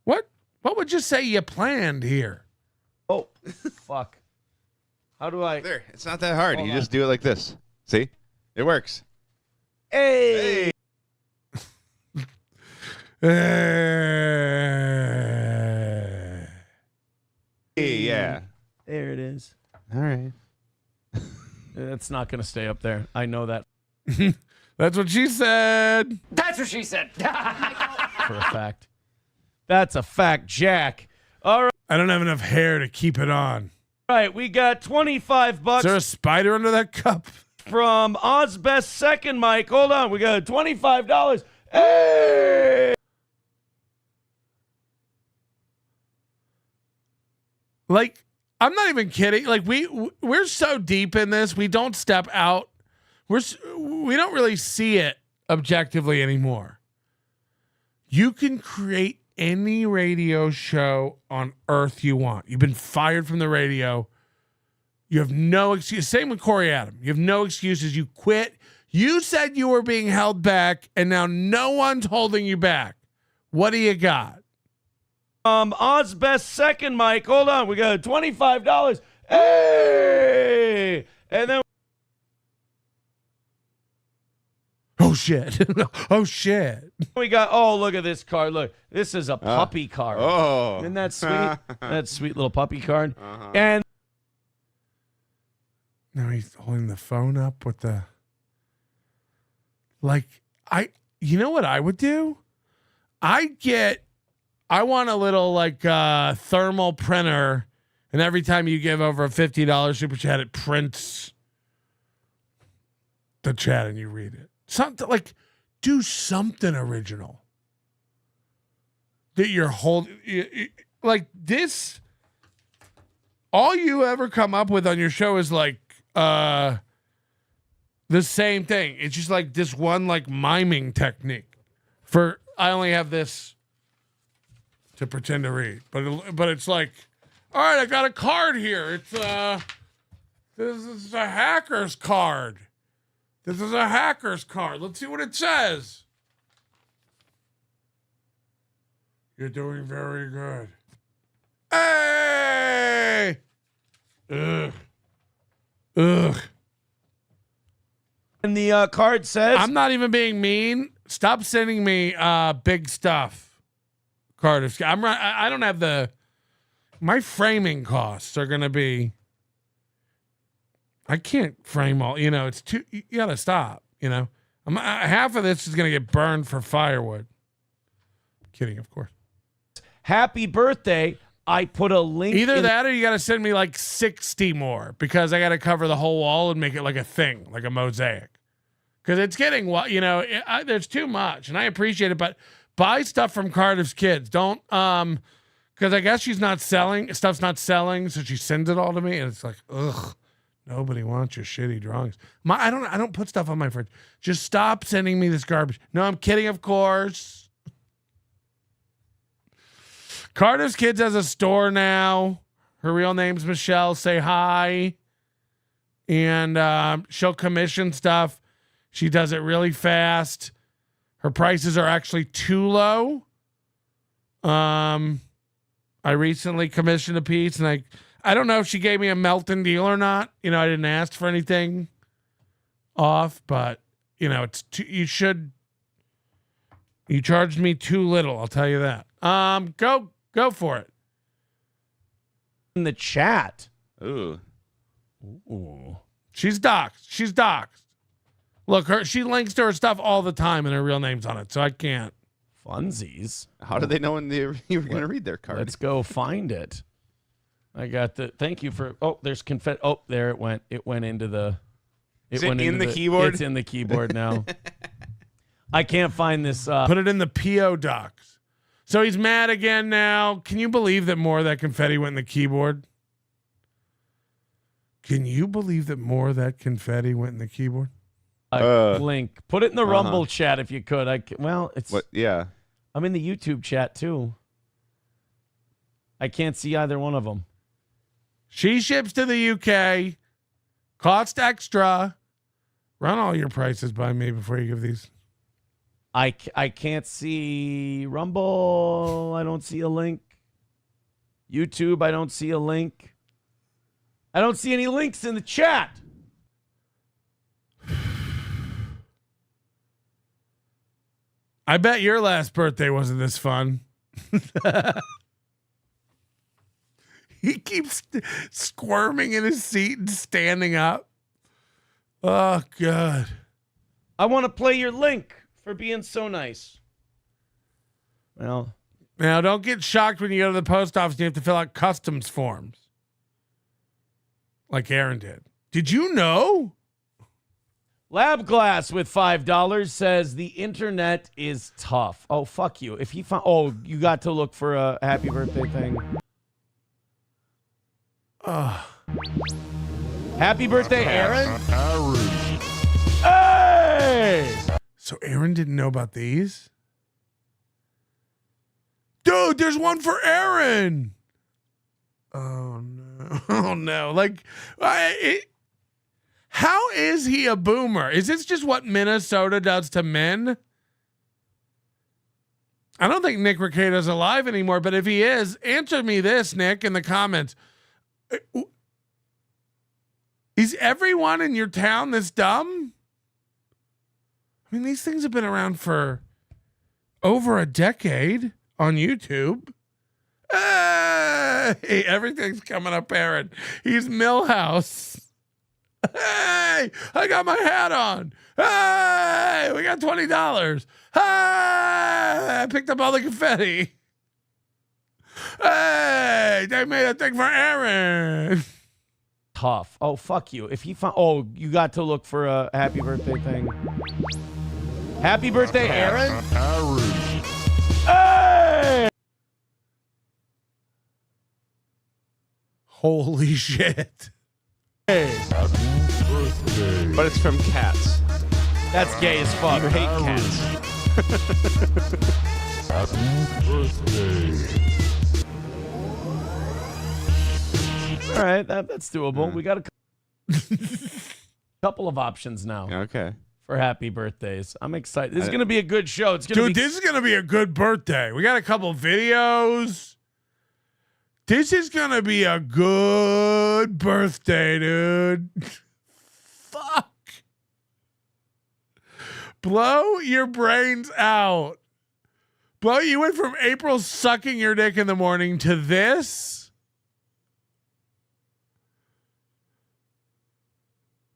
What would you say you planned here? Oh, fuck. How do I? There, it's not that hard. You just do it like this. See? It works. Hey. Yeah. There it is. All right. That's not going to stay up there. I know that. That's what she said. That's what she said. For a fact. That's a fact, Jack. All right. I don't have enough hair to keep it on. All right, we got $25. Is there a spider under that cup? From Oz Best Second Mike. Hold on, we got $25. Hey! Like, I'm not even kidding. Like, we're so deep in this, we don't step out. We don't really see it objectively anymore. You can create any radio show on earth you want. You've been fired from the radio. You have no excuse. Same with Corey Adam. You have no excuses. You quit. You said you were being held back, and now no one's holding you back. What do you got? Oz Best Second Mike. Hold on, we got $25. Hey! And then oh shit. Oh shit. we got, oh, look at this card. Look, this is a puppy card. Oh. Isn't that sweet? That sweet little puppy card. And now he's holding the phone up with the, like, you know what I would do? I want a little, like, thermal printer, and every time you give over a $50 super chat, it prints the chat and you read it. Something like, do something original that you're holding, like this. All you ever come up with on your show is like the same thing. It's just like this one like miming technique. For I only have this to pretend to read, but it's like, all right, I got a card here. It's this is a hacker's card. This is a hacker's card. Let's see what it says. You're doing very good. Hey! Ugh. Ugh. And the card says, I'm not even being mean. Stop sending me big stuff. Card. I don't have my framing costs are going to be, I can't frame all, it's too, you got to stop, half of this is going to get burned for firewood. Kidding, of course. Happy birthday. I put a link. Either that or you got to send me like 60 more because I got to cover the whole wall and make it like a thing, like a mosaic. Because it's getting, there's too much and I appreciate it, but buy stuff from Cardiff's Kids. Don't, because I guess stuff's not selling, so she sends it all to me and it's like, ugh. Nobody wants your shitty drawings. I don't put stuff on my fridge. Just stop sending me this garbage. No, I'm kidding, of course. Cardiff's Kids has a store now. Her real name's Michelle. Say hi. And she'll commission stuff. She does it really fast. Her prices are actually too low. I recently commissioned a piece and I don't know if she gave me a Melton deal or not. I didn't ask for anything off, but it's you charged me too little. I'll tell you that. Go for it. In the chat. Ooh. She's doxxed. Look, she links to her stuff all the time and her real name's on it, so I can't. Funsies. How did they know when you were going to read their card? Let's go find it. I got the. Thank you for. Oh, there's confetti. Oh, there it went. It went into the. Is it in the keyboard? It's in the keyboard now. I can't find this. Put it in the PO docs. So he's mad again now. Can you believe that more of that confetti went in the keyboard? Can you believe that more of that confetti went in the keyboard? Link. Put it in the Rumble chat if you could. It's. What? Yeah. I'm in the YouTube chat too. I can't see either one of them. She ships to the UK. Cost extra. Run all your prices by me before you give these. I can't see Rumble. I don't see a link. YouTube, I don't see a link. I don't see any links in the chat. I bet your last birthday wasn't this fun. He keeps squirming in his seat and standing up. Oh, God. I want to play your link for being so nice. Well, now don't get shocked when you go to the post office and you have to fill out customs forms. Like Aaron did. Did you know? Lab Glass with $5 says the internet is tough. Oh, fuck you. If he found, you got to look for a happy birthday thing. Happy birthday, Aaron. Hey! So Aaron didn't know about these? Dude, there's one for Aaron. Oh, no. Oh, no. Like, how is he a boomer? Is this just what Minnesota does to men? I don't think Nick Ricado's alive anymore, but if he is, answer me this, Nick, in the comments. Is everyone in your town this dumb? I mean, these things have been around for over a decade on YouTube. Hey, everything's coming up, Aaron. He's Millhouse. Hey, I got my hat on. Hey, we got $20. Hey, I picked up all the confetti. Hey, they made a thing for Aaron. Tough. Oh, fuck you. If he found, you got to look for a happy birthday thing. Happy birthday, Aaron. Hey! Holy shit. Hey. But it's from cats. That's gay as fuck. You hate cats. Happy birthday. All right, that's doable. We got a couple of options now. Okay. For happy birthdays. I'm excited. This is going to be a good show. It's going to this is going to be a good birthday. We got a couple videos. This is going to be a good birthday, dude. Fuck. Blow your brains out. You went from April sucking your dick in the morning to this.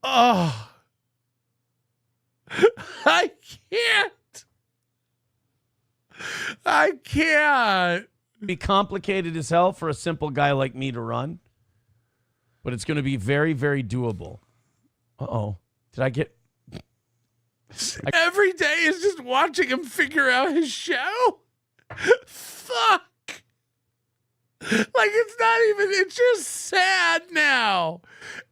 Oh, I can't. Be complicated as hell for a simple guy like me to run, but it's going to be very, very doable. Did I get? Every day is just watching him figure out his show. Fuck. Like it's just sad now.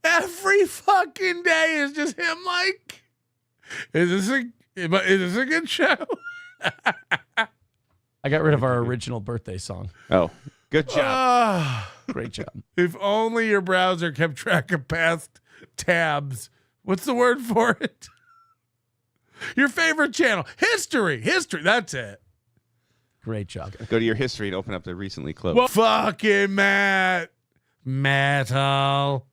Every fucking day is just him like, is this a good show? I got rid of our original birthday song. Oh, good job. Great job. If only your browser kept track of past tabs. What's the word for it? Your favorite channel. History. That's it. Great job. Go to your history and open up the recently closed. Well, fucking Matt. Metal.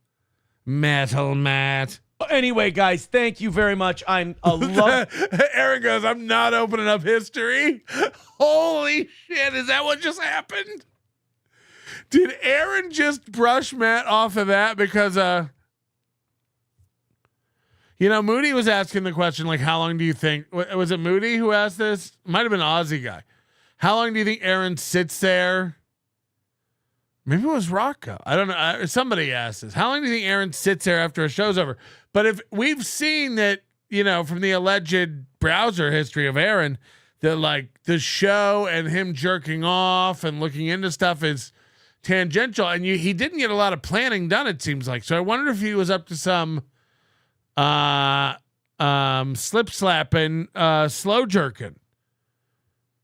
Anyway, guys, thank you very much. I'm a Aaron goes, I'm not opening up history. Holy shit, is that what just happened? Did Aaron just brush Matt off of that? Because, Moody was asking the question, like, how long do you think, was it Moody who asked this? Might have been Aussie guy. How long do you think Aaron sits there Maybe it was Rocco. I don't know. Somebody asked this. How long do you think Aaron sits there after a show's over? But if we've seen that, from the alleged browser history of Aaron, that like the show and him jerking off and looking into stuff is tangential, and he didn't get a lot of planning done, it seems like. So I wondered if he was up to some slip slapping, slow jerking.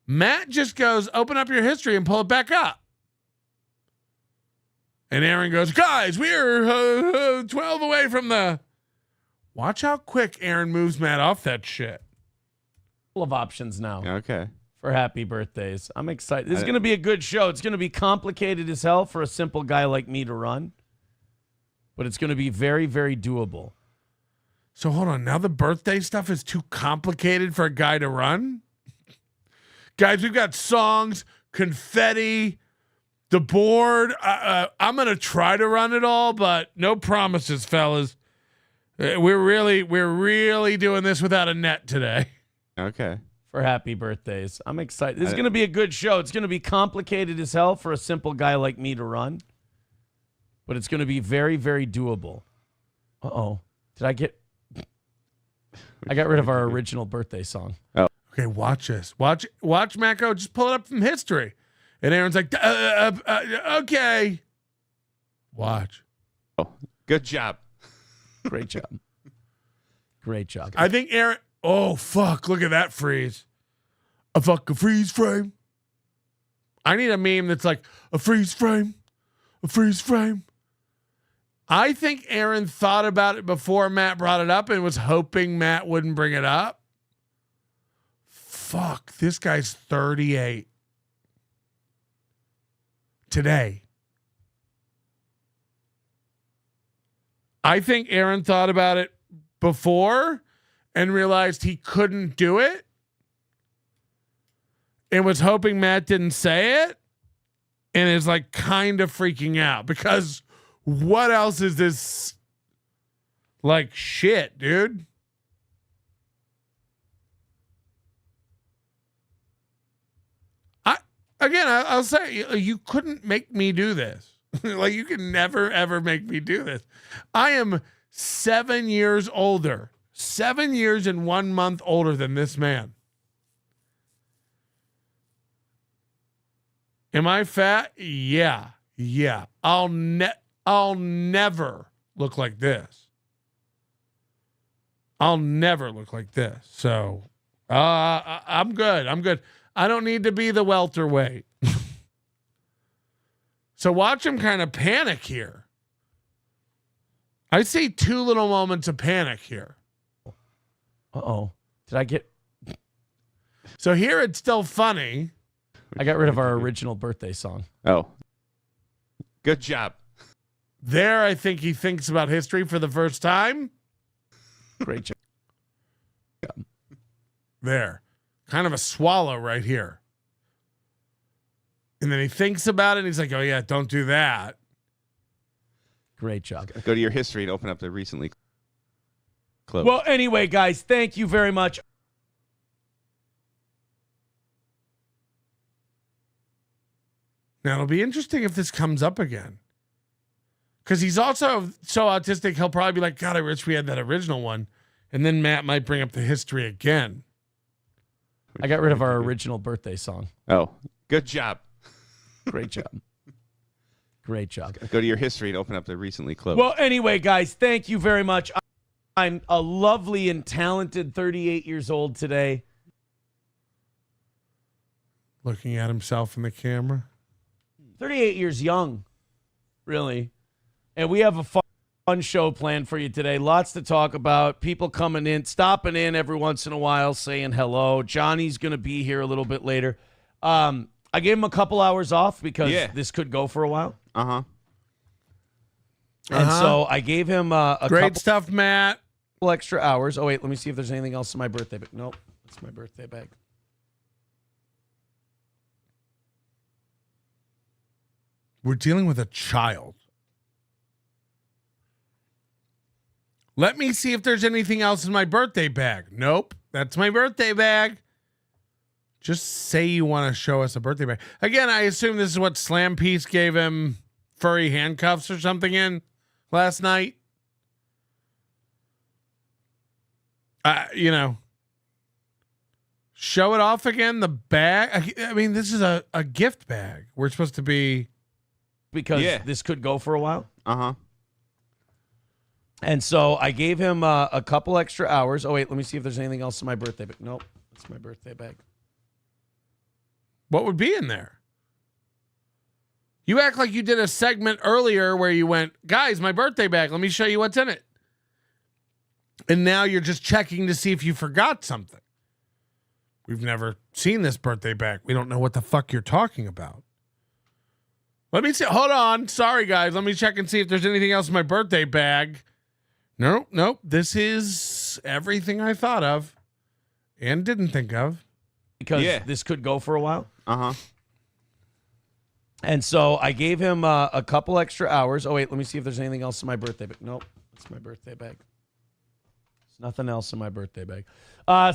Matt just goes, open up your history and pull it back up. And Aaron goes, guys, we're 12 away from the... Watch how quick Aaron moves Matt off that shit. Full of options now. Okay. For happy birthdays. I'm excited. This is going to be a good show. It's going to be complicated as hell for a simple guy like me to run. But it's going to be very, very doable. So hold on. Now the birthday stuff is too complicated for a guy to run? Guys, we've got songs, confetti, the board. I'm going to try to run it all, but no promises, fellas. We're really doing this without a net today. Okay. For happy birthdays. I'm excited. This is going to be a good show. It's going to be complicated as hell for a simple guy like me to run. But it's going to be very, very doable. Uh-oh. I got rid of our original birthday song. Oh. Okay, watch this. Watch Mako. Just pull it up from history. And Aaron's like, okay. Watch. Oh, good job. Great job. Great job. I think Aaron... Oh, fuck. Look at that freeze. A fucking freeze frame. I need a meme that's like, a freeze frame. A freeze frame. I think Aaron thought about it before Matt brought it up and was hoping Matt wouldn't bring it up. Fuck. This guy's 38. Today. I think Aaron thought about it before and realized he couldn't do it and was hoping Matt didn't say it and is like kind of freaking out because what else is this like shit, dude? I'll say you couldn't make me do this. Like you can never ever make me do this. I am 7 years older. 7 years and 1 month older than this man. Am I fat? Yeah. I'll never look like this. I'll never look like this. So, I'm good. I don't need to be the welterweight. So watch him kind of panic here. I see two little moments of panic here. Uh-oh. So here it's still funny. I got rid of our original birthday song. Oh. Good job. There, I think he thinks about history for the first time. Great job. There. Kind of a swallow right here. And then he thinks about it and he's like, oh yeah, don't do that. Great job. Go to your history and open up the recently closed. Well, anyway, guys, thank you very much. Now, it'll be interesting if this comes up again. Because he's also so autistic, he'll probably be like, God, I wish we had that original one. And then Matt might bring up the history again. I got rid of our original birthday song. Oh, good job. Great job. Great job. Go to your history and open up the recently closed. Well, anyway, guys, thank you very much. I'm a lovely and talented 38 years old today. Looking at himself in the camera. 38 years young, really. And we have a fun show planned for you today. Lots to talk about. People coming in, stopping in every once in a while, saying hello. Johnny's going to be here a little bit later. I gave him a couple hours off because this could go for a while. Uh-huh. And so I gave him a great couple stuff, Matt. Extra hours. Oh, wait, let me see if there's anything else in my birthday bag. Nope, it's my birthday bag. We're dealing with a child. Let me see if there's anything else in my birthday bag. Nope, that's my birthday bag. Just say you want to show us a birthday bag. Again, I assume this is what Slam Piece gave him furry handcuffs or something in last night. You know, show it off again. The bag. I mean, this is a gift bag. We're supposed to be. Because this could go for a while. Uh-huh. And so I gave him a couple extra hours. Oh, wait, let me see if there's anything else in my birthday bag. Nope, that's my birthday bag. What would be in there? You act like you did a segment earlier where you went, guys, my birthday bag. Let me show you what's in it. And now you're just checking to see if you forgot something. We've never seen this birthday bag. We don't know what the fuck you're talking about. Let me see. Hold on. Sorry, guys. Let me check and see if there's anything else in my birthday bag. Nope. This is everything I thought of and didn't think of. Because this could go for a while. Uh-huh. And so I gave him a couple extra hours. Oh, wait, let me see if there's anything else in my birthday bag. Nope, that's my birthday bag. There's nothing else in my birthday bag.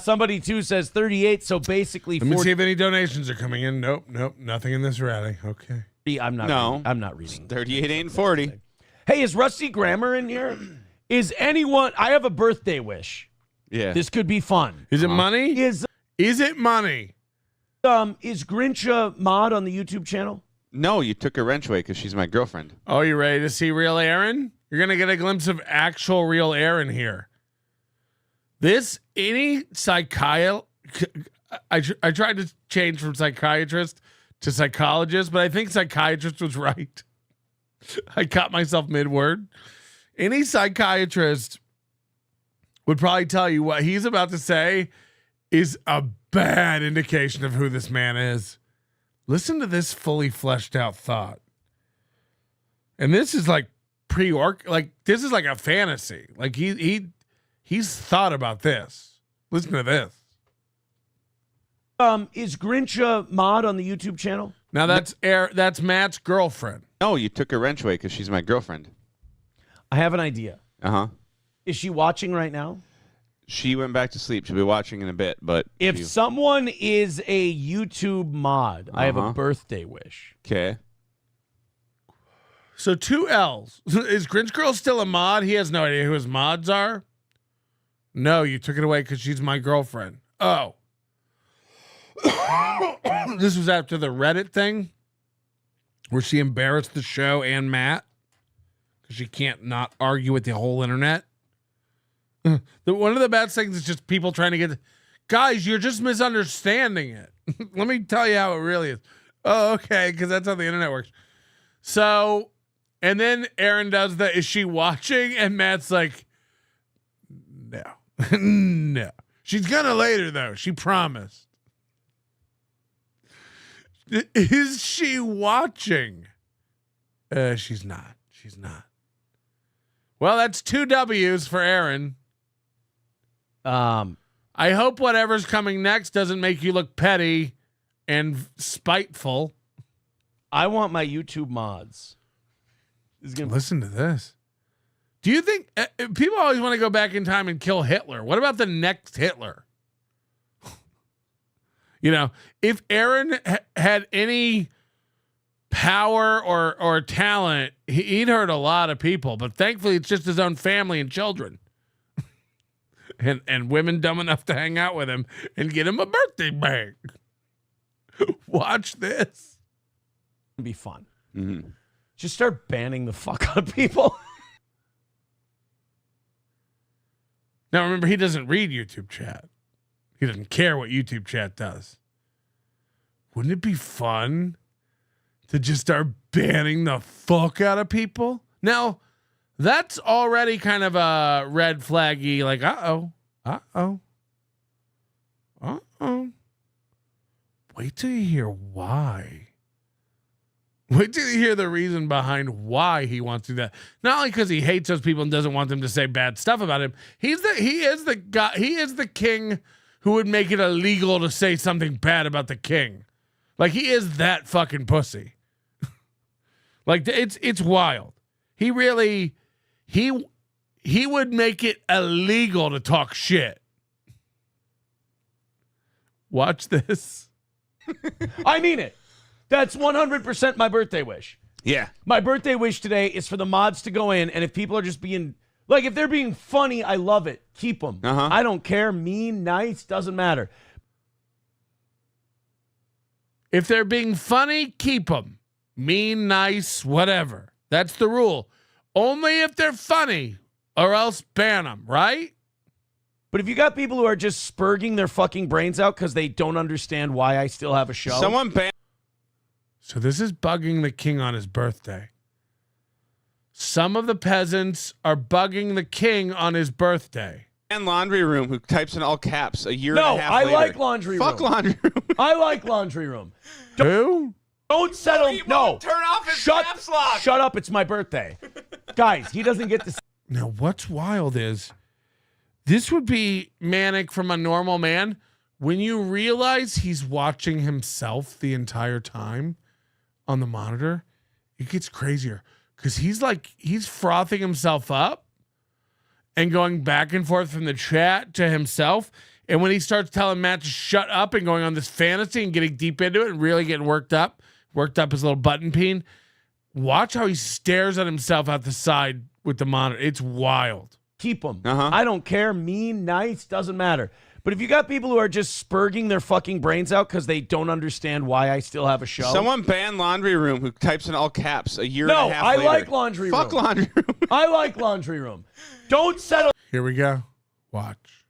Somebody, too, says 38, so basically... Let me see if any donations are coming in. Nope, nothing in this rally. Okay. I'm not reading. 38 ain't 40. Hey, is Rusty Grammar in here? Is anyone... I have a birthday wish. Yeah. This could be fun. Is it money? Is it money? Is Grinch a mod on the YouTube channel? No, you took her wrench away because she's my girlfriend. Oh, you ready to see real Aaron? You're going to get a glimpse of actual real Aaron here. Any psychiatrist... I tried to change from psychiatrist to psychologist, but I think psychiatrist was right. I caught myself mid-word. Any psychiatrist would probably tell you what he's about to say is a bad indication of who this man is. Listen to this fully fleshed out thought. And this is like this is like a fantasy. Like he's thought about this. Listen to this. Is Grinch a mod on the YouTube channel? Now that's Matt's girlfriend. No, you took her wrench away because she's my girlfriend. I have an idea. Uh-huh. Is she watching right now? She went back to sleep. She'll be watching in a bit, but... If someone is a YouTube mod, I have a birthday wish. Okay. So 2 L's. Is Grinch Girl still a mod? He has no idea who his mods are. No, you took it away because she's my girlfriend. Oh. This was after the Reddit thing where she embarrassed the show and Matt because she can't not argue with the whole internet. One of the best things is just people trying to get... Guys, you're just misunderstanding it. Let me tell you how it really is. Oh, okay, because that's how the internet works. So, and then Aaron does the, is she watching? And Matt's like, no. No. She's gonna later, though. She promised. Is she watching? She's not. She's not. Well, that's 2 W's for Aaron. I hope whatever's coming next doesn't make you look petty and spiteful. I want my YouTube mods. Listen to this. Do you think people always want to go back in time and kill Hitler? What about the next Hitler? You know, if Aaron had any power or talent, he'd hurt a lot of people. But thankfully, it's just his own family and children. And women dumb enough to hang out with him and get him a birthday bag. Watch this. It'd be fun. Mm-hmm. Just start banning the fuck out of people. Now, remember, he doesn't read YouTube chat. He doesn't care what YouTube chat does. Wouldn't it be fun to just start banning the fuck out of people? Now, that's already kind of a red flaggy, like, uh-oh. Wait till you hear why. Wait till you hear the reason behind why he wants to do that. Not only because he hates those people and doesn't want them to say bad stuff about him. He is the guy. He is the king who would make it illegal to say something bad about the king. Like, he is that fucking pussy. Like, it's wild. He really, he would make it illegal to talk shit. Watch this. I mean it. That's 100% my birthday wish. Yeah. My birthday wish today is for the mods to go in, and if people are just being, like, if they're being funny, I love it. Keep them. I don't care. Mean, nice, doesn't matter. If they're being funny, keep them. Mean, nice, whatever. That's the rule. Only if they're funny, or else ban them, right? But if you got people who are just spurging their fucking brains out because they don't understand why I still have a show. Someone ban. So this is bugging the king on his birthday. Some of the peasants are bugging the king on his birthday. And laundry room who types in all caps a year and a half I later. like laundry room. Fuck laundry room. I like laundry room. Who? Don't settle. He no. won't turn off his caps lock. Shut up. It's my birthday. Guys, he doesn't get to. Now, what's wild is this would be manic from a normal man when you realize he's watching himself the entire time on the monitor. It gets crazier because he's frothing himself up and going back and forth from the chat to himself. And when he starts telling Matt to shut up and going on this fantasy and getting deep into it and really getting worked up his little button peen, watch how he stares at himself out the side with the monitor. It's wild. Keep them. I don't care. Mean, nice, doesn't matter. But if you got people who are just spurging their fucking brains out because they don't understand why I still have a show. Someone ban laundry room who types in all caps a year and a half later. No, I like laundry room. Fuck laundry room. I like laundry room. Don't settle. Here we go. Watch.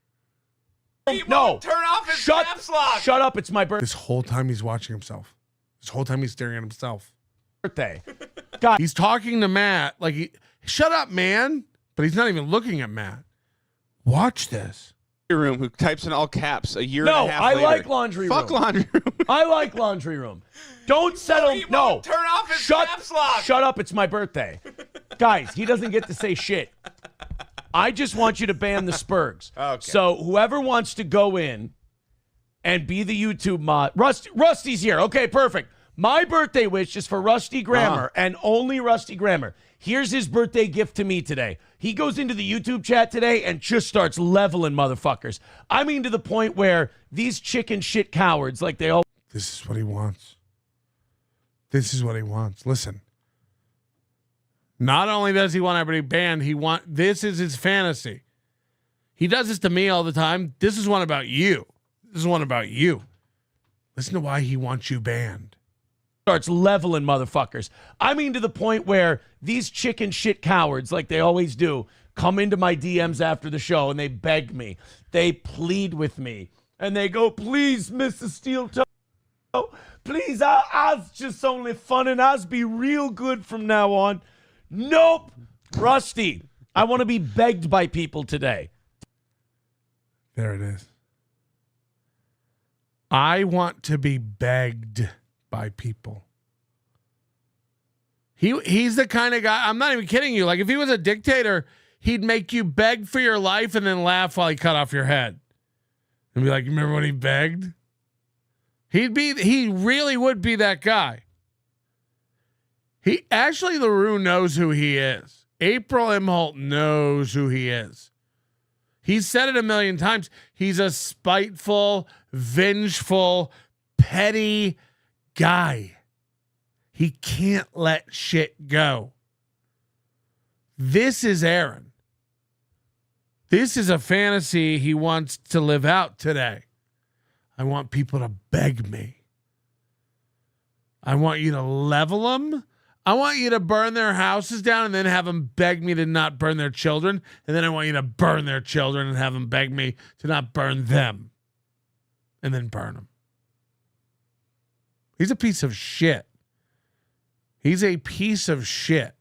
He won't turn off his caps lock. Shut up. It's my birthday. This whole time he's watching himself. This whole time he's staring at himself. God. He's talking to Matt like, shut up, man. But he's not even looking at Matt. Watch this. Room who types in all caps a year and a half later. No, I like laundry room. Fuck laundry room. I like laundry room. Don't settle. He won't turn off his caps lock. Shut up. It's my birthday. Guys, he doesn't get to say shit. I just want you to ban the spurgs. Okay. So whoever wants to go in and be the YouTube mod. Rusty's here. Okay, perfect. My birthday wish is for Rusty Grammer and only Rusty Grammer. Here's his birthday gift to me today. He goes into the YouTube chat today and just starts leveling motherfuckers. I mean, to the point where these chicken shit cowards, like they all. This is what he wants. This is what he wants. Listen. Not only does he want everybody banned, this is his fantasy. He does this to me all the time. This is one about you. This is one about you. Listen to why he wants you banned. Starts leveling motherfuckers. I mean, to the point where these chicken shit cowards, like they always do, come into my DMs after the show and they beg me. They plead with me. And they go, please, Mr. Steel Toe, please, I's just only fun and I's be real good from now on. Nope. Rusty, I want to be begged by people today. There it is. I want to be begged by people. He's the kind of guy, I'm not even kidding you. Like, if he was a dictator, he'd make you beg for your life and then laugh while he cut off your head. And be like, you remember when he begged? He really would be that guy. LaRue knows who he is. April Imholt knows who he is. He's said it a million times. He's a spiteful, vengeful, petty guy. He can't let shit go. This is Aaron. This is a fantasy he wants to live out today. I want people to beg me. I want you to level them. I want you to burn their houses down and then have them beg me to not burn their children. And then I want you to burn their children and have them beg me to not burn them. And then burn them. He's a piece of shit. He's a piece of shit.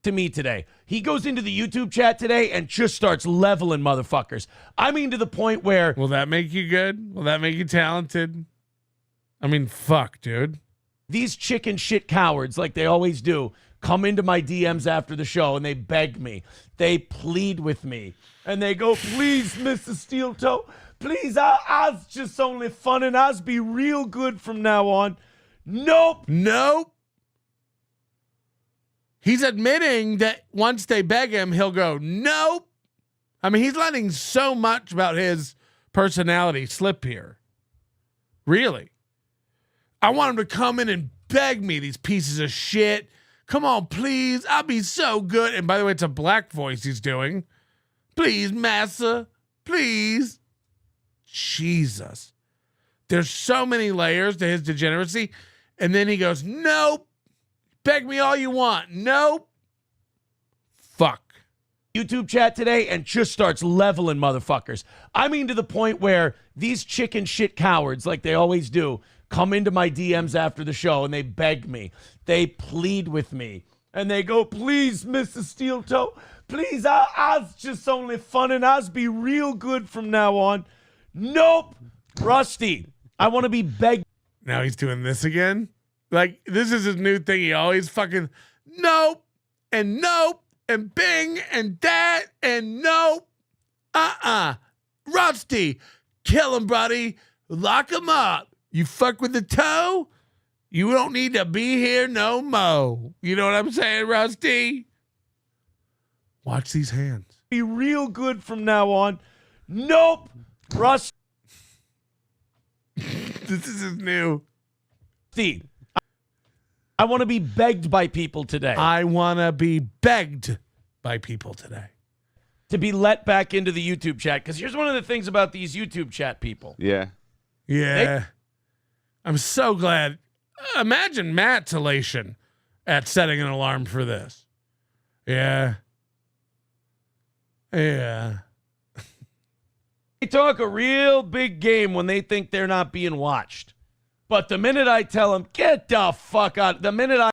To me today. He goes into the YouTube chat today and just starts leveling motherfuckers. I mean, to the point where. Will that make you good? Will that make you talented? I mean, fuck, dude. These chicken shit cowards, like they always do, come into my DMs after the show and they beg me. They plead with me. And they go, please, Mr. Steel Toe, please, I's just only fun and I's be real good from now on. Nope. Nope. He's admitting that once they beg him, he'll go, nope. I mean, he's letting so much about his personality slip here. Really. I want him to come in and beg me, these pieces of shit. Come on, please. I'll be so good. And by the way, it's a black voice he's doing. Please, massa. Please. Jesus. There's so many layers to his degeneracy. And then he goes, nope. Beg me all you want. Nope. Fuck. YouTube chat today and just starts leveling motherfuckers. I mean, to the point where these chicken shit cowards, like they always do, come into my DMs after the show and they beg me. They plead with me. And they go, please, Mr. Steel Toe, please, I's just only fun and I's be real good from now on. Nope. Rusty, I want to be begged. Now he's doing this again? Like, this is his new thing. He always fucking nope and bing and that and nope. Rusty, kill him, buddy. Lock him up. You fuck with the toe, you don't need to be here no mo. You know what I'm saying, Rusty? Watch these hands. Be real good from now on. Nope. Rusty. This is his new. Steve, I want to be begged by people today. I want to be begged by people today. To be let back into the YouTube chat. Because here's one of the things about these YouTube chat people. Yeah. I'm so glad. Imagine Matt's elation at setting an alarm for this. Yeah. They talk a real big game when they think they're not being watched. But the minute I tell them, get the fuck out.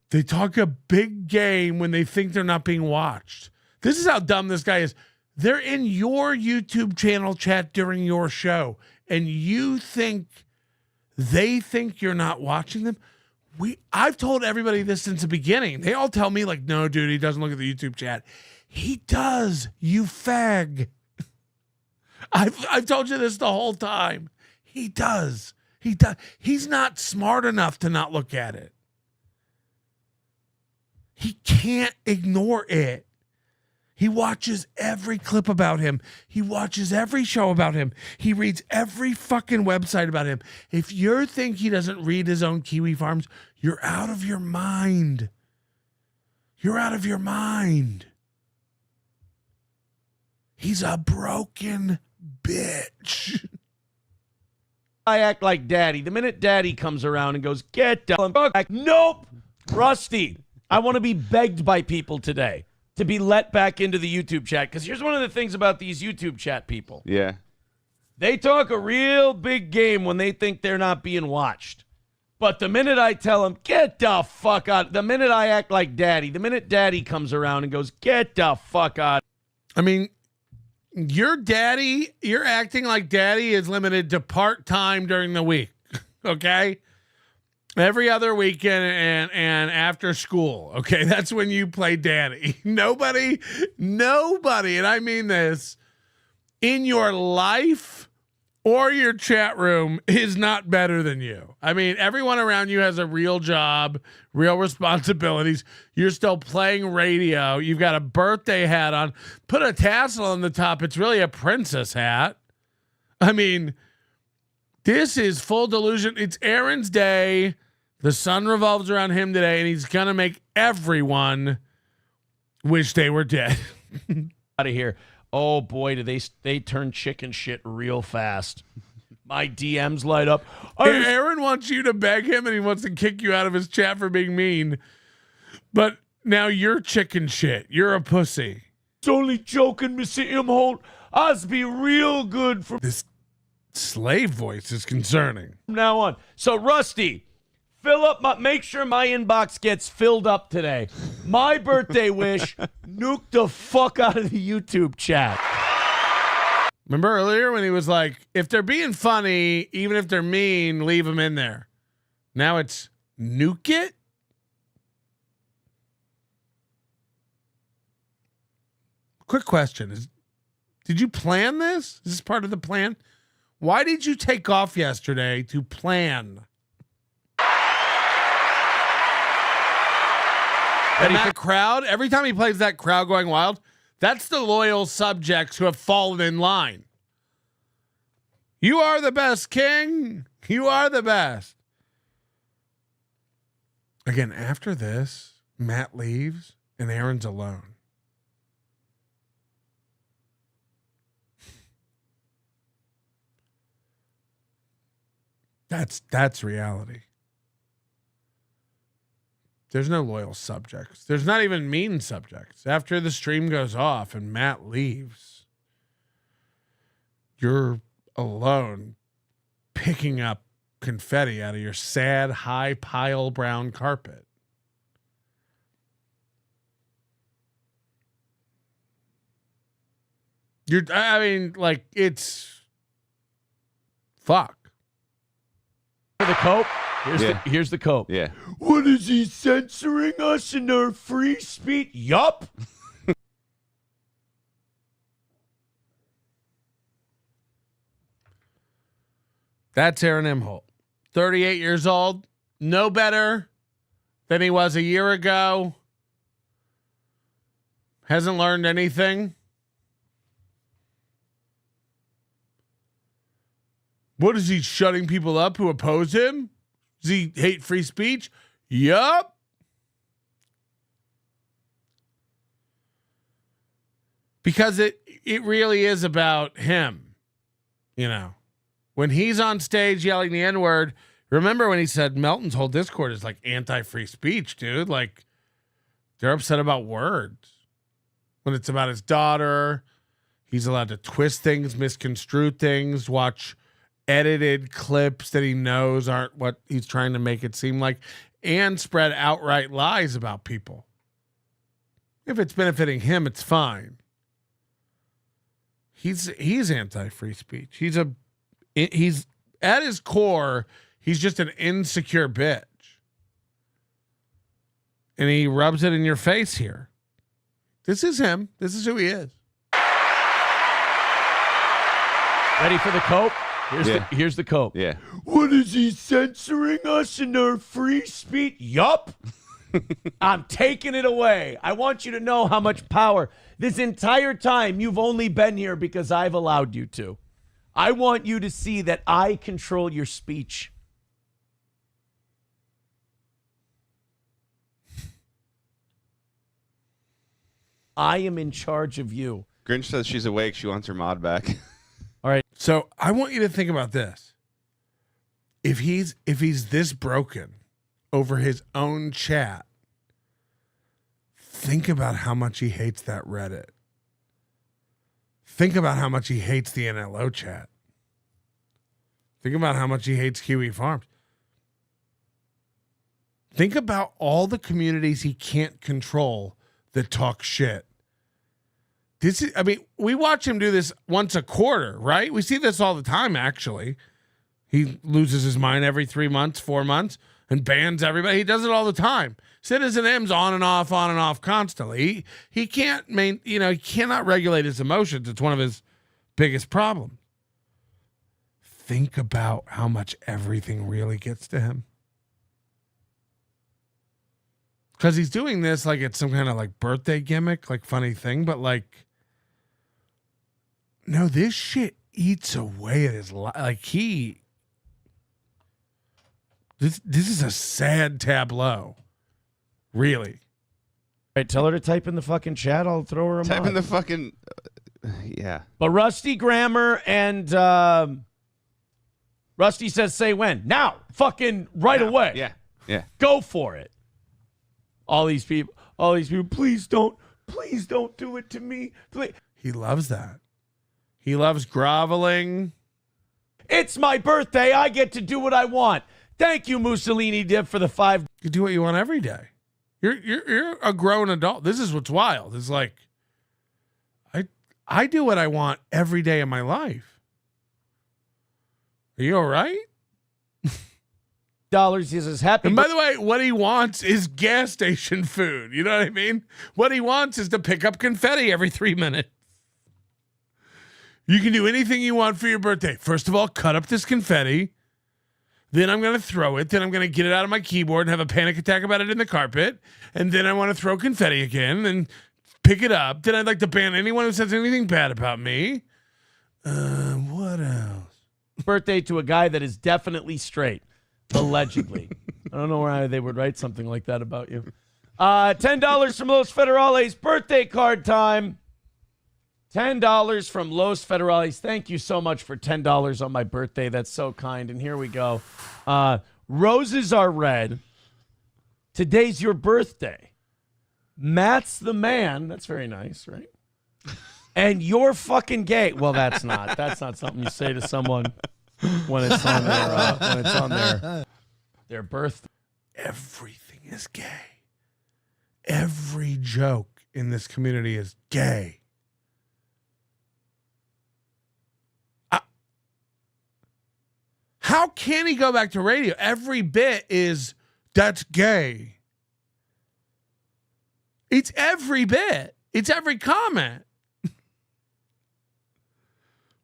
They talk a big game when they think they're not being watched. This is how dumb this guy is. They're in your YouTube channel chat during your show, and you think they think you're not watching them. I've told everybody this since the beginning. They all tell me, like, no, dude, he doesn't look at the YouTube chat. He does, you fag. I've told you this the whole time. He does. He does. He's not smart enough to not look at it. He can't ignore it. He watches every clip about him. He watches every show about him. He reads every fucking website about him. If you think he doesn't read his own Kiwi Farms, you're out of your mind. You're out of your mind. He's a broken bitch. I act like daddy. The minute daddy comes around and goes, get down. Nope. Rusty, I want to be begged by people today to be let back into the YouTube chat. Because here's one of the things about these YouTube chat people. Yeah. They talk a real big game when they think they're not being watched. But the minute I tell them, get the fuck out. The minute I act like daddy. The minute daddy comes around and goes, get the fuck out. I mean, your acting like daddy is limited to part-time during the week. Okay? Every other weekend and after school. Okay, that's when you play daddy. Nobody, and I mean this, in your life or your chat room is not better than you. I mean, everyone around you has a real job, real responsibilities. You're still playing radio. You've got a birthday hat on. Put a tassel on the top. It's really a princess hat. I mean, this is full delusion. It's Aaron's day. The sun revolves around him today, and he's going to make everyone wish they were dead. Out of here. Oh, boy, do they turn chicken shit real fast. My DMs light up. Aaron wants you to beg him, and he wants to kick you out of his chat for being mean. But now you're chicken shit. You're a pussy. It's only joking, Mr. Imholt. Us be real good for this slave voice is concerning. From now on. So, Rusty, make sure my inbox gets filled up today. My birthday wish, nuke the fuck out of the YouTube chat. Remember earlier when he was like, if they're being funny, even if they're mean, leave them in there. Now it's nuke it? Quick question. Did you plan this? Is this part of the plan? Why did you take off yesterday to plan? And that crowd, every time he plays that crowd going wild, that's the loyal subjects who have fallen in line. You are the best, King. You are the best. Again, after this, Matt leaves and Aaron's alone. That's reality. There's no loyal subjects. There's not even mean subjects. After the stream goes off and Matt leaves, you're alone picking up confetti out of your sad, high pile brown carpet. It's fuck. The cope. Here's the cope. Yeah. What is he censoring us in our free speech? Yup. That's Aaron Imholt. 38 years old. No better than he was a year ago. Hasn't learned anything. What is he shutting people up who oppose him? Does he hate free speech? Yup. Because it really is about him. You know, when he's on stage yelling the N-word, remember when he said Melton's whole Discord is like anti-free speech, dude? Like, they're upset about words. When it's about his daughter, he's allowed to twist things, misconstrue things, watch edited clips that he knows aren't what he's trying to make it seem like, and spread outright lies about people. If it's benefiting him, it's fine. He's anti-free speech. He's at his core, he's just an insecure bitch. And he rubs it in your face here. This is him. This is who he is. Ready for the cope? Here's the cope. Yeah. What is he censoring us in our free speech? Yup. I'm taking it away. I want you to know how much power. This entire time you've only been here because I've allowed you to. I want you to see that I control your speech. I am in charge of you. Grinch says she's awake. She wants her mod back. All right. So I want you to think about this. If he's this broken over his own chat, think about how much he hates that Reddit. Think about how much he hates the NLO chat. Think about how much he hates Kiwi Farms. Think about all the communities he can't control that talk shit. We watch him do this once a quarter, right? We see this all the time, actually. He loses his mind every 3 months, 4 months, and bans everybody. He does it all the time. Citizen M's on and off constantly. He can't he cannot regulate his emotions. It's one of his biggest problems. Think about how much everything really gets to him. Because he's doing this like it's some kind of like birthday gimmick, like funny thing, but like, no, this shit eats away at his life. Like this is a sad tableau. Really. All right, tell her to type in the fucking chat. I'll throw her a Type mod. in the fucking, yeah. But Rusty Grammar and Rusty says, say when. Now. Fucking right away. Yeah. Go for it. All these people, please don't do it to me. Please. He loves that. He loves groveling. It's my birthday. I get to do what I want. Thank you, Mussolini Dip, for the 5. You do what you want every day. You're a grown adult. This is what's wild. It's like I do what I want every day of my life. Are you all right? Dollars is happy. And by the way, what he wants is gas station food. You know what I mean? What he wants is to pick up confetti every 3 minutes. You can do anything you want for your birthday. First of all, cut up this confetti. Then I'm going to throw it. Then I'm going to get it out of my keyboard and have a panic attack about it in the carpet. And then I want to throw confetti again and pick it up. Then I'd like to ban anyone who says anything bad about me. What else? Birthday to a guy that is definitely straight. Allegedly. I don't know why they would write something like that about you. $10 from Los Federales. Birthday card time. $10 from Los Federales. Thank you so much for $10 on my birthday. That's so kind. And here we go. Roses are red. Today's your birthday. Matt's the man. That's very nice, right? And you're fucking gay. Well, that's not. That's not something you say to someone when it's on their birthday. Everything is gay. Every joke in this community is gay. How can he go back to radio? Every bit is, that's gay. It's every bit. It's every comment.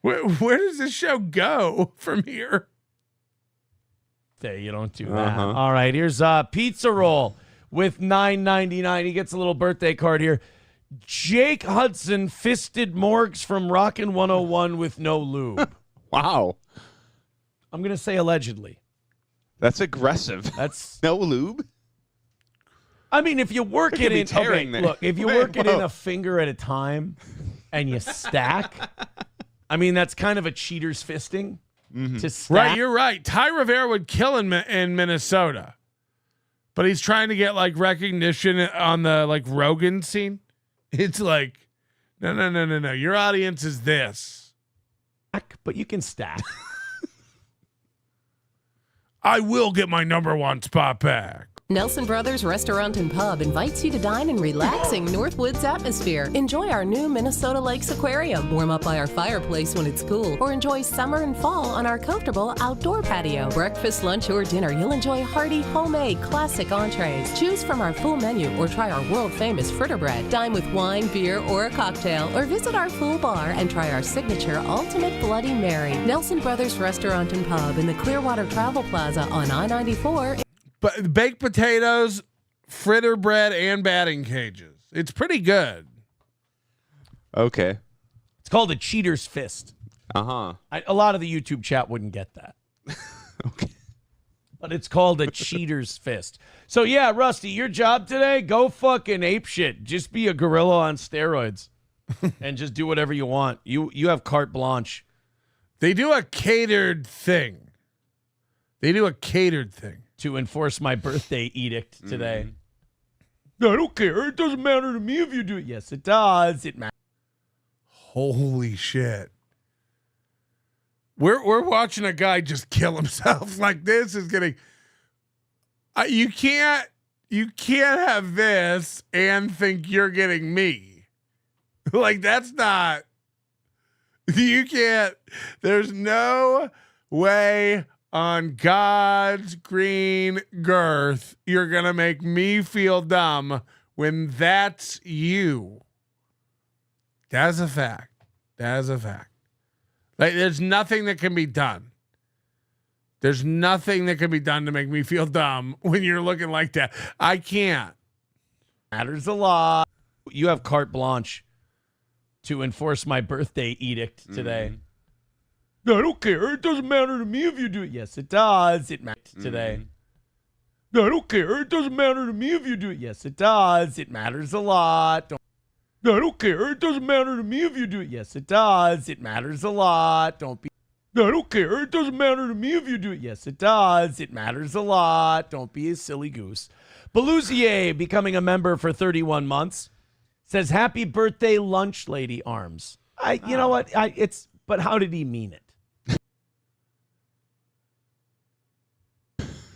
Where does this show go from here? You don't do that. All right, here's Pizza Roll with $9.99. He gets a little birthday card here. Jake Hudson fisted Morgs from Rockin' 101 with no lube. Wow. I'm going to say allegedly. That's aggressive. That's no lube? I mean, if you work it in, okay, look, if you work it in a finger at a time and you stack, I mean, that's kind of a cheater's fisting. To stack. Right, you're right. Ty Rivera would kill in Minnesota, but he's trying to get like recognition on the like Rogan scene. It's like, no. Your audience is this. But you can stack. I will get my #1 spot back. Nelson Brothers Restaurant and Pub invites you to dine in relaxing Northwoods atmosphere. Enjoy our new Minnesota Lakes Aquarium. Warm up by our fireplace when it's cool. Or enjoy summer and fall on our comfortable outdoor patio. Breakfast, lunch, or dinner, you'll enjoy hearty, homemade, classic entrees. Choose from our full menu or try our world-famous fritter bread. Dine with wine, beer, or a cocktail. Or visit our full bar and try our signature Ultimate Bloody Mary. Nelson Brothers Restaurant and Pub in the Clearwater Travel Plaza on I-94. But baked potatoes, fritter bread, and batting cages. It's pretty good. Okay. It's called a cheater's fist. Uh-huh. A lot of the YouTube chat wouldn't get that. Okay. But it's called a cheater's fist. So, yeah, Rusty, your job today, go fucking ape shit. Just be a gorilla on steroids and just do whatever you want. You have carte blanche. They do a catered thing. To enforce my birthday edict today. I don't care. It doesn't matter to me if you do it. Yes, it does. It matters. Holy shit. We're watching a guy just kill himself. Like, this is getting... you can't have this and think you're getting me. Like, that's not... You can't... There's no way... On God's green girth, you're going to make me feel dumb when that's you. That's a fact. Like, there's nothing that can be done. There's nothing that can be done to make me feel dumb when you're looking like that. I can't. Matters a lot. You have carte blanche to enforce my birthday edict today. I don't care. It doesn't matter to me if you do it. Yes, it does. It matters today. I don't care. It doesn't matter to me if you do it. Yes, it does. It matters a lot. I don't care. It doesn't matter to me if you do it. Yes, it does. It matters a lot. Don't be. I don't care. It doesn't matter to me if you do it. Yes, it does. It matters a lot. Don't be a silly goose. Belusier, becoming a member for 31 months, says, "Happy birthday, lunch lady arms." You know what? But how did he mean it?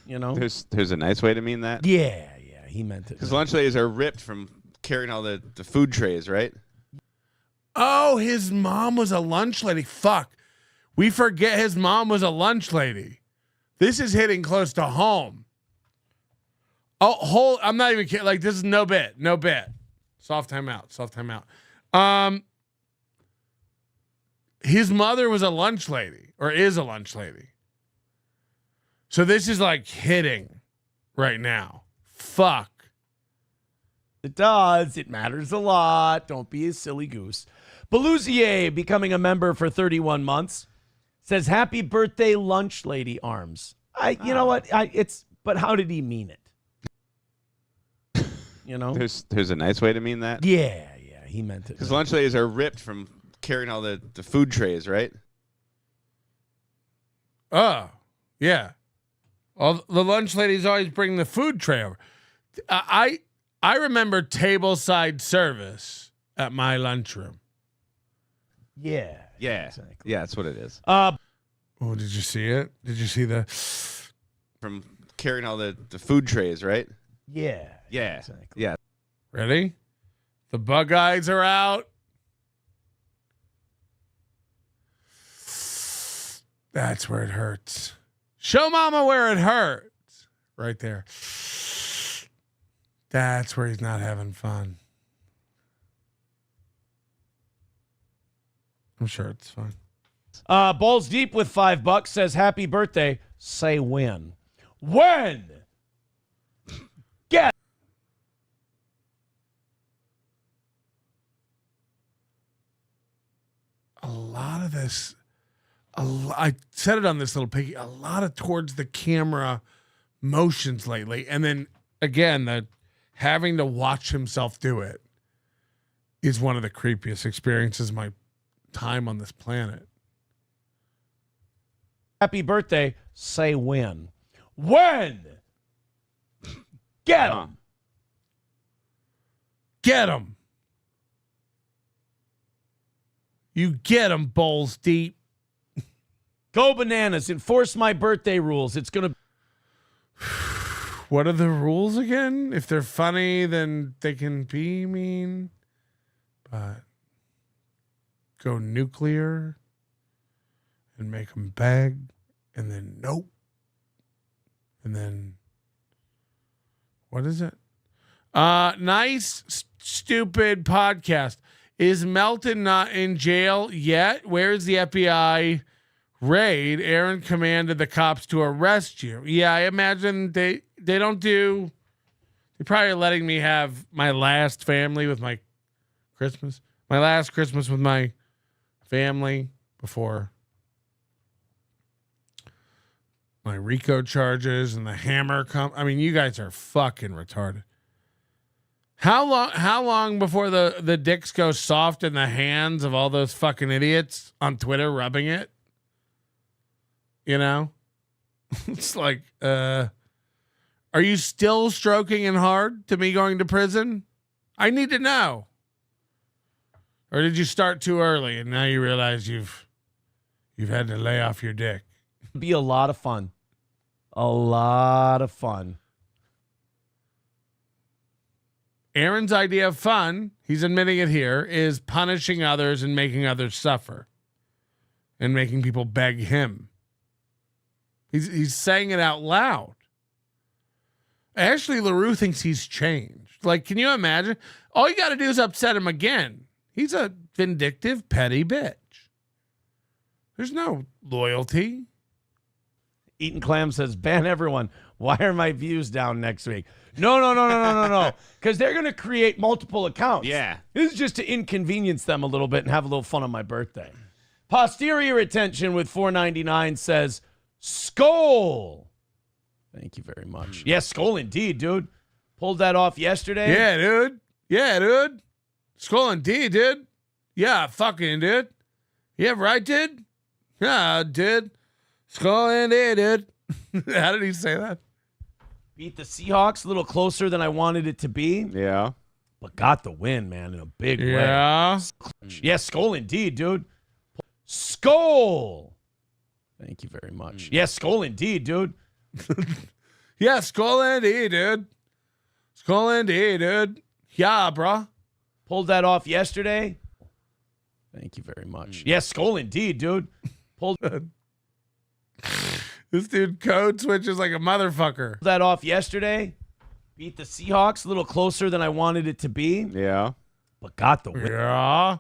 You know, there's a nice way to mean that. Yeah, he meant it. Because lunch ladies are ripped from carrying all the food trays, right? Oh, his mom was a lunch lady. Fuck, we forget his mom was a lunch lady. This is hitting close to home. Oh, I'm not even kidding. Like, this is no bit. Soft timeout. His mother was a lunch lady, or is a lunch lady. So this is like hitting right now. Fuck. It does. It matters a lot. Don't be a silly goose. Belusier, becoming a member for 31 months, says, "Happy birthday, lunch lady arms." You know what? but how did he mean it? You know? There's a nice way to mean that. Yeah, he meant it. Because lunch ladies are ripped from carrying all the food trays, right? Oh, yeah. All the lunch ladies always bring the food tray over. I remember tableside service at my lunchroom. Yeah. Yeah. Exactly. Yeah, that's what it is. Oh, did you see it? Did you see the from carrying all the food trays, right? Yeah. Yeah. Exactly. Yeah. Ready? The bug eyes are out. That's where it hurts. Show mama where it hurts. Right there. That's where he's not having fun. I'm sure it's fun. Balls Deep with $5 says, happy birthday. Say when. When? Get. A lot of this, I said it on this little piggy, a lot of towards the camera motions lately. And then again, the having to watch himself do it is one of the creepiest experiences of my time on this planet. Happy birthday. Say when. When? Get him. Get him. You get him, Balls Deep. Go bananas. Enforce my birthday rules. It's going to. What are the rules again? If they're funny, then they can be mean. But go nuclear and make them beg. And then nope. And then what is it? Nice, stupid podcast. Is Melton not in jail yet? Where's the FBI raid? Aaron commanded the cops to arrest you. Yeah, I imagine they don't do. They're probably letting me have my last family with my Christmas. My last Christmas with my family before my RICO charges and the hammer come. I mean, you guys are fucking retarded. How long before the dicks go soft in the hands of all those fucking idiots on Twitter rubbing it? You know? It's like, are you still stroking and hard to me going to prison? I need to know. Or did you start too early and now you realize you've had to lay off your dick? Be a lot of fun. A lot of fun. Aaron's idea of fun, he's admitting it here, is punishing others and making others suffer. And making people beg him. He's saying it out loud. Ashley LaRue thinks he's changed. Like, can you imagine? All you got to do is upset him again. He's a vindictive, petty bitch. There's no loyalty. Eaton Clam says, ban everyone. Why are my views down next week? No. Because they're going to create multiple accounts. Yeah. This is just to inconvenience them a little bit and have a little fun on my birthday. Posterior Attention with $4.99 says, Skol. Thank you very much. Yes, Skol indeed, dude. Pulled that off yesterday. Yeah, dude. Skol indeed, dude. Yeah, fucking dude. Yeah, right, dude? Yeah, dude. Skol indeed, dude. How did he say that? Beat the Seahawks a little closer than I wanted it to be. Yeah. But got the win, man, in a big way. Yeah. Yes, Skol indeed, dude. Skol. Thank you very much. Yes, Skol indeed, dude. Yeah, Skol indeed, dude. Skol indeed, dude. Yeah, bro. Pulled that off yesterday. Thank you very much. Yes, Skol indeed, dude. Pulled This dude code switches like a motherfucker. that off yesterday. Beat the Seahawks a little closer than I wanted it to be. Yeah. But got the win. Yeah.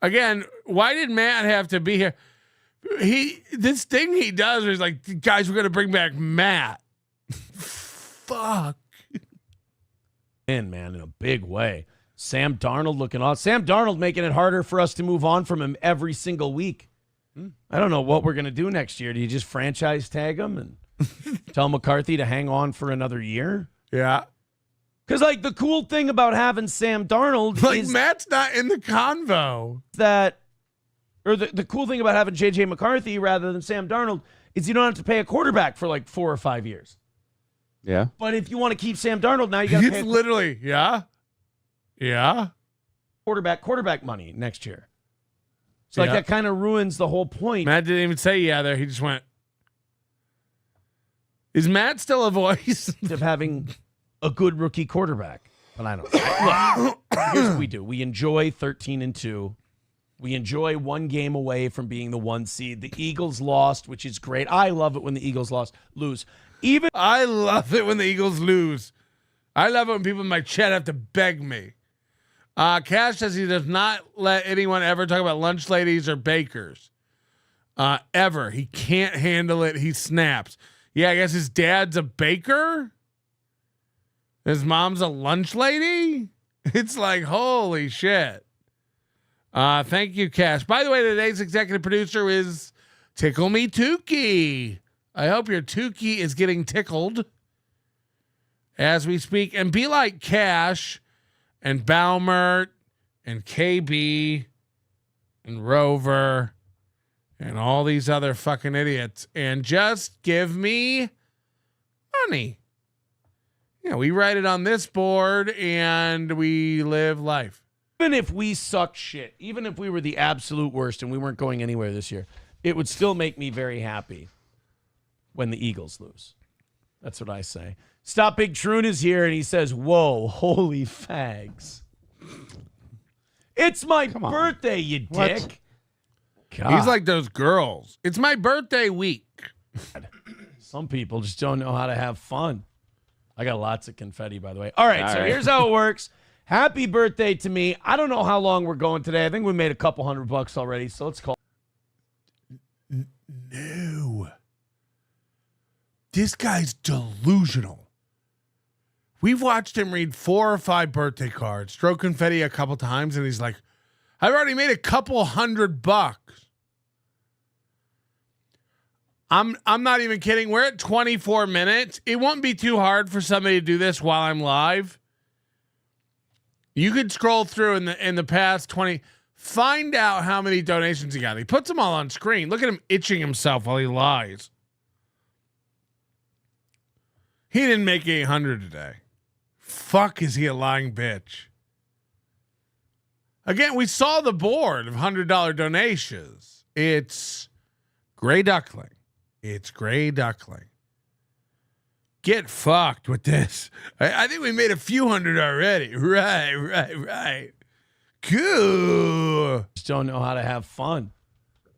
Again, why did Matt have to be here? This thing he does where he's like, guys, we're going to bring back Matt. Fuck. Man, in a big way. Sam Darnold looking on. Sam Darnold making it harder for us to move on from him every single week. I don't know what we're going to do next year. Do you just franchise tag him and Tell McCarthy to hang on for another year? Yeah. Because, like, the cool thing about having Sam Darnold is Matt's not in the convo. The cool thing about having J.J. McCarthy rather than Sam Darnold is you don't have to pay a quarterback for, like, 4 or 5 years. Yeah. But if you want to keep Sam Darnold, now you got to pay literally, yeah. quarterback money next year. So, like, that kind of ruins the whole point. Matt didn't even say yeah there. He just went, is Matt still a voice? Of having a good rookie quarterback. But I don't know. Look, here's what we do. We enjoy 13-2. We enjoy one game away from being the 1 seed. The Eagles lost, which is great. I love it when the Eagles lose. I love it when the Eagles lose. I love it when people in my chat have to beg me. Cash says he does not let anyone ever talk about lunch ladies or bakers. Ever. He can't handle it. He snaps. Yeah, I guess his dad's a baker. His mom's a lunch lady. It's like, holy shit. Thank you, Cash. By the way, today's executive producer is Tickle Me Tukey. I hope your Tukey is getting tickled as we speak. And be like Cash and Baumert and KB and Rover and all these other fucking idiots and just give me money. Yeah, we write it on this board and we live life. Even if we suck shit, even if we were the absolute worst and we weren't going anywhere this year, it would still make me very happy when the Eagles lose. That's what I say. Stop Big Troon is here and he says, whoa, holy fags. It's my birthday, you dick. God. He's like those girls. It's my birthday week. Some people just don't know how to have fun. I got lots of confetti, by the way. All right, here's how it works. Happy birthday to me. I don't know how long we're going today. I think we made a couple $100 already, so let's call. No. This guy's delusional. We've watched him read 4 or 5 birthday cards, throw confetti a couple times, and he's like, I've already made a couple $100. I'm not even kidding. We're at 24 minutes. It won't be too hard for somebody to do this while I'm live. You could scroll through in the past 20, find out how many donations he got. He puts them all on screen. Look at him itching himself while he lies. He didn't make 800 today. Fuck, is he a lying bitch? Again, we saw the board of $100 donations. It's Gray Duckling. It's Gray Duckling. Get fucked with this. I think we made a few hundred already. Right. Cool. Just don't know how to have fun.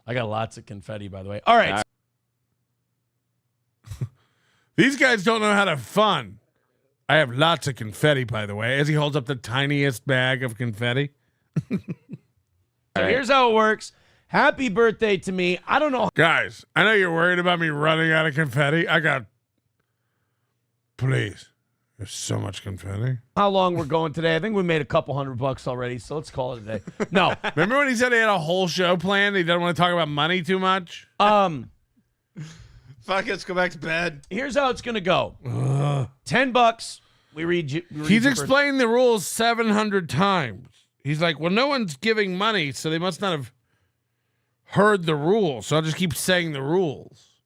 I got lots of confetti, by the way. All right. These guys don't know how to have fun. I have lots of confetti, by the way, as he holds up the tiniest bag of confetti. So here's how it works. Happy birthday to me. I don't know. Guys, I know you're worried about me running out of confetti. Please. There's so much confetti. How long we're going today? I think we made a couple $100 already, so let's call it a day. No. Remember when he said he had a whole show planned? He doesn't want to talk about money too much? Fuck it, let's go back to bed. Here's how it's going to go. $10. We read He's explained the rules 700 times. He's like, well, no one's giving money, so they must not have heard the rules. So I'll just keep saying the rules.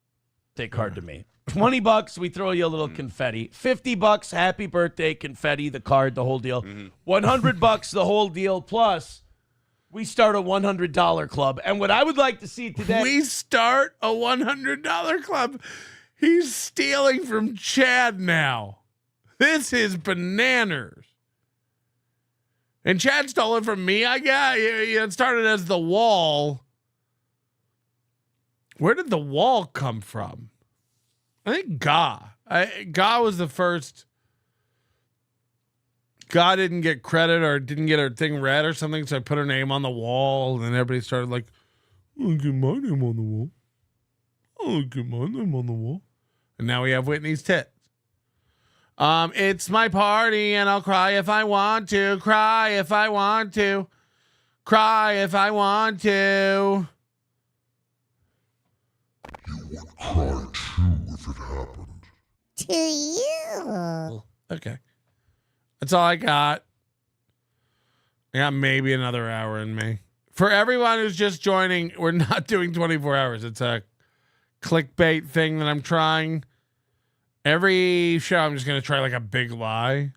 Take card to me. $20, we throw you a little confetti. $50, happy birthday, confetti, the card, the whole deal. $100, the whole deal. Plus, we start a $100 club. And what I would like to see today. We start a $100 club. He's stealing from Chad now. This is bananas. And Chad stole it from me. It started as the wall. Where did the wall come from? I think Ga was the first. Ga didn't get credit or didn't get her thing read or something, so I put her name on the wall, and then everybody started like, I'll get my name on the wall. I'll get my name on the wall. And now we have Whitney's tits. It's my party, and I'll cry if I want to. Cry if I want to. Cry if I want to. You would cry too if it happened. To you. Okay. That's all I got. I got maybe another hour in me. For everyone who's just joining, we're not doing 24 hours. It's a clickbait thing that I'm trying. Every show, I'm just going to try like a big lie.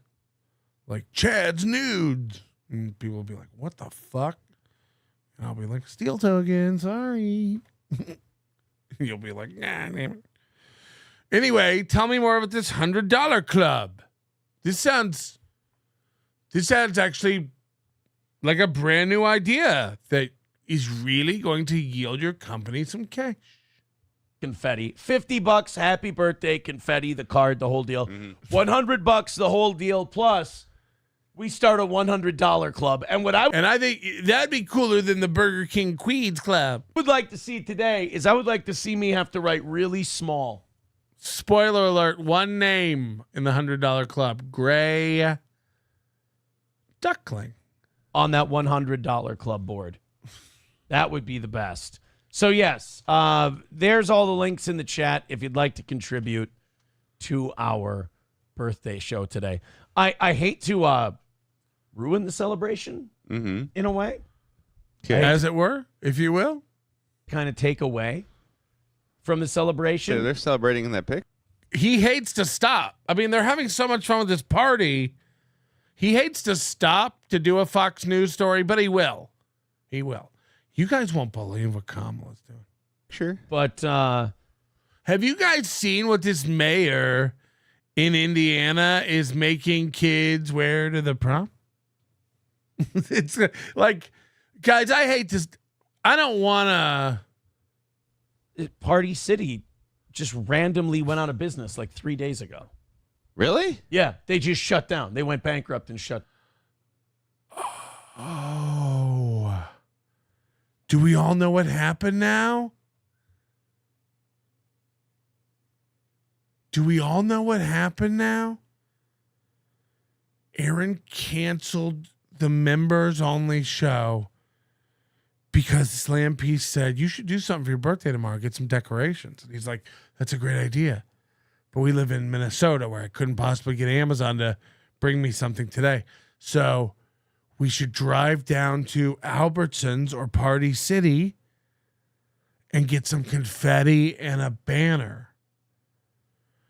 Like, Chad's nudes. And people will be like, what the fuck? And I'll be like, steel toe again. Sorry. You'll be like, nah, damn it. Anyway, tell me more about this $100 club. This sounds actually like a brand new idea that is really going to yield your company some cash. Confetti. $50, happy birthday, confetti, the card, the whole deal. $100, the whole deal. Plus, we start a $100 club. And I think that'd be cooler than the Burger King Queens Club. Would like to see today is I would like to see me have to write really small. Spoiler alert, one name in the $100 club. Gray Duckling. On that $100 club board. That would be the best. So, yes, there's all the links in the chat if you'd like to contribute to our birthday show today. I hate to ruin the celebration in a way. As it were, if you will. Kind of take away from the celebration. Yeah, they're celebrating in that pic. He hates to stop. I mean, they're having so much fun with this party. He hates to stop to do a Fox News story, but he will. He will. You guys won't believe what Kamala's doing. Sure. But have you guys seen what this mayor in Indiana is making kids wear to the prom? It's like, guys, I hate this. I don't want to. Party City just randomly went out of business like 3 days ago. Really? Yeah, they just shut down. They went bankrupt and shut. Oh. Do we all know what happened now? Do we all know what happened now? Aaron canceled the members only show because Slam Piece said, you should do something for your birthday tomorrow, get some decorations. And he's like, that's a great idea. But we live in Minnesota where I couldn't possibly get Amazon to bring me something today. So we should drive down to Albertsons or Party City and get some confetti and a banner.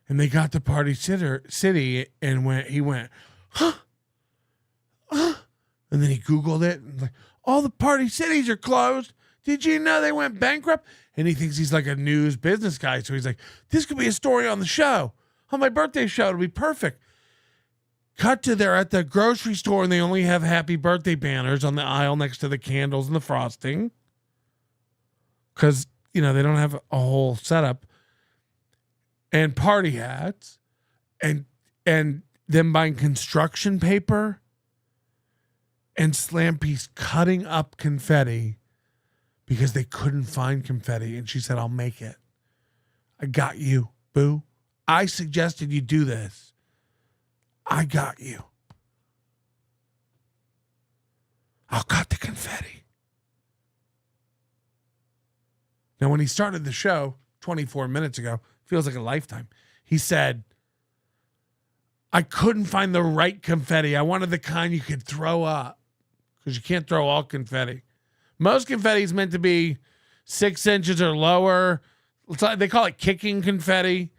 And they got to Party City and he went, huh? And then he Googled it and like, all the Party Cities are closed. Did you know they went bankrupt? And he thinks he's like a news business guy. So he's like, this could be a story on the show. On my birthday show, it'll be perfect. Cut to they're at the grocery store and they only have happy birthday banners on the aisle next to the candles and the frosting. Because, they don't have a whole setup. And party hats. And them buying construction paper. And Slam Piece cutting up confetti because they couldn't find confetti. And she said, I'll make it. I got you, boo. I suggested you do this. I got you. I'll cut the confetti. Now, when he started the show 24 minutes ago, feels like a lifetime, he said, I couldn't find the right confetti. I wanted the kind you could throw up because you can't throw all confetti. Most confetti is meant to be 6 inches or lower. They call it kicking confetti,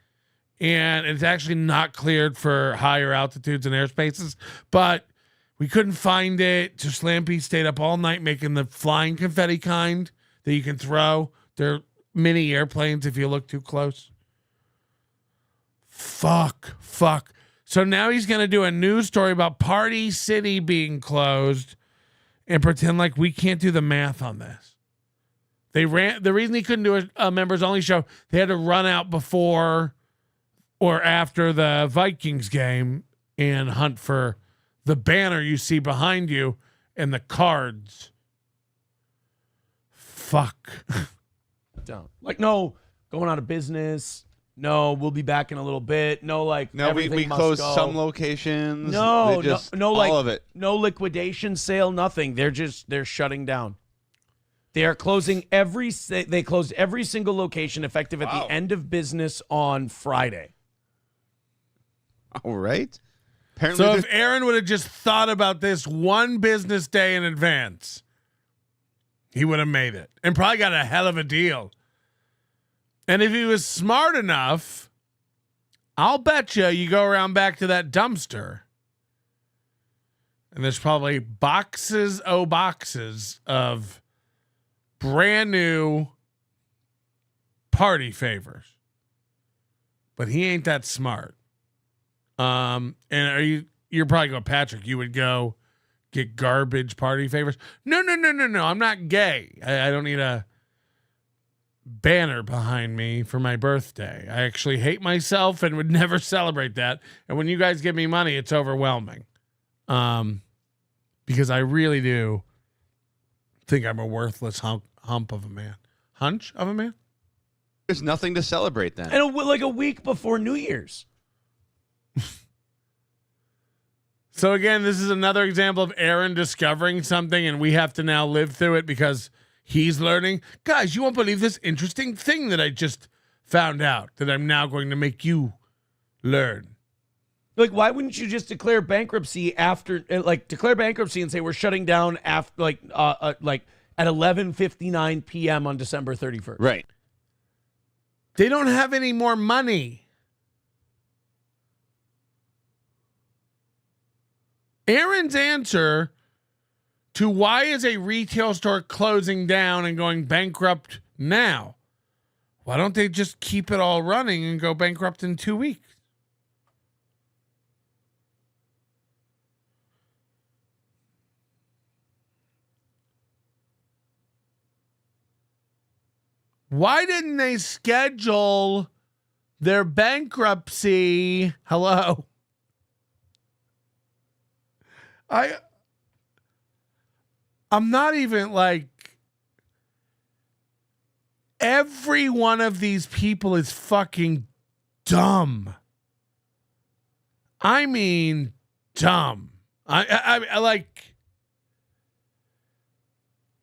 and it's actually not cleared for higher altitudes and airspaces. But we couldn't find it. So Slam Piece stayed up all night making the flying confetti kind that you can throw. They're mini airplanes if you look too close. Fuck. So now he's going to do a news story about Party City being closed and pretend like we can't do the math on this. The reason he couldn't do a members only show, they had to run out before or after the Vikings game and hunt for the banner you see behind you and the cards. Fuck. Don't. No, going out of business. No, we'll be back in a little bit. No, we closed some locations. No, all of it. No liquidation sale, nothing. They're shutting down. They are closing they closed every single location effective at the end of business on Friday. All right. Apparently so if Aaron would have just thought about this one business day in advance, he would have made it and probably got a hell of a deal. And if he was smart enough, I'll bet you go around back to that dumpster and there's probably boxes of brand new party favors. But he ain't that smart. And you're probably going, Patrick, you would go get garbage party favors? No. I'm not gay. I don't need a banner behind me for my birthday. I actually hate myself and would never celebrate that. And when you guys give me money, it's overwhelming. Because I really do think I'm a worthless hump of a man. Hunch of a man? There's nothing to celebrate then. And like a week before New Year's. So again, this is another example of Aaron discovering something and we have to now live through it because he's learning. Guys, you won't believe this interesting thing that I just found out that I'm now going to make you learn. Like, why wouldn't you just declare bankruptcy declare bankruptcy and say we're shutting down after at 11:59 p.m. on December 31st? Right. They don't have any more money. Aaron's answer to why is a retail store closing down and going bankrupt now? Why don't they just keep it all running and go bankrupt in 2 weeks? Why didn't they schedule their bankruptcy? Hello. I'm not even like, every one of these people is fucking dumb. I mean, dumb. I like,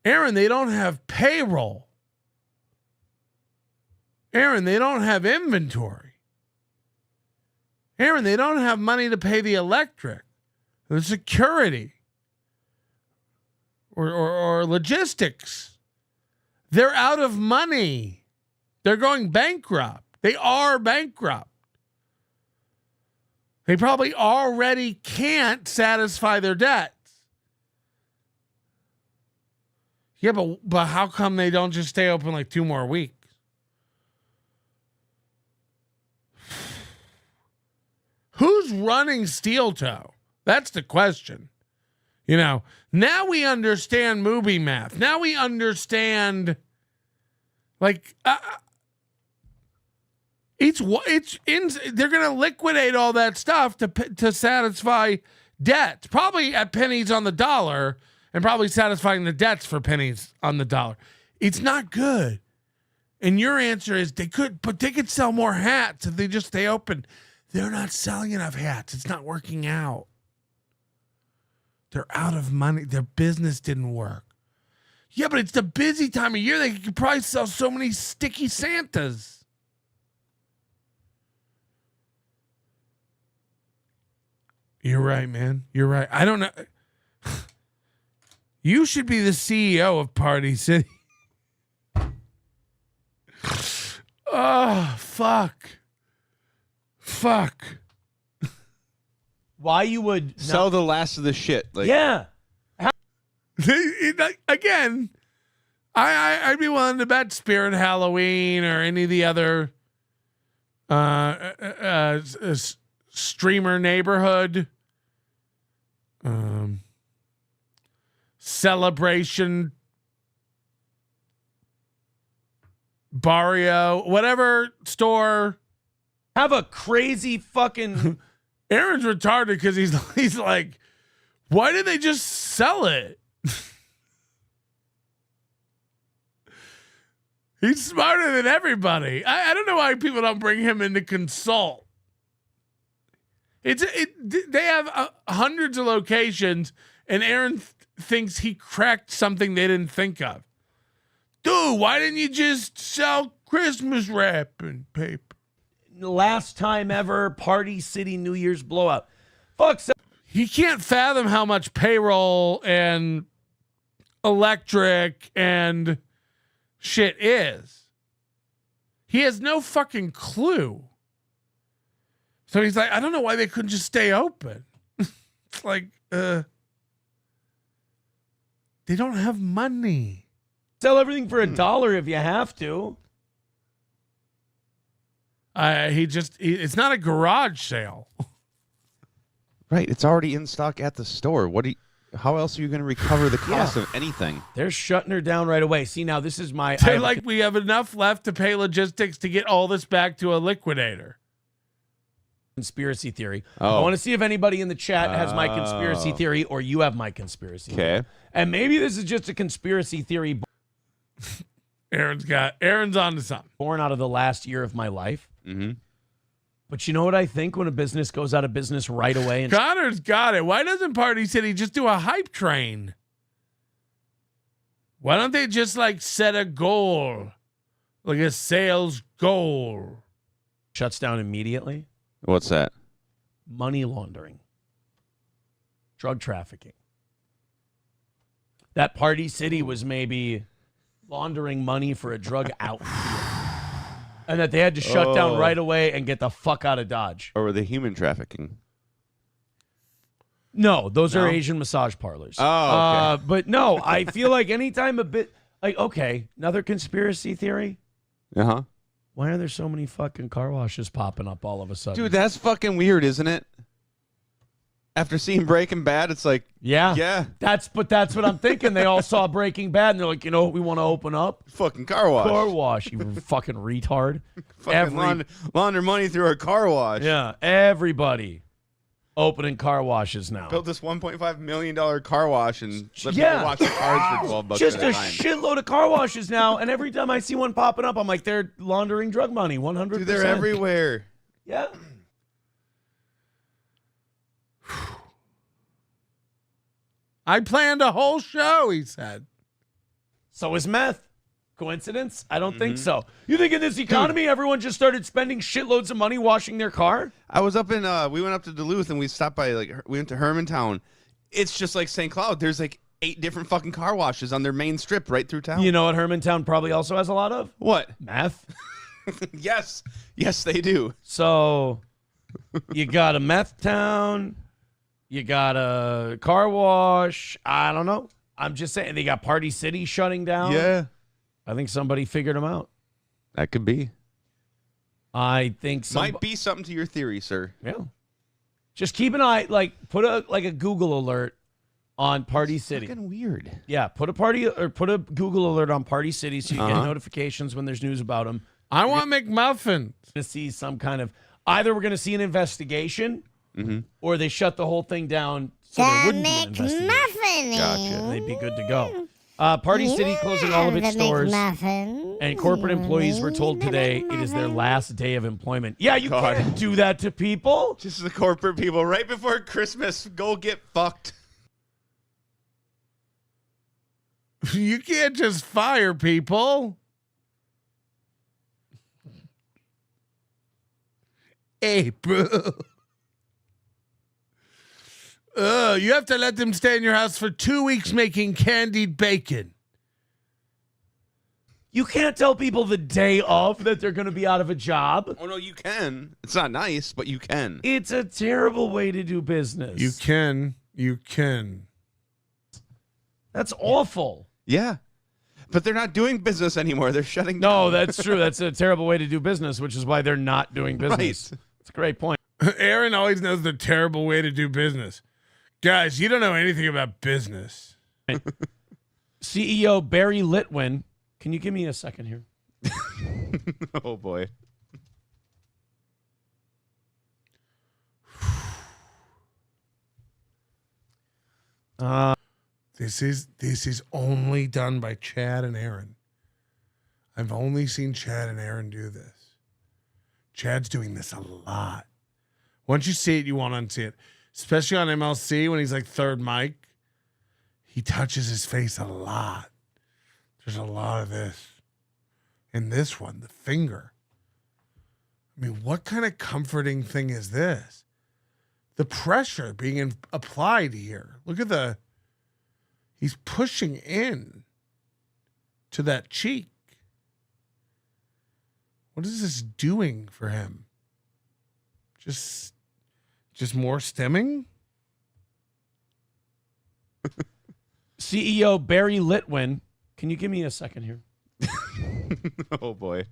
Aaron, they don't have payroll. Aaron, they don't have inventory. Aaron, they don't have money to pay the electric, the security, or logistics. They're out of money. They're going bankrupt. They are bankrupt. They probably already can't satisfy their debts. Yeah, but how come they don't just stay open like 2 more weeks? Who's running Steel Toe? That's the question. You know, now we understand movie math. Now we understand, like, they're going to liquidate all that stuff to satisfy debts, probably at pennies on the dollar, and probably satisfying the debts for pennies on the dollar. It's not good. And your answer is they could sell more hats if they just stay open. They're not selling enough hats. It's not working out. They're out of money. Their business didn't work. Yeah, but it's the busy time of year. They could probably sell so many sticky Santas. You're right, man. You're right. I don't know. You should be the CEO of Party City. Oh, fuck. Why you would sell the last of the shit? Like, yeah. Again, I'd be willing to bet Spirit Halloween or any of the other streamer neighborhood celebration barrio, whatever store. Have a crazy fucking... Aaron's retarded because he's like, why did they just sell it? He's smarter than everybody. I don't know why people don't bring him in to consult. They have hundreds of locations, and Aaron thinks he cracked something they didn't think of. Dude, why didn't you just sell Christmas wrapping paper? Last time ever, Party City New Year's blowout. Fuck. He can't fathom how much payroll and electric and shit is. He has no fucking clue. So he's like, I don't know why they couldn't just stay open. It's like, they don't have money. Sell everything for $1 if you have to. It's not a garage sale. Right, it's already in stock at the store. How else are you going to recover the cost of anything? They're shutting her down right away. See, now this is my... we have enough left to pay logistics to get all this back to a liquidator. Conspiracy theory. Oh. I want to see if anybody in the chat has my conspiracy theory or you have my conspiracy theory. And maybe this is just a conspiracy theory. Aaron's on to something. Born out of the last year of my life. Mm-hmm. But you know what I think when a business goes out of business right away? And Connor's got it. Why doesn't Party City just do a hype train? Why don't they just set a goal? Like a sales goal. Shuts down immediately. What's that? Money laundering. Drug trafficking. That Party City was maybe laundering money for a drug outfit. And that they had to shut down right away and get the fuck out of Dodge. Or were they human trafficking? No, those are Asian massage parlors. Oh, okay. But no, I feel like anytime okay, another conspiracy theory. Uh-huh. Why are there so many fucking car washes popping up all of a sudden? Dude, that's fucking weird, isn't it? After seeing Breaking Bad, it's like, yeah. That's what I'm thinking. They all saw Breaking Bad, and they're like, you know what we want to open up? Fucking car wash. Car wash, you fucking retard. Fucking launder money through a car wash. Yeah, everybody opening car washes now. Built this $1.5 million car wash and let people watch the cars for $12 Just at a time. shitload of car washes now, and every time I see one popping up, I'm like, they're laundering drug money, 100%. Dude, they're everywhere. Yeah. I planned a whole show, he said. So is meth. Coincidence? I don't think so. You think in this economy, everyone just started spending shitloads of money washing their car? I was up in, we went up to Duluth and we stopped by, we went to Hermantown. It's just like St. Cloud. There's 8 different fucking car washes on their main strip right through town. You know what Hermantown probably also has a lot of? What? Meth. Yes, they do. So you got a meth town. You got a car wash. I don't know. I'm just saying they got Party City shutting down. Yeah. I think somebody figured them out. That could be. I think might be something to your theory, sir. Yeah. Just keep an eye, put a Google alert on Party City. Fucking weird. Yeah, put a Google alert on Party City so you get notifications when there's news about them. I want McMuffins. To see some kind of either we're going to see an investigation, or they shut the whole thing down so there wouldn't be an investigation. Gotcha. They'd be good to go. Party City closing all of its stores, and corporate employees were told today it is their last day of employment. Yeah, you can't do that to people. Just the corporate people right before Christmas. Go get fucked. You can't just fire people. April. You have to let them stay in your house for 2 weeks making candied bacon. You can't tell people the day of that they're going to be out of a job. Oh, no, you can. It's not nice, but you can. It's a terrible way to do business. You can. You can. That's awful. Yeah. But they're not doing business anymore. They're shutting down. No, that's true. That's a terrible way to do business, which is why they're not doing business. Right. It's a great point. Aaron always knows the terrible way to do business. Guys, you don't know anything about business. CEO Barry Litwin. Can you give me a second here? Oh, boy. This is only done by Chad and Aaron. I've only seen Chad and Aaron do this. Chad's doing this a lot. Once you see it, you won't unsee it. Especially on MLC when he's third mic. He touches his face a lot. There's a lot of this. In this one, the finger. I mean, what kind of comforting thing is this? The pressure being applied here. Look at he's pushing in to that cheek. What is this doing for him? Just more stemming? CEO Barry Litwin. Can you give me a second here? Oh boy.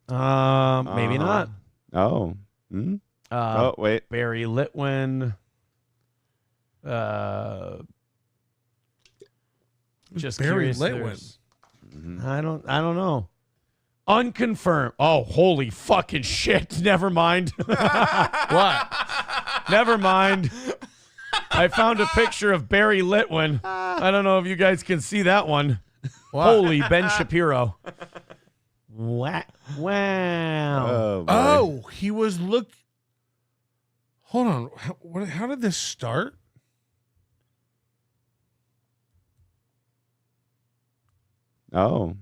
Maybe not. Oh. Oh, wait. Barry Litwin. Just Barry curious. Litwin. I don't know. Unconfirmed. Oh, holy fucking shit. Never mind. What? Never mind. I found a picture of Barry Litwin. I don't know if you guys can see that one. What? Holy Ben Shapiro. Wow. Oh, he was Hold on. How did this start? Oh.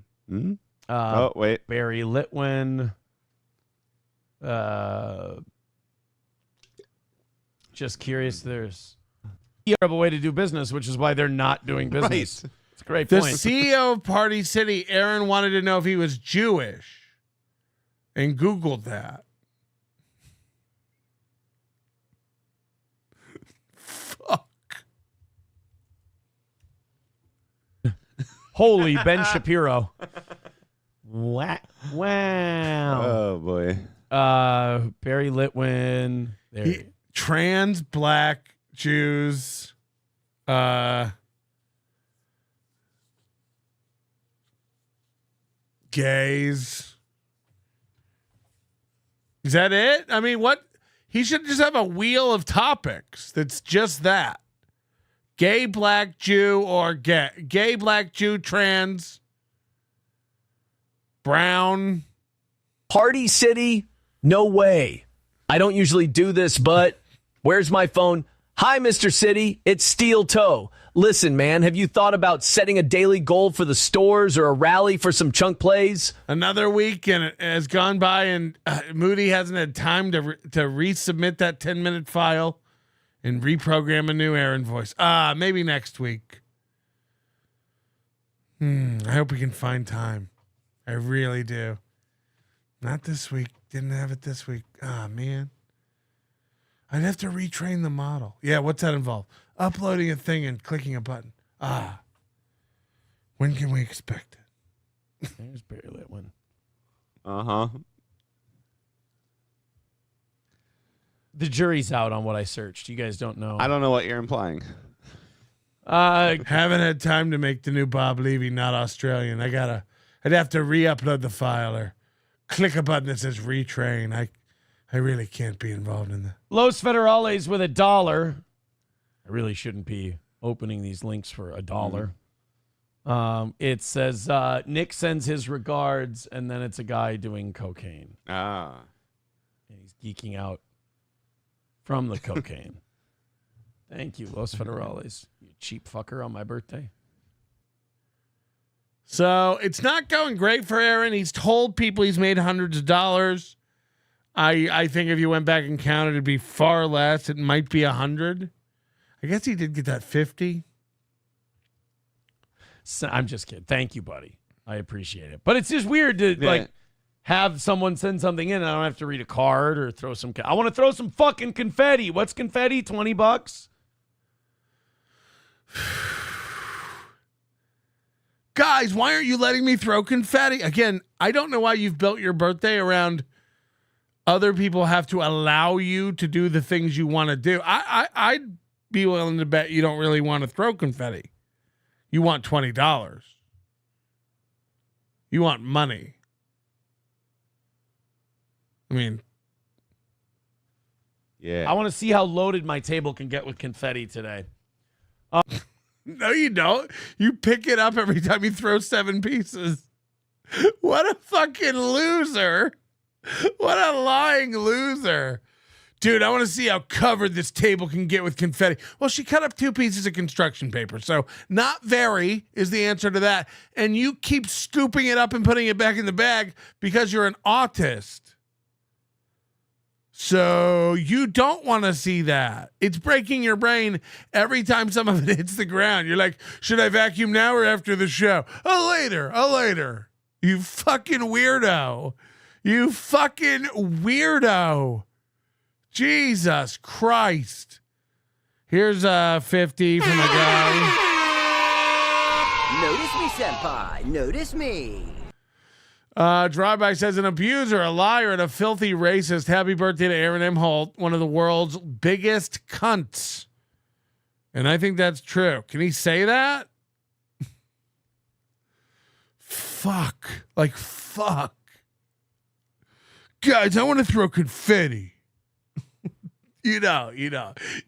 Oh, wait. Barry Litwin. Just curious. There's a terrible way to do business, which is why they're not doing business. Right. It's a great The point. CEO of Party City, Aaron, wanted to know if he was Jewish and Googled that. Holy Ben Shapiro. Wow. Oh boy. Barry Litwin. Trans black Jews. Gays. Is that it? I mean, what? He should just have a wheel of topics that's just that. Gay, black, Jew, or gay, black, Jew, trans, brown. Party City? No way. I don't usually do this, but where's my phone? Hi, Mr. City. It's Steel Toe. Listen, man, have you thought about setting a daily goal for the stores or a rally for some chunk plays? Another week and it has gone by, and Moody hasn't had time to resubmit that 10-minute file and reprogram a new Aaron voice. Maybe next week. I hope we can find time. I really do. Not this week. Didn't have it this week. Man. I'd have to retrain the model. Yeah, what's that involve? Uploading a thing and clicking a button. When can we expect it? There's Barry Litwin. Uh-huh. The jury's out on what I searched. You guys don't know. I don't know what you're implying. Haven't had time to make the new Bob Levy not Australian. I'd have to re-upload the file or click a button that says retrain. I really can't be involved in that. Los Federales with $1. I really shouldn't be opening these links for $1. It says Nick sends his regards, and then it's a guy doing cocaine. And he's geeking out from the cocaine. Thank you, Los Federales. You cheap fucker on my birthday. So it's not going great for Aaron. He's told people he's made hundreds of dollars. I think if you went back and counted, it'd be far less. It might be 100. I guess he did get that 50. So, I'm just kidding. Thank you, buddy. I appreciate it. But it's just weird to have someone send something in and I don't have to read a card or throw some. I want to throw some fucking confetti. What's confetti? $20? Guys, why aren't you letting me throw confetti? Again, I don't know why you've built your birthday around other people have to allow you to do the things you want to do. I'd be willing to bet you don't really want to throw confetti. You want $20. You want money. I mean, yeah. I want to see how loaded my table can get with confetti today. No, you don't. You pick it up every time you throw 7 pieces. What a fucking loser. What a lying loser. dude, I want to see how covered this table can get with confetti. Well, she cut up 2 pieces of construction paper. So not very is the answer to that. And you keep scooping it up and putting it back in the bag because you're an autist. So you don't want to see that. It's breaking your brain every time some of it hits the ground. You're like, should I vacuum now or after the show? Oh, later. Oh, later. You fucking weirdo. You fucking weirdo. Jesus Christ. Here's 50 from a guy. Notice me, senpai. Notice me. Drive-by says an abuser, a liar, and a filthy racist. Happy birthday to Aaron M. Holt, one of the world's biggest cunts. And I think that's true. Can he say that? Fuck. Like, fuck. Guys, I want to throw confetti. You know.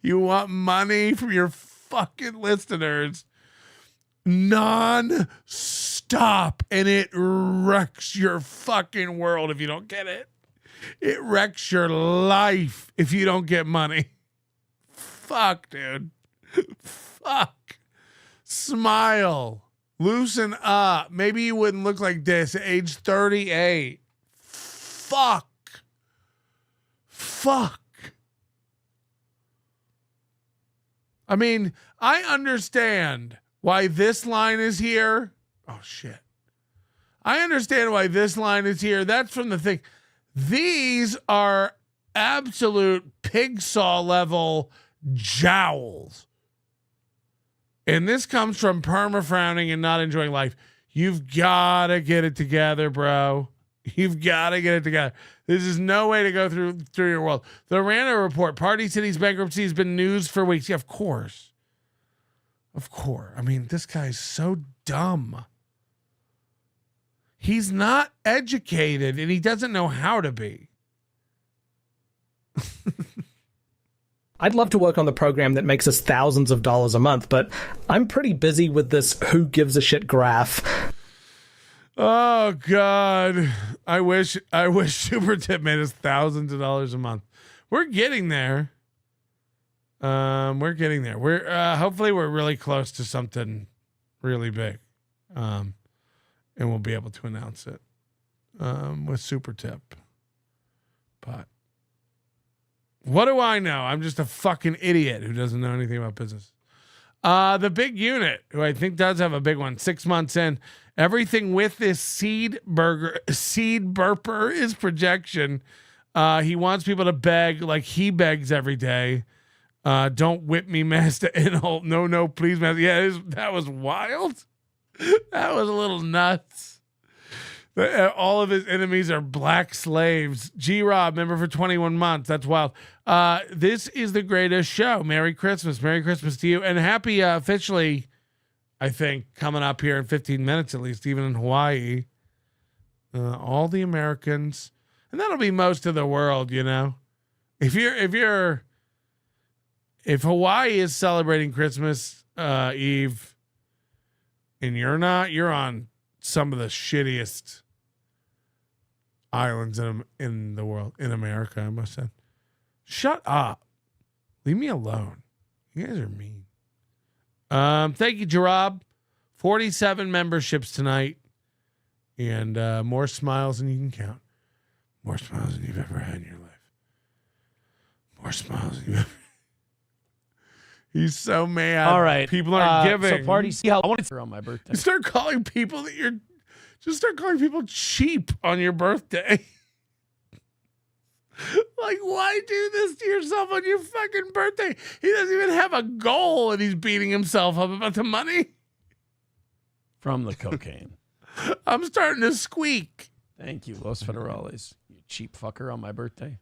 You want money from your fucking listeners non-stop, and it wrecks your fucking world if you don't get it. It wrecks your life if you don't get money. Fuck, dude. Fuck. Smile. Loosen up. Maybe you wouldn't look like this at age 38. Fuck. I mean, I understand why this line is here. Oh, shit. I understand why this line is here. That's from the thing. These are absolute pig saw level jowls. And this comes from perma-frowning and not enjoying life. You've got to get it together, bro. You've got to get it together. This is no way to go through your world. The Rana report, Party City's bankruptcy has been news for weeks. Yeah, of course. Of course. I mean, this guy's so dumb. He's not educated, and he doesn't know how to be. I'd love to work on the program that makes us thousands of dollars a month, but I'm pretty busy with this who gives a shit graph. Oh, God. I wish Super Tip made us thousands of dollars a month. We're getting there. We're hopefully we're really close to something really big. And we'll be able to announce it with Super Tip. But what do I know? I'm just a fucking idiot who doesn't know anything about business. The big unit, who I think does have a big one, 6 months in. Everything with this seed burper is projection. He wants people to beg like he begs every day. Don't whip me, Master Inholt. No, please, Master. Yeah, that was wild. That was a little nuts. All of his enemies are black slaves. G-Rob, member for 21 months. That's wild. This is the greatest show. Merry Christmas. Merry Christmas to you. And happy officially, I think, coming up here in 15 minutes at least, even in Hawaii. All the Americans. And that'll be most of the world, you know. If Hawaii is celebrating Christmas Eve and you're not, you're on some of the shittiest islands in the world, in America, I must say. Shut up. Leave me alone. You guys are mean. Thank you, Jarab. 47 memberships tonight. And more smiles than you can count. More smiles than you've ever had in your life. More smiles than you've ever. He's so mad. All right. People aren't giving. So party, see how I want to on my birthday. Start calling people cheap on your birthday. Like, why do this to yourself on your fucking birthday? He doesn't even have a goal and he's beating himself up about the money. From the cocaine. I'm starting to squeak. Thank you, Los Federales. You cheap fucker on my birthday.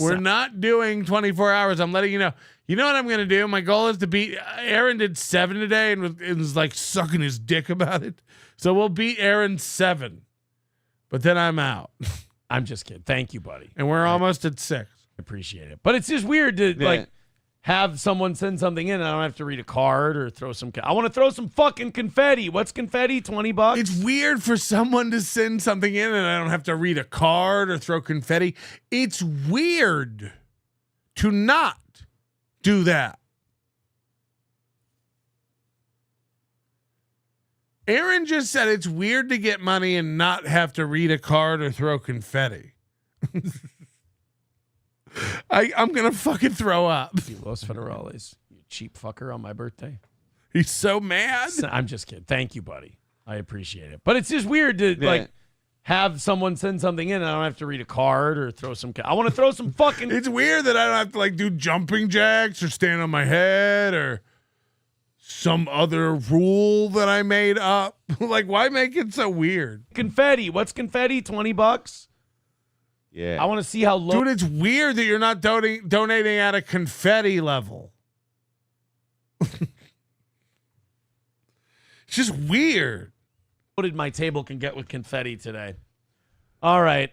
We're not doing 24 hours. I'm letting you know. You know what I'm going to do? My goal is to beat. Aaron did 7 today and was like sucking his dick about it. So we'll beat Aaron 7. But then I'm out. I'm just kidding. Thank you, buddy. And we're almost at 6. Appreciate it. But it's just weird to like have someone send something in and I don't have to read a card or throw some. I want to throw some fucking confetti. What's confetti? $20? It's weird for someone to send something in and I don't have to read a card or throw confetti. It's weird to not do that. Aaron just said it's weird to get money and not have to read a card or throw confetti. I'm going to fucking throw up. You Los Federales, you cheap fucker on my birthday. He's so mad. I'm just kidding. Thank you, buddy. I appreciate it. But it's just weird to like have someone send something in and I don't have to read a card or throw some. I want to throw some fucking. It's weird that I don't have to like do jumping jacks or stand on my head or some other rule that I made up. Like, why make it so weird? Confetti. What's confetti? $20? Yeah. I want to see how low. Dude, it's weird that you're not donating at a confetti level. It's just weird. Loaded my table can get with confetti today. All right.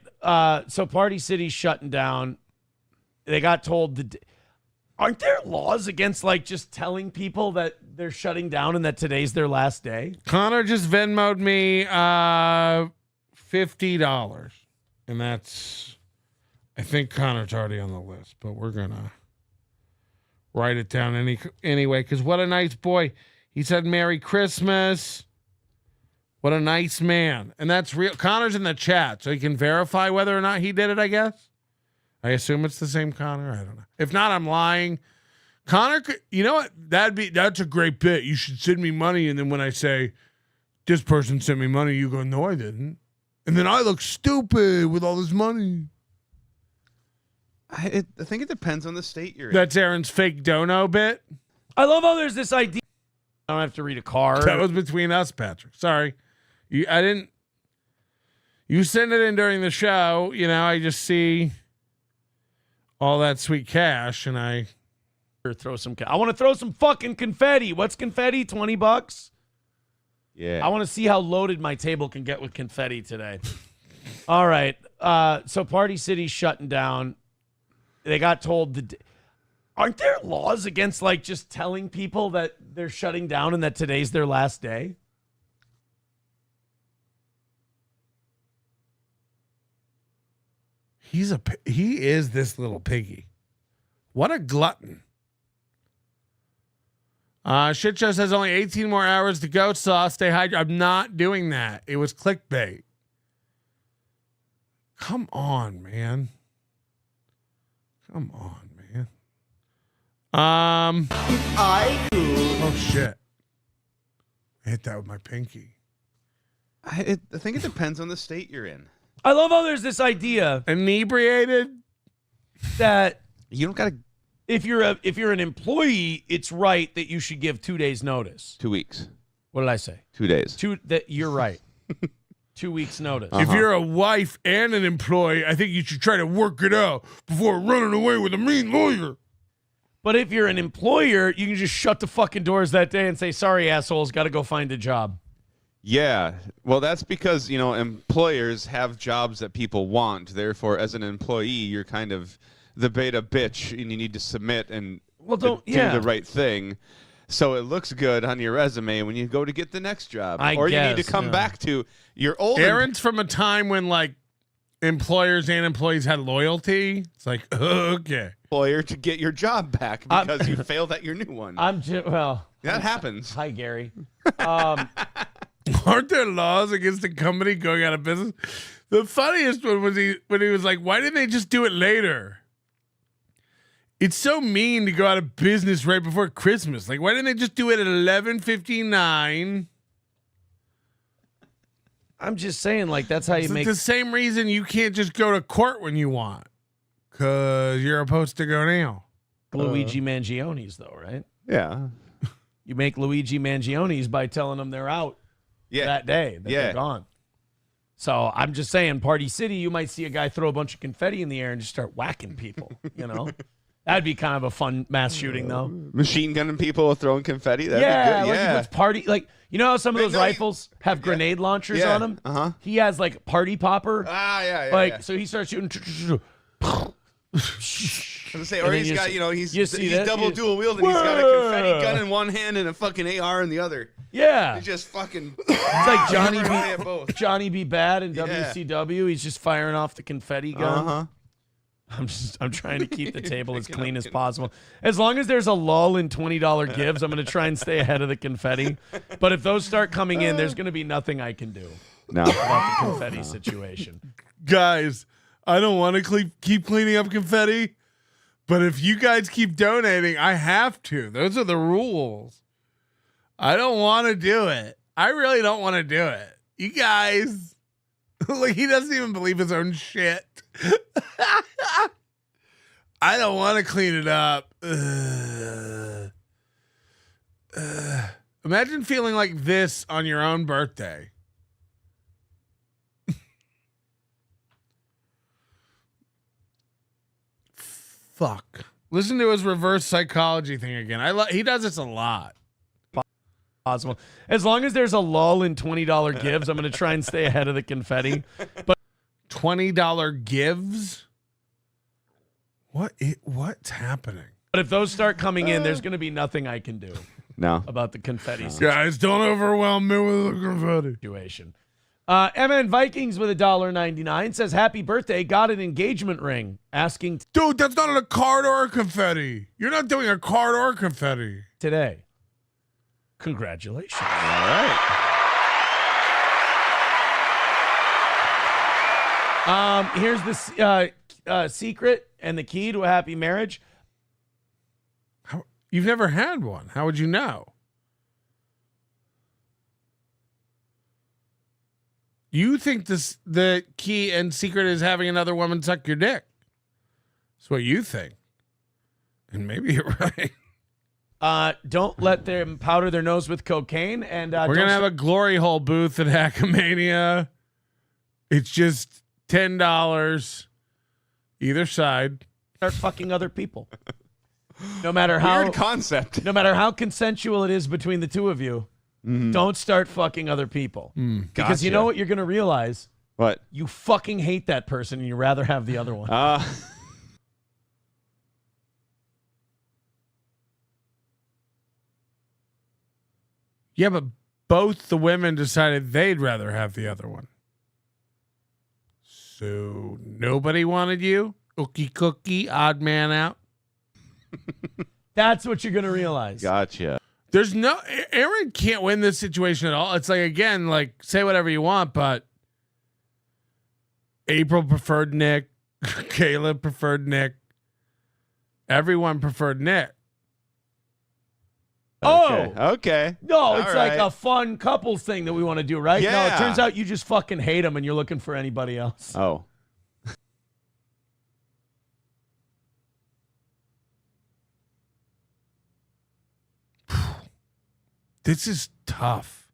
So Party City's shutting down. They got told aren't there laws against like just telling people that they're shutting down and that today's their last day? Connor just Venmo'd me $50. And that's, I think Connor's already on the list, but we're going to write it down anyway, because what a nice boy. He said, Merry Christmas. What a nice man. And that's real. Connor's in the chat, so he can verify whether or not he did it, I guess. I assume it's the same Connor. I don't know. If not, I'm lying. Connor, you know what? That's a great bit. You should send me money. And then when I say, this person sent me money, you go, no, I didn't. And then I look stupid with all this money. I think it depends on the state you're in. That's Aaron's fake dono bit. I love how there's this idea. I don't have to read a card. That was between us, Patrick. Sorry. You send it in during the show. You know, I just see all that sweet cash and I throw some. I want to throw some fucking confetti. What's confetti? $20? Yeah. I want to see how loaded my table can get with confetti today. All right. So Party City's shutting down. They got told aren't there laws against like just telling people that they're shutting down and that today's their last day? He is this little piggy. What a glutton. Shit Show says only 18 more hours to go, so I'll stay hydrated. I'm not doing that. It was clickbait. Come on, man. Come on, man. Oh, shit. I hit that with my pinky. I think it depends on the state you're in. I love how there's this idea. Inebriated? That you don't got to. If you're an employee, it's right that you should give 2 days notice. 2 weeks. What did I say? 2 days. You're right. 2 weeks notice. If you're a wife and an employee, I think you should try to work it out before running away with a mean lawyer. But if you're an employer, you can just shut the fucking doors that day and say, sorry, assholes, got to go find a job. Yeah. Well, that's because, employers have jobs that people want. Therefore, as an employee, you're kind of the beta bitch and you need to submit and do the right thing. So it looks good on your resume when you go to get the next job. You need to come back to your old. Aaron's from a time when like employers and employees had loyalty. It's like, okay. Employer to get your job back because you failed at your new one. That happens. Hi, Gary. Aren't there laws against a company going out of business? The funniest one was when he was like, why didn't they just do it later? It's so mean to go out of business right before Christmas. Like, why didn't they just do it at 11:59? I'm just saying, like, that's how you make... It's the same reason you can't just go to court when you want. Because you're supposed to go now. Luigi Mangioni's, though, right? Yeah. You make Luigi Mangioni's by telling them they're out that day, that they're gone. So I'm just saying, Party City, you might see a guy throw a bunch of confetti in the air and just start whacking people, That'd be kind of a fun mass shooting, though. Machine gunning people throwing confetti? That'd be good. Yeah. Like party, like, how some of those rifles have grenade launchers on them? Uh-huh. He has, like, party popper. Yeah. So he starts shooting. I say, or he's got, he's that? double dual wielding. He's got a confetti gun in one hand and a fucking AR in the other. Yeah. He's just fucking. It's like Johnny B. Bad in WCW. He's just firing off the confetti gun. I'm trying to keep the table as clean as possible. As long as there's a lull in $20 gives, I'm going to try and stay ahead of the confetti. But if those start coming in, there's going to be nothing I can do about the confetti situation. Guys, I don't want to keep cleaning up confetti, but if you guys keep donating, I have to. Those are the rules. I don't want to do it. I really don't want to do it. You guys, like, he doesn't even believe his own shit. I don't want to clean it up. Imagine feeling like this on your own birthday. Fuck. Listen to his reverse psychology thing again. He does this a lot. Possible. As long as there's a lull in $20 gives, I'm going to try and stay ahead of the confetti. But $20 gives? What's happening? But if those start coming in, there's going to be nothing I can do. No. About the confetti Guys, don't overwhelm me with the confetti situation. MN Vikings with $1.99 says, happy birthday, got an engagement ring. Asking dude, that's not a card or a confetti. You're not doing a card or confetti. Today. Congratulations. All right. Here's the secret and the key to a happy marriage. You've never had one. How would you know? You think the key and secret is having another woman suck your dick. That's what you think. And maybe you're right. Don't let them powder their nose with cocaine. And we're going to have a glory hole booth at Hackamania. It's just $10 either side. Start fucking other people. No matter how weird concept. No matter how consensual it is between the two of you, don't start fucking other people. Because you know what you're going to realize? What? You fucking hate that person and you'd rather have the other one. Yeah, but both the women decided they'd rather have the other one. So nobody wanted you? Ookie cookie, odd man out. That's what you're going to realize. Gotcha. There's Aaron can't win this situation at all. It's like, again, like, say whatever you want, but April preferred Nick. Caleb preferred Nick. Everyone preferred Nick. Okay. No, it's like a fun couples thing that we want to do, right? Yeah. No, it turns out you just fucking hate them and you're looking for anybody else. Oh. This is tough.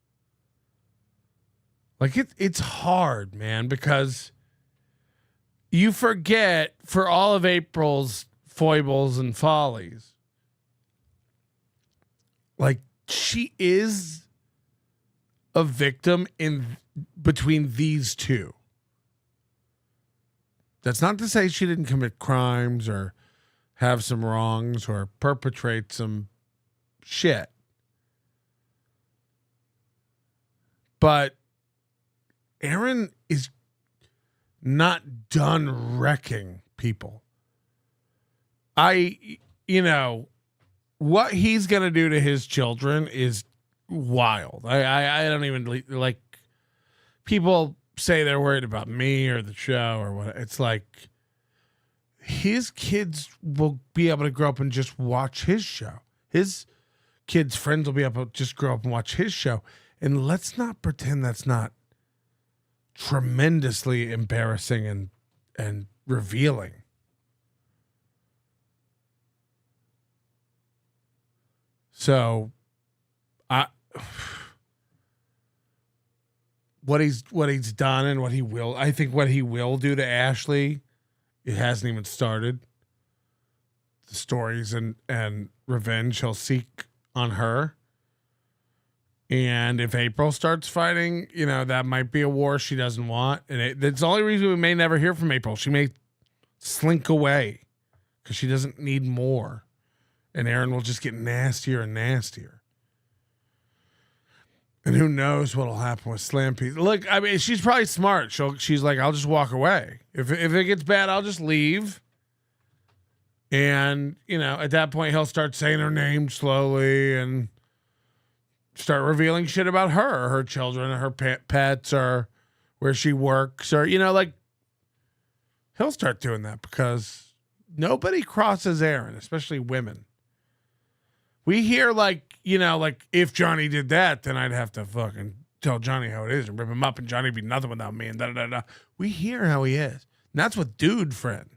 Like it's hard, man, because you forget for all of April's foibles and follies. Like she is a victim in between these two. That's not to say she didn't commit crimes or have some wrongs or perpetrate some shit. But Aaron is not done wrecking people. What he's going to do to his children is wild. I don't even like people say they're worried about me or the show or what. It's like his kids will be able to grow up and just watch his show. His kids' friends will be able to just grow up and watch his show. And let's not pretend that's not tremendously embarrassing and revealing. So, what he's done and what he will do to Ashley, it hasn't even started. The stories and revenge he'll seek on her. And if April starts fighting, that might be a war she doesn't want. And that's the only reason we may never hear from April. She may slink away because she doesn't need more. And Aaron will just get nastier and nastier. And who knows what'll happen with Slam Pizza. Look, I mean, she's probably smart. She's like, I'll just walk away. If it gets bad, I'll just leave. And, you know, at that point, he'll start saying her name slowly and start revealing shit about her children, her pets, or where she works, or, you know, like, he'll start doing that because nobody crosses Aaron, especially women. We hear, like, you know, like, if Johnny did that, then I'd have to fucking tell Johnny how it is and rip him up, and Johnny'd be nothing without me, and da-da-da-da. We hear how he is. And that's with dude friends.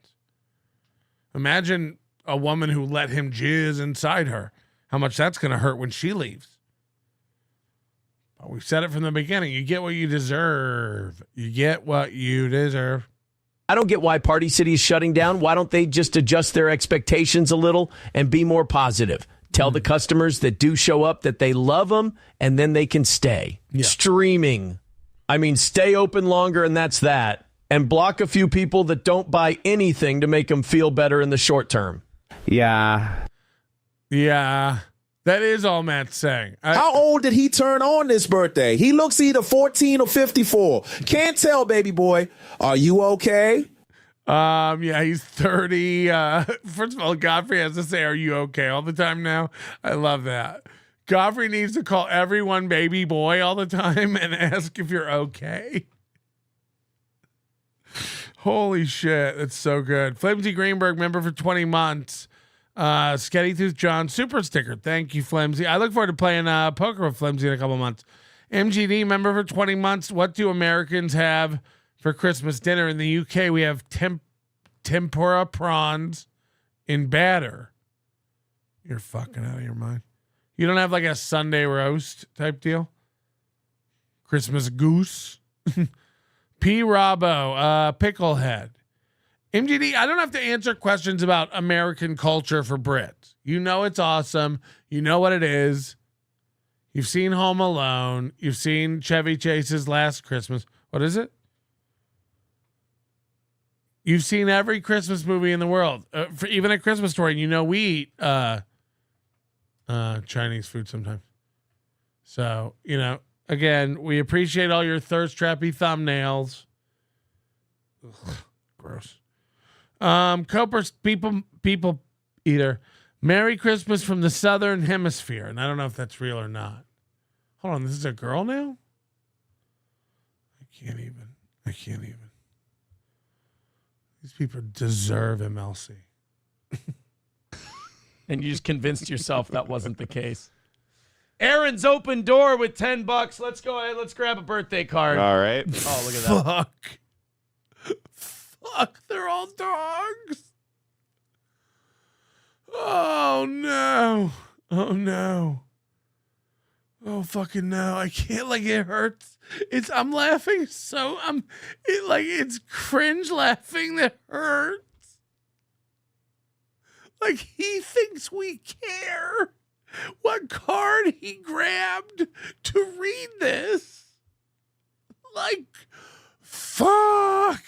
Imagine a woman who let him jizz inside her. How much that's going to hurt when she leaves. But we said it from the beginning. You get what you deserve. You get what you deserve. I don't get why Party City is shutting down. Why don't they just adjust their expectations a little and be more positive? Tell the customers that do show up that they love them, and then they can stay. Yeah. Streaming. I mean, stay open longer, and that's that. And block a few people that don't buy anything to make them feel better in the short term. Yeah. Yeah. That is all Matt's saying. How old did he turn on this birthday? He looks either 14 or 54. Can't tell, baby boy. Are you okay? Yeah, he's 30. First of all, Godfrey has to say, are you okay all the time now? I love that. Godfrey needs to call everyone baby boy all the time and ask if you're okay. Holy shit, that's so good. Flimsy Greenberg, member for 20 months. Sketty Tooth John, super sticker. Thank you, Flimsy. I look forward to playing poker with Flimsy in a couple months. MGD, member for 20 months. What do Americans have for Christmas dinner? In the UK, we have tempura prawns in batter. You're fucking out of your mind. You don't have like a Sunday roast type deal? Christmas goose? P. Robbo, Picklehead. MGD, I don't have to answer questions about American culture for Brits. You know it's awesome. You know what it is. You've seen Home Alone. You've seen Chevy Chase's Last Christmas. What is it? You've seen every Christmas movie in the world, for even A Christmas Story. And you know we eat Chinese food sometimes. So, you know, again, we appreciate all your thirst trappy thumbnails. Ugh, gross. Copers, people eater. Merry Christmas from the Southern Hemisphere. And I don't know if that's real or not. Hold on, this is a girl now? I can't even. These people deserve MLC. And you just convinced yourself that wasn't the case. Aaron's open door with $10. Let's go ahead. Let's grab a birthday card. All right. Oh, look at that. Fuck, they're all dogs. Oh no. Oh fucking no. I can't, like, it hurts. I'm laughing so it's cringe laughing that hurts. Like, he thinks we care what card he grabbed to read this. Like, fuck.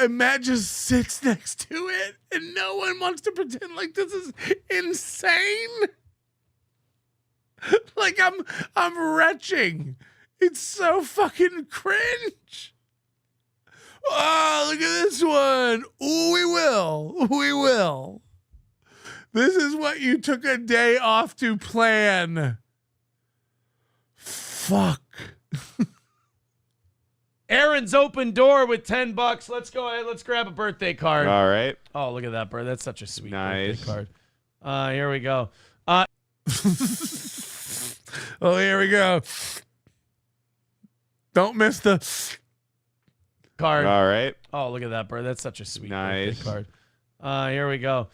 And Matt just sits next to it, and no one wants to pretend like this is insane. Like, I'm retching. It's so fucking cringe. Oh, look at this one. Ooh, we will. This is what you took a day off to plan. Fuck. Aaron's open door with $10. Let's go ahead. Let's grab a birthday card. All right. Oh, look at that bird. That's such a sweet nice birthday card. Here we go. Oh, here we go. Don't miss the card. All right. Oh, look at that bird. That's such a sweet nice birthday card. Here we go.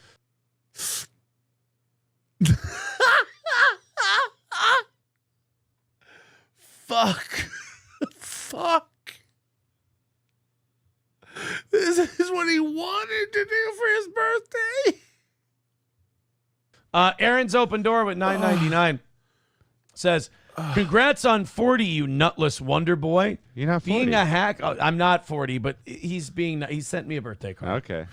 Fuck. This is what he wanted to do for his birthday. Aaron's open door with $9.99 says, Congrats on 40, you nutless wonder boy. You're not 40. Being a hack. Oh, I'm not 40, but he sent me a birthday card. Okay.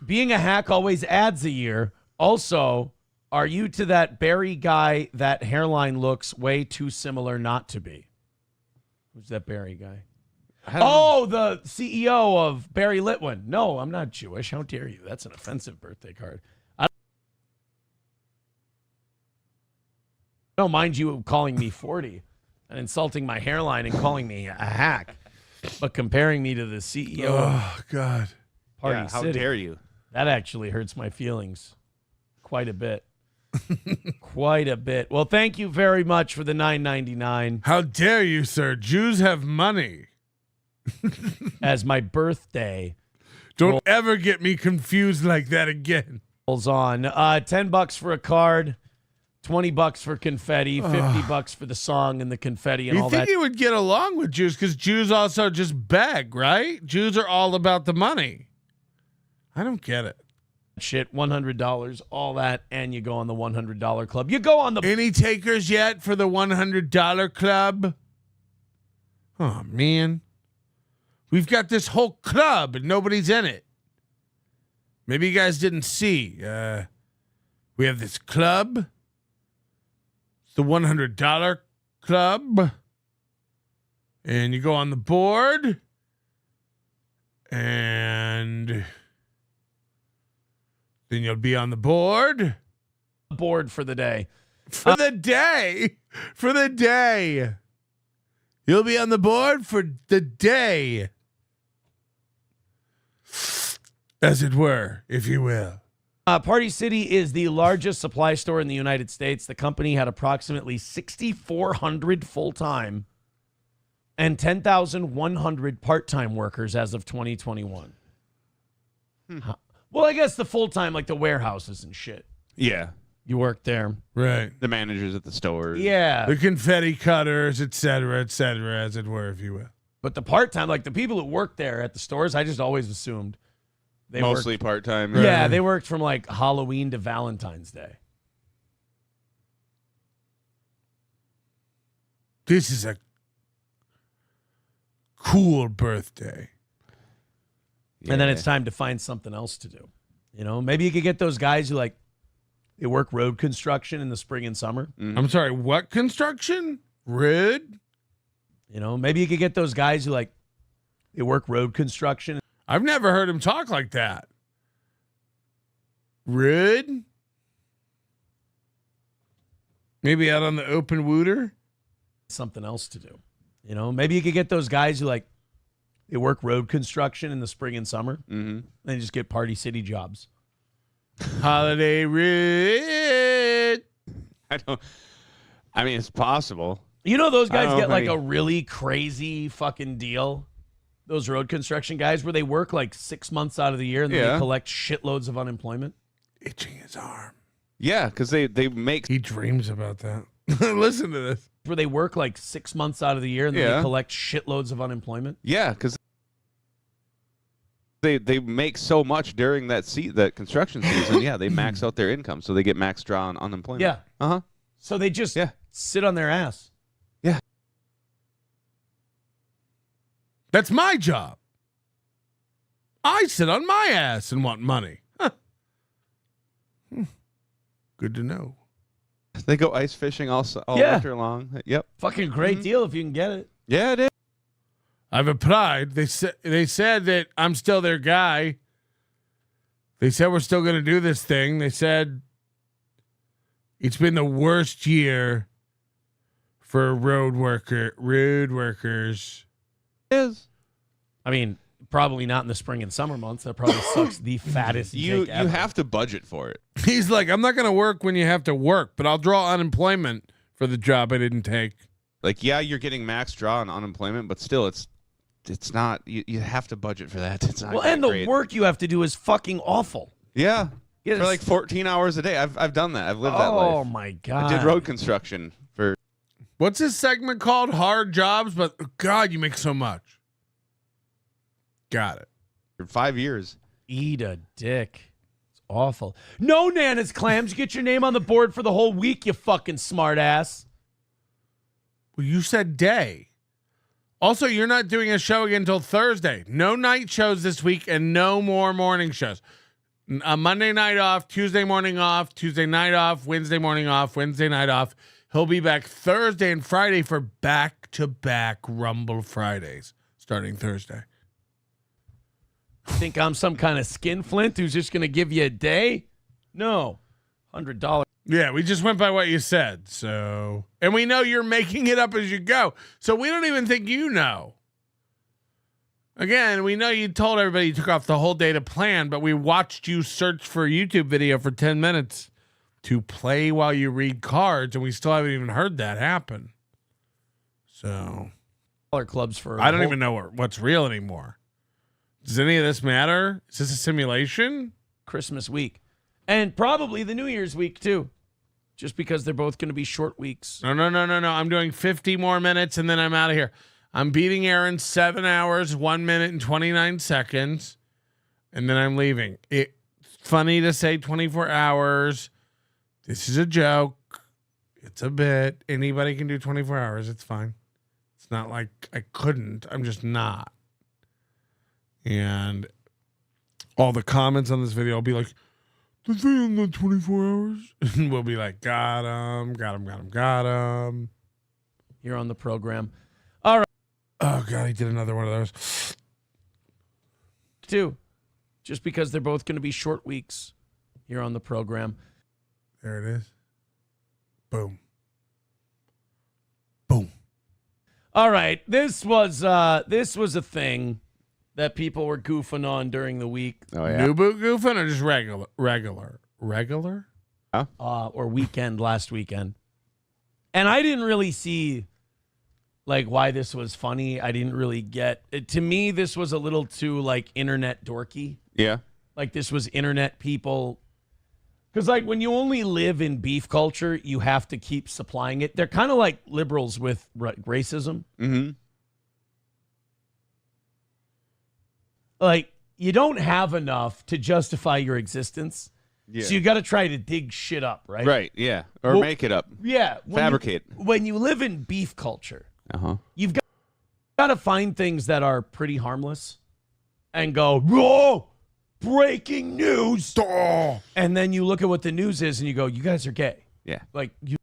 Being a hack always adds a year. Also, are you to that Barry guy that hairline looks way too similar not to be? Who's that Barry guy? Oh, the CEO of Barry Litwin. No, I'm not Jewish. How dare you? That's an offensive birthday card. I don't mind you calling me 40 and insulting my hairline and calling me a hack, but comparing me to the CEO. Oh, God. Party how City, dare you? That actually hurts my feelings quite a bit. Quite a bit. Well, thank you very much for the $9.99. How dare you, sir? Jews have money. As my birthday. Don't ever get me confused like that again. Rolls on. $10 for a card, $20 for confetti, $50 for the song and the confetti and all that. You think you would get along with Jews because Jews also just beg, right? Jews are all about the money. I don't get it. Shit, $100, all that, and you go on the $100 club. You go on the... Any takers yet for the $100 club? Oh, man. We've got this whole club and nobody's in it. Maybe you guys didn't see. We have this club. It's the $100 club. And you go on the board. And then you'll be on the board. Board for the day. For the day. For the day. You'll be on the board for the day. As it were, if you will. Party City is the largest supply store in the United States. The company had approximately 6,400 full-time and 10,100 part-time workers as of 2021. Well, I guess the full-time, like the warehouses and shit. Yeah. You work there. Right. The managers at the stores. Yeah. The confetti cutters, et cetera, as it were, if you will. But the part-time, like the people who work there at the stores, I just always assumed they mostly worked, part-time. Yeah, they worked from like Halloween to Valentine's Day. This is cool birthday. And then it's time to find something else to do. You know, maybe you could get those guys who like they work road construction in the spring and summer. Mm-hmm. I'm sorry, what construction? Road? You know, maybe you could get those guys who like they work road construction. I've never heard him talk like that. Road? Maybe out on the open wooter? Something else to do. You know, maybe you could get those guys who like they work road construction in the spring and summer. Mm-hmm. And just get Party City jobs. Holiday Road. I mean, it's possible. You know, those guys get like a really crazy fucking deal. Those road construction guys where they work like 6 months out of the year and then they collect shitloads of unemployment. Itching his arm. Yeah, because they make... He dreams about that. Listen to this. Where they work like 6 months out of the year and then they collect shitloads of unemployment. Yeah, because they make so much during that construction season. Yeah, they max out their income, so they get max draw on unemployment. Yeah. Uh-huh. So they just sit on their ass. Yeah. That's my job. I sit on my ass and want money. Huh. Good to know. They go ice fishing all winter long. Yep. Fucking great deal if you can get it. Yeah, it is. I've applied. They said that I'm still their guy. They said we're still going to do this thing. They said it's been the worst year for road workers. It is. I mean, probably not in the spring and summer months. That probably sucks the fattest You dick ever. have to budget for it. He's like, I'm not going to work when you have to work, but I'll draw unemployment for the job I didn't take. Like, yeah, you're getting max draw on unemployment, but still, it's not. You have to budget for that. It's not. Well, and the work you have to do is fucking awful. Yeah. For like 14 hours a day. I've done that. I've lived that life. Oh my God. I did road construction for. What's this segment called? Hard jobs, but God, you make so much. Got it. For 5 years. Eat a dick. It's awful. No, Nana's clams. You get your name on the board for the whole week, you fucking smart ass. Well, you said day. Also, you're not doing a show again until Thursday. No night shows this week and no more morning shows. Monday night off, Tuesday morning off, Tuesday night off, Wednesday morning off, Wednesday night off. He'll be back Thursday and Friday for back-to-back Rumble Fridays starting Thursday. Think I'm some kind of skinflint who's just going to give you a day? No. $100. Yeah, we just went by what you said. So, and we know you're making it up as you go. So we don't even think you know. Again, we know you told everybody you took off the whole day to plan, but we watched you search for a YouTube video for 10 minutes to play while you read cards, and we still haven't even heard that happen. So, clubs for I don't even know what's real anymore. Does any of this matter? Is this a simulation? Christmas week. And probably the New Year's week, too. Just because they're both going to be short weeks. No. I'm doing 50 more minutes, and then I'm out of here. I'm beating Aaron 7 hours, 1 minute, and 29 seconds, and then I'm leaving. It's funny to say 24 hours. This is a joke. It's a bit. Anybody can do 24 hours. It's fine. It's not like I couldn't. I'm just not. And all the comments on this video will be like, the thing in the 24 hours. And we'll be like, got him. You're on the program. All right. Oh, God, he did another one of those. 2. Just because they're both going to be short weeks here on the program. There it is. Boom. All right. This was a thing that people were goofing on during the week. Oh, yeah. New boot goofing or just regular? Huh? Or last weekend. And I didn't really see like why this was funny. I didn't really get it. To me, this was a little too like internet dorky. Yeah. Like this was internet people. Because like when you only live in beef culture, you have to keep supplying it. They're kind of like liberals with racism. Mm-hmm. Like you don't have enough to justify your existence. Yeah. So you got to try to dig shit up, right? Right, yeah. Or make it up. Yeah. Fabricate. When you live in beef culture, you've got to find things that are pretty harmless and go, whoa, breaking news. And then you look at what the news is and you go, you guys are gay. Yeah. Like you.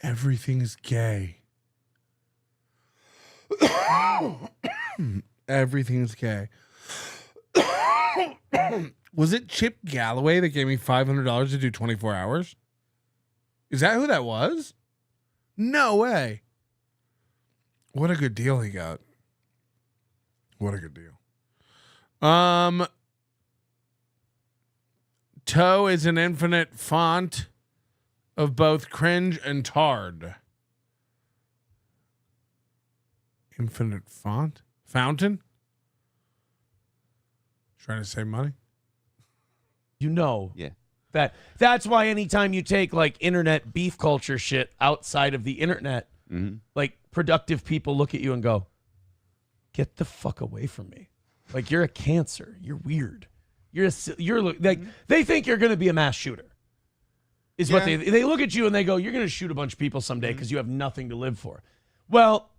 Everything's gay. Everything's gay. Was it Chip Galloway that gave me $500 to do 24 hours? Is that who that was? No way. What a good deal he got. What a good deal. Toe is an infinite font of both cringe and tard. Infinite font? Fountain? Trying to save money? You know. Yeah. That's why anytime you take like internet beef culture shit outside of the internet, like productive people look at you and go, get the fuck away from me. Like you're a cancer. You're weird. You're like they think you're going to be a mass shooter. Is what they look at you and they go, you're going to shoot a bunch of people someday because you have nothing to live for. Well,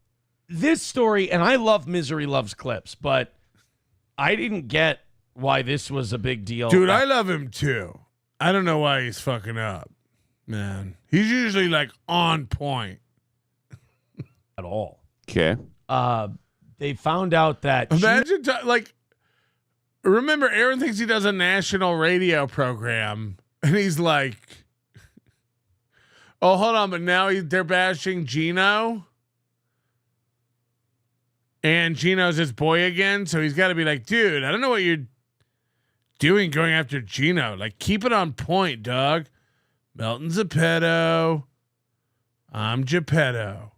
this story, and I love Misery Loves Clips, but I didn't get why this was a big deal. Dude, I love him too. I don't know why he's fucking up, man. He's usually like on point. At all. Okay. They found out that imagine remember Aaron thinks he does a national radio program and he's like, oh, hold on, but now they're bashing Gino. And Gino's his boy again, so he's got to be like, dude, I don't know what you're doing going after Gino. Like, keep it on point, dog. Melton's a pedo. I'm Geppetto.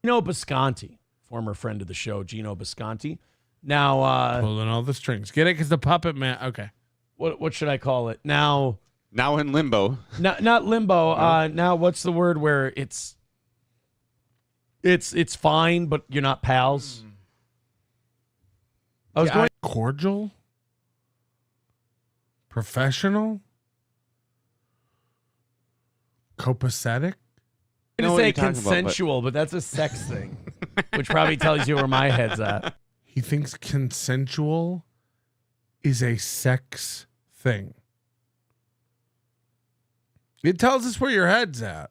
Gino Bisconti, former friend of the show, Gino Bisconti. Now pulling all the strings. Get it? Because the puppet man. Okay. What should I call it? Now in limbo. Not limbo. No. Now what's the word where it's fine, but you're not pals? I was going cordial? Professional? Copacetic? I'm going to say consensual, but that's a sex thing, which probably tells you where my head's at. He thinks consensual is a sex thing. It tells us where your head's at.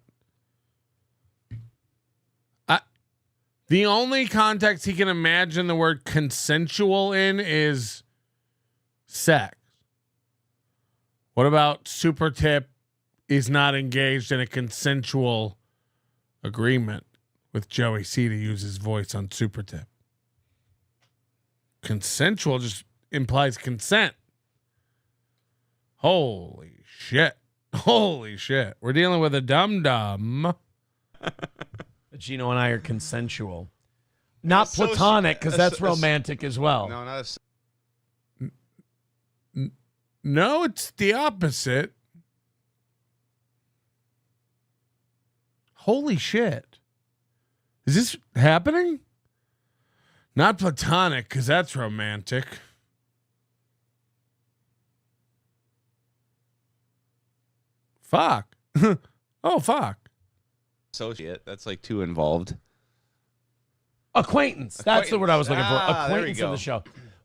The only context he can imagine the word consensual in is sex. What about Super Tip is not engaged in a consensual agreement with Joey C to use his voice on Super Tip? Consensual just implies consent. Holy shit. Holy shit. We're dealing with a dum-dum. Gino and I are consensual. Not platonic, because that's romantic as well. No, not No, it's the opposite. Holy shit. Is this happening? Not platonic, because that's romantic. Fuck. Oh, fuck. Associate. That's like too involved. Acquaintance. That's the word I was looking for. Ah, there Acquaintance you of go. the show.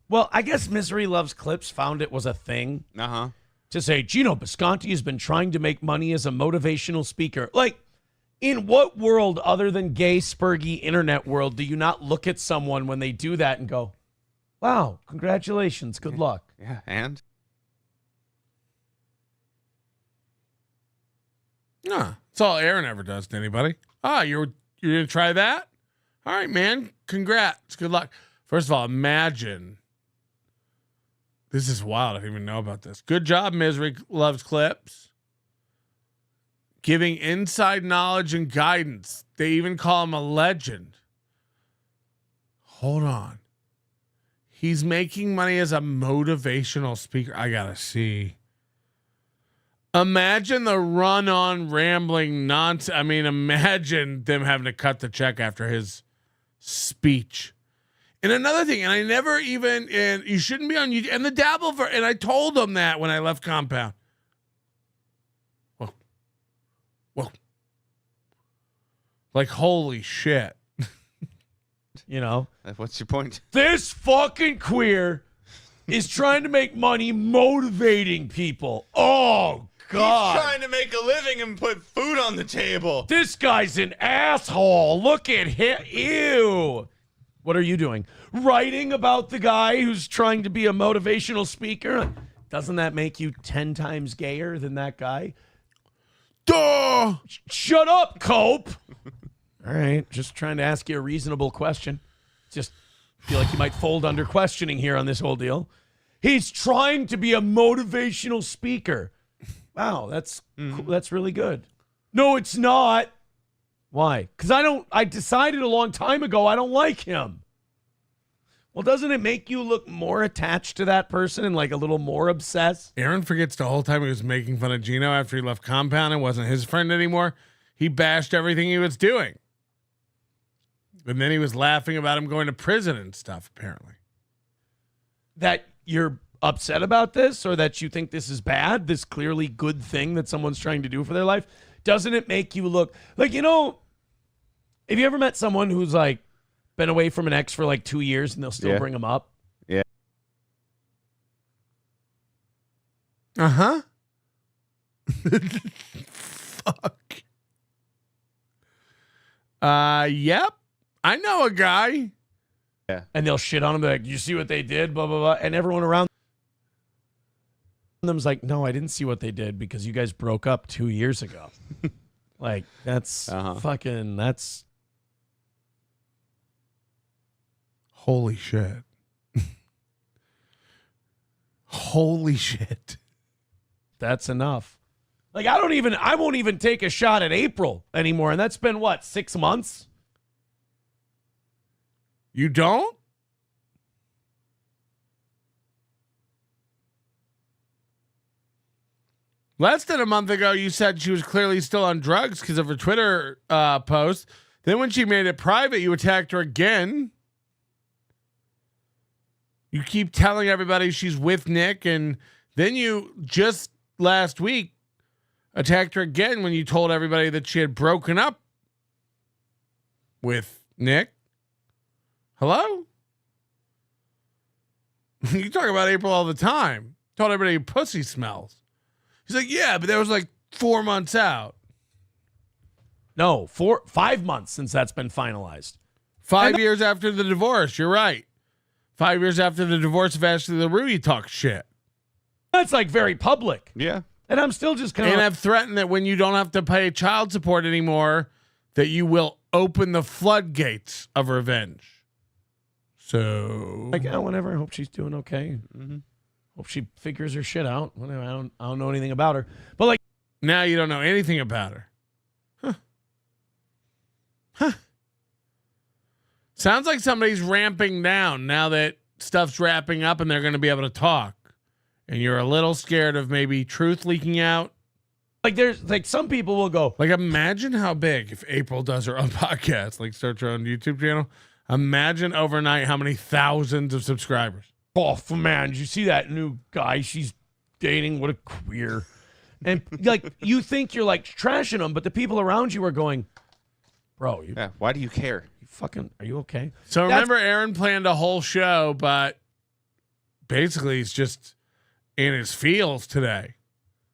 Well, I guess Misery Loves Clips found it was a thing. Uh-huh. To say, Gino Bisconti has been trying to make money as a motivational speaker. Like, in what world other than gay, spurgy internet world do you not look at someone when they do that and go, wow, congratulations, good luck? Yeah, and? Yeah, it's all Aaron ever does to anybody. You're going to try that? All right, man. Congrats. Good luck. First of all, imagine. This is wild. I didn't even know about this. Good job, Misery Loves Clips. Giving inside knowledge and guidance. They even call him a legend. Hold on. He's making money as a motivational speaker. I got to see. Imagine the run-on rambling nonsense. I mean, imagine them having to cut the check after his speech. And another thing, and I never even, and you shouldn't be on YouTube, and the dabble for, and I told them that when I left Compound. Whoa. Like, holy shit. You know? What's your point? This fucking queer is trying to make money motivating people. Oh, God. He's trying to make a living and put food on the table. This guy's an asshole. Look at him. Ew. What are you doing? Writing about the guy who's trying to be a motivational speaker? Doesn't that make you 10 times gayer than that guy? Duh! Shut up, Cope. All right, just trying to ask you a reasonable question. Just feel like you might fold under questioning here on this whole deal. He's trying to be a motivational speaker. Wow, that's really good. No, it's not. Why? Because I decided a long time ago I don't like him. Well, doesn't it make you look more attached to that person and like a little more obsessed? Aaron forgets the whole time he was making fun of Gino after he left Compound and wasn't his friend anymore. He bashed everything he was doing. And then he was laughing about him going to prison and stuff, apparently. That you're upset about this, or that you think this is bad, this clearly good thing that someone's trying to do for their life? Doesn't it make you look like, you know, have you ever met someone who's like been away from an ex for like 2 years and they'll still bring them up? Yeah. Uh-huh. Fuck. Yep. I know a guy. Yeah. And they'll shit on him. They're like, you see what they did? Blah, blah, blah. And everyone around them's like, no, I didn't see what they did because you guys broke up 2 years ago. Like, that's fucking, that's. Holy shit. Holy shit. That's enough. Like, I won't even take a shot at April anymore. And that's been what, 6 months? You don't? Less than a month ago, you said she was clearly still on drugs because of her Twitter post. Then when she made it private, you attacked her again. You keep telling everybody she's with Nick, and then you just last week attacked her again when you told everybody that she had broken up with Nick. Hello? You talk about April all the time. Told everybody pussy smells. He's like, yeah, but that was like 4 months out. No, 5 months since that's been finalized. 5 years after the divorce. You're right. 5 years after the divorce of Ashley LaRue, you talk shit. That's like very public. Yeah. And I'm still just kind of. And I've threatened that when you don't have to pay child support anymore, that you will open the floodgates of revenge. So. Like, whatever. I hope she's doing okay. Mm-hmm. Hope she figures her shit out. Whatever. I don't know anything about her. But like. Now you don't know anything about her. Huh. Sounds like somebody's ramping down now that stuff's wrapping up and they're going to be able to talk. And you're a little scared of maybe truth leaking out. Like there's like some people will go. Like imagine how big if April does her own podcast, like starts her own YouTube channel. Imagine overnight how many thousands of subscribers. Oh man, did you see that new guy she's dating? What a queer. And like you think you're like trashing them, but the people around you are going, bro. Why do you care? Are you okay? So remember, Aaron planned a whole show, but basically he's just in his feels today.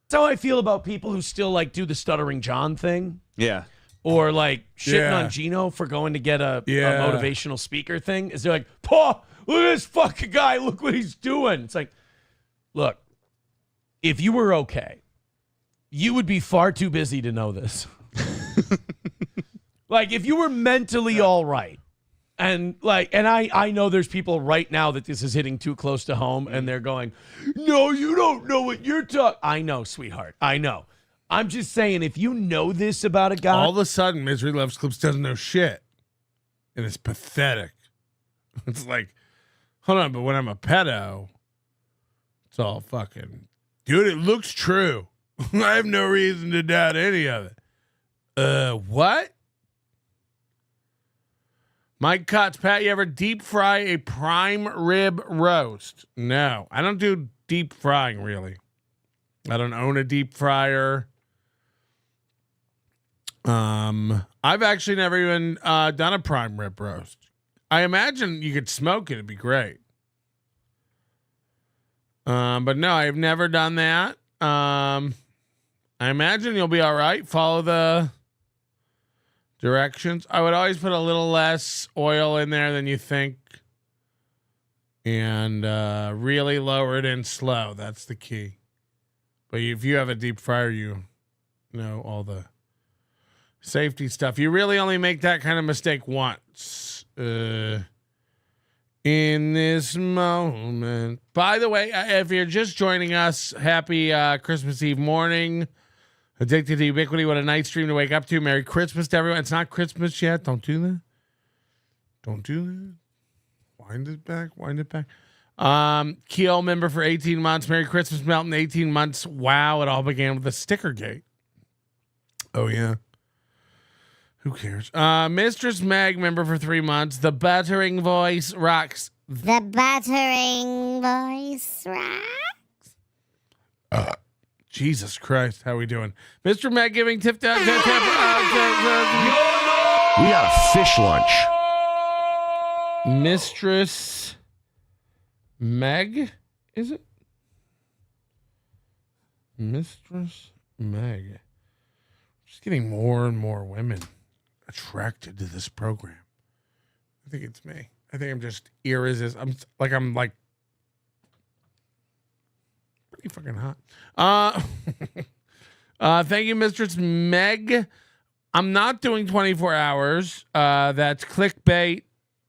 That's how I feel about people who still like do the Stuttering John thing. Yeah. Or like shitting on Gino for going to get a motivational speaker thing. Is they're like, Paul, look at this fucking guy. Look what he's doing. It's like, look, if you were okay, you would be far too busy to know this. Like if you were mentally all right, and I know there's people right now that this is hitting too close to home, and they're going, no, you don't know what you're talking. I know, sweetheart. I know. I'm just saying, if you know this about a guy, all of a sudden, Misery Loves Clips doesn't know shit, and it's pathetic. It's like, hold on, but when I'm a pedo, it's all fucking, dude. It looks true. I have no reason to doubt any of it. What? Mike Cotts, Pat, you ever deep fry a prime rib roast? No, I don't do deep frying, really. I don't own a deep fryer. I've actually never even done a prime rib roast. I imagine you could smoke it. It'd be great. But no, I've never done that. I imagine you'll be all right. Follow the directions. I would always put a little less oil in there than you think. And really lower it in slow. That's the key. But if you have a deep fryer, you know all the safety stuff. You really only make that kind of mistake once. In this moment. By the way, if you're just joining us, happy Christmas Eve morning. Addicted to Ubiquity. What a nice dream to wake up to. Merry Christmas to everyone. It's not Christmas yet. Don't do that. Don't do that. Wind it back. Wind it back. Keel member for 18 months. Merry Christmas, Melton. 18 months. Wow. It all began with a sticker gate. Oh, yeah. Who cares? Mistress Meg member for 3 months. The Battering Voice rocks. The Battering Voice rocks. Jesus Christ, how we doing? Mr. Matt giving tip down. We got a fish lunch. Mistress Meg, is it? Mistress Meg. Just getting more and more women attracted to this program. I think it's me. I think I'm just irresistible. I'm like pretty fucking hot. Thank you, Mistress Meg. I'm not doing 24 hours. That's clickbait.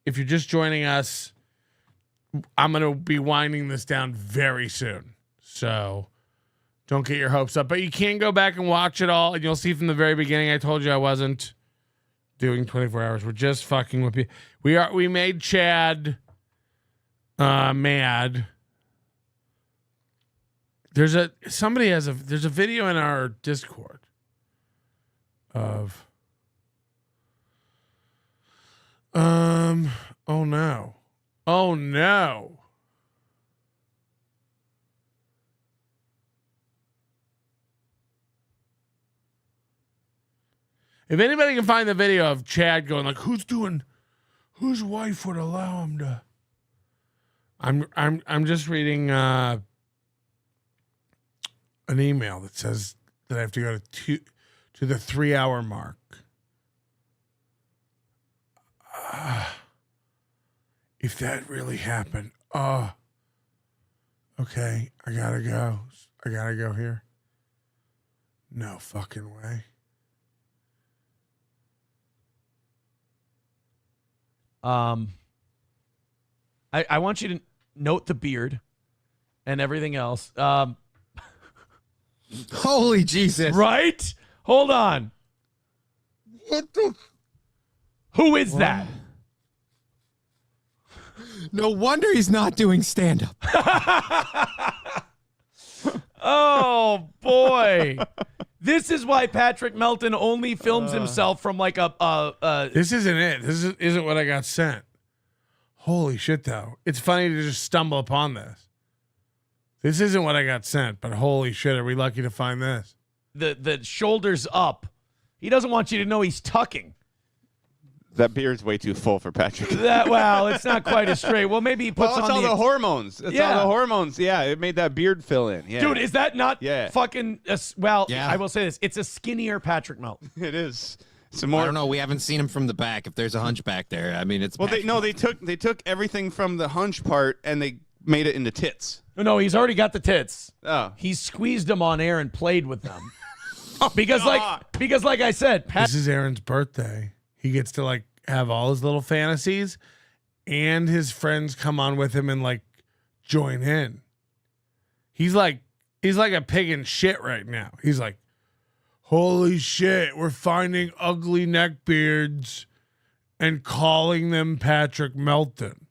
If you're just joining us, I'm going to be winding this down very soon. So don't get your hopes up. But you can go back and watch it all, and you'll see from the very beginning I told you I wasn't doing 24 hours. We're just fucking with you. We made Chad mad. There's a video in our Discord of oh no. If anybody can find the video of Chad going like, whose wife would allow him to? I'm just reading an email that says that I have to go to the 3-hour mark. If that really happened, okay, I gotta go. I gotta go here. No fucking way. I want you to note the beard and everything else. Holy Jesus. Right? Hold on. What the? Who is that? No wonder he's not doing stand-up. Oh, boy. This is why Patrick Melton only films himself from like a This isn't it. This isn't what I got sent. Holy shit, though. It's funny to just stumble upon this. This isn't what I got sent, but holy shit, are we lucky to find this? The shoulders up. He doesn't want you to know he's tucking. That beard's way too full for Patrick. Well, it's not quite as straight. Well, maybe he puts it's on all the hormones. It's all the hormones. Yeah, it made that beard fill in. Yeah. Dude, is that not fucking... Yeah. I will say this. It's a skinnier Patrick Melton. It is. I don't know. We haven't seen him from the back. If there's a hunchback there, I mean, it's... Well, they took everything from the hunch part and they made it into tits. No, he's already got the tits. Oh. He squeezed them on air and played with them. because like I said... This is Aaron's birthday. He gets to like have all his little fantasies and his friends come on with him and like join in. He's like a pig in shit right now. He's like, holy shit, we're finding ugly neckbeards and calling them Patrick Melton.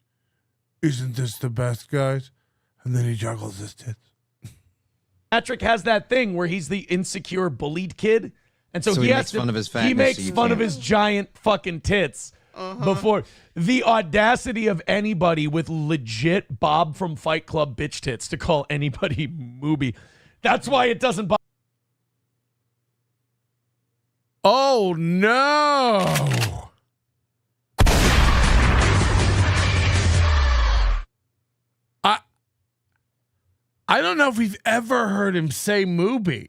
Isn't this the best, guys? And then he juggles his tits. Patrick has that thing where he's the insecure bullied kid. And so he makes fun of his fatness. He makes fun of his giant fucking tits before. The audacity of anybody with legit Bob from Fight Club bitch tits to call anybody mooby. That's why it doesn't bother. Oh, no. I don't know if we've ever heard him say mooby.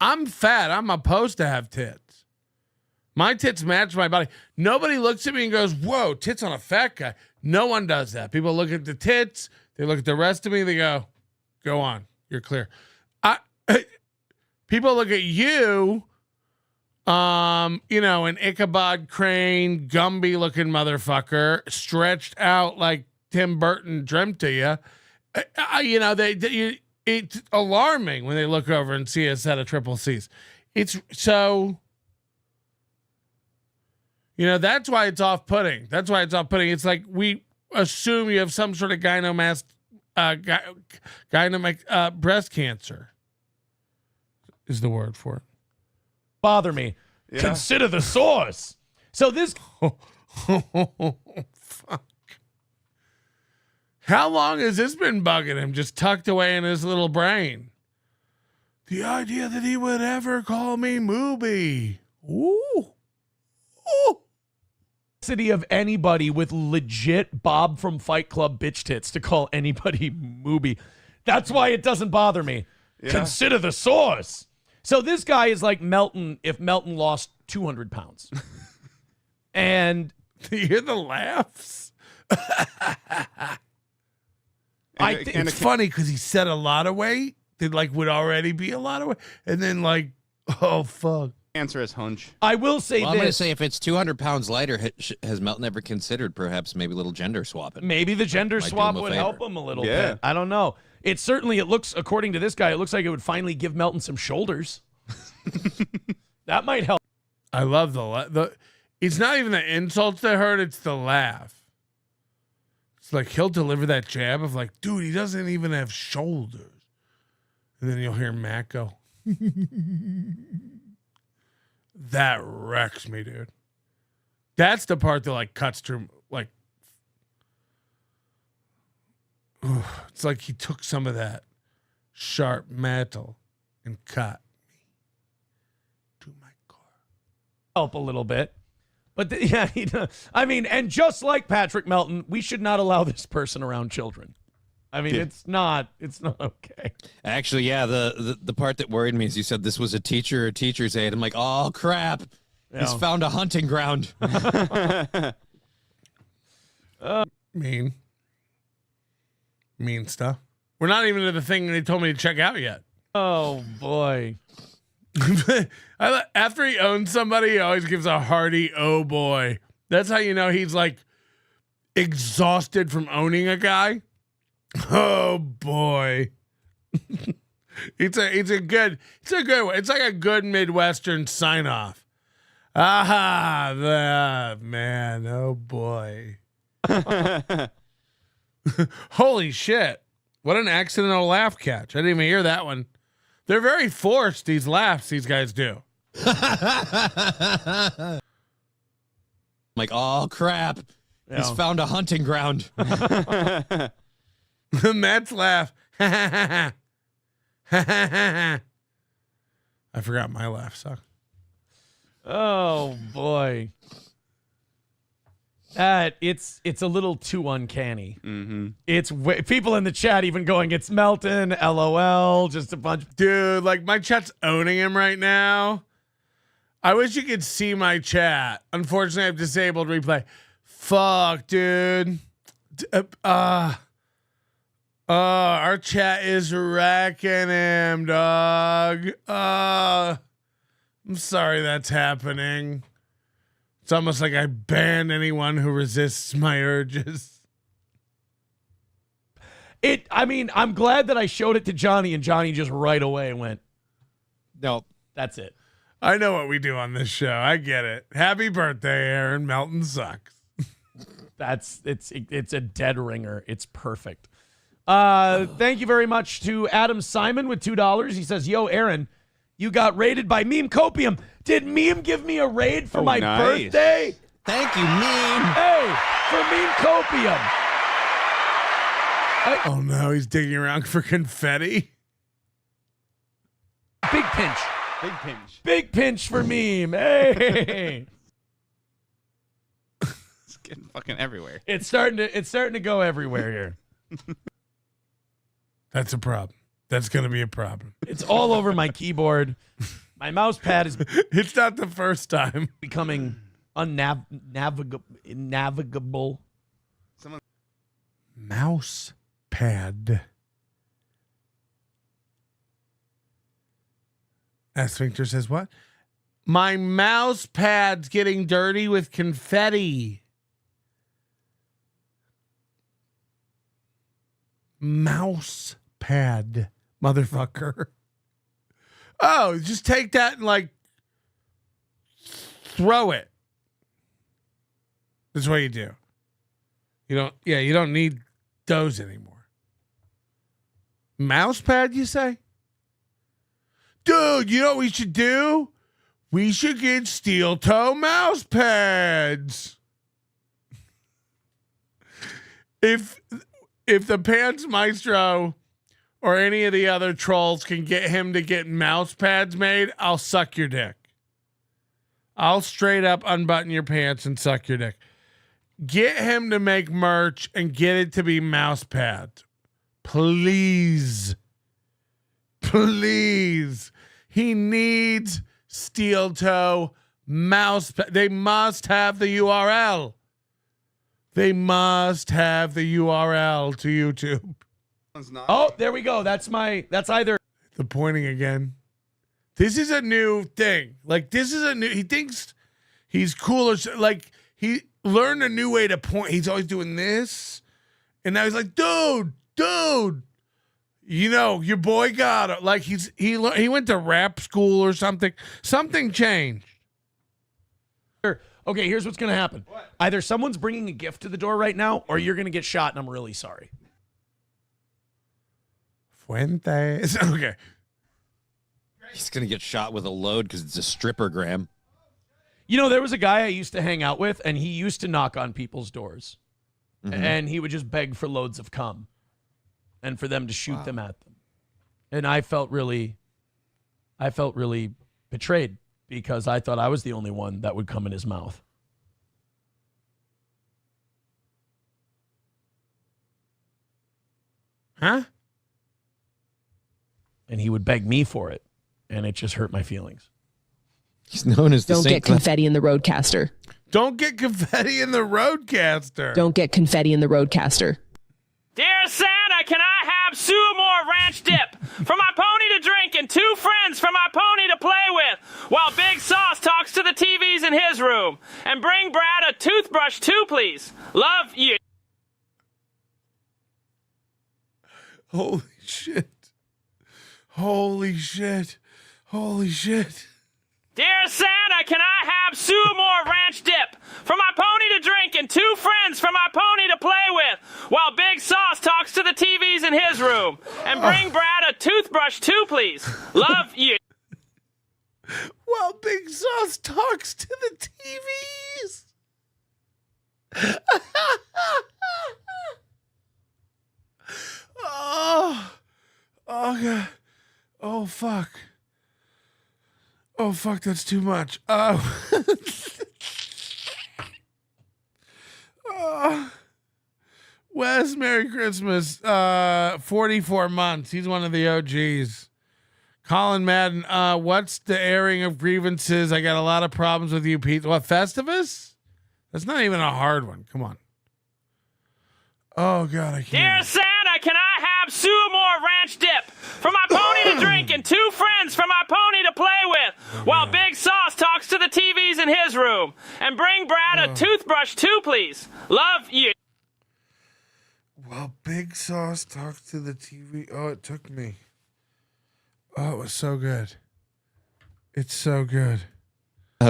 I'm fat. I'm supposed to have tits. My tits match my body. Nobody looks at me and goes, whoa, tits on a fat guy. No one does that. People look at the tits. They look at the rest of me. They go on. You're clear. People look at you, an Ichabod Crane, Gumby looking motherfucker, stretched out like Tim Burton dreamt of you. It's alarming when they look over and see a set of triple C's. It's so, that's why it's off-putting. It's like we assume you have some sort of breast cancer is the word for it. Bother me. Yeah. Consider the source. So this... Fuck. How long has this been bugging him, just tucked away in his little brain? The idea that he would ever call me mooby. Ooh. City of anybody with legit Bob from Fight Club bitch tits to call anybody mooby. That's why it doesn't bother me. Yeah. Consider the source. So this guy is like Melton if Melton lost 200 pounds. And you hear the laughs? It's funny because he said a lot of weight that like would already be a lot of weight, and then like, oh fuck. Answer is hunch. I will say this. I'm going to say if it's 200 pounds lighter, has Melton ever considered perhaps maybe a little gender swapping? Maybe the gender swap would help him a little bit. I don't know. It looks, according to this guy, it looks like it would finally give Melton some shoulders. That might help. I love the it's not even the insults that hurt, it's the laugh. It's like he'll deliver that jab of like, dude, he doesn't even have shoulders. And then you'll hear Matt go, that wrecks me, dude. That's the part that like cuts through, like, it's like he took some of that sharp metal and cut me to my core. Help a little bit. But yeah, I mean, and just like Patrick Melton, we should not allow this person around children. I mean, it's not okay. Actually, yeah, the part that worried me is you said this was a teacher or teacher's aide. I'm like, oh crap, he's found a hunting ground. Mean stuff. We're not even to the thing they told me to check out yet. Oh boy. After he owns somebody, he always gives a hearty "oh boy." That's how you know he's like exhausted from owning a guy. Oh boy. it's a good one. It's like a good Midwestern sign off. Man, oh boy. Holy shit. What an accidental laugh catch. I didn't even hear that one. They're very forced, these laughs these guys do. Like, oh crap. He's found a hunting ground. Matt's laugh. I forgot my laugh suck. Oh boy. It's a little too uncanny. Mm-hmm. It's people in the chat even going, it's Melton, LOL, just a bunch. Dude, like my chat's owning him right now. I wish you could see my chat. Unfortunately, I've disabled replay. Fuck, dude. Our chat is wrecking him, dog. I'm sorry that's happening. It's almost like I ban anyone who resists my urges. I'm glad that I showed it to Johnny, and Johnny just right away went, no, that's it. I know what we do on this show. I get it. Happy birthday, Aaron. Melton sucks. It's a dead ringer. It's perfect. Thank you very much to Adam Simon with $2. He says, yo, Aaron, you got raided by Meme Copium. Did Meme give me a raid for my birthday? Thank you, Meme. Hey, for Meme Copium. Oh no, he's digging around for confetti. Big pinch. Big pinch. Big pinch for Meme. Hey. It's getting fucking everywhere. It's starting to go everywhere here. That's a problem. That's going to be a problem. It's all over my keyboard. My mouse pad is... It's not the first time. Becoming unnavigable. Mouse pad. Sphincter says what? My mouse pad's getting dirty with confetti. Mouse pad, motherfucker. Oh, just take that and like throw it. That's what you do. You don't need those anymore. Mouse pad, you say? Dude, you know what we should do? We should get steel toe mouse pads. If the Pants Maestro or any of the other trolls can get him to get mouse pads made, I'll suck your dick. I'll straight up unbutton your pants and suck your dick. Get him to make merch and get it to be mouse pads. Please. Please. He needs steel toe mouse pad. They must have the URL. They must have the URL to YouTube. Oh, there we go. That's either the pointing again. This is a new thing. Like he thinks he's cooler. Like he learned a new way to point. He's always doing this. And now he's like, dude, you know, your boy got it. Like he went to rap school or something. Something changed. Okay, here's what's going to happen. What? Either someone's bringing a gift to the door right now, or you're going to get shot, and I'm really sorry. Fuentes. Okay. He's going to get shot with a load because it's a stripper, Graham. You know, there was a guy I used to hang out with, and he used to knock on people's doors. Mm-hmm. And he would just beg for loads of cum and for them to shoot them at them. And I felt really betrayed because I thought I was the only one that would come in his mouth. Huh? And he would beg me for it, and it just hurt my feelings. He's known as the Don't Saint get confetti in the roadcaster. Don't get confetti in the roadcaster. Don't get confetti in the roadcaster. Dear Santa, can I have Suamore Ranch Dip for my pony to drink and 2 friends for my pony to play with while Big Sauce talks to the TVs in his room? And bring Brad a toothbrush too, please. Love you. Holy shit. Holy shit. Holy shit. Dear Santa, can I have Suamore Ranch Dip for my pony to drink and 2 friends for my pony to play with while Big Sauce talks to the TVs in his room? And bring Brad a toothbrush too, please. Love you. While Big Sauce talks to the TVs. Oh God. Oh fuck. Oh fuck, that's too much. Wes, Merry Christmas. 44 months. He's one of the OGs. Colin Madden, what's the airing of grievances? I got a lot of problems with you, Pete. What, Festivus? That's not even a hard one. Come on. Oh God, I can't. Dear Santa, can I have Suamore Ranch Dip for my pony to drink and 2 friends for my pony to play with while Big Sauce talks to the TVs in his room? And bring Brad a toothbrush too, please. Love you. Well, Big Sauce talks to the TV. Oh, it took me. Oh, it was so good. It's so good.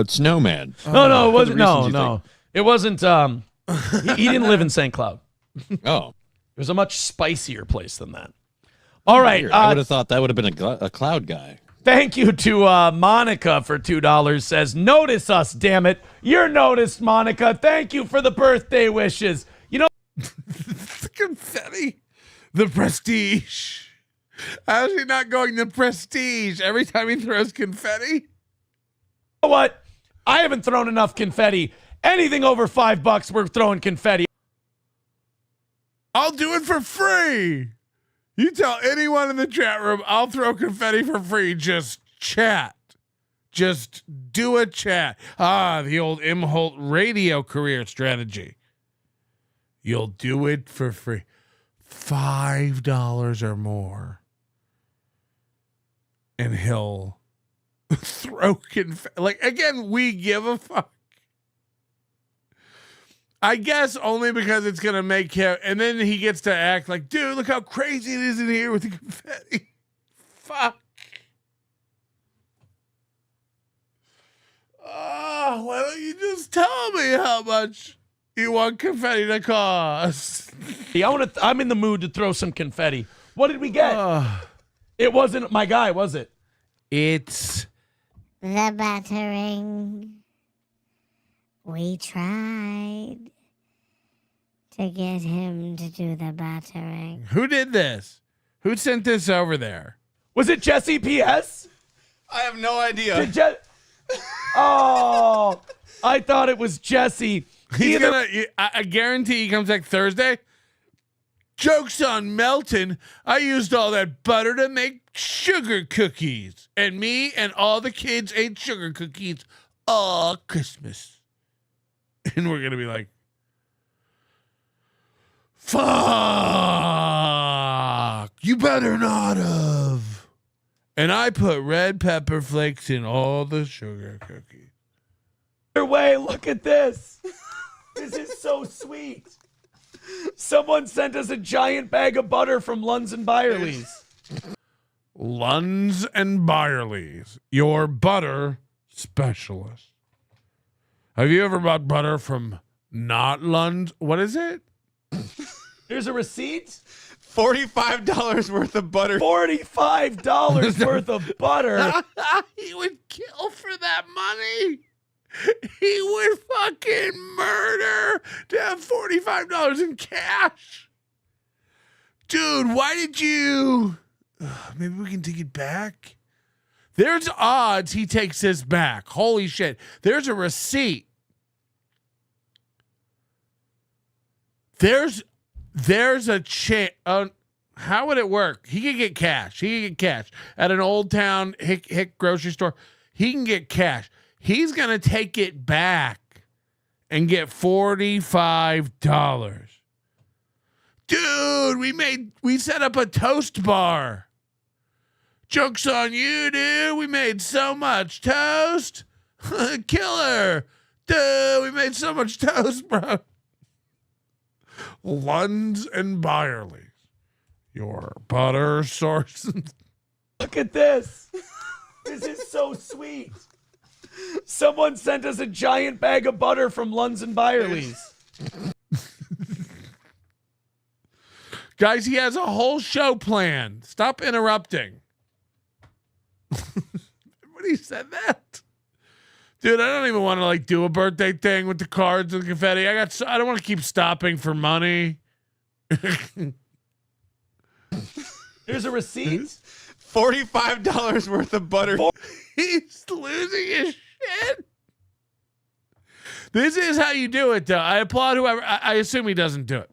Snowman. No, it wasn't. No. It wasn't. He didn't live in St. Cloud. Oh. It was a much spicier place than that. All right. I would have thought that would have been a cloud guy. Thank you to Monica for $2. Says, notice us, damn it. You're noticed, Monica. Thank you for the birthday wishes. You know, the confetti, the prestige. How is he not going the prestige every time he throws confetti? You know what? I haven't thrown enough confetti. Anything over $5, we're throwing confetti. I'll do it for free. You tell anyone in the chat room, I'll throw confetti for free. Just chat. Just do a chat. The old Imholt radio career strategy. You'll do it for free. $5 or more. And he'll throw confetti. Like, again, we give a fuck. I guess only because it's going to make him, and then he gets to act like, dude, look how crazy it is in here with the confetti. Fuck. Oh, why don't you just tell me how much you want confetti to cost? I'm in the mood to throw some confetti. What did we get? It wasn't my guy, was it? It's the battering. We tried to get him to do the battering. Who did this? Who sent this over there? Was it Jesse PS? I have no idea. Oh, I thought it was Jesse. I guarantee he comes back Thursday. Joke's on Melton. I used all that butter to make sugar cookies. And me and all the kids ate sugar cookies all Christmas. And we're going to be like, fuck, you better not have. And I put red pepper flakes in all the sugar cookies. Either way, look at this. This is so sweet. Someone sent us a giant bag of butter from Lunds and Byerly's. Lunds and Byerly's, your butter specialist. Have you ever bought butter from not Lund? What is it? Here's a receipt. $45 worth of butter. $45 worth of butter. He would kill for that money. He would fucking murder to have $45 in cash. Dude, why did you... Maybe we can take it back. There's odds he takes this back. Holy shit. There's a receipt. There's a chance. How would it work? He can get cash. At an Old Town Hick grocery store. He can get cash. He's going to take it back and get $45. Dude, we set up a toast bar. Joke's on you, dude. We made so much toast. Killer. Dude, we made so much toast, bro. Lunds and Byerly's. Your butter source. Look at this. This is so sweet. Someone sent us a giant bag of butter from Lunds and Byerly's. Guys, he has a whole show planned. Stop interrupting. Everybody said that. Dude, I don't even want to do a birthday thing with the cards and the confetti. I don't want to keep stopping for money. Here's a receipt. $45 worth of butter. He's losing his shit. This is how you do it, though. I applaud whoever. I assume he doesn't do it.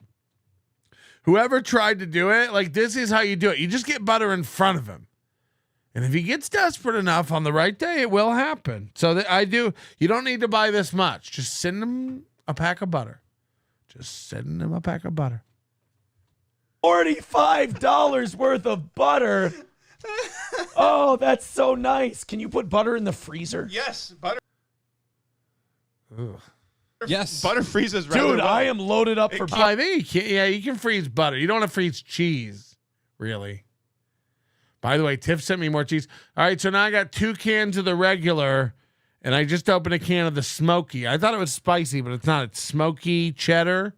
Whoever tried to do it, this is how you do it. You just get butter in front of him. And if he gets desperate enough on the right day, it will happen. So you don't need to buy this much. Just send him a pack of butter. $45 worth of butter. Oh, that's so nice. Can you put butter in the freezer? Yes, butter. Ugh. Yes, butter freezes rather Dude, well. I am loaded up for butter. I think you can freeze butter. You don't want to freeze cheese, really. By the way, Tiff sent me more cheese. All right, so now I got 2 cans of the regular, and I just opened a can of the smoky. I thought it was spicy, but it's not. It's smoky cheddar,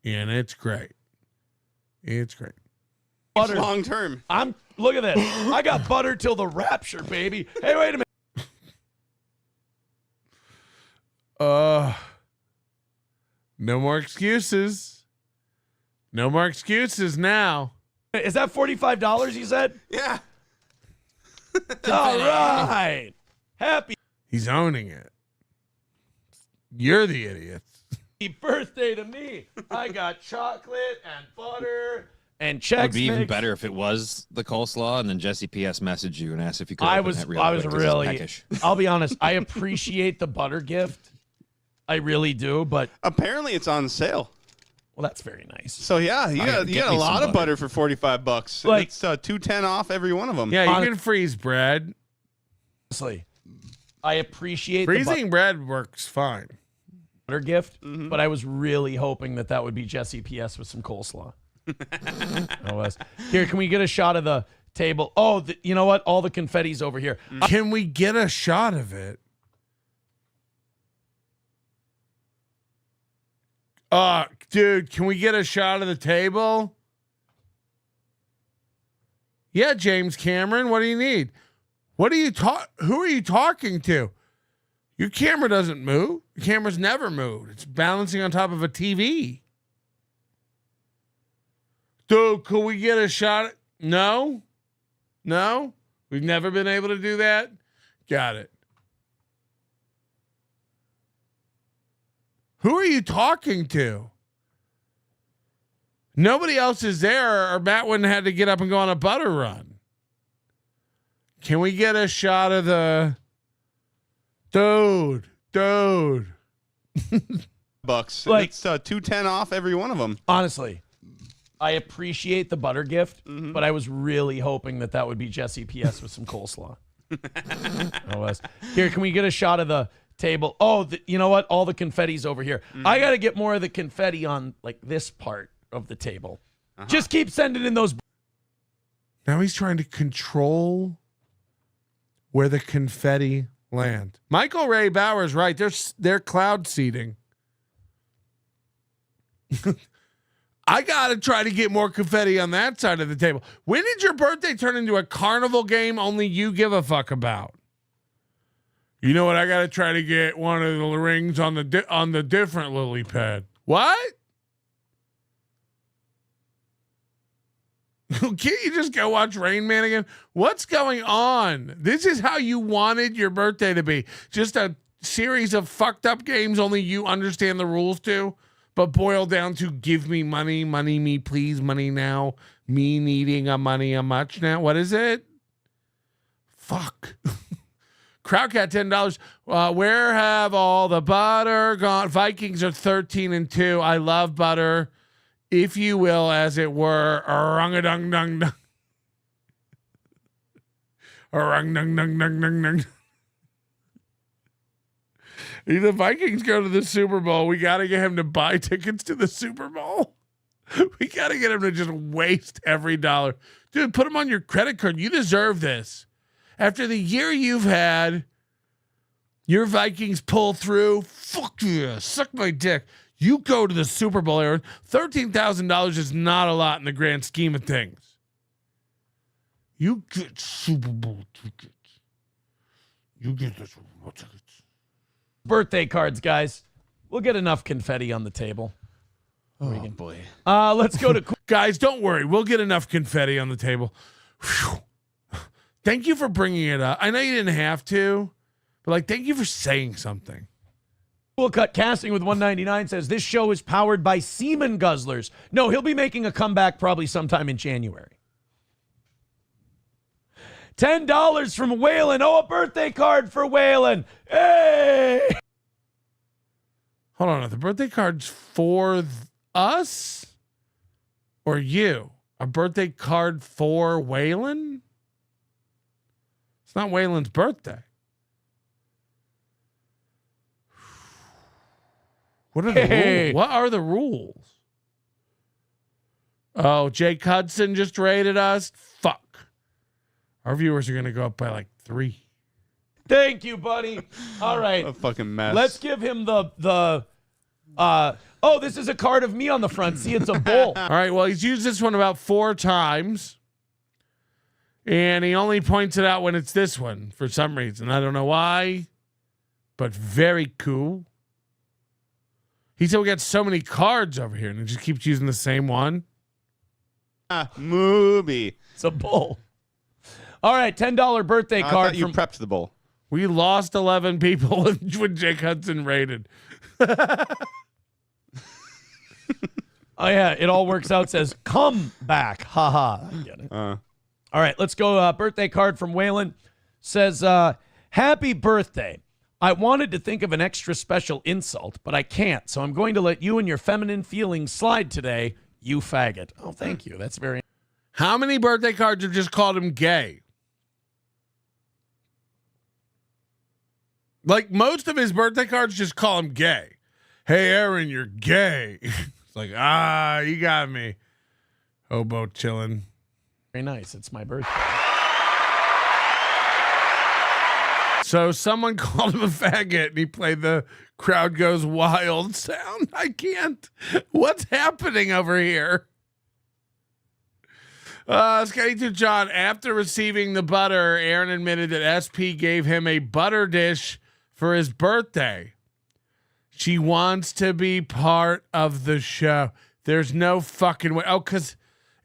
and it's great. It's great. Butter long term. Look at this. I got butter till the rapture, baby. Hey, wait a minute. No more excuses. No more excuses now. Is that $45 you said? Yeah. All right. Happy He's owning it. You're the idiot. birthday to me. I got chocolate and butter and It Chex would be even Mix. better if it was the coleslaw, and then Jesse PS messaged you and asked if you could. I open was that real I was quick 'cause it's really peckish. I'll be honest, I appreciate the butter gift. I really do, but apparently it's on sale. Well, that's very nice. So yeah, you got a lot of butter for $45. It's $2.10 off every one of them. Yeah, you can freeze bread. Honestly, I appreciate freezing bread works fine. Butter gift, but I was really hoping that would be Jesse PS with some coleslaw. I was. Here, can we get a shot of the table? Oh, you know what? All the confetti's over here. Can we get a shot of it? Dude, can we get a shot of the table? Yeah, James Cameron, what do you need? Who are you talking to? Your camera doesn't move. Your camera's never moved. It's balancing on top of a TV. Dude, could we get a shot? No? We've never been able to do that? Got it. Who are you talking to? Nobody else is there, or Matt wouldn't have had to get up and go on a butter run. Can we get a shot of the... Dude. Bucks. It's $2.10 off every one of them. Honestly, I appreciate the butter gift, but I was really hoping that would be Jesse PS with some coleslaw. I was. Here, can we get a shot of the table? Oh, you know what? All the confetti's over here. I got to get more of the confetti on this part of the table. Just keep sending in those. Now he's trying to control where the confetti land. Michael Ray Bauer's right. They're cloud seeding. I got to try to get more confetti on that side of the table. When did your birthday turn into a carnival game only you give a fuck about? You know what? I got to try to get one of the rings on the different lily pad. What? Can't you just go watch Rain Man again? What's going on? This is how you wanted your birthday to be. Just a series of fucked up games only you understand the rules to, but boil down to give me money, money me please, money now, me needing a money a much now. What is it? Fuck. Crowdcat $10. Where have all the butter gone? Vikings are 13-2. I love butter. If you will, as it were, orang-a-dung-dung-dung. Orang-dung-dung-dung-dung-dung. If the Vikings go to the Super Bowl, we got to get him to buy tickets to the Super Bowl. We got to get him to just waste every dollar. Dude, put him on your credit card. You deserve this. After the year you've had, your Vikings pull through. Fuck yeah, suck my dick. You go to the Super Bowl, Aaron. $13,000 is not a lot in the grand scheme of things. You get Super Bowl tickets. You get the Super Bowl tickets. Birthday cards, guys. We'll get enough confetti on the table. Oh, boy. Let's go to... Guys, don't worry. We'll get enough confetti on the table. Whew. Thank you for bringing it up. I know you didn't have to, but thank you for saying something. Cool Cut Casting with 199 says this show is powered by semen guzzlers. No, he'll be making a comeback probably sometime in January. $10 from Waylon. Oh, a birthday card for Waylon. Hey! Hold on. Are the birthday cards for us or you? A birthday card for Waylon? It's not Waylon's birthday. What are the rules? What are the rules? Oh, Jake Hudson just rated us. Fuck. Our viewers are going to go up by 3. Thank you, buddy. All right. A fucking mess. Let's give him the oh, this is a card of me on the front. See, it's a bull. All right. Well, he's used this one about 4 times. And he only points it out when it's this one for some reason. I don't know why, but very cool. He said we got so many cards over here, and he just keeps using the same one. Movie. It's a bull. All right, $10 birthday card. I thought you prepped the bull. We lost 11 people when Jake Hudson rated. Oh, yeah, it all works out. Says, come back. Ha ha. I get it. All right, let's go. Birthday card from Waylon says, happy birthday. I wanted to think of an extra special insult, but I can't, so I'm going to let you and your feminine feelings slide today, you faggot. Oh, thank you. That's very... How many birthday cards have just called him gay? Most of his birthday cards just call him gay. Hey, Aaron, you're gay. It's you got me. Hobo chilling. Very nice. It's my birthday. So someone called him a faggot and he played the crowd goes wild sound. I can't. What's happening over here? Scotty to John. After receiving the butter, Aaron admitted that SP gave him a butter dish for his birthday. She wants to be part of the show. There's no fucking way. Oh, because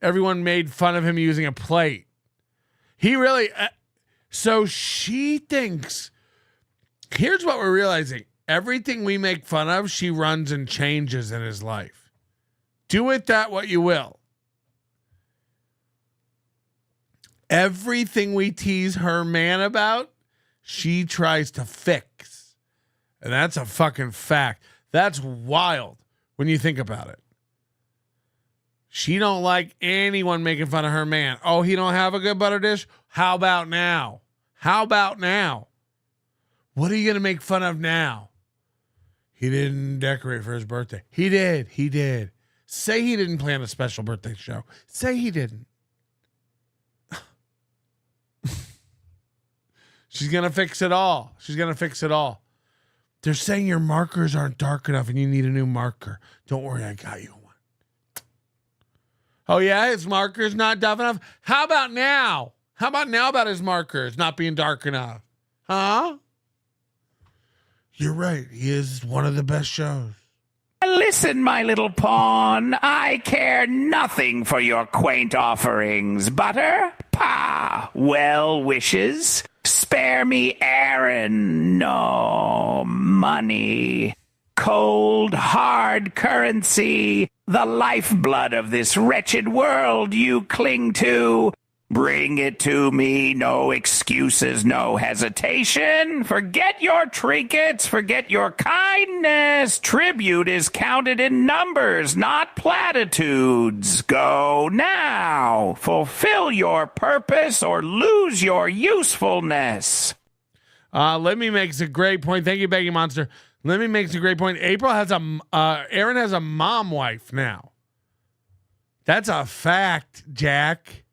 everyone made fun of him using a plate. He really... So she thinks, here's what we're realizing. Everything we make fun of, she runs and changes in his life. Do with that what you will. Everything we tease her man about, she tries to fix. And that's a fucking fact. That's wild when you think about it. She don't like anyone making fun of her man. Oh, he don't have a good butter dish? How about now? How about now? What are you going to make fun of now? He didn't decorate for his birthday. He did. He did. Say he didn't plan a special birthday show. Say he didn't. She's going to fix it all. She's going to fix it all. They're saying your markers aren't dark enough and you need a new marker. Don't worry, I got you one. Oh, yeah, his marker's not dark enough? How about now? How about now about his markers not being dark enough? Huh? You're right. He is one of the best shows. Listen, my little pawn, I care nothing for your quaint offerings. Butter? Pah! Well wishes? Spare me Aaron. No money. Cold, hard currency. The lifeblood of this wretched world you cling to. Bring it to me, no excuses, no hesitation. Forget your trinkets, forget your kindness. Tribute is counted in numbers, not platitudes. Go now. Fulfill your purpose or lose your usefulness. Lemmy makes a great point. Thank you, Begging Monster. Lemmy makes a great point. Aaron has a mom wife now. That's a fact, Jack.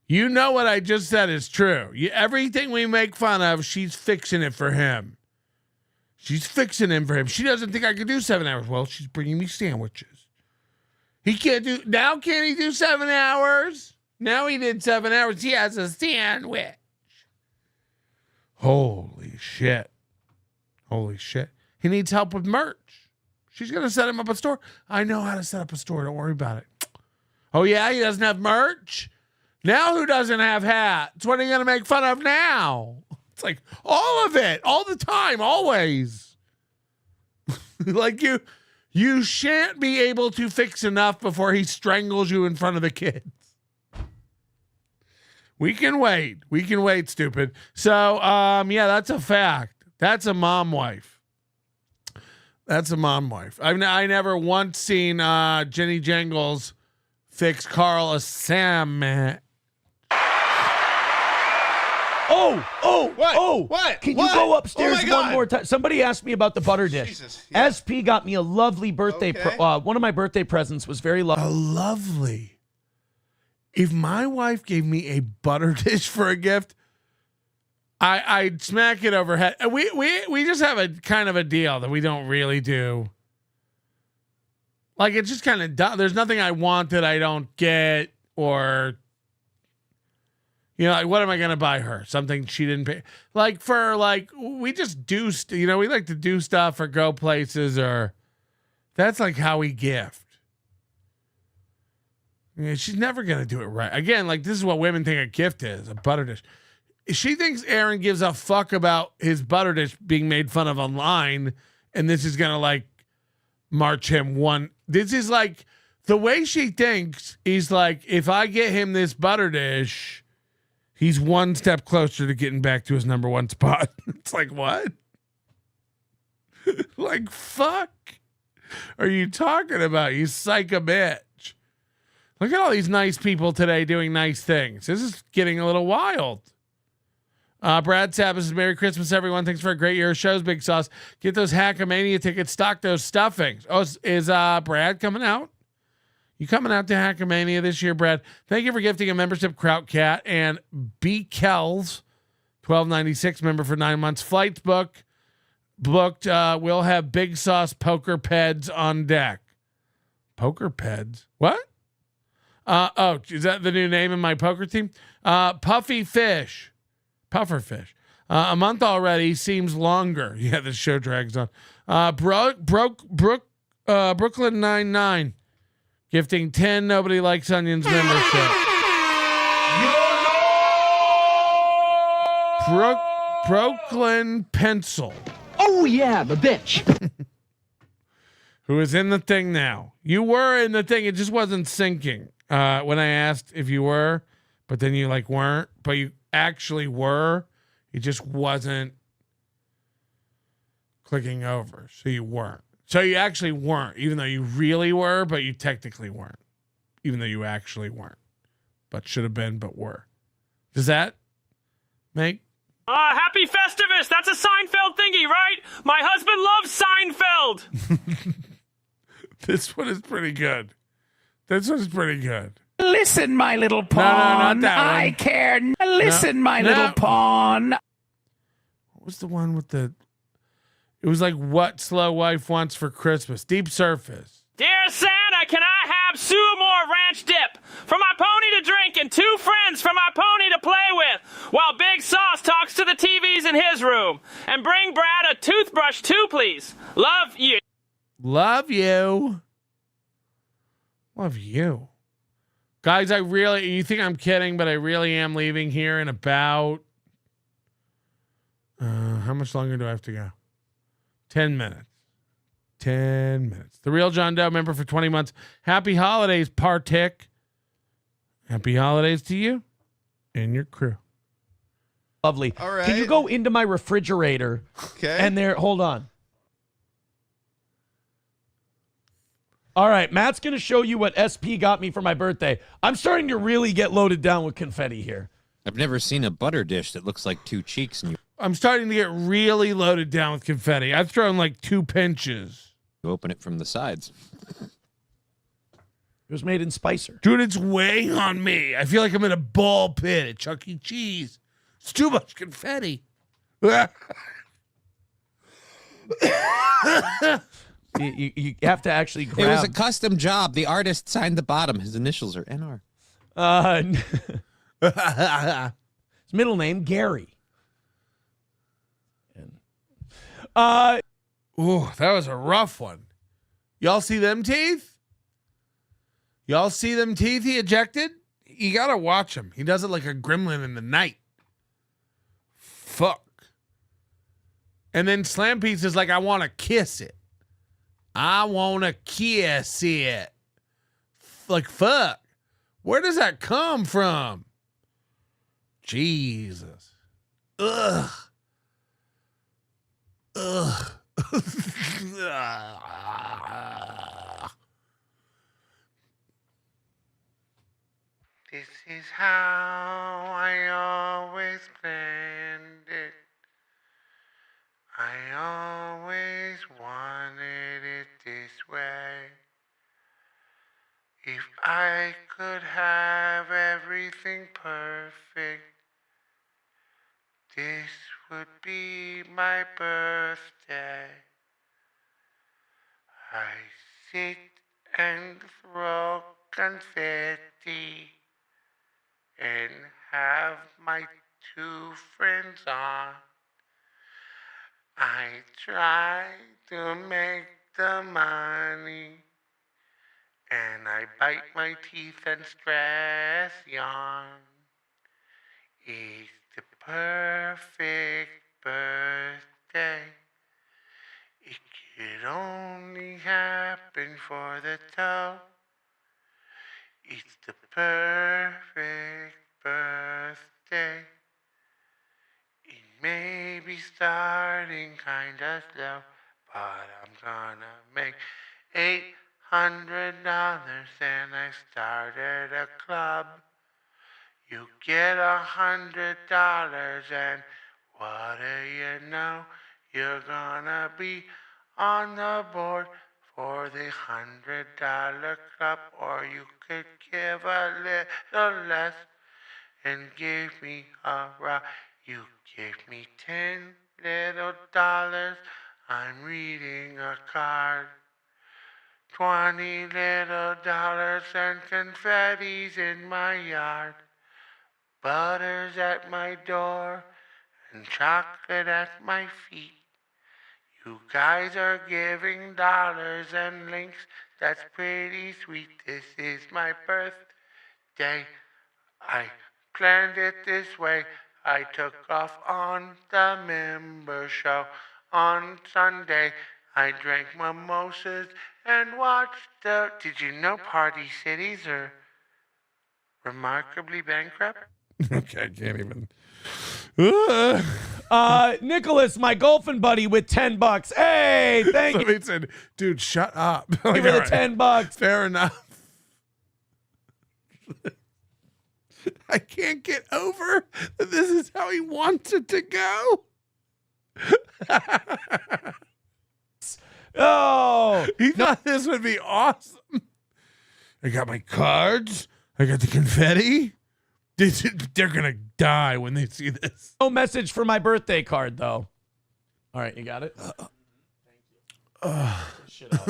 You know what I just said is true. Everything we make fun of, she's fixing it for him. She's fixing him for him. She doesn't think I could do 7 hours. Well, she's bringing me sandwiches. He can't do, now can he do 7 hours? Now he did 7 hours. He has a sandwich. Holy shit. Holy shit. He needs help with merch. She's going to set him up a store. I know how to set up a store. Don't worry about it. Oh, yeah? He doesn't have merch? Now who doesn't have hats? What are you going to make fun of now? It's like all of it, all the time, always. Like you shan't be able to fix enough before he strangles you in front of the kids. We can wait. We can wait, stupid. So, yeah, that's a fact. That's a mom wife. That's a mom wife. I never once seen Jenny Jangles fix Carl a sandwich. What? Can you go upstairs one more time? Somebody asked me about the butter dish. Jesus, yeah. SP got me a lovely birthday. One of my birthday presents was very lovely. Lovely. If my wife gave me a butter dish for a gift, I'd smack it overhead. We just have a kind of a deal that we don't really do. Like, it's just kind of dumb. There's nothing I want that I don't get, or, you know, like, what am I going to buy her? Something she didn't pay. Like, we just do, we like to do stuff or go places, or that's like how we gift. Yeah, she's never going to do it right. Again, like, this is what women think a gift is, a butter dish. She thinks Aaron gives a fuck about his butter dish being made fun of online, and this is going to, like, march him one. This is like, the way she thinks is like, if I get him this butter dish, he's one step closer to getting back to his number one spot. It's like, what? Like, fuck are you talking about, you psycho bitch? Look at all these nice people today doing nice things. This is getting a little wild. Brad Sabbath says, Merry Christmas, everyone. Thanks for a great year of shows, Big Sauce. Get those Hackamania tickets, stock those stuffings. Oh, is Brad coming out? You coming out to Hackamania this year, Brad? Thank you for gifting a membership, Krautcat, and B. Kells, $12.96 member for 9 months. Flights booked. We'll have Big Sauce Poker Peds on deck. Poker Peds? What? Is that the new name of my poker team? Puffy Fish. Puffer fish. A month already seems longer. Yeah, this show drags on. Brooklyn 99 gifting 10 Nobody Likes Onions membership. Brooklyn Pencil. Oh yeah, the bitch. Who is in the thing now? You were in the thing. It just wasn't syncing when I asked if you were, but then you like weren't. But you actually were. It just wasn't clicking over. So you weren't. So you actually weren't, even though you really were, but you technically weren't. Even though you actually weren't. But should have been, but were. Does that make? Happy Festivus. That's a Seinfeld thingy, right? My husband loves Seinfeld. This one is pretty good. This one's pretty good. Listen, my little pawn. No, not that one. I care. Listen, my little pawn. What was the one with the? It was like what Slow Wife wants for Christmas. Deep Surface. Dear Santa, can I have Suamore ranch dip for my pony to drink and 2 friends for my pony to play with while Big Sauce talks to the TVs in his room? And bring Brad a toothbrush too, please. Love you. Love you. Love you. Guys, you think I'm kidding, but I really am leaving here in about, how much longer do I have to go? 10 minutes. 10 minutes. The Real John Doe member for 20 months. Happy holidays, Partic. Happy holidays to you and your crew. Lovely. All right. Can you go into my refrigerator? Okay. And hold on. All right, Matt's going to show you what SP got me for my birthday. I'm starting to really get loaded down with confetti here. I've never seen a butter dish that looks like two cheeks. And I'm starting to get really loaded down with confetti. I've thrown like 2 pinches. you open it from the sides. It was made in Spicer. Dude, it's weighing on me. I feel like I'm in a ball pit at Chuck E. Cheese. It's too much confetti. You have to actually grab. It was a custom job. The artist signed the bottom. His initials are NR. His middle name, Gary. Ooh, that was a rough one. Y'all see them teeth? Y'all see them teeth he ejected? You gotta watch him. He does it like a gremlin in the night. Fuck. And then Slam Piece is like, I want to kiss it. I want to kiss it. Like, fuck. Where does that come from? Jesus. Ugh. Ugh. This is how I always planned it. I always wanted it this way. If I could have everything perfect, this would be my birthday. I sit and throw confetti and have my 2 friends on. I try to make the money, and I bite my teeth and stress yawn. It's the perfect birthday. It could only happen for the toe. It's the perfect birthday. It may be starting kinda slow, but I'm gonna make $800 and I started a club. You get $100 and what do you know? You're gonna be on the board for the $100 club, or you could give a little less and give me a rock. You give me 10 little dollars, I'm reading a card. 20 little dollars and confetti's in my yard. Butter's at my door and chocolate at my feet. You guys are giving dollars and links, that's pretty sweet. This is my birthday. I planned it this way. I took off on the member show. On Sunday, I drank mimosas and watched the... Did you know Party Cities are remarkably bankrupt? Okay, I can't even. Nicholas, my golfing buddy, with $10. Hey, thank you. Somebody said, dude, shut up. Give me the $10. Fair enough. I can't get over that this is how he wants it to go. Oh, he thought this would be awesome. I got my cards. I got the confetti. They're going to die when they see this. No message for my birthday card, though. All right, you got it? Shit out.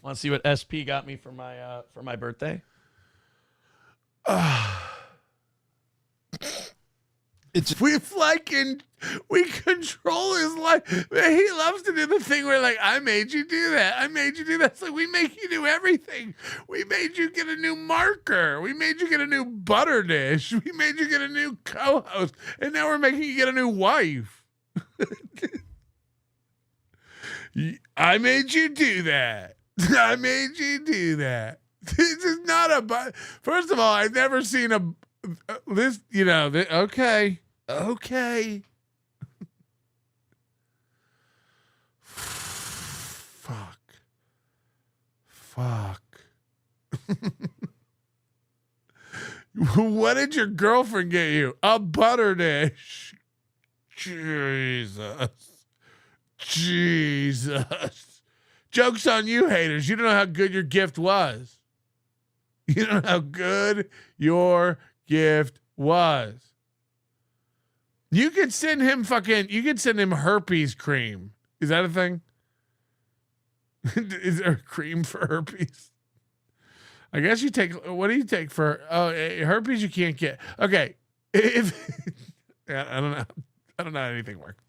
Want to see what SP got me for my birthday? We control his life. Man, he loves to do the thing where like, I made you do that. I made you do that. It's like we make you do everything. We made you get a new marker. We made you get a new butter dish. We made you get a new co-host. And now we're making you get a new wife. I made you do that. I made you do that. This is not a first of all, I've never seen this, okay. Fuck. What did your girlfriend get you? A butter dish. Jesus. Joke's on you, haters. You don't know how good your gift was. You don't know how good your gift was. You could send him herpes cream. Is that a thing? Is there a cream for herpes? I guess you take, what do you take for, herpes you can't get. Okay. I don't know how anything works.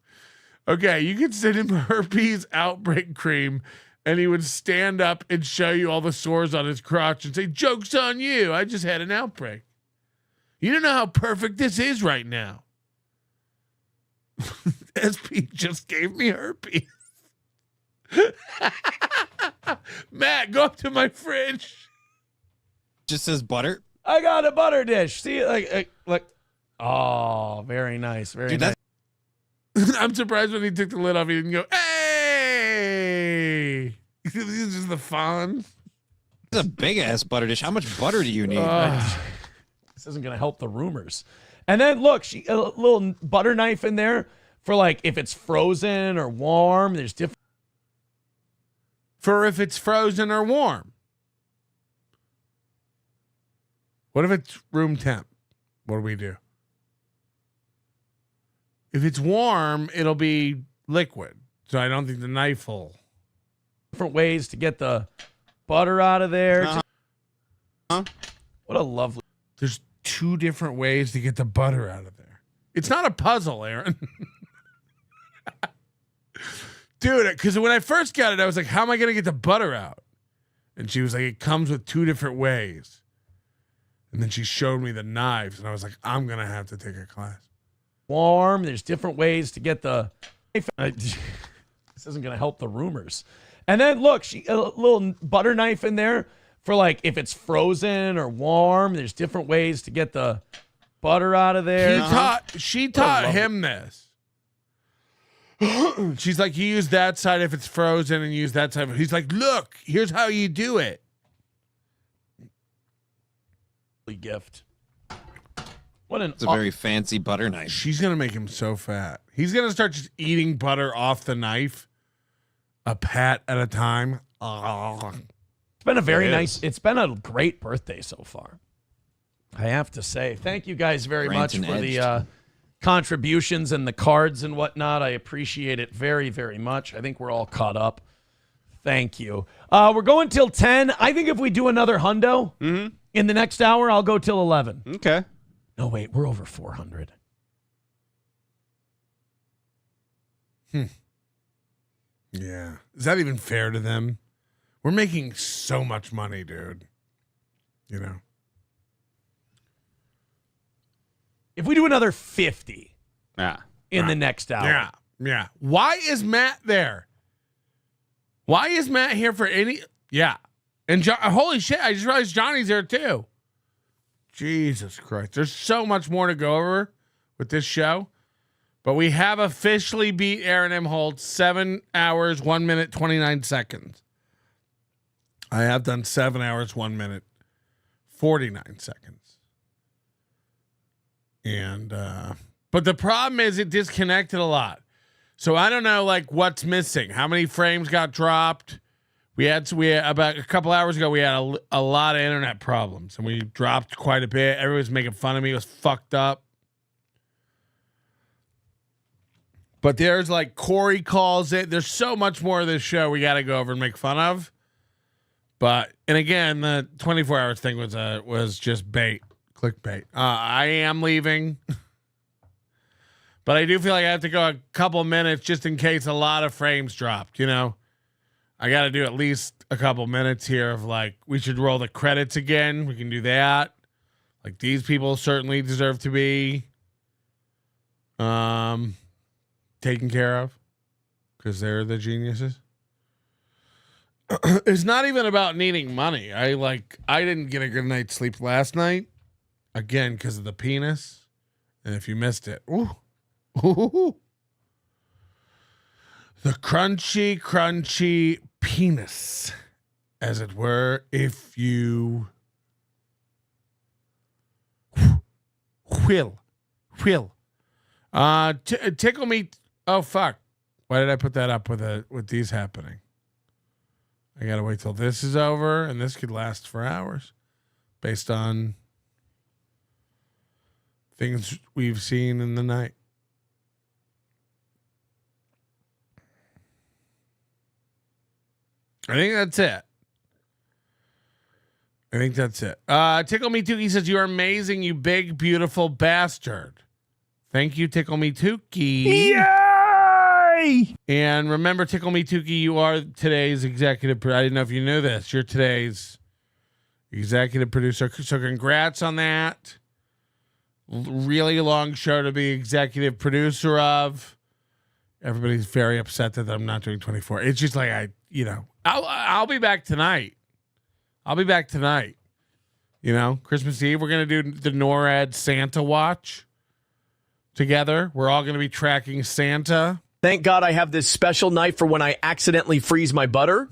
Okay. You could send him herpes outbreak cream and he would stand up and show you all the sores on his crotch and say, joke's on you. I just had an outbreak. You don't know how perfect this is right now. SP just gave me herpes. Matt, go up to my fridge. Just says butter. I got a butter dish. See, like, oh, very nice, very nice. I'm surprised when he took the lid off, he didn't go, hey. These are just the fawns. It's a big ass butter dish. How much butter do you need? This isn't gonna help the rumors. And then look, a little butter knife in there for like if it's frozen or warm. There's different. For if it's frozen or warm. What if it's room temp? What do we do? If it's warm, it'll be liquid. So I don't think the knife will. Different ways to get the butter out of there. What a lovely. There's 2 different ways to get the butter out of there. It's not a puzzle, Aaron. Dude, because when I first got it, I was like, how am I going to get the butter out? And she was like, it comes with 2 different ways. And then she showed me the knives, and I was like, I'm going to have to take a class. Warm. There's different ways to get the. This isn't going to help the rumors. And then look, a little butter knife in there for like if it's frozen or warm. There's different ways to get the butter out of there. She taught him this. She's like, you use that side if it's frozen and use that side. He's like, look, here's how you do it. Gift. It's a very fancy butter knife. She's going to make him so fat. He's going to start just eating butter off the knife, a pat at a time. It's been a very nice, it's been a great birthday so far. I have to say, thank you guys very much for the contributions and the cards and whatnot. I appreciate it very, very much. I think we're all caught up. Thank you. We're going till 10. I think if we do another hundo in the next hour, I'll go till 11. Okay. No, wait, we're over 400. Yeah. Is that even fair to them? We're making so much money, dude. You know? If we do another 50 in the next hour. Yeah. Why is Matt there? Why is Matt here for any? Yeah. And holy shit, I just realized Johnny's there too. Jesus Christ. There's so much more to go over with this show. But we have officially beat Aaron M. Holt 7 hours, 1 minute, 29 seconds. I have done 7 hours, 1 minute, 49 seconds. And, but the problem is it disconnected a lot. So I don't know, like, what's missing. How many frames got dropped? We had about a couple hours ago, we had a lot of internet problems, and we dropped quite a bit. Everyone was making fun of me. It was fucked up. But there's like Corey calls it. There's so much more of this show we got to go over and make fun of. But, and again, the 24 hours thing was just bait, clickbait. I am leaving. But I do feel like I have to go a couple minutes just in case a lot of frames dropped, you know? I got to do at least a couple minutes here of like, we should roll the credits again. We can do that. Like, these people certainly deserve to be taken care of because they're the geniuses. It's not even about needing money. I didn't get a good night's sleep last night, again, because of the penis. And if you missed it, ooh. The crunchy, crunchy penis, as it were, if you will. Tickle me. Oh, fuck. Why did I put that up with these happening? I got to wait till this is over, and this could last for hours based on things we've seen in the night. I think that's it. Tickle Me Tookie says, "You're amazing, you big, beautiful bastard." Thank you, Tickle Me Tookie. Yay! And remember, Tickle Me Tookie, you are today's executive. I didn't know if you knew this. You're today's executive producer. So congrats on that. Really long show to be executive producer of. Everybody's very upset that I'm not doing 24. It's just like I'll be back tonight. You know, Christmas Eve, we're going to do the NORAD Santa Watch together. We're all going to be tracking Santa. Thank God I have this special knife for when I accidentally freeze my butter.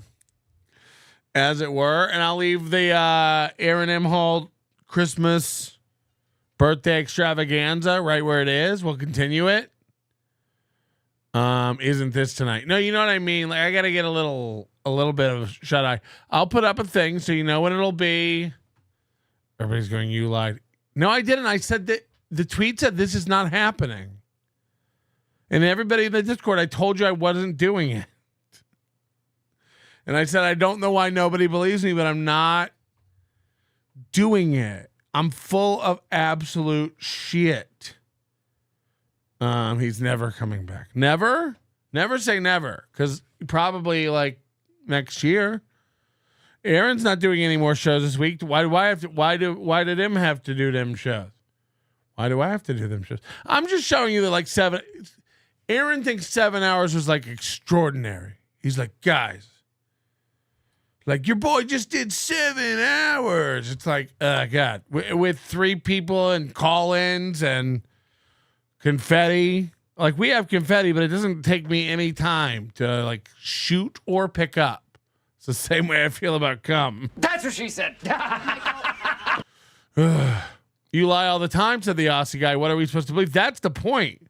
As it were. And I'll leave the Aaron M. Hall Christmas birthday extravaganza right where it is. We'll continue it. Isn't this tonight? No, you know what I mean? Like, I got to get a little bit of shut eye. I'll put up a thing so you know when it'll be. Everybody's going, "You lied." No, I didn't. I said that the tweet said this is not happening. And everybody in the Discord, I told you I wasn't doing it. And I said, I don't know why nobody believes me, but I'm not doing it. I'm full of absolute shit. He's never coming back. Never say never, because probably like next year. Aaron's not doing any more shows this week. Why do I have to? Why did him have to do them shows? Why do I have to do them shows? I'm just showing you that like 7. Aaron thinks 7 hours was like extraordinary. He's like, guys, like your boy just did 7 hours. It's like, God, with 3 people and call-ins and confetti. Like, we have confetti, but it doesn't take me any time to like shoot or pick up. It's the same way I feel about cum. That's what she said. You lie all the time, said the Aussie guy. What are we supposed to believe? That's the point.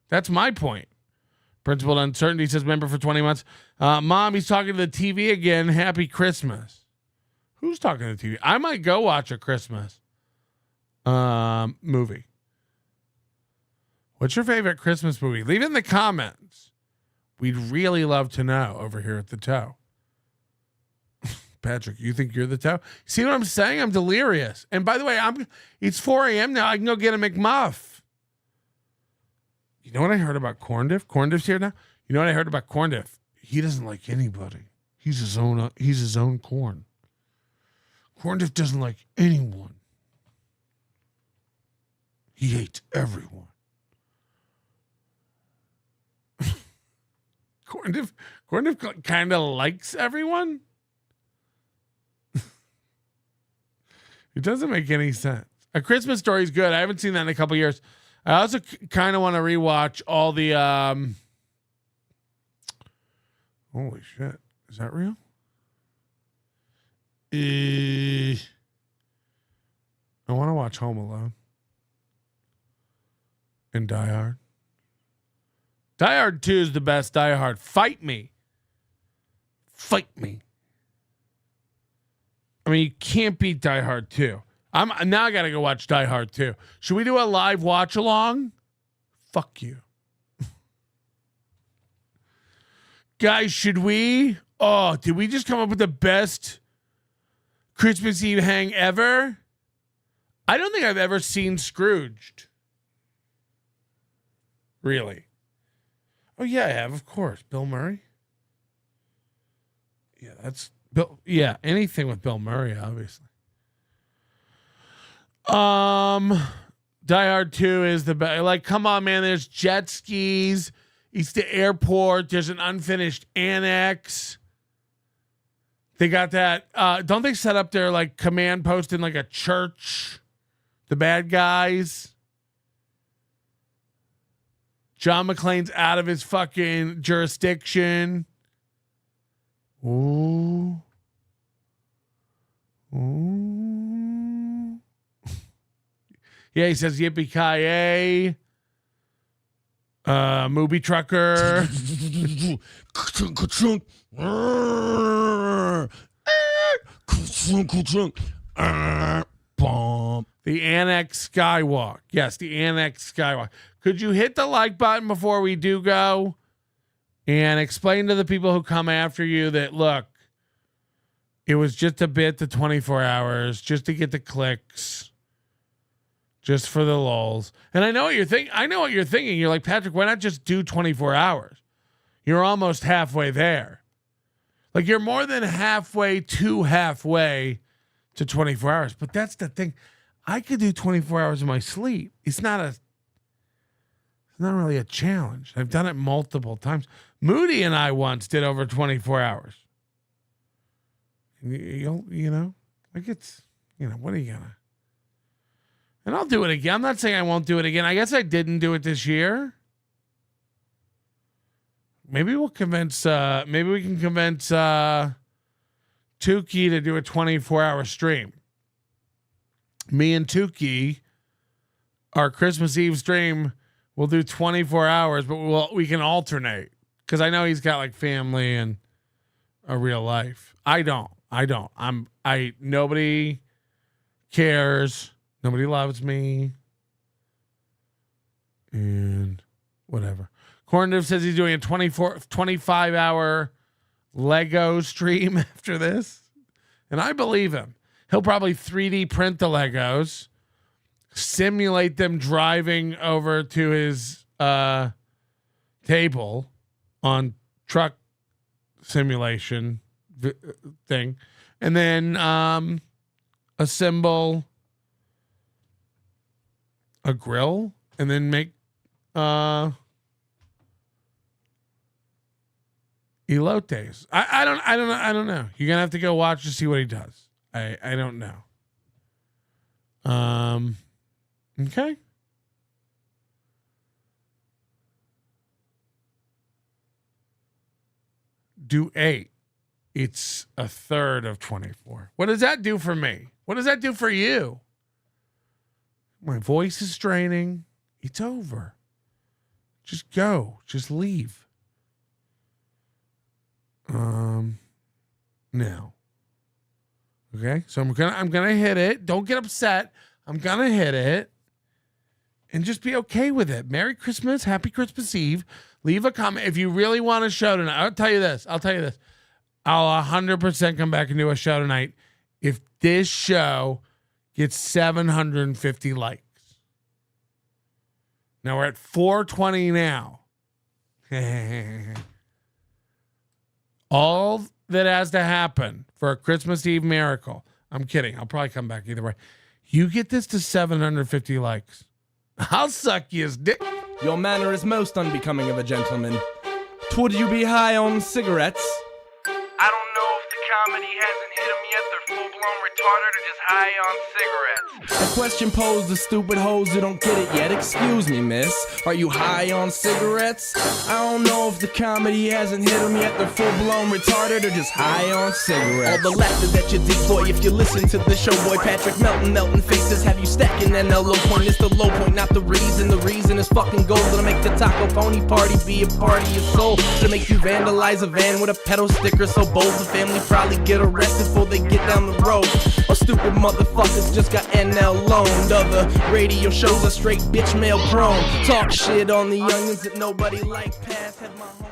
That's my point. Principled Uncertainty says, member for 20 months. Mom, he's talking to the TV again. Happy Christmas. Who's talking to the TV? I might go watch a Christmas movie. What's your favorite Christmas movie? Leave it in the comments. We'd really love to know over here at the Toe. Patrick, you think you're the Toe? See what I'm saying? I'm delirious. And by the way, it's 4 a.m. now. I can go get a McMuff. You know what I heard about Corndiff? Corndiff's here now. You know what I heard about Corndiff? He doesn't like anybody. He's his own corn. Corndiff doesn't like anyone. He hates everyone. Corndiff kind of likes everyone. It doesn't make any sense. A Christmas Story is good. I haven't seen that in a couple years. I also kind of want to rewatch all the. Holy shit! Is that real? I want to watch Home Alone and Die Hard. Die Hard 2 is the best Die Hard. Fight me. Fight me. I mean, you can't beat Die Hard 2. Now I got to go watch Die Hard 2. Should we do a live watch along? Fuck you. Guys, should we? Oh, did we just come up with the best Christmas Eve hang ever? I don't think I've ever seen Scrooged. Really? Oh, yeah, I have, of course. Bill Murray? Yeah, that's Bill. Yeah, anything with Bill Murray, obviously. Die Hard 2 is the best. Like, come on, man. There's jet skis. It's the airport. There's an unfinished annex. They got that. Don't they set up their like command post in like a church? The bad guys. John McClane's out of his fucking jurisdiction. Ooh. Ooh. Yeah, he says yippee-ki-yay. Movie trucker. The Annex Skywalk. Yes, the Annex Skywalk. Could you hit the like button before we do go and explain to the people who come after you that, look, it was just a bit to 24 hours just to get the clicks, just for the lulz. And I know what you're thinking. You're like, Patrick, why not just do 24 hours? You're almost halfway there. Like, you're more than halfway to 24 hours. But that's the thing. I could do 24 hours of my sleep. It's not really a challenge. I've done it multiple times. Moody and I once did over 24 hours. You know, like it's, what are you gonna? And I'll do it again. I'm not saying I won't do it again. I guess I didn't do it this year. Maybe we can convince Tukey to do a 24-hour stream. Me and Tukey, our Christmas Eve stream, we'll do 24 hours, but we can alternate. Because I know he's got like family and a real life. I don't. Nobody cares. Nobody loves me. And whatever. Corndiv says he's doing a 25-hour Lego stream after this. And I believe him. He'll probably 3D print the Legos, simulate them driving over to his table on truck simulation thing, and then assemble a grill, and then make elotes. I don't know. You're gonna have to go watch to see what he does. I don't know. Okay. Do 8. It's a third of 24. What does that do for me? What does that do for you? My voice is straining. It's over. Just go. Just leave. Now. Okay, so I'm gonna hit it. Don't get upset. I'm gonna hit it, and just be okay with it. Merry Christmas, Happy Christmas Eve. Leave a comment if you really want a show tonight. I'll tell you this. I'll 100% come back and do a show tonight if this show gets 750 likes. Now we're at 420 now. All that has to happen for a Christmas Eve miracle. I'm kidding. I'll probably come back either way. You get this to 750 likes. I'll suck his dick. Your manner is most unbecoming of a gentleman. Would you be high on cigarettes? I don't know if the comedy hasn't hit them yet. They're full-blown retarded or just high on cigarettes. A question posed to stupid hoes who don't get it yet. Excuse me, miss. Are you high on cigarettes? I don't know if the comedy hasn't hit them yet. They're full-blown retarded or just high on cigarettes. All the laughter that you dig, boy, if you listen to the show, boy. Patrick Melton faces have you stacking an low point. It's the low point, not the reason. The reason is fucking gold. Gonna make the taco pony party be a party of soul. To make you vandalize a van with a pedal sticker so bold. The family probably get arrested before they get down the road. Or stupid motherfuckers just got NL loaned. Other radio shows are straight bitch mail prone. Talk shit on the youngins that nobody like past. Have my home